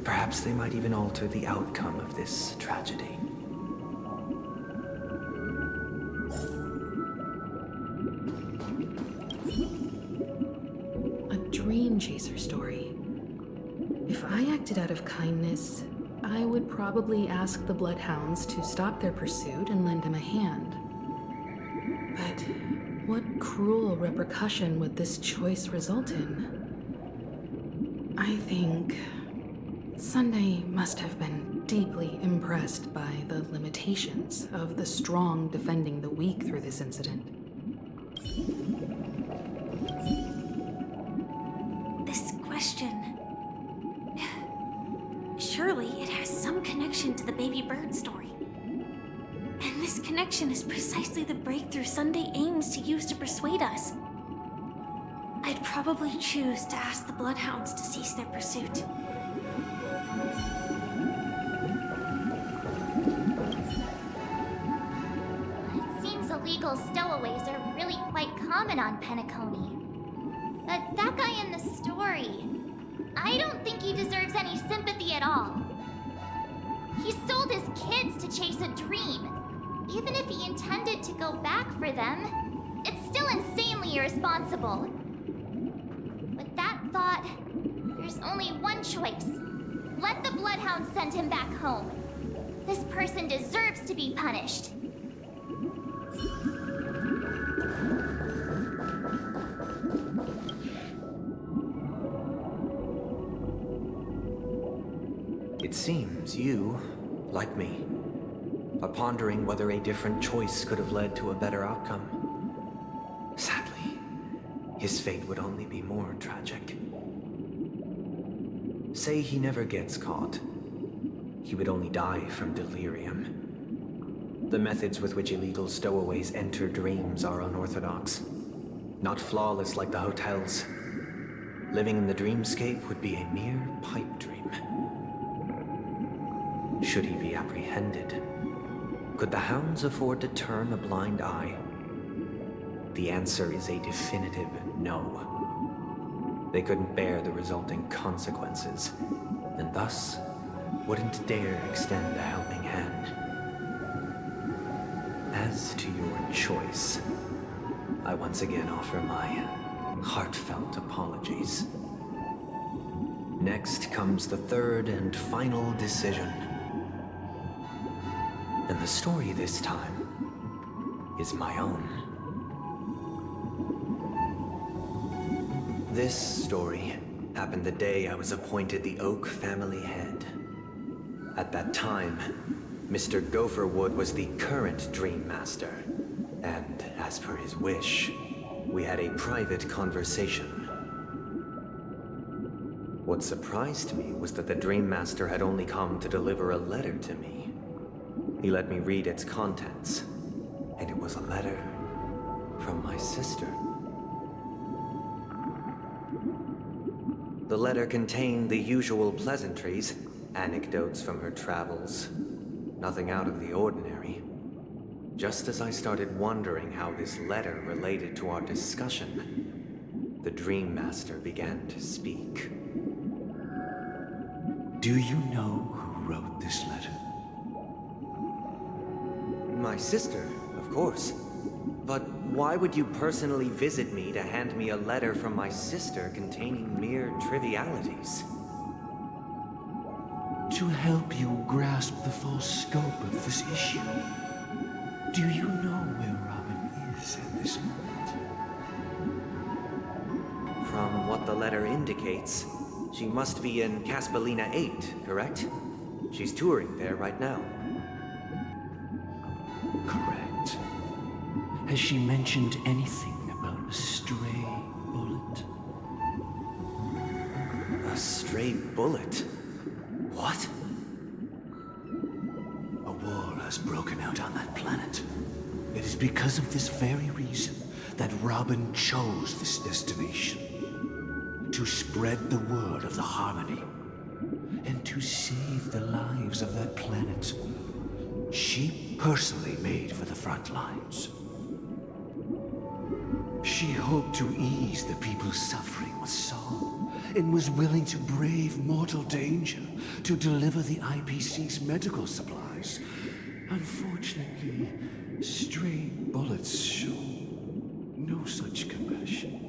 Perhaps they might even alter the outcome of this tragedy. A Dream Chaser story. If I acted out of kindness, I would probably ask the Bloodhounds to stop their pursuit and lend him a hand. But what cruel repercussion would this choice result in? I think Sunday must have been deeply impressed by the limitations of the strong defending the weak through this incident. This question... Surely it has some connection to the baby bird story. And this connection is precisely the breakthrough Sunday aims to use to persuade us. I'd probably choose to ask the Bloodhounds to cease their pursuit. It seems illegal stowaways are really quite common on Penacony. But that guy in the story, I don't think he deserves any sympathy at all. He sold his kids to chase a dream. Even if he intended to go back for them, it's still insanely irresponsible. With that thought, there's only one choice. Let the Bloodhounds send him back home. This person deserves to be punished. It seems you, like me, are pondering whether a different choice could have led to a better outcome. Sadly, his fate would only be more tragic. Say he never gets caught. He would only die from delirium. The methods with which illegal stowaways enter dreams are unorthodox, not flawless like the hotels. Living in the dreamscape would be a mere pipe dream. Should he be apprehended? Could the hounds afford to turn a blind eye? The answer is a definitive no. They couldn't bear the resulting consequences, and thus wouldn't dare extend a helping hand. As to your choice, I once again offer my heartfelt apologies. Next comes the third and final decision. And the story this time is my own. This story happened the day I was appointed the Oak family head. At that time, Mr. Gopherwood was the current Dream Master, and as per his wish, we had a private conversation. What surprised me was that the Dream Master had only come to deliver a letter to me. He let me read its contents, and it was a letter from my sister. The letter contained the usual pleasantries, anecdotes from her travels, nothing out of the ordinary. Just as I started wondering how this letter related to our discussion, the Dream Master began to speak. Do you know who wrote this letter? My sister, of course. But why would you personally visit me to hand me a letter from my sister containing mere trivialities? To help you grasp the full scope of this issue. Do you know where Robin is at this moment? From what the letter indicates, she must be in Caspelina 8, correct? She's touring there right now. Correct. Has she mentioned anything about a stray bullet? A stray bullet? What? A war has broken out on that planet. It is because of this very reason that Robin chose this destination to spread the word of the Harmony and to save the lives of that planet she personally made for the front lines. She hoped to ease the people's suffering with song and was willing to brave mortal danger to deliver the IPC's medical supplies. Unfortunately, stray bullets show no such compassion.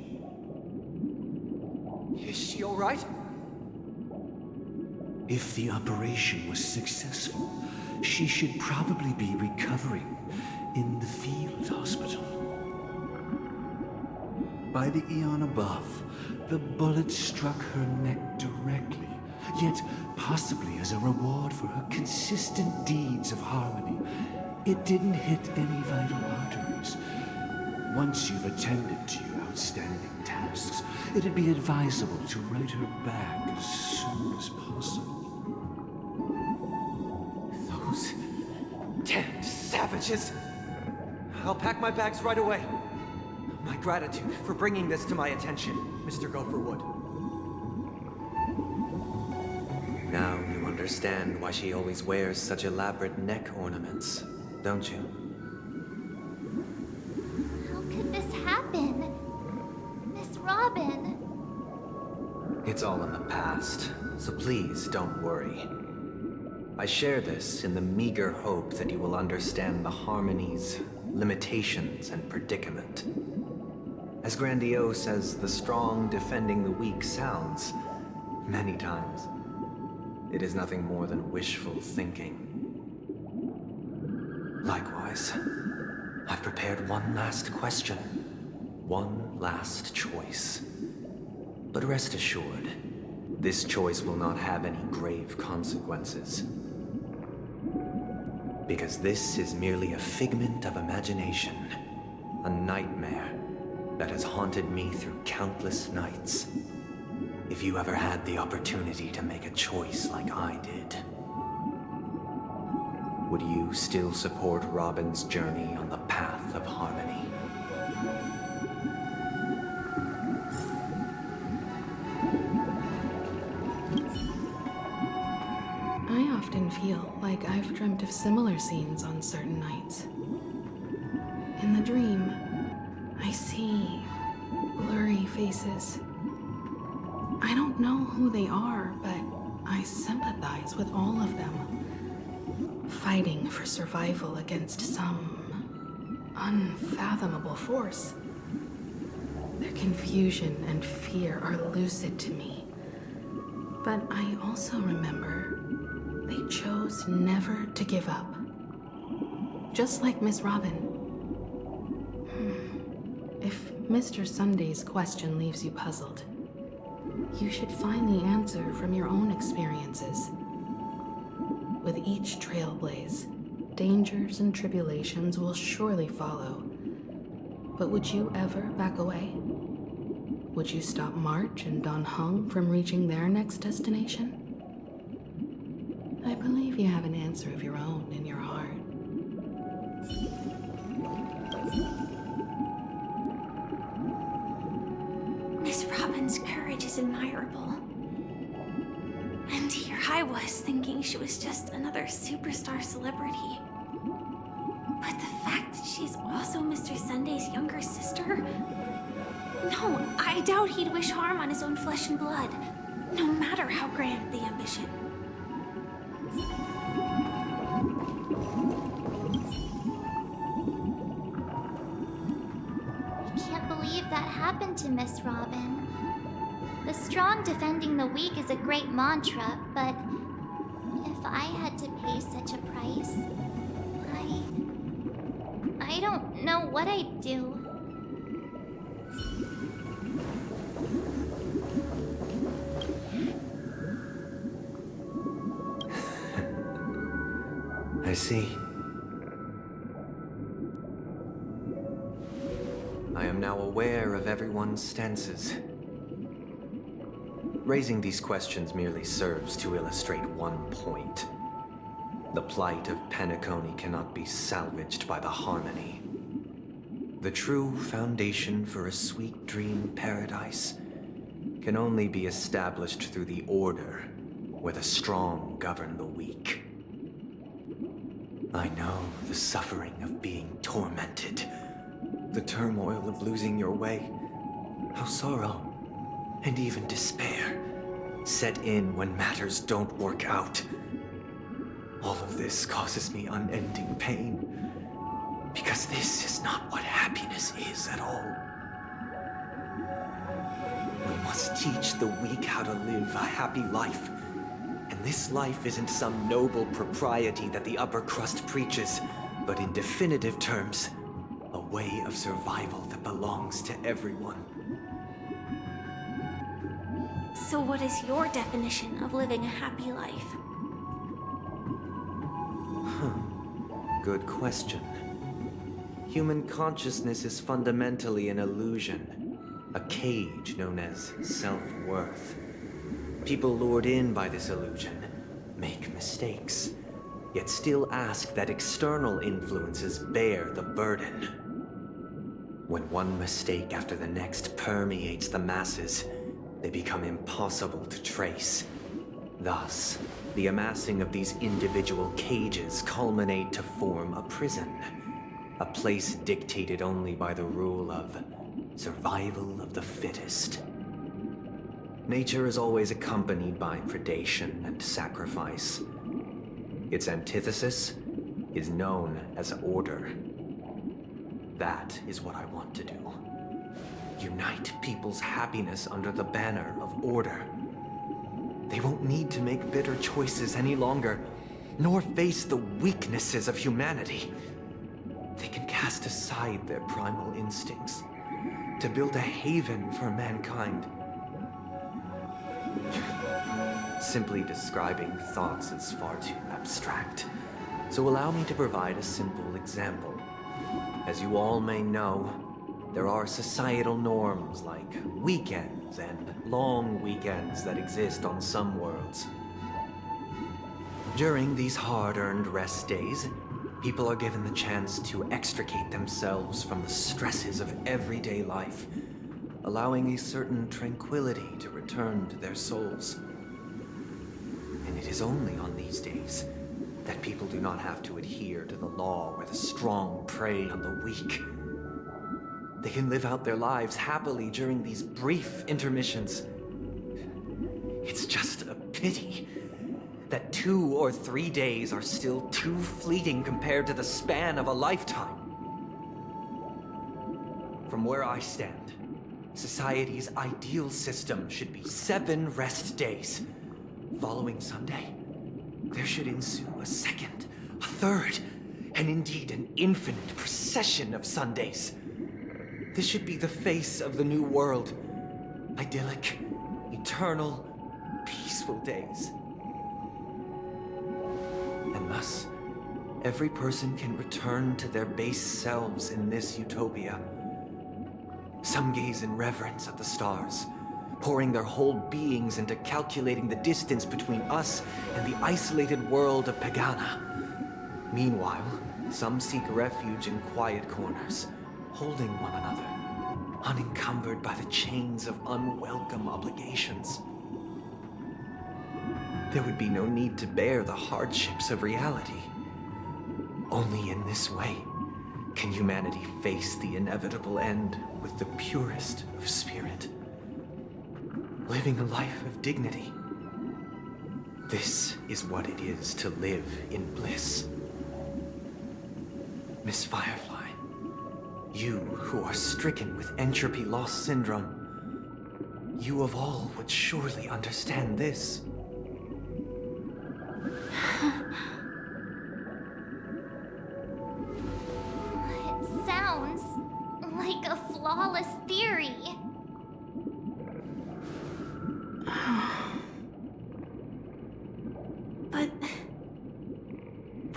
Is she all right? If the operation was successful, she should probably be recovering in the field hospital. By the eon above, the bullet struck her neck directly, yet possibly as a reward for her consistent deeds of harmony, it didn't hit any vital arteries. Once you've attended to your outstanding tasks, it'd be advisable to write her back as soon as possible. Those damned savages! I'll pack my bags right away. My gratitude for bringing this to my attention, Mr. Gopherwood. Now you understand why she always wears such elaborate neck ornaments, don't you? How could this happen? Miss Robin. It's all in the past, so please don't worry. I share this in the meager hope that you will understand the Harmony's limitations and predicament. As grandiose as the strong defending the weak sounds, many times, it is nothing more than wishful thinking. Likewise, I've prepared one last question, one last choice. But rest assured, this choice will not have any grave consequences. Because this is merely a figment of imagination, a nightmare that has haunted me through countless nights. If you ever had the opportunity to make a choice like I did, would you still support Robin's journey on the path of harmony? I often feel like I've dreamt of similar scenes on certain nights. In the dream, I see blurry faces. I don't know who they are, but I sympathize with all of them, fighting for survival against some unfathomable force. Their confusion and fear are lucid to me, but I also remember they chose never to give up. Just like Miss Robin. If Mr. Sunday's question leaves you puzzled, you should find the answer from your own experiences. With each trailblaze, dangers and tribulations will surely follow. But would you ever back away? Would you stop March and Dan Heng from reaching their next destination? I believe you have an answer of your own in your heart. Miss Robin's courage is admirable. And here I was thinking she was just another superstar celebrity. But the fact that she's also Mr. Sunday's younger sister? No, I doubt he'd wish harm on his own flesh and blood, no matter how grand the ambition. I can't believe that happened to Miss Robin. The strong defending the weak is a great mantra, but if I had to pay such a price, I don't know what I'd do. I see. I am now aware of everyone's stances. Raising these questions merely serves to illustrate one point. The plight of Penacony cannot be salvaged by the Harmony. The true foundation for a sweet dream paradise can only be established through the order where the strong govern the weak. I know the suffering of being tormented, the turmoil of losing your way, how sorrow and even despair set in when matters don't work out. All of this causes me unending pain, because this is not what happiness is at all. We must teach the weak how to live a happy life. And this life isn't some noble propriety that the upper crust preaches, but in definitive terms, a way of survival that belongs to everyone. So what is your definition of living a happy life? Good question. Human consciousness is fundamentally an illusion, a cage known as self-worth. People lured in by this illusion make mistakes, yet still ask that external influences bear the burden. When one mistake after the next permeates the masses, they become impossible to trace. Thus, the amassing of these individual cages culminate to form a prison. A place dictated only by the rule of survival of the fittest. Nature is always accompanied by predation and sacrifice. Its antithesis is known as order. That is what I want to do. Unite people's happiness under the banner of order. They won't need to make bitter choices any longer, nor face the weaknesses of humanity. They can cast aside their primal instincts to build a haven for mankind. Simply describing thoughts is far too abstract, so allow me to provide a simple example. As you all may know, there are societal norms like weekends and long weekends that exist on some worlds. During these hard-earned rest days, people are given the chance to extricate themselves from the stresses of everyday life, allowing a certain tranquility to return to their souls. And it is only on these days that people do not have to adhere to the law where the strong prey on the weak. They can live out their lives happily during these brief intermissions. It's just a pity that 2 or 3 days are still too fleeting compared to the span of a lifetime. From where I stand, society's ideal system should be 7 rest days. Following Sunday, there should ensue a second, a third, and indeed an infinite procession of Sundays. This should be the face of the new world. Idyllic, eternal, peaceful days. And thus, every person can return to their base selves in this utopia. Some gaze in reverence at the stars, pouring their whole beings into calculating the distance between us and the isolated world of Pagana. Meanwhile, some seek refuge in quiet corners, holding one another, unencumbered by the chains of unwelcome obligations. There would be no need to bear the hardships of reality. Only in this way can humanity face the inevitable end with the purest of spirit, living a life of dignity. This is what it is to live in bliss. Miss Firefly, you who are stricken with entropy loss syndrome, you of all would surely understand this. It sounds like a flawless theory. But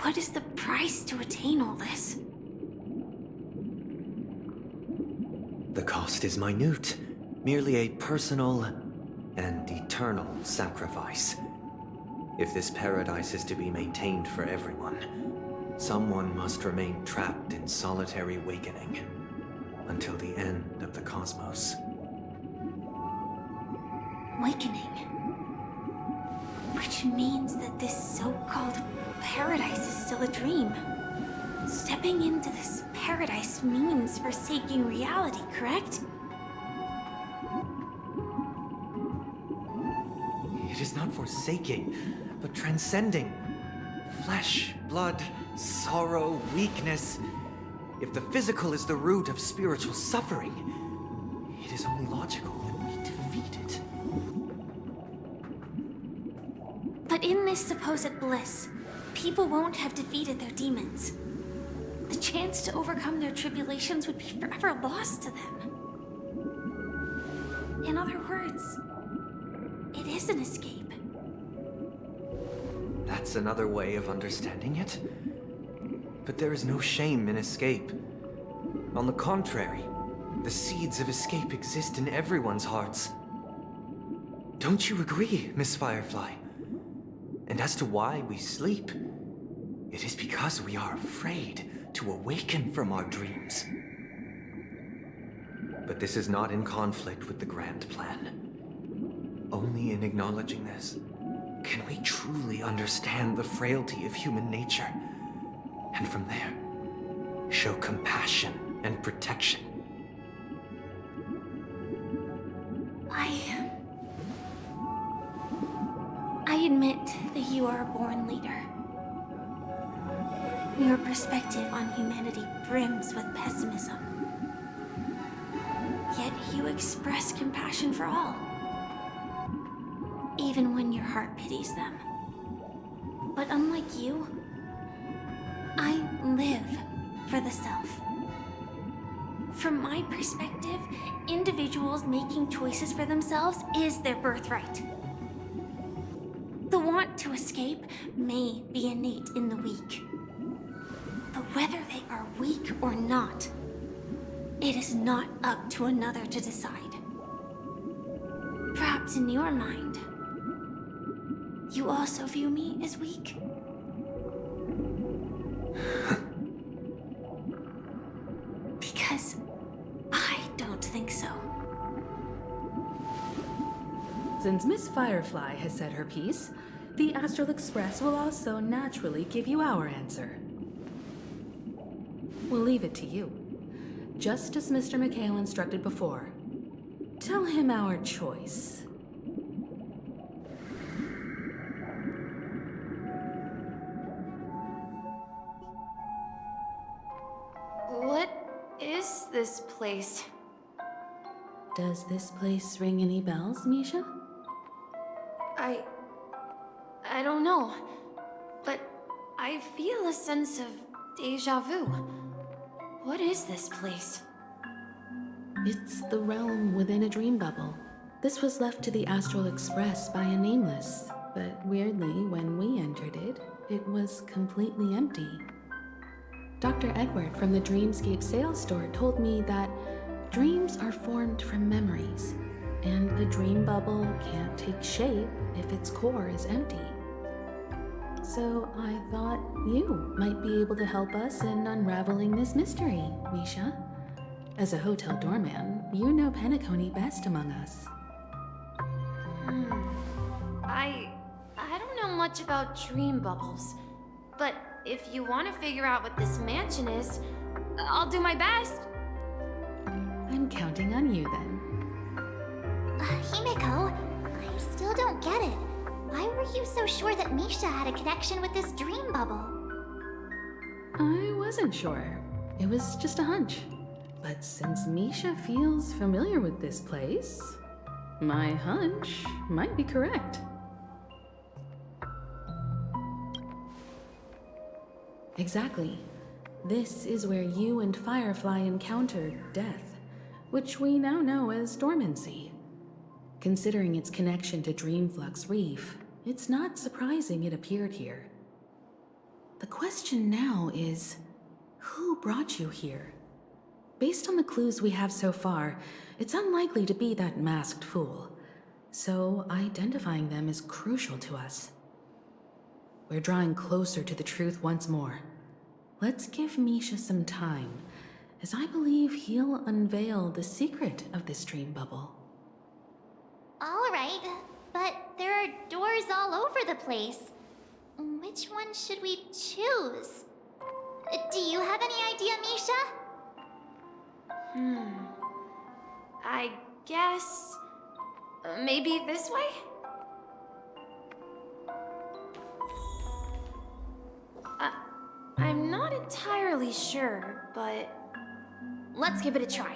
what is the price to attain all this? The cost is minute, merely a personal and eternal sacrifice. If this paradise is to be maintained for everyone, someone must remain trapped in solitary awakening. until the end of the cosmos. Awakening. Which means that this so-called paradise is still a dream. Stepping into this paradise means forsaking reality, correct? It is not forsaking, but transcending. Flesh, blood, sorrow, weakness. If the physical is the root of spiritual suffering, it is only logical that we defeat it. But in this supposed bliss, people won't have defeated their demons. The chance to overcome their tribulations would be forever lost to them. In other words, it is an escape. That's another way of understanding it. But there is no shame in escape. On the contrary, the seeds of escape exist in everyone's hearts. Don't you agree, Miss Firefly? And as to why we sleep, it is because we are afraid to awaken from our dreams. But this is not in conflict with the grand plan. Only in acknowledging this can we truly understand the frailty of human nature, and from there, show compassion and protection. I admit that you are a born leader. Your perspective on humanity brims with pessimism. Yet you express compassion for all, even when your heart pities them. But unlike you, I live for the self. From my perspective, individuals making choices for themselves is their birthright. The want to escape may be innate in the weak. But whether they are weak or not, it is not up to another to decide. Perhaps in your mind, you also view me as weak? Because I don't think so. Since Miss Firefly has said her piece, the Astral Express will also naturally give you our answer. We'll leave it to you. Just as Mr. McHale instructed before. Tell him our choice. What is this place? Does this place ring any bells, Misha? I don't know, but I feel a sense of déjà vu. What is this place? It's the realm within a dream bubble. This was left to the Astral Express by a nameless, but weirdly, when we entered it, it was completely empty. Dr. Edward from the Dreamscape sales store told me that dreams are formed from memories, and a dream bubble can't take shape if its core is empty. So I thought you might be able to help us in unraveling this mystery, Misha. As a hotel doorman, you know Penacony best among us. I don't know much about dream bubbles, but if you want to figure out what this mansion is, I'll do my best. I'm counting on you then. Himeko, I still don't get it. Why were you so sure that Misha had a connection with this dream bubble? I wasn't sure. It was just a hunch. But since Misha feels familiar with this place, my hunch might be correct. Exactly. This is where you and Firefly encountered death, which we now know as dormancy. Considering its connection to Dreamflux Reef, it's not surprising it appeared here. The question now is, who brought you here? Based on the clues we have so far, it's unlikely to be that masked fool. So identifying them is crucial to us. We're drawing closer to the truth once more. Let's give Misha some time, as I believe he'll unveil the secret of this dream bubble. All right, but there are doors all over the place. Which one should we choose? Do you have any idea, Misha? I guess... maybe this way? I'm not entirely sure, but... let's give it a try.